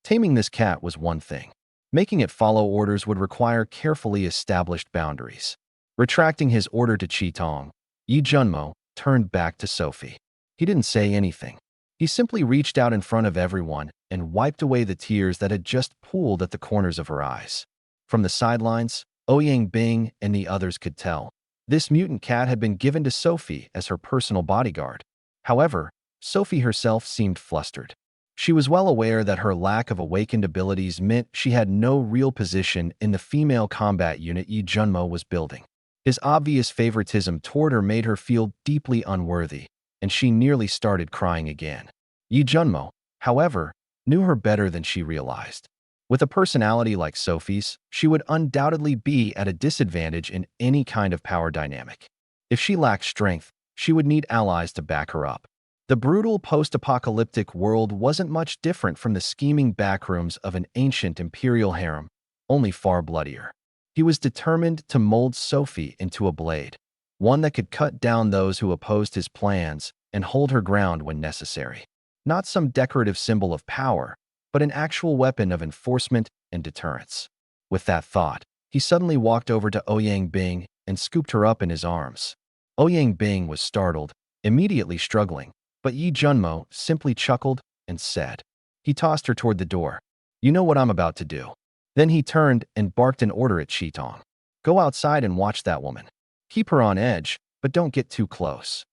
Taming this cat was one thing. Making it follow orders would require carefully established boundaries. Retracting his order to Chi-Tong, Yi Junmo turned back to Sophie. He didn't say anything. He simply reached out in front of everyone and wiped away the tears that had just pooled at the corners of her eyes. From the sidelines, Ouyang Bing and the others could tell. This mutant cat had been given to Sophie as her personal bodyguard. However, Sophie herself seemed flustered. She was well aware that her lack of awakened abilities meant she had no real position in the female combat unit Yi Junmo was building. His obvious favoritism toward her made her feel deeply unworthy, and she nearly started crying again. Yi Junmo, however, knew her better than she realized. With a personality like Sophie's, she would undoubtedly be at a disadvantage in any kind of power dynamic. If she lacked strength, she would need allies to back her up. The brutal post-apocalyptic world wasn't much different from the scheming backrooms of an ancient imperial harem, only far bloodier. He was determined to mold Sophie into a blade, one that could cut down those who opposed his plans and hold her ground when necessary. Not some decorative symbol of power, but an actual weapon of enforcement and deterrence. With that thought, he suddenly walked over to Ouyang Bing and scooped her up in his arms. Ouyang Bing was startled, immediately struggling, but Yi Junmo simply chuckled and said. He tossed her toward the door. You know what I'm about to do. Then he turned and barked an order at Qitong. Go outside and watch that woman. Keep her on edge, but don't get too close.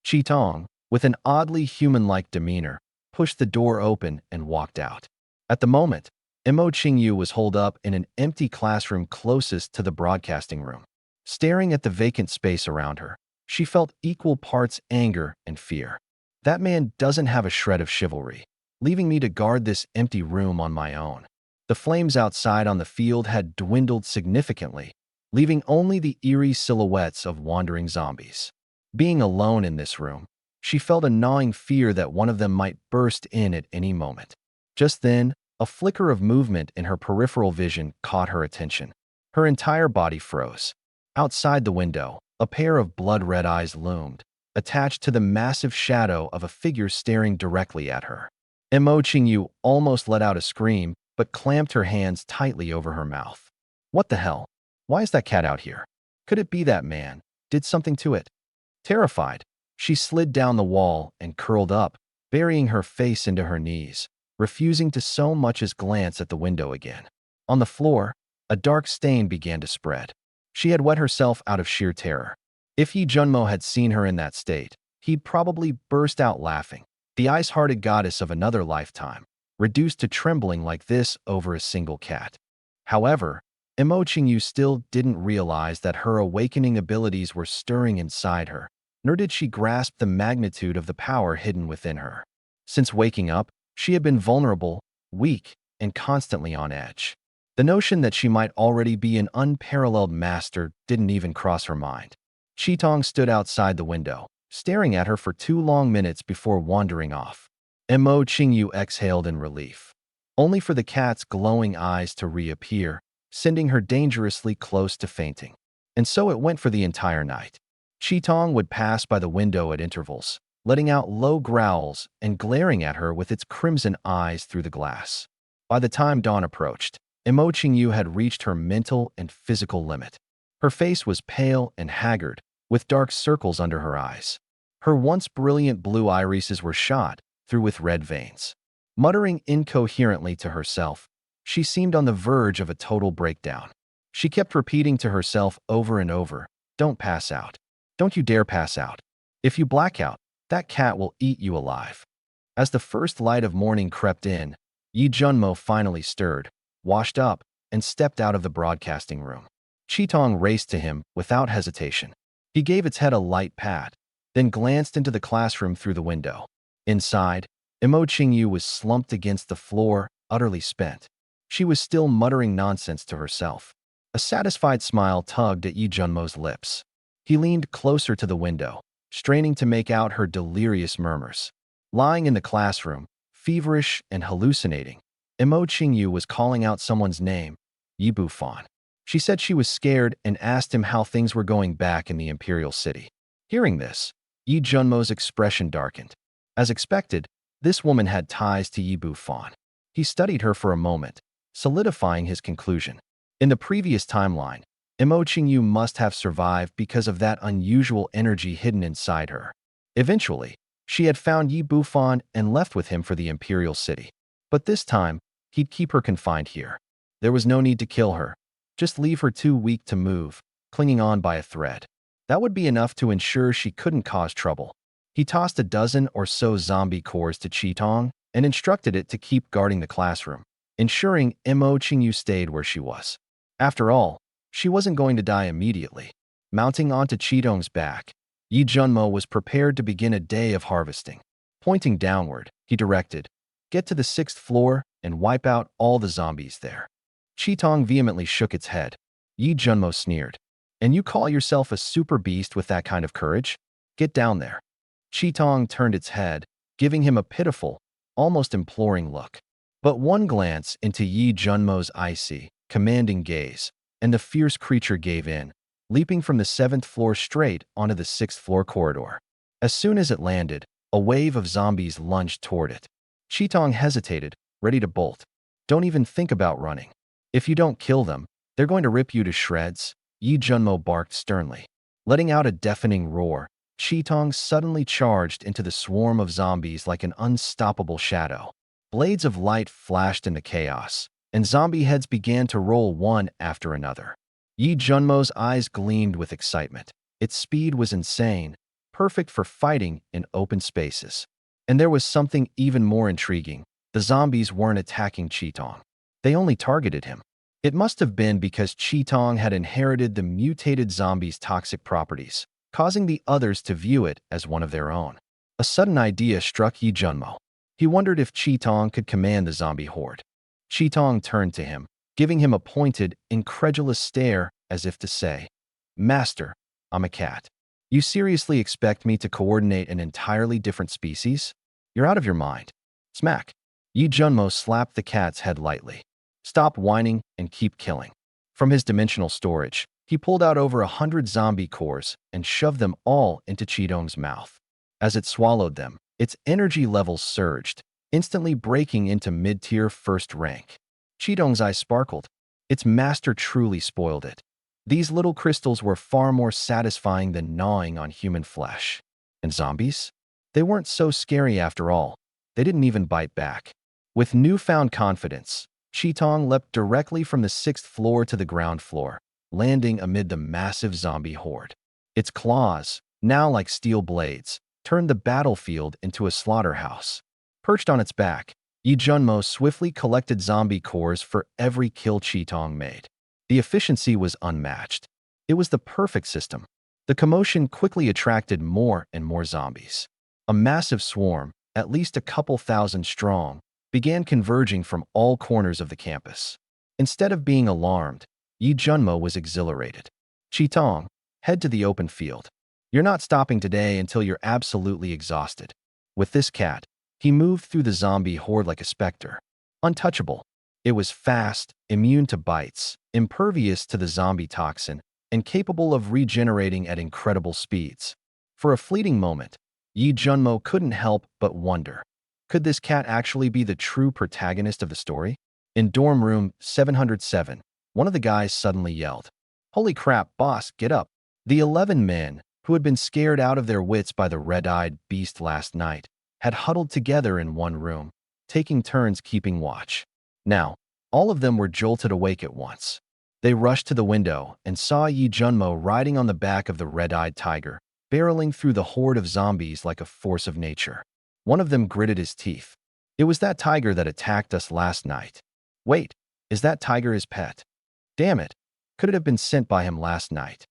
Qitong, with an oddly human-like demeanor, pushed the door open and walked out. At the moment, Mo Qingyu was holed up in an empty classroom closest to the broadcasting room. Staring at the vacant space around her, she felt equal parts anger and fear. That man doesn't have a shred of chivalry, leaving me to guard this empty room on my own. The flames outside on the field had dwindled significantly, leaving only the eerie silhouettes of wandering zombies. Being alone in this room, she felt a gnawing fear that one of them might burst in at any moment. Just then, a flicker of movement in her peripheral vision caught her attention. Her entire body froze. Outside the window, a pair of blood-red eyes loomed, attached to the massive shadow of a figure staring directly at her. Mo Qingyu almost let out a scream, but clamped her hands tightly over her mouth. What the hell? Why is that cat out here? Could it be that man did something to it? Terrified, she slid down the wall and curled up, burying her face into her knees, refusing to so much as glance at the window again. On the floor, a dark stain began to spread. She had wet herself out of sheer terror. If Yi Junmo had seen her in that state, he'd probably burst out laughing. The ice-hearted goddess of another lifetime, reduced to trembling like this over a single cat. However, Mo Qingyu still didn't realize that her awakening abilities were stirring inside her, nor did she grasp the magnitude of the power hidden within her. Since waking up, she had been vulnerable, weak, and constantly on edge. The notion that she might already be an unparalleled master didn't even cross her mind. Qitong stood outside the window, staring at her for 2 long minutes before wandering off. Mo Qingyu exhaled in relief, only for the cat's glowing eyes to reappear, sending her dangerously close to fainting. And so it went for the entire night. Qitong would pass by the window at intervals, letting out low growls and glaring at her with its crimson eyes through the glass. By the time dawn approached, Mo Qingyu had reached her mental and physical limit. Her face was pale and haggard, with dark circles under her eyes. Her once brilliant blue irises were shot through with red veins. Muttering incoherently to herself, she seemed on the verge of a total breakdown. She kept repeating to herself over and over, "Don't pass out. Don't you dare pass out. If you black out, that cat will eat you alive." As the first light of morning crept in, Yi Junmo finally stirred, washed up, and stepped out of the broadcasting room. Qitong raced to him without hesitation. He gave its head a light pat, then glanced into the classroom through the window. Inside, Mo Qingyu was slumped against the floor, utterly spent. She was still muttering nonsense to herself. A satisfied smile tugged at Yi Junmo's lips. He leaned closer to the window, straining to make out her delirious murmurs. Lying in the classroom, feverish and hallucinating, Mo Qingyu was calling out someone's name, Yi Bufan. She said she was scared and asked him how things were going back in the imperial city. Hearing this, Yi Junmo's expression darkened. As expected, this woman had ties to Yi Bufan. He studied her for a moment, solidifying his conclusion. In the previous timeline, Mo Qingyu must have survived because of that unusual energy hidden inside her. Eventually, she had found Yi Bufan and left with him for the imperial city. But this time, he'd keep her confined here. There was no need to kill her. Just leave her too weak to move, clinging on by a thread. That would be enough to ensure she couldn't cause trouble. He tossed a dozen or so zombie cores to Qitong and instructed it to keep guarding the classroom, ensuring Mo Qingyu stayed where she was. After all, she wasn't going to die immediately. Mounting onto Qitong's back, Yi Junmo was prepared to begin a day of harvesting. Pointing downward, he directed, Get to the 6th floor and wipe out all the zombies there. Chitong vehemently shook its head. Yi Junmo sneered. And you call yourself a super beast with that kind of courage? Get down there. Chitong turned its head, giving him a pitiful, almost imploring look. But one glance into Yi Junmo's icy, commanding gaze, and the fierce creature gave in, leaping from the 7th floor straight onto the 6th floor corridor. As soon as it landed, a wave of zombies lunged toward it. Chitong hesitated, ready to bolt. Don't even think about running. If you don't kill them, they're going to rip you to shreds, Yi Junmo barked sternly. Letting out a deafening roar, Chitong suddenly charged into the swarm of zombies like an unstoppable shadow. Blades of light flashed in the chaos, and zombie heads began to roll one after another. Yi Junmo's eyes gleamed with excitement. Its speed was insane, perfect for fighting in open spaces. And there was something even more intriguing. The zombies weren't attacking Chitong. They only targeted him. It must have been because Chitong had inherited the mutated zombie's toxic properties, causing the others to view it as one of their own. A sudden idea struck Yi Junmo. He wondered if Chitong could command the zombie horde. Chitong turned to him, giving him a pointed, incredulous stare as if to say, "Master, I'm a cat. You seriously expect me to coordinate an entirely different species? You're out of your mind." Smack. Yi Junmo slapped the cat's head lightly. "Stop whining and keep killing." From his dimensional storage, he pulled out over 100 zombie cores and shoved them all into Chitong's mouth. As it swallowed them, its energy levels surged, instantly breaking into mid-tier first rank. Chitong's eyes sparkled. Its master truly spoiled it. These little crystals were far more satisfying than gnawing on human flesh. And zombies? They weren't so scary after all. They didn't even bite back. With newfound confidence, Chitong leapt directly from the 6th floor to the ground floor, landing amid the massive zombie horde. Its claws, now like steel blades, turned the battlefield into a slaughterhouse. Perched on its back, Yi Junmo swiftly collected zombie cores for every kill Chitong made. The efficiency was unmatched. It was the perfect system. The commotion quickly attracted more and more zombies. A massive swarm, at least a couple thousand strong, began converging from all corners of the campus. Instead of being alarmed, Yi Junmo was exhilarated. "Chitong, head to the open field. You're not stopping today until you're absolutely exhausted." With this cat, he moved through the zombie horde like a specter. Untouchable. It was fast, immune to bites, impervious to the zombie toxin, and capable of regenerating at incredible speeds. For a fleeting moment, Yi Junmo couldn't help but wonder, could this cat actually be the true protagonist of the story? In dorm room 707, one of the guys suddenly yelled, "Holy crap, boss, get up." The 11 men, who had been scared out of their wits by the red-eyed beast last night, had huddled together in one room, taking turns keeping watch. Now, all of them were jolted awake at once. They rushed to the window and saw Yi Junmo riding on the back of the red-eyed tiger, barreling through the horde of zombies like a force of nature. One of them gritted his teeth. "It was that tiger that attacked us last night." "Wait, is that tiger his pet? Damn it, could it have been sent by him last night?"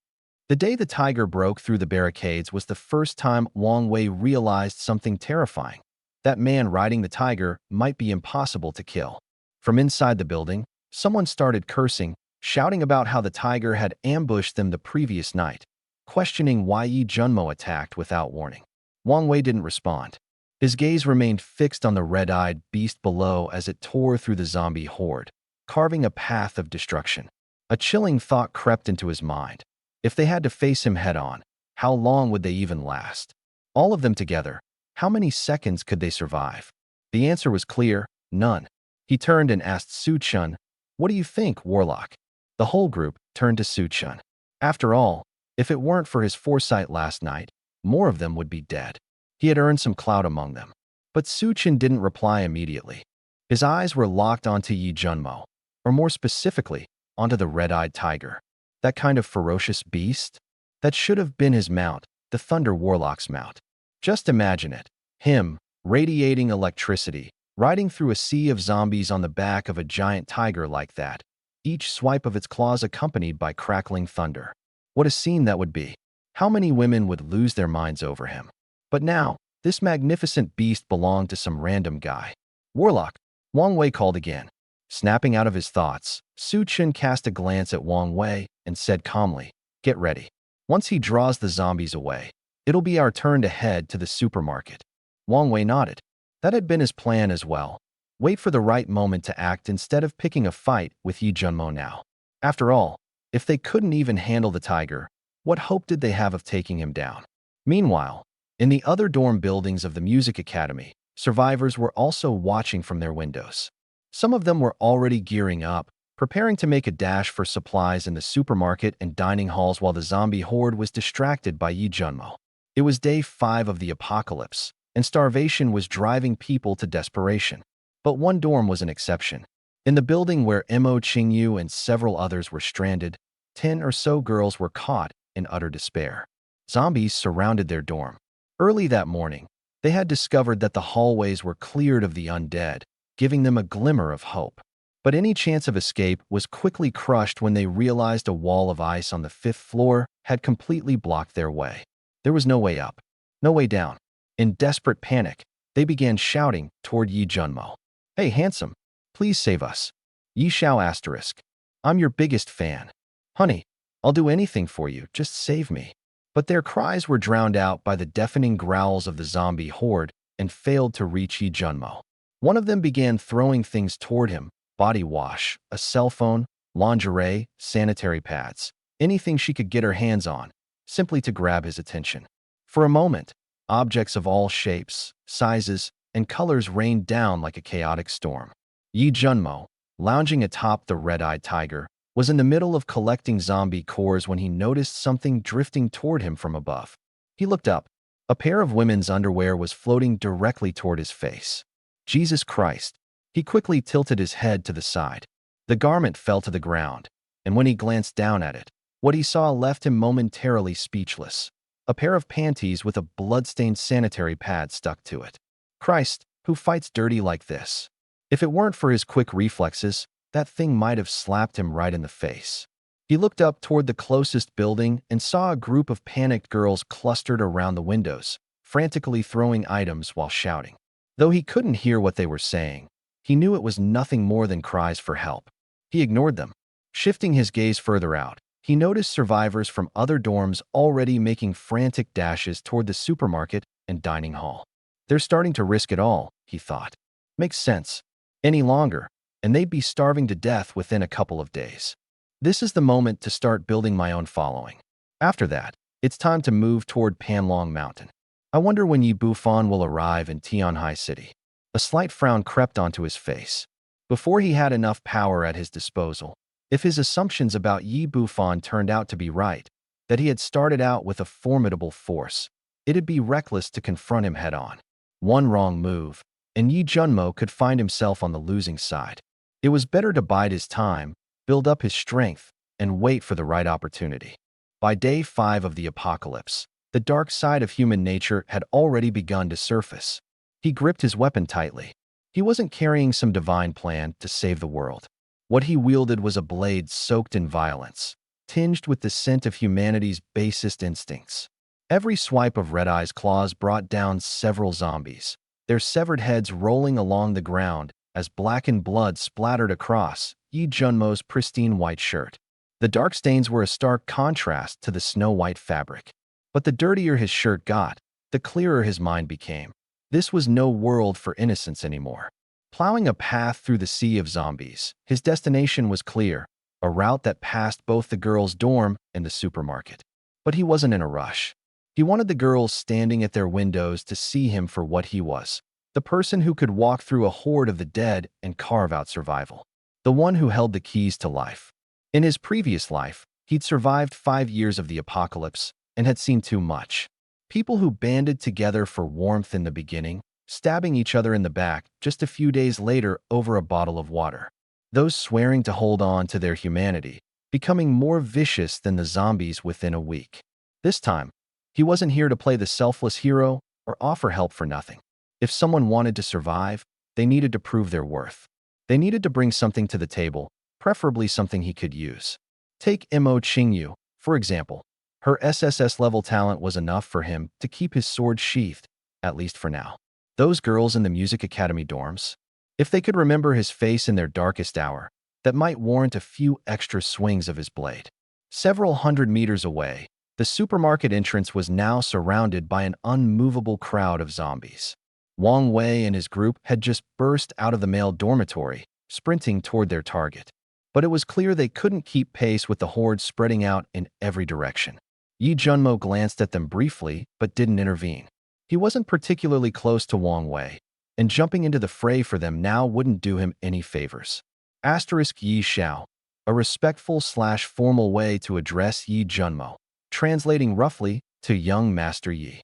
The day the tiger broke through the barricades was the first time Wang Wei realized something terrifying. That man riding the tiger might be impossible to kill. From inside the building, someone started cursing, shouting about how the tiger had ambushed them the previous night, questioning why Yi Junmo attacked without warning. Wang Wei didn't respond. His gaze remained fixed on the red-eyed beast below as it tore through the zombie horde, carving a path of destruction. A chilling thought crept into his mind. If they had to face him head-on, how long would they even last? All of them together, how many seconds could they survive? The answer was clear, none. He turned and asked Su-chun, "What do you think, Warlock?" The whole group turned to Su-chun. After all, if it weren't for his foresight last night, more of them would be dead. He had earned some clout among them. But Su-chun didn't reply immediately. His eyes were locked onto Yi Junmo, or more specifically, onto the red-eyed tiger. That kind of ferocious beast? That should have been his mount, the Thunder Warlock's mount. Just imagine it. Him, radiating electricity, riding through a sea of zombies on the back of a giant tiger like that, each swipe of its claws accompanied by crackling thunder. What a scene that would be. How many women would lose their minds over him? But now, this magnificent beast belonged to some random guy. Warlock, Wang Wei called again. Snapping out of his thoughts, Su Chen cast a glance at Wang Wei and said calmly, "Get ready. Once he draws the zombies away, it'll be our turn to head to the supermarket." Wang Wei nodded. That had been his plan as well. Wait for the right moment to act instead of picking a fight with Yi Junmo now. After all, if they couldn't even handle the tiger, what hope did they have of taking him down? Meanwhile, in the other dorm buildings of the music academy, survivors were also watching from their windows. Some of them were already gearing up, preparing to make a dash for supplies in the supermarket and dining halls while the zombie horde was distracted by Yi Junmo. It was day 5 of the apocalypse, and starvation was driving people to desperation. But one dorm was an exception. In the building where Mo Qingyu and several others were stranded, 10 or so girls were caught in utter despair. Zombies surrounded their dorm. Early that morning, they had discovered that the hallways were cleared of the undead, giving them a glimmer of hope. But any chance of escape was quickly crushed when they realized a wall of ice on the 5th floor had completely blocked their way. There was no way up, no way down. In desperate panic, they began shouting toward Yi Junmo. "Hey, handsome, please save us. Yi Xiao asterisk. I'm your biggest fan. Honey, I'll do anything for you, just save me." But their cries were drowned out by the deafening growls of the zombie horde and failed to reach Yi Junmo. One of them began throwing things toward him: body wash, a cell phone, lingerie, sanitary pads, anything she could get her hands on, simply to grab his attention. For a moment, objects of all shapes, sizes, and colors rained down like a chaotic storm. Yi Junmo, lounging atop the red-eyed tiger, was in the middle of collecting zombie cores when he noticed something drifting toward him from above. He looked up. A pair of women's underwear was floating directly toward his face. Jesus Christ! He quickly tilted his head to the side. The garment fell to the ground, and when he glanced down at it, what he saw left him momentarily speechless. A pair of panties with a blood-stained sanitary pad stuck to it. Christ, who fights dirty like this? If it weren't for his quick reflexes, that thing might have slapped him right in the face. He looked up toward the closest building and saw a group of panicked girls clustered around the windows, frantically throwing items while shouting. Though he couldn't hear what they were saying, he knew it was nothing more than cries for help. He ignored them. Shifting his gaze further out, he noticed survivors from other dorms already making frantic dashes toward the supermarket and dining hall. They're starting to risk it all, he thought. Makes sense. Any longer, and they'd be starving to death within a couple of days. This is the moment to start building my own following. After that, it's time to move toward Panlong Mountain. I wonder when Yi Bufan will arrive in Tianhai City. A slight frown crept onto his face. Before he had enough power at his disposal, if his assumptions about Yi Bufan turned out to be right, that he had started out with a formidable force, it'd be reckless to confront him head-on. One wrong move, and Yi Junmo could find himself on the losing side. It was better to bide his time, build up his strength, and wait for the right opportunity. By day 5 of the apocalypse, the dark side of human nature had already begun to surface. He gripped his weapon tightly. He wasn't carrying some divine plan to save the world. What he wielded was a blade soaked in violence, tinged with the scent of humanity's basest instincts. Every swipe of Red Eye's claws brought down several zombies, their severed heads rolling along the ground as blackened blood splattered across Yi Junmo's pristine white shirt. The dark stains were a stark contrast to the snow-white fabric. But the dirtier his shirt got, the clearer his mind became. This was no world for innocence anymore. Plowing a path through the sea of zombies, his destination was clear, a route that passed both the girls' dorm and the supermarket. But he wasn't in a rush. He wanted the girls standing at their windows to see him for what he was, the person who could walk through a horde of the dead and carve out survival. The one who held the keys to life. In his previous life, he'd survived 5 years of the apocalypse and had seen too much. People who banded together for warmth in the beginning, stabbing each other in the back just a few days later over a bottle of water. Those swearing to hold on to their humanity, becoming more vicious than the zombies within a week. This time, he wasn't here to play the selfless hero or offer help for nothing. If someone wanted to survive, they needed to prove their worth. They needed to bring something to the table, preferably something he could use. Take Mo Qingyu, for example. Her SSS-level talent was enough for him to keep his sword sheathed, at least for now. Those girls in the Music Academy dorms? If they could remember his face in their darkest hour, that might warrant a few extra swings of his blade. Several hundred meters away, the supermarket entrance was now surrounded by an unmovable crowd of zombies. Wang Wei and his group had just burst out of the male dormitory, sprinting toward their target. But it was clear they couldn't keep pace with the horde spreading out in every direction. Yi Junmo glanced at them briefly, but didn't intervene. He wasn't particularly close to Wang Wei, and jumping into the fray for them now wouldn't do him any favors. Asterisk Yi Xiao, a respectful/formal way to address Yi Junmo, translating roughly to young Master Yi.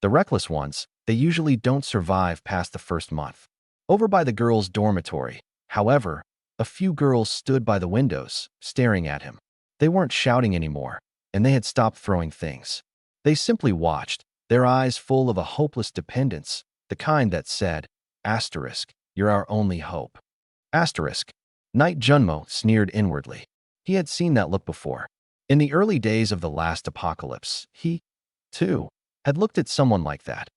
The reckless ones, they usually don't survive past the first month. Over by the girls' dormitory, however, a few girls stood by the windows, staring at him. They weren't shouting anymore, and they had stopped throwing things. They simply watched, their eyes full of a hopeless dependence, the kind that said, asterisk, you're our only hope. Asterisk. Knight Junmo sneered inwardly. He had seen that look before. In the early days of the last apocalypse, he, too, had looked at someone like that,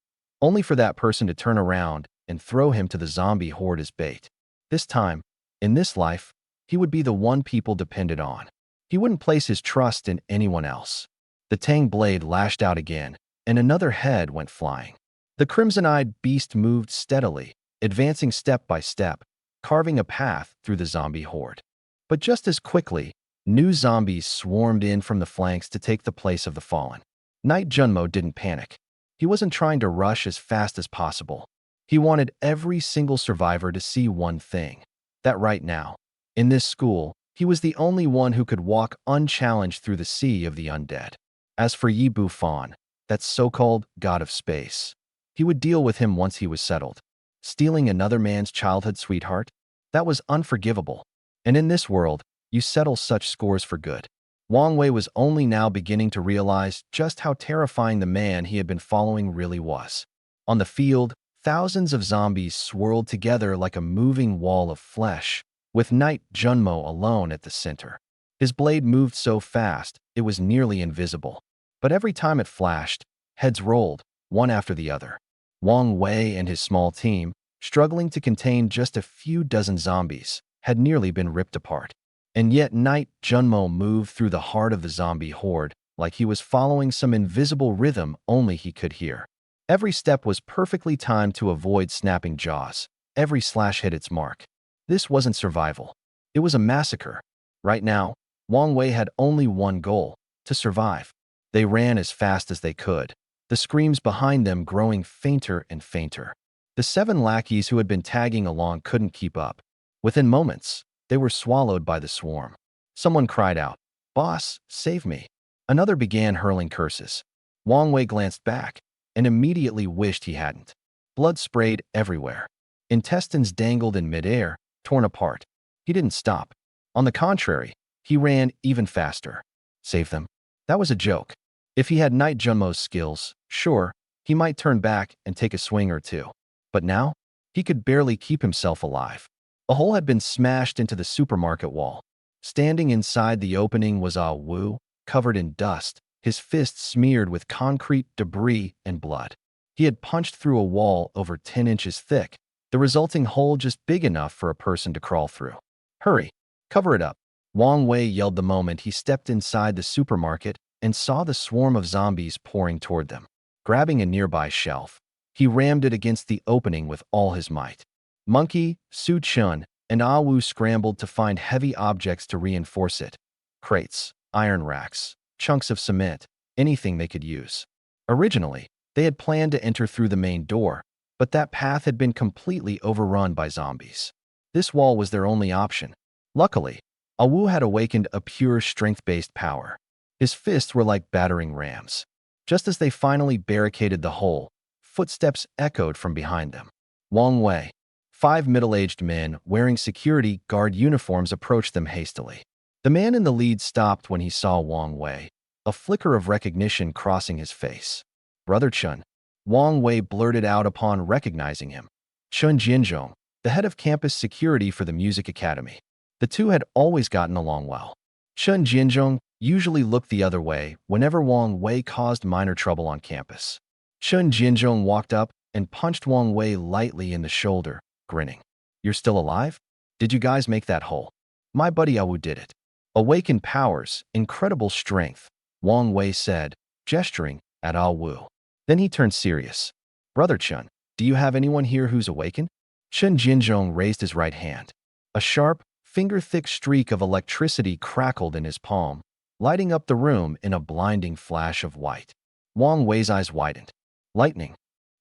only for that person to turn around and throw him to the zombie horde as bait. This time, in this life, he would be the one people depended on. He wouldn't place his trust in anyone else. The Tang blade lashed out again, and another head went flying. The crimson-eyed beast moved steadily, advancing step by step, carving a path through the zombie horde. But just as quickly, new zombies swarmed in from the flanks to take the place of the fallen. Knight Junmo didn't panic. He wasn't trying to rush as fast as possible. He wanted every single survivor to see one thing, that right now, in this school, he was the only one who could walk unchallenged through the sea of the undead. As for Yi Bufan, that so-called god of space, he would deal with him once he was settled. Stealing another man's childhood sweetheart? That was unforgivable. And in this world, you settle such scores for good. Wang Wei was only now beginning to realize just how terrifying the man he had been following really was. On the field, thousands of zombies swirled together like a moving wall of flesh, with Knight Junmo alone at the center. His blade moved so fast, it was nearly invisible. But every time it flashed, heads rolled, one after the other. Wang Wei and his small team, struggling to contain just a few dozen zombies, had nearly been ripped apart. And yet Knight Junmo moved through the heart of the zombie horde like he was following some invisible rhythm only he could hear. Every step was perfectly timed to avoid snapping jaws. Every slash hit its mark. This wasn't survival. It was a massacre. Right now, Wang Wei had only one goal, to survive. They ran as fast as they could, the screams behind them growing fainter and fainter. The 7 lackeys who had been tagging along couldn't keep up. Within moments, they were swallowed by the swarm. Someone cried out, "Boss, save me." Another began hurling curses. Wang Wei glanced back and immediately wished he hadn't. Blood sprayed everywhere. Intestines dangled in midair, torn apart. He didn't stop. On the contrary, he ran even faster. Save them? That was a joke. If he had Knight Junmo's skills, sure, he might turn back and take a swing or two. But now, he could barely keep himself alive. A hole had been smashed into the supermarket wall. Standing inside the opening was Ah Wu, covered in dust, his fists smeared with concrete, debris, and blood. He had punched through a wall over 10 inches thick, the resulting hole just big enough for a person to crawl through. "Hurry, cover it up," Wang Wei yelled the moment he stepped inside the supermarket and saw the swarm of zombies pouring toward them. Grabbing a nearby shelf, he rammed it against the opening with all his might. Monkey, Su Chun, and Ah Wu scrambled to find heavy objects to reinforce it. Crates, iron racks, chunks of cement, anything they could use. Originally, they had planned to enter through the main door, but that path had been completely overrun by zombies. This wall was their only option. Luckily, Ah Wu had awakened a pure strength-based power. His fists were like battering rams. Just as they finally barricaded the hole, footsteps echoed from behind them. Wang Wei. 5 middle-aged men wearing security guard uniforms approached them hastily. The man in the lead stopped when he saw Wang Wei, a flicker of recognition crossing his face. "Brother Chun," Wang Wei blurted out upon recognizing him. Chun Jianzhong, the head of campus security for the music academy. The two had always gotten along well. Chun Jianzhong usually looked the other way whenever Wang Wei caused minor trouble on campus. Chun Jianzhong walked up and punched Wang Wei lightly in the shoulder, grinning. You're still alive? Did you guys make that hole? My buddy Awu did it. Awakened powers, incredible strength, Wang Wei said, gesturing at Awu. Then he turned serious. Brother Chun, do you have anyone here who's awakened? Chen Jinzhong raised his right hand. A sharp, finger-thick streak of electricity crackled in his palm, lighting up the room in a blinding flash of white. Wang Wei's eyes widened. Lightning.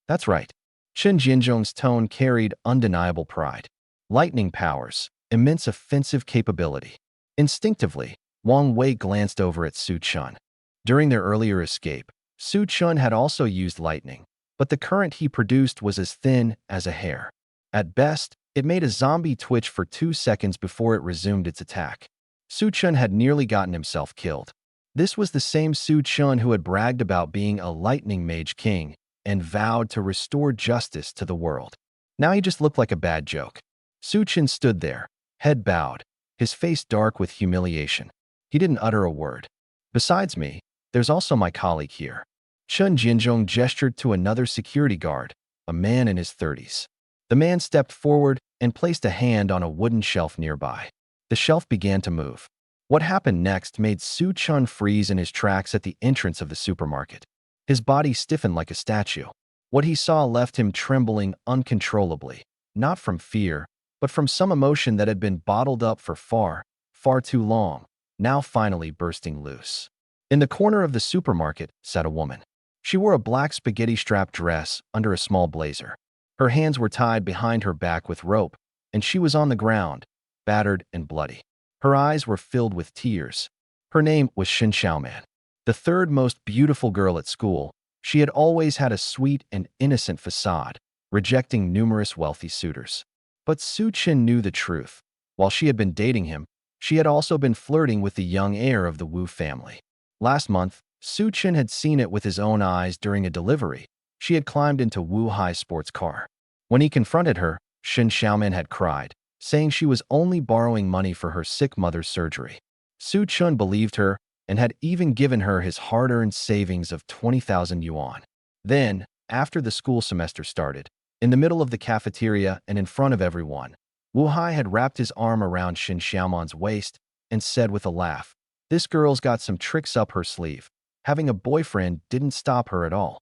That's right. Chen Jinzhong's tone carried undeniable pride. Lightning powers, immense offensive capability. Instinctively, Wang Wei glanced over at Su Chun. During their earlier escape, Su Chun had also used lightning, but the current he produced was as thin as a hair. At best, it made a zombie twitch for 2 seconds before it resumed its attack. Su Chun had nearly gotten himself killed. This was the same Su Chun who had bragged about being a lightning mage king and vowed to restore justice to the world. Now he just looked like a bad joke. Su Chun stood there, head bowed, his face dark with humiliation. He didn't utter a word. Besides me, there's also my colleague here. Chen Jinzhong gestured to another security guard, a man in his 30s. The man stepped forward and placed a hand on a wooden shelf nearby. The shelf began to move. What happened next made Su Chun freeze in his tracks at the entrance of the supermarket. His body stiffened like a statue. What he saw left him trembling uncontrollably, not from fear, but from some emotion that had been bottled up for far, far too long, now finally bursting loose. In the corner of the supermarket sat a woman. She wore a black spaghetti-strap dress under a small blazer. Her hands were tied behind her back with rope, and she was on the ground, battered and bloody. Her eyes were filled with tears. Her name was Shin Xiaoman. The third most beautiful girl at school, she had always had a sweet and innocent facade, rejecting numerous wealthy suitors. But Su Chin knew the truth. While she had been dating him, she had also been flirting with the young heir of the Wu family. Last month, Su Chin had seen it with his own eyes during a delivery. She had climbed into Wu Hai's sports car. When he confronted her, Shin Xiaoman had cried, saying she was only borrowing money for her sick mother's surgery. Su Chun believed her and had even given her his hard-earned savings of 20,000 yuan. Then, after the school semester started, in the middle of the cafeteria and in front of everyone, Wu Hai had wrapped his arm around Shin Xiaoman's waist and said with a laugh, "This girl's got some tricks up her sleeve. Having a boyfriend didn't stop her at all."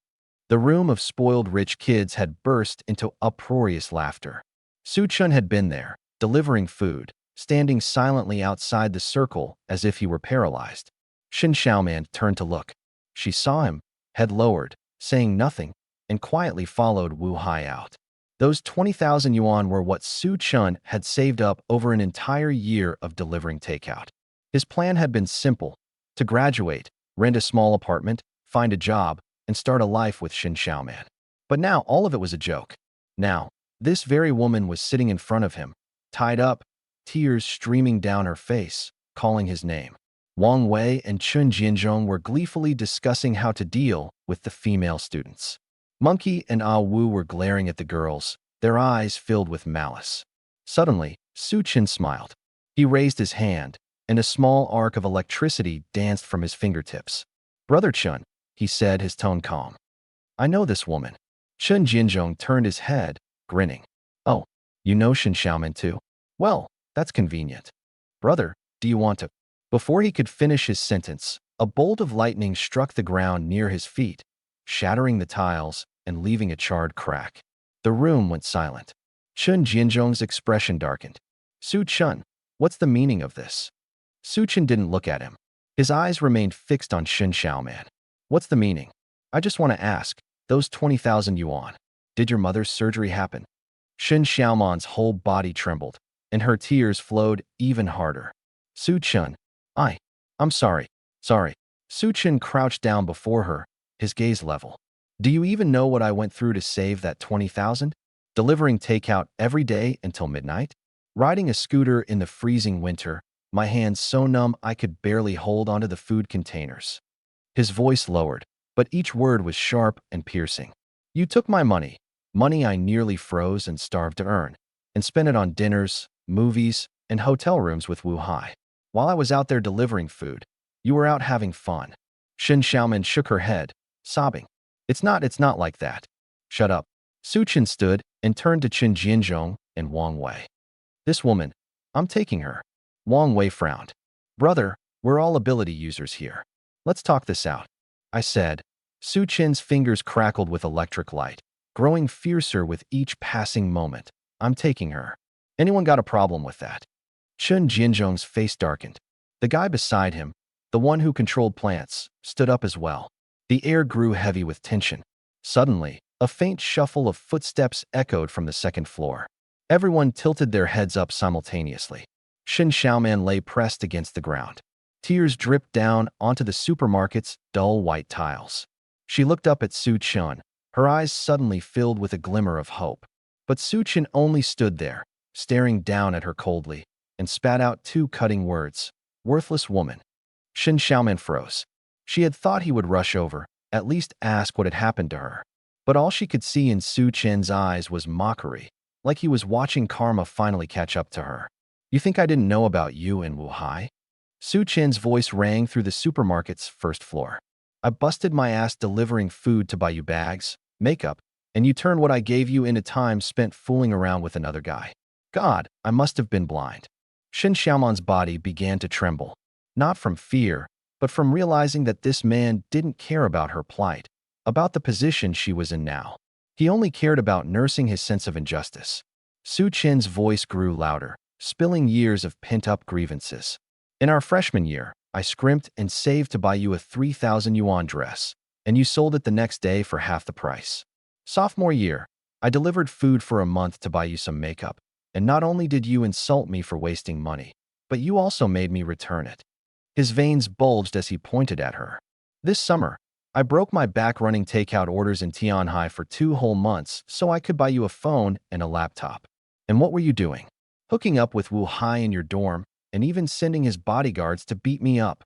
The room of spoiled rich kids had burst into uproarious laughter. Su Chun had been there, delivering food, standing silently outside the circle as if he were paralyzed. Shin Xiaoman turned to look. She saw him, head lowered, saying nothing, and quietly followed Wu Hai out. Those 20,000 yuan were what Su Chun had saved up over an entire year of delivering takeout. His plan had been simple: to graduate, rent a small apartment, find a job, and start a life with Shin Xiaoman. But now all of it was a joke. Now, this very woman was sitting in front of him, tied up, tears streaming down her face, calling his name. Wang Wei and Chen Jinzhong were gleefully discussing how to deal with the female students. Monkey and Ah Wu were glaring at the girls, their eyes filled with malice. Suddenly, Su Chin smiled. He raised his hand, and a small arc of electricity danced from his fingertips. "Brother Chun," he said, his tone calm. "I know this woman." Chen Jinzhong turned his head, grinning. "Oh, you know Shin Xiaoman too? Well, that's convenient. Brother, do you want to—" Before he could finish his sentence, a bolt of lightning struck the ground near his feet, shattering the tiles and leaving a charred crack. The room went silent. Chen Jinzhong's expression darkened. "Su Chun, what's the meaning of this?" Su Chun didn't look at him. His eyes remained fixed on Shin Xiaoman. "What's the meaning? I just want to ask, those 20,000 yuan, did your mother's surgery happen?" Shin Xiaoman's whole body trembled, and her tears flowed even harder. "Su Chun, I'm sorry. Su Chun crouched down before her, his gaze level. "Do you even know what I went through to save that 20,000? Delivering takeout every day until midnight? Riding a scooter in the freezing winter, my hands so numb I could barely hold onto the food containers." His voice lowered, but each word was sharp and piercing. "You took my money I nearly froze and starved to earn, and spent it on dinners, movies, and hotel rooms with Wu Hai. While I was out there delivering food, you were out having fun." Shin Xiaoman shook her head, sobbing. It's not like that." "Shut up." Su Chin stood and turned to Chen Jinzhong and Wang Wei. This woman, I'm taking her. Wang Wei frowned. Brother, we're all ability users here. Let's talk this out. I said. Su Chen's fingers crackled with electric light, growing fiercer with each passing moment. I'm taking her. Anyone got a problem with that? Chun Jinzhong's face darkened. The guy beside him, the one who controlled plants, stood up as well. The air grew heavy with tension. Suddenly, a faint shuffle of footsteps echoed from the second floor. Everyone tilted their heads up simultaneously. Shin Xiaoman lay pressed against the ground. Tears dripped down onto the supermarket's dull white tiles. She looked up at Su Chen, her eyes suddenly filled with a glimmer of hope. But Su Chen only stood there, staring down at her coldly, and spat out two cutting words. Worthless woman. Shin Xiaoman froze. She had thought he would rush over, at least ask what had happened to her. But all she could see in Su Chen's eyes was mockery, like he was watching karma finally catch up to her. You think I didn't know about you and Wu Hai? Su Chen's voice rang through the supermarket's first floor. I busted my ass delivering food to buy you bags, makeup, and you turned what I gave you into time spent fooling around with another guy. God, I must have been blind. Shin Xiaoman's body began to tremble, not from fear, but from realizing that this man didn't care about her plight, about the position she was in now. He only cared about nursing his sense of injustice. Su Chen's voice grew louder, spilling years of pent-up grievances. In our freshman year, I scrimped and saved to buy you a 3,000 yuan dress, and you sold it the next day for half the price. Sophomore year, I delivered food for a month to buy you some makeup, and not only did you insult me for wasting money, but you also made me return it. His veins bulged as he pointed at her. This summer, I broke my back running takeout orders in Tianhai for 2 whole months so I could buy you a phone and a laptop. And what were you doing? Hooking up with Wu Hai in your dorm, and even sending his bodyguards to beat me up.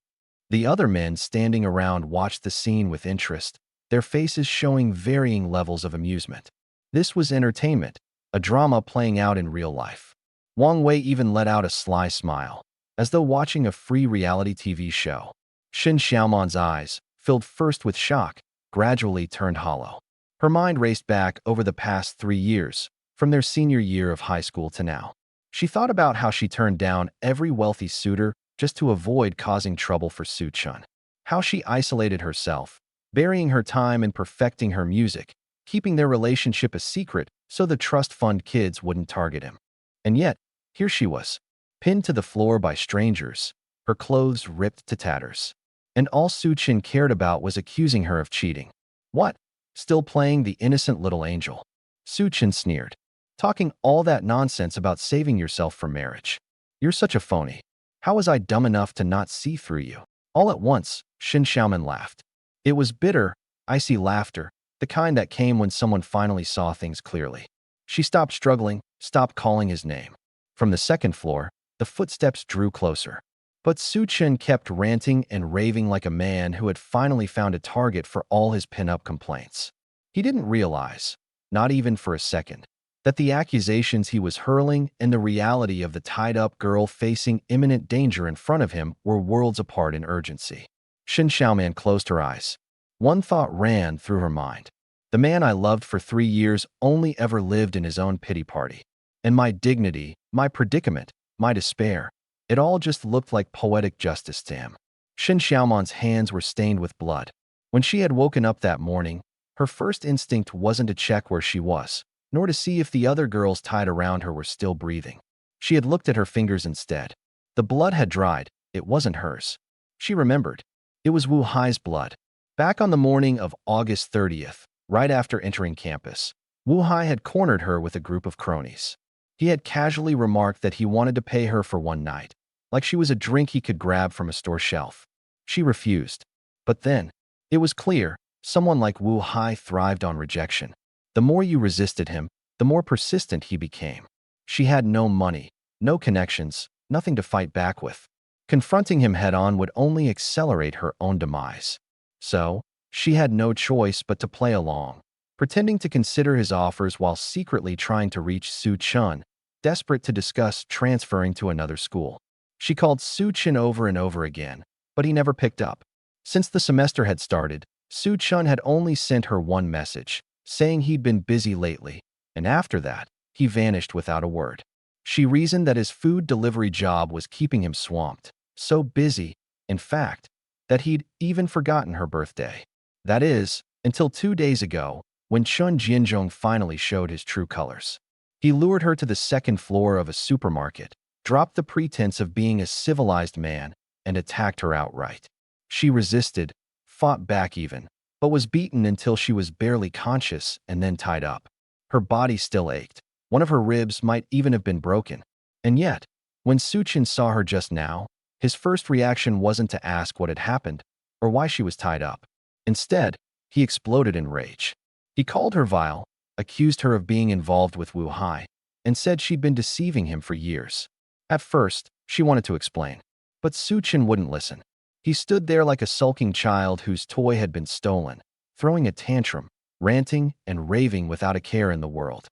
The other men standing around watched the scene with interest, their faces showing varying levels of amusement. This was entertainment, a drama playing out in real life. Wang Wei even let out a sly smile, as though watching a free reality TV show. Shin Xiaoman's eyes, filled first with shock, gradually turned hollow. Her mind raced back over the past 3 years, from their senior year of high school to now. She thought about how she turned down every wealthy suitor just to avoid causing trouble for Su Chen. How she isolated herself, burying her time in perfecting her music, keeping their relationship a secret so the trust fund kids wouldn't target him. And yet, here she was, pinned to the floor by strangers, her clothes ripped to tatters. And all Su Chen cared about was accusing her of cheating. What? Still playing the innocent little angel? Su Chen sneered. Talking all that nonsense about saving yourself for marriage. You're such a phony. How was I dumb enough to not see through you? All at once, Shin Xiaoman laughed. It was bitter, icy laughter, the kind that came when someone finally saw things clearly. She stopped struggling, stopped calling his name. From the second floor, the footsteps drew closer. But Su Chen kept ranting and raving like a man who had finally found a target for all his pin-up complaints. He didn't realize, not even for a second, that the accusations he was hurling and the reality of the tied-up girl facing imminent danger in front of him were worlds apart in urgency. Shin Xiaoman closed her eyes. One thought ran through her mind. The man I loved for 3 years only ever lived in his own pity party. And my dignity, my predicament, my despair, it all just looked like poetic justice to him. Shin Xiaoman's hands were stained with blood. When she had woken up that morning, her first instinct wasn't to check where she was, nor to see if the other girls tied around her were still breathing. She had looked at her fingers instead. The blood had dried, it wasn't hers. She remembered. It was Wu Hai's blood. Back on the morning of August 30th, right after entering campus, Wu Hai had cornered her with a group of cronies. He had casually remarked that he wanted to pay her for one night, like she was a drink he could grab from a store shelf. She refused. But then, it was clear, someone like Wu Hai thrived on rejection. The more you resisted him, the more persistent he became. She had no money, no connections, nothing to fight back with. Confronting him head-on would only accelerate her own demise. So, she had no choice but to play along, pretending to consider his offers while secretly trying to reach Su Chen, desperate to discuss transferring to another school. She called Su Chen over and over again, but he never picked up. Since the semester had started, Su Chen had only sent her one message, saying he'd been busy lately, and after that, he vanished without a word. She reasoned that his food delivery job was keeping him swamped, so busy, in fact, that he'd even forgotten her birthday. That is, until 2 days ago, when Chun Jianzhong finally showed his true colors. He lured her to the second floor of a supermarket, dropped the pretense of being a civilized man, and attacked her outright. She resisted, fought back even, but was beaten until she was barely conscious and then tied up. Her body still ached. One of her ribs might even have been broken. And yet, when Suchin saw her just now, his first reaction wasn't to ask what had happened or why she was tied up. Instead, he exploded in rage. He called her vile, accused her of being involved with Wu Hai, and said she'd been deceiving him for years. At first, she wanted to explain, but Suchin wouldn't listen. He stood there like a sulking child whose toy had been stolen, throwing a tantrum, ranting and raving without a care in the world.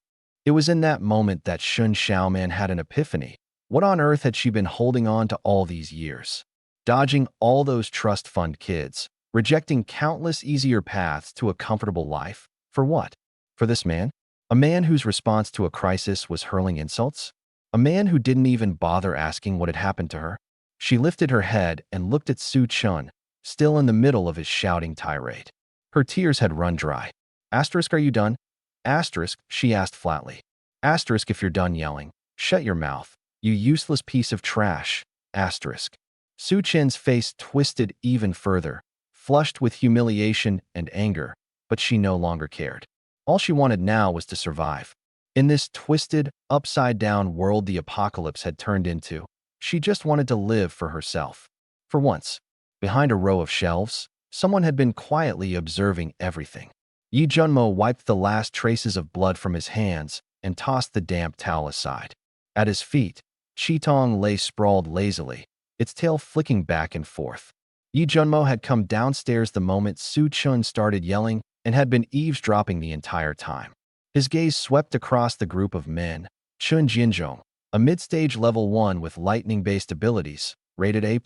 It was in that moment that Shun Xiaoman had an epiphany. What on earth had she been holding on to all these years? Dodging all those trust fund kids, rejecting countless easier paths to a comfortable life. For what? For this man? A man whose response to a crisis was hurling insults? A man who didn't even bother asking what had happened to her? She lifted her head and looked at Su Chun, still in the middle of his shouting tirade. Her tears had run dry. Asterisk, are you done? Asterisk, she asked flatly. Asterisk, if you're done yelling, shut your mouth, you useless piece of trash. Asterisk. Su Chen's face twisted even further, flushed with humiliation and anger, but she no longer cared. All she wanted now was to survive. In this twisted, upside-down world the apocalypse had turned into, she just wanted to live for herself. For once, behind a row of shelves, someone had been quietly observing everything. Yi Junmo wiped the last traces of blood from his hands and tossed the damp towel aside. At his feet, Qitong lay sprawled lazily, its tail flicking back and forth. Yi Junmo had come downstairs the moment Su Chun started yelling and had been eavesdropping the entire time. His gaze swept across the group of men. Chun Jianzhong, a mid-stage level 1 with lightning-based abilities, rated A+.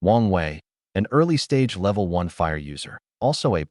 Wang Wei, an early-stage level 1 fire user, also A+.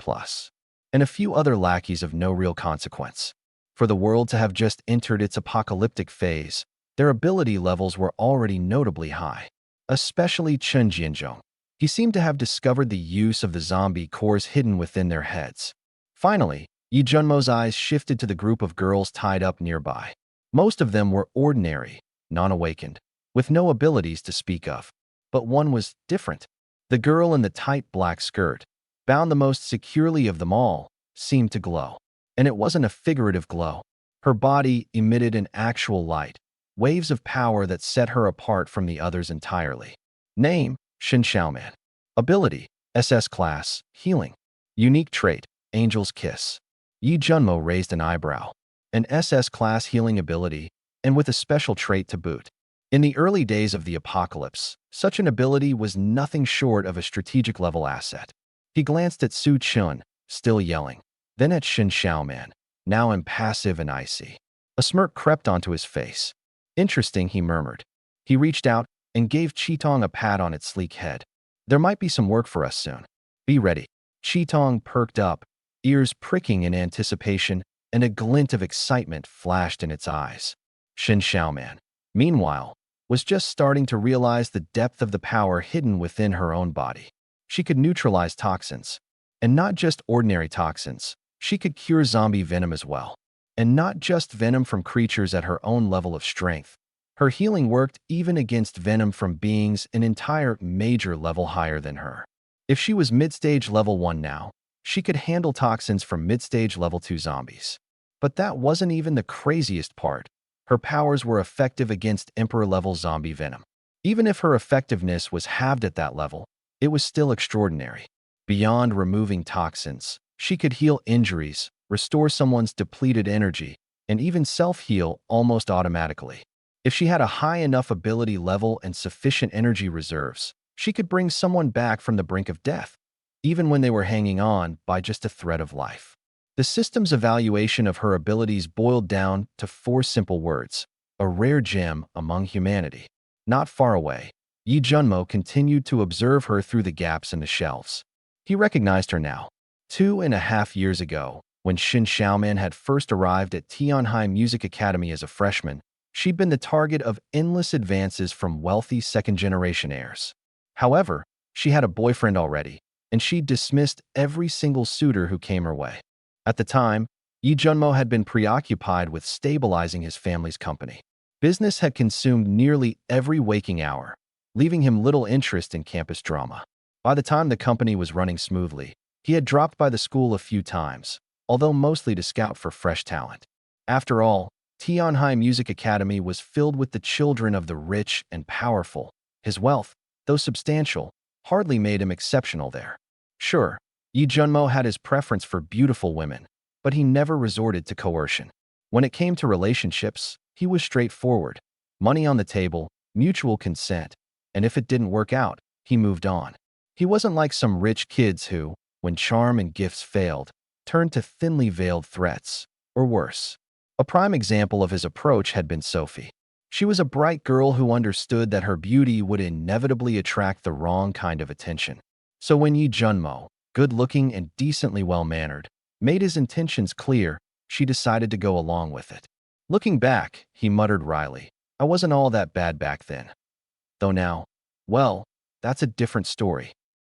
And a few other lackeys of no real consequence. For the world to have just entered its apocalyptic phase, their ability levels were already notably high. Especially Chun Jianzhong. He seemed to have discovered the use of the zombie cores hidden within their heads. Finally, Yi Junmo's eyes shifted to the group of girls tied up nearby. Most of them were ordinary, non-awakened, with no abilities to speak of. But one was different. The girl in the tight black skirt, bound the most securely of them all, seemed to glow. And it wasn't a figurative glow. Her body emitted an actual light, waves of power that set her apart from the others entirely. Name, Shin Xiaoman. Ability, SS class, healing. Unique trait, Angel's Kiss. Yi Junmo raised an eyebrow. An SS class healing ability, and with a special trait to boot. In the early days of the apocalypse, such an ability was nothing short of a strategic level asset. He glanced at Su Chun, still yelling, then at Shin Xiaoman, now impassive and icy. A smirk crept onto his face. Interesting, he murmured. He reached out and gave Qitong a pat on its sleek head. There might be some work for us soon. Be ready. Qitong perked up, ears pricking in anticipation, and a glint of excitement flashed in its eyes. Shin Xiaoman, meanwhile, was just starting to realize the depth of the power hidden within her own body. She could neutralize toxins. And not just ordinary toxins. She could cure zombie venom as well. And not just venom from creatures at her own level of strength. Her healing worked even against venom from beings an entire major level higher than her. If she was mid-stage level 1 now, she could handle toxins from mid-stage level 2 zombies. But that wasn't even the craziest part. Her powers were effective against Emperor-level zombie venom. Even if her effectiveness was halved at that level, it was still extraordinary. Beyond removing toxins, she could heal injuries, restore someone's depleted energy, and even self-heal almost automatically. If she had a high enough ability level and sufficient energy reserves, she could bring someone back from the brink of death, even when they were hanging on by just a thread of life. The system's evaluation of her abilities boiled down to 4 simple words: a rare gem among humanity. Not far away, Yi Junmo continued to observe her through the gaps in the shelves. He recognized her now. 2.5 years ago, When Xin Xiaoman had first arrived at Tianhai Music Academy as a freshman, she'd been the target of endless advances from wealthy second-generation heirs. However, she had a boyfriend already, and she'd dismissed every single suitor who came her way. At the time, Yi Junmo had been preoccupied with stabilizing his family's company. Business had consumed nearly every waking hour, leaving him little interest in campus drama. By the time the company was running smoothly, he had dropped by the school a few times, although mostly to scout for fresh talent. After all, Tianhai Music Academy was filled with the children of the rich and powerful. His wealth, though substantial, hardly made him exceptional there. Sure, Yi Junmo had his preference for beautiful women, but he never resorted to coercion. When it came to relationships, he was straightforward. Money on the table, mutual consent, and if it didn't work out, he moved on. He wasn't like some rich kids who, when charm and gifts failed, turned to thinly veiled threats, or worse. A prime example of his approach had been Sophie. She was a bright girl who understood that her beauty would inevitably attract the wrong kind of attention. So when Yi Junmo, good-looking and decently well-mannered, made his intentions clear, she decided to go along with it. Looking back, he muttered wryly, "I wasn't all that bad back then. Though now, well, that's a different story."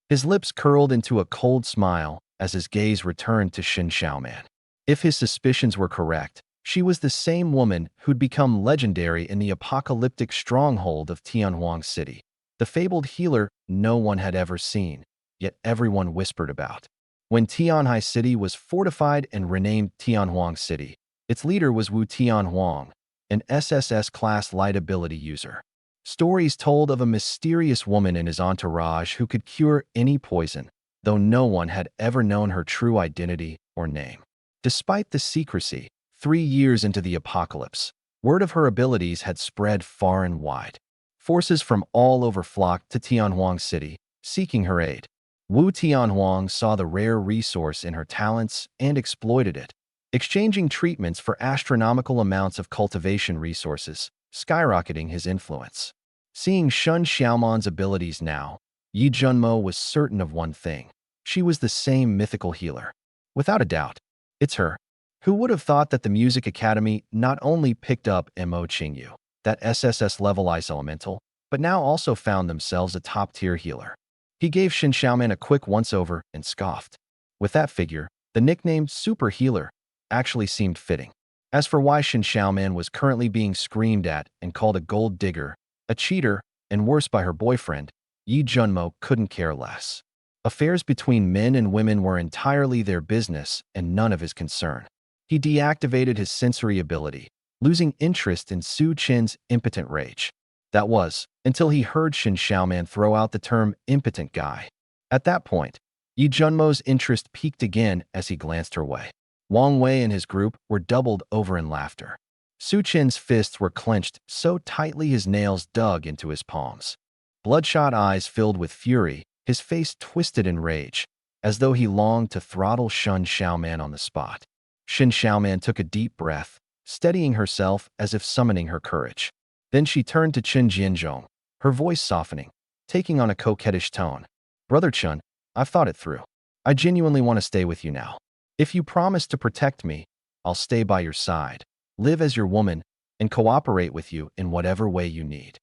His lips curled into a cold smile as his gaze returned to Xin Xiaoman. If his suspicions were correct, she was the same woman who'd become legendary in the apocalyptic stronghold of Tianhuang City, the fabled healer no one had ever seen, yet everyone whispered about. When Tianhai City was fortified and renamed Tianhuang City, its leader was Wu Tianhuang, an SSS-class light ability user. Stories told of a mysterious woman in his entourage who could cure any poison, though no one had ever known her true identity or name. Despite the secrecy, 3 years into the apocalypse, word of her abilities had spread far and wide. Forces from all over flocked to Tianhuang City, seeking her aid. Wu Tianhuang saw the rare resource in her talents and exploited it, exchanging treatments for astronomical amounts of cultivation resources, skyrocketing his influence. Seeing Xin Xiaoman's abilities now, Yi Junmo was certain of one thing. She was the same mythical healer. Without a doubt, it's her. Who would have thought that the Music Academy not only picked up Mo Qingyu, that SSS-level ice elemental, but now also found themselves a top-tier healer? He gave Xin Xiaoman a quick once-over and scoffed. With that figure, the nickname Super Healer actually seemed fitting. As for why Xin Xiaoman was currently being screamed at and called a gold digger, a cheater, and worse by her boyfriend, Yi Junmo couldn't care less. Affairs between men and women were entirely their business and none of his concern. He deactivated his sensory ability, losing interest in Su Qin's impotent rage. That was, until he heard Xin Xiaoman throw out the term impotent guy. At that point, Yi Junmo's interest peaked again as he glanced her way. Wang Wei and his group were doubled over in laughter. Su Qin's fists were clenched so tightly his nails dug into his palms. Bloodshot eyes filled with fury, his face twisted in rage, as though he longed to throttle Xin Xiaoman on the spot. Xin Xiaoman took a deep breath, steadying herself as if summoning her courage. Then she turned to Chen Jianzhong, her voice softening, taking on a coquettish tone. "Brother Chen, I've thought it through. I genuinely want to stay with you now. If you promise to protect me, I'll stay by your side, live as your woman, and cooperate with you in whatever way you need."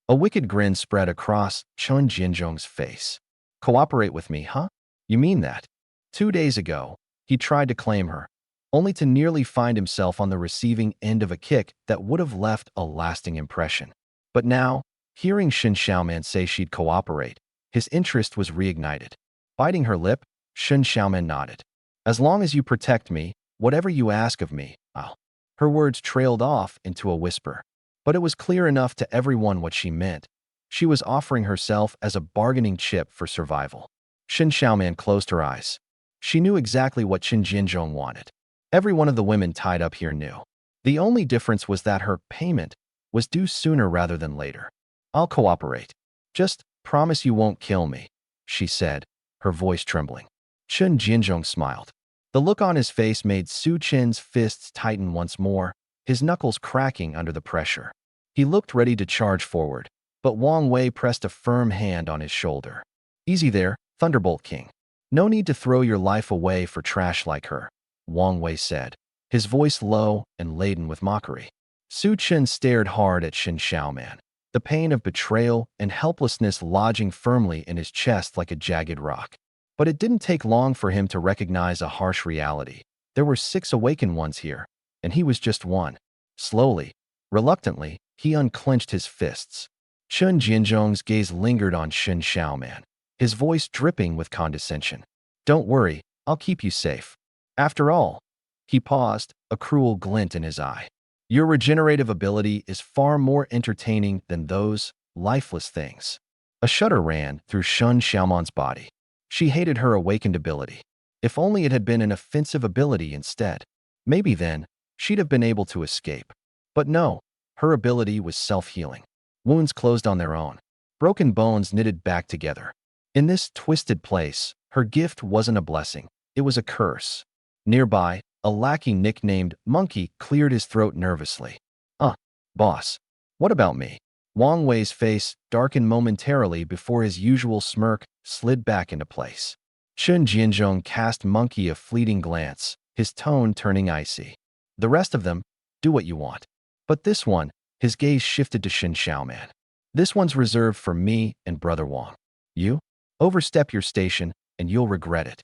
A wicked grin spread across Chen Jianzhong's face. "Cooperate with me, huh? You mean that?" 2 days ago, he tried to claim her, only to nearly find himself on the receiving end of a kick that would have left a lasting impression. But now, hearing Xin Xiaoman say she'd cooperate, his interest was reignited. Biting her lip, Xin Xiaoman nodded. "As long as you protect me, whatever you ask of me, I'll." Her words trailed off into a whisper, but it was clear enough to everyone what she meant. She was offering herself as a bargaining chip for survival. Xin Xiaoman closed her eyes. She knew exactly what Chen Jianzhong wanted. Every one of the women tied up here knew. The only difference was that her payment was due sooner rather than later. "I'll cooperate. Just promise you won't kill me," she said, her voice trembling. Chen Jianzhong smiled. The look on his face made Su Qin's fists tighten once more, his knuckles cracking under the pressure. He looked ready to charge forward, but Wang Wei pressed a firm hand on his shoulder. "Easy there, Thunderbolt King. No need to throw your life away for trash like her." Wang Wei said, his voice low and laden with mockery. Su Chen stared hard at Shen Xiaoman, the pain of betrayal and helplessness lodging firmly in his chest like a jagged rock. But it didn't take long for him to recognize a harsh reality. There were 6 awakened ones here, and he was just one. Slowly, reluctantly, he unclenched his fists. Chen Jianzhong's gaze lingered on Shen Xiaoman, his voice dripping with condescension. Don't worry, I'll keep you safe. After all, he paused, a cruel glint in his eye. Your regenerative ability is far more entertaining than those lifeless things. A shudder ran through Shen Xiaoman's body. She hated her awakened ability. If only it had been an offensive ability instead. Maybe then, she'd have been able to escape. But no, her ability was self-healing. Wounds closed on their own. Broken bones knitted back together. In this twisted place, her gift wasn't a blessing. It was a curse. Nearby, a lackey nicknamed Monkey cleared his throat nervously. Boss. What about me? Wang Wei's face darkened momentarily before his usual smirk slid back into place. Chen Jianzhong cast Monkey a fleeting glance, his tone turning icy. The rest of them, do what you want. But this one, his gaze shifted to Shen Xiaoman. This one's reserved for me and Brother Wang. You? Overstep your station, and you'll regret it.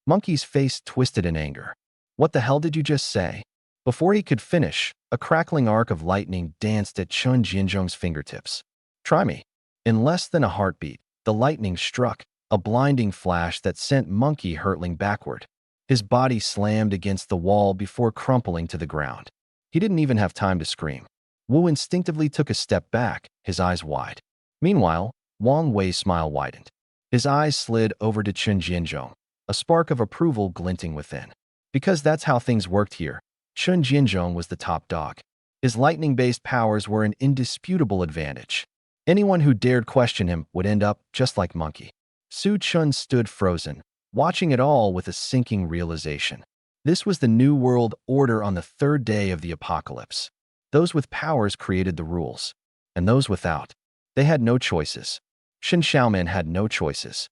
Monkey's face twisted in anger. What the hell did you just say? Before he could finish, a crackling arc of lightning danced at Chen Jianzhong's fingertips. Try me. In less than a heartbeat, the lightning struck, a blinding flash that sent Monkey hurtling backward. His body slammed against the wall before crumpling to the ground. He didn't even have time to scream. Wu instinctively took a step back, his eyes wide. Meanwhile, Wang Wei's smile widened. His eyes slid over to Chen Jianzhong, a spark of approval glinting within. Because that's how things worked here, Chen Jianzhong was the top dog. His lightning-based powers were an indisputable advantage. Anyone who dared question him would end up just like Monkey. Su Chen stood frozen, watching it all with a sinking realization. This was the New World Order on the 3rd day of the apocalypse. Those with powers created the rules, and those without. They had no choices. Shen Xiaoman had no choices.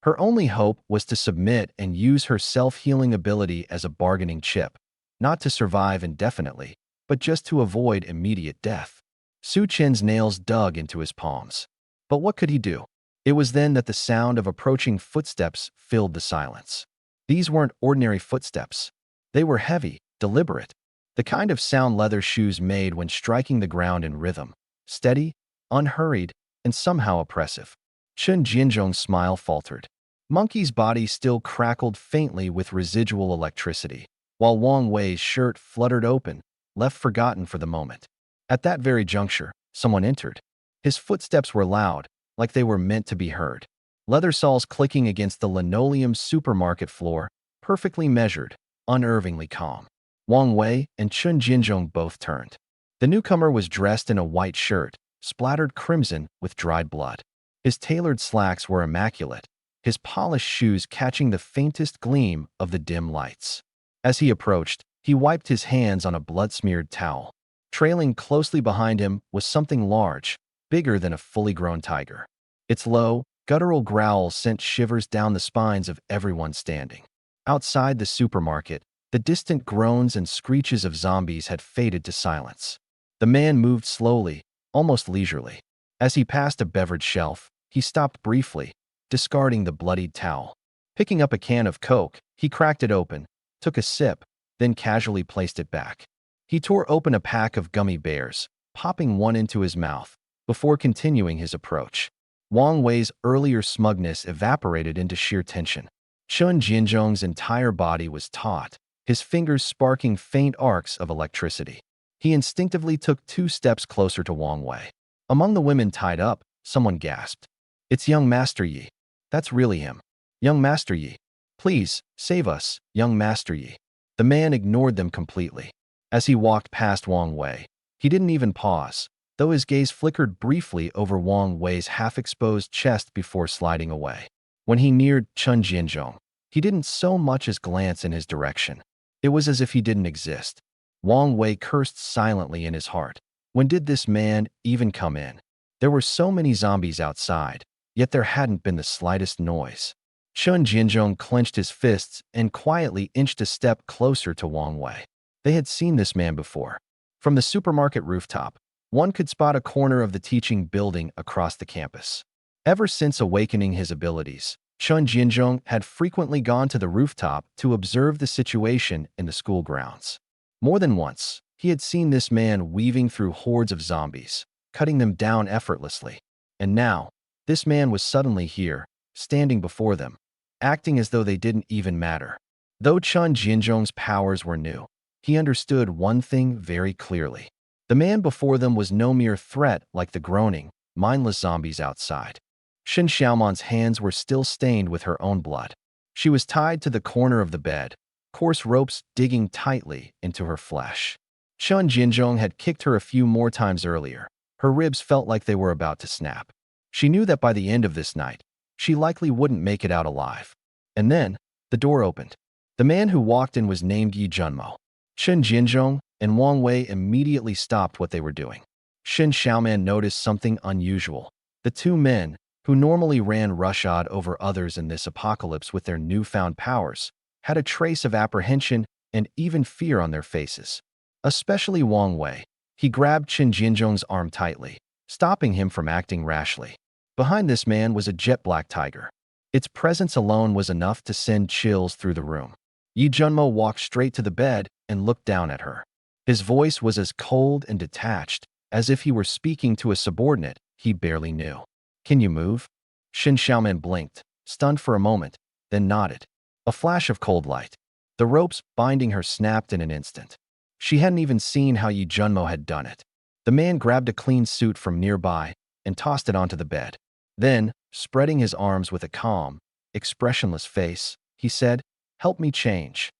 Her only hope was to submit and use her self-healing ability as a bargaining chip, not to survive indefinitely, but just to avoid immediate death. Su Chen's nails dug into his palms. But what could he do? It was then that the sound of approaching footsteps filled the silence. These weren't ordinary footsteps. They were heavy, deliberate, the kind of sound leather shoes made when striking the ground in rhythm, steady, unhurried, and somehow oppressive. Chen Jianzhong's smile faltered. Monkey's body still crackled faintly with residual electricity, while Wang Wei's shirt fluttered open, left forgotten for the moment. At that very juncture, someone entered. His footsteps were loud, like they were meant to be heard. Leather soles clicking against the linoleum supermarket floor, perfectly measured, unnervingly calm. Wang Wei and Chen Jianzhong both turned. The newcomer was dressed in a white shirt, splattered crimson with dried blood. His tailored slacks were immaculate, his polished shoes catching the faintest gleam of the dim lights. As he approached, he wiped his hands on a blood-smeared towel. Trailing closely behind him was something large, bigger than a fully grown tiger. Its low, guttural growl sent shivers down the spines of everyone standing. Outside the supermarket, the distant groans and screeches of zombies had faded to silence. The man moved slowly, almost leisurely. As he passed a beverage shelf, he stopped briefly, discarding the bloodied towel. Picking up a can of Coke, he cracked it open, took a sip, then casually placed it back. He tore open a pack of gummy bears, popping one into his mouth, before continuing his approach. Wang Wei's earlier smugness evaporated into sheer tension. Chen Jianzhong's entire body was taut, his fingers sparking faint arcs of electricity. He instinctively took 2 steps closer to Wang Wei. Among the women tied up, someone gasped. It's young Master Yi. That's really him. Young Master Yi. Please, save us, young Master Yi. The man ignored them completely. As he walked past Wang Wei, he didn't even pause, though his gaze flickered briefly over Wang Wei's half-exposed chest before sliding away. When he neared Chen Jianzhong, he didn't so much as glance in his direction. It was as if he didn't exist. Wang Wei cursed silently in his heart. When did this man even come in? There were so many zombies outside, yet there hadn't been the slightest noise. Chun Jianzhong clenched his fists and quietly inched a step closer to Wang Wei. They had seen this man before. From the supermarket rooftop, one could spot a corner of the teaching building across the campus. Ever since awakening his abilities, Chun Jianzhong had frequently gone to the rooftop to observe the situation in the school grounds. More than once, he had seen this man weaving through hordes of zombies, cutting them down effortlessly. And now, this man was suddenly here, standing before them, acting as though they didn't even matter. Though Chun Jianzhong's powers were new, he understood one thing very clearly. The man before them was no mere threat like the groaning, mindless zombies outside. Shen Xiaoman's hands were still stained with her own blood. She was tied to the corner of the bed, coarse ropes digging tightly into her flesh. Chun Jianzhong had kicked her a few more times earlier. Her ribs felt like they were about to snap. She knew that by the end of this night, she likely wouldn't make it out alive. And then, the door opened. The man who walked in was named Yi Junmo. Chun Jianzhong and Wang Wei immediately stopped what they were doing. Shen Xiaoman noticed something unusual. The two men, who normally ran roughshod over others in this apocalypse with their newfound powers, had a trace of apprehension and even fear on their faces. Especially Wang Wei. He grabbed Chun Jianzhong's arm tightly, stopping him from acting rashly. Behind this man was a jet-black tiger. Its presence alone was enough to send chills through the room. Yi Junmo walked straight to the bed and looked down at her. His voice was as cold and detached as if he were speaking to a subordinate he barely knew. "Can you move?" Shen Xiaoman blinked, stunned for a moment, then nodded. A flash of cold light. The ropes binding her snapped in an instant. She hadn't even seen how Yi Junmo had done it. The man grabbed a clean suit from nearby and tossed it onto the bed. Then, spreading his arms with a calm, expressionless face, he said, "Help me change."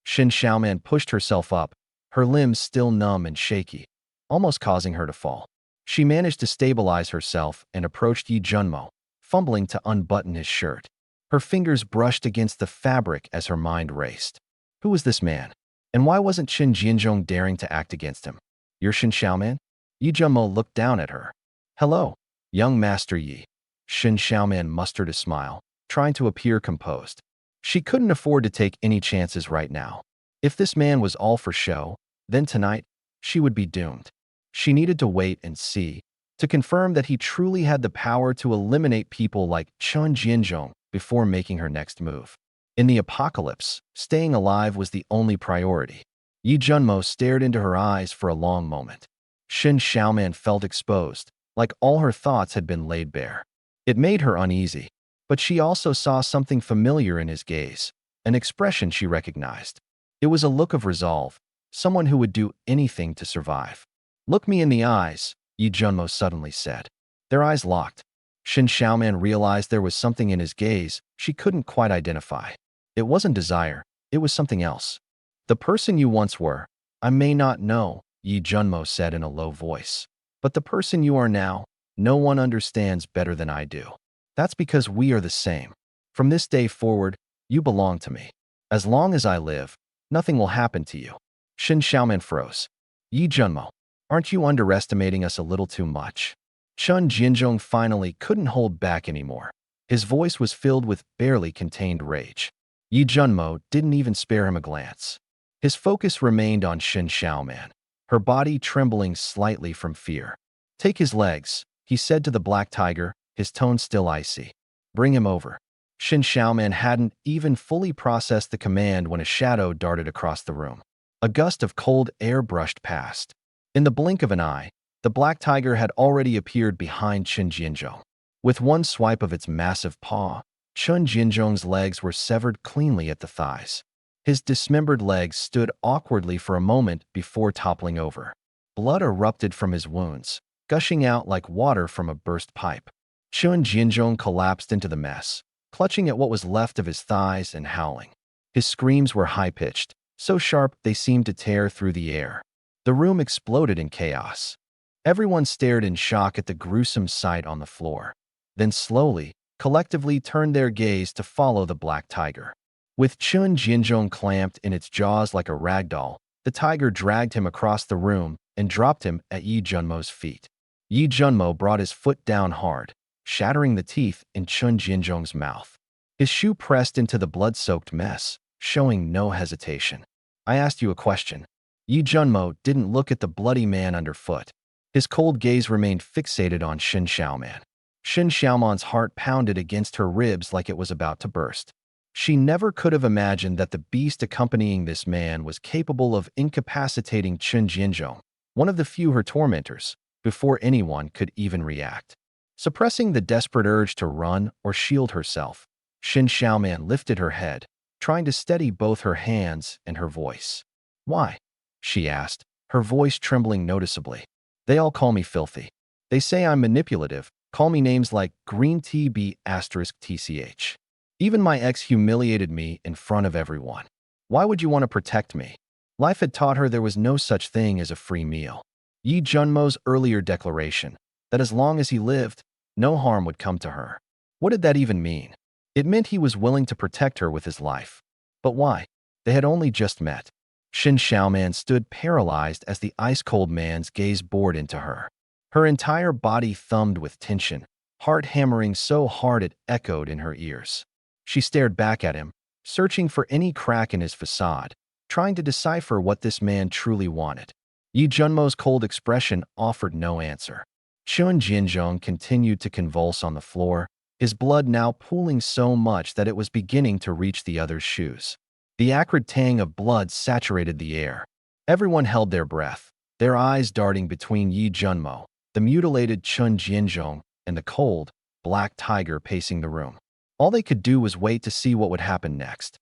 Shen Xiaoman pushed herself up, her limbs still numb and shaky, almost causing her to fall. She managed to stabilize herself and approached Yi Junmo, fumbling to unbutton his shirt. Her fingers brushed against the fabric as her mind raced. Who was this man? And why wasn't Chun Jianzhong daring to act against him? "You're Shen Xiaoman?" Yi Junmo looked down at her. "Hello, young Master Yi." Shen Xiaoman mustered a smile, trying to appear composed. She couldn't afford to take any chances right now. If this man was all for show, then tonight, she would be doomed. She needed to wait and see, to confirm that he truly had the power to eliminate people like Chun Jianzhong before making her next move. In the apocalypse, staying alive was the only priority. Yi Junmo stared into her eyes for a long moment. Shen Xiaoman felt exposed, like all her thoughts had been laid bare. It made her uneasy, but she also saw something familiar in his gaze, an expression she recognized. It was a look of resolve, someone who would do anything to survive. "Look me in the eyes," Yi Junmo suddenly said. Their eyes locked. Shen Xiaoman realized there was something in his gaze she couldn't quite identify. It wasn't desire, it was something else. "The person you once were, I may not know," Yi Junmo said in a low voice. "But the person you are now, no one understands better than I do. That's because we are the same. From this day forward, you belong to me. As long as I live, nothing will happen to you." Shen Xiaoman froze. "Yi Junmo, aren't you underestimating us a little too much?" Chun Jianzhong finally couldn't hold back anymore. His voice was filled with barely contained rage. Yi Junmo didn't even spare him a glance. His focus remained on Shen Xiaoman, her body trembling slightly from fear. "Take his legs," he said to the black tiger, his tone still icy. "Bring him over." Shen Xiaoman hadn't even fully processed the command when a shadow darted across the room. A gust of cold air brushed past. In the blink of an eye, the black tiger had already appeared behind Chun Jianzhong. With one swipe of its massive paw, Chun Jianzhong's legs were severed cleanly at the thighs. His dismembered legs stood awkwardly for a moment before toppling over. Blood erupted from his wounds, gushing out like water from a burst pipe. Chun Jianzhong collapsed into the mess, clutching at what was left of his thighs and howling. His screams were high-pitched, so sharp they seemed to tear through the air. The room exploded in chaos. Everyone stared in shock at the gruesome sight on the floor, then slowly, collectively turned their gaze to follow the black tiger. With Chun Jianzhong clamped in its jaws like a rag doll, the tiger dragged him across the room and dropped him at Yi Junmo's feet. Yi Junmo brought his foot down hard, shattering the teeth in Chun Jianzhong's mouth. His shoe pressed into the blood-soaked mess, showing no hesitation. I asked you a question. Yi Junmo didn't look at the bloody man underfoot. His cold gaze remained fixated on Shin Xiaoman. Shin Xiaoman's heart pounded against her ribs like it was about to burst. She never could have imagined that the beast accompanying this man was capable of incapacitating Chun Jianzhong, one of the few her tormentors, before anyone could even react. Suppressing the desperate urge to run or shield herself, Shin Xiaoman lifted her head, trying to steady both her hands and her voice. "Why?" she asked, her voice trembling noticeably. "They all call me filthy. They say I'm manipulative, call me names like Green Tea B *TCH. Even my ex humiliated me in front of everyone. Why would you want to protect me?" Life had taught her there was no such thing as a free meal. Yi Junmo's earlier declaration, that as long as he lived, no harm would come to her. What did that even mean? It meant he was willing to protect her with his life. But why? They had only just met. Shin Xiaoman stood paralyzed as the ice-cold man's gaze bored into her. Her entire body thumbed with tension, heart hammering so hard it echoed in her ears. She stared back at him, searching for any crack in his facade, trying to decipher what this man truly wanted. Yi Junmo's cold expression offered no answer. Chun Jianzhong continued to convulse on the floor, his blood now pooling so much that it was beginning to reach the other's shoes. The acrid tang of blood saturated the air. Everyone held their breath, their eyes darting between Yi Junmo, the mutilated Chun Jianzhong, and the cold, black tiger pacing the room. All they could do was wait to see what would happen next.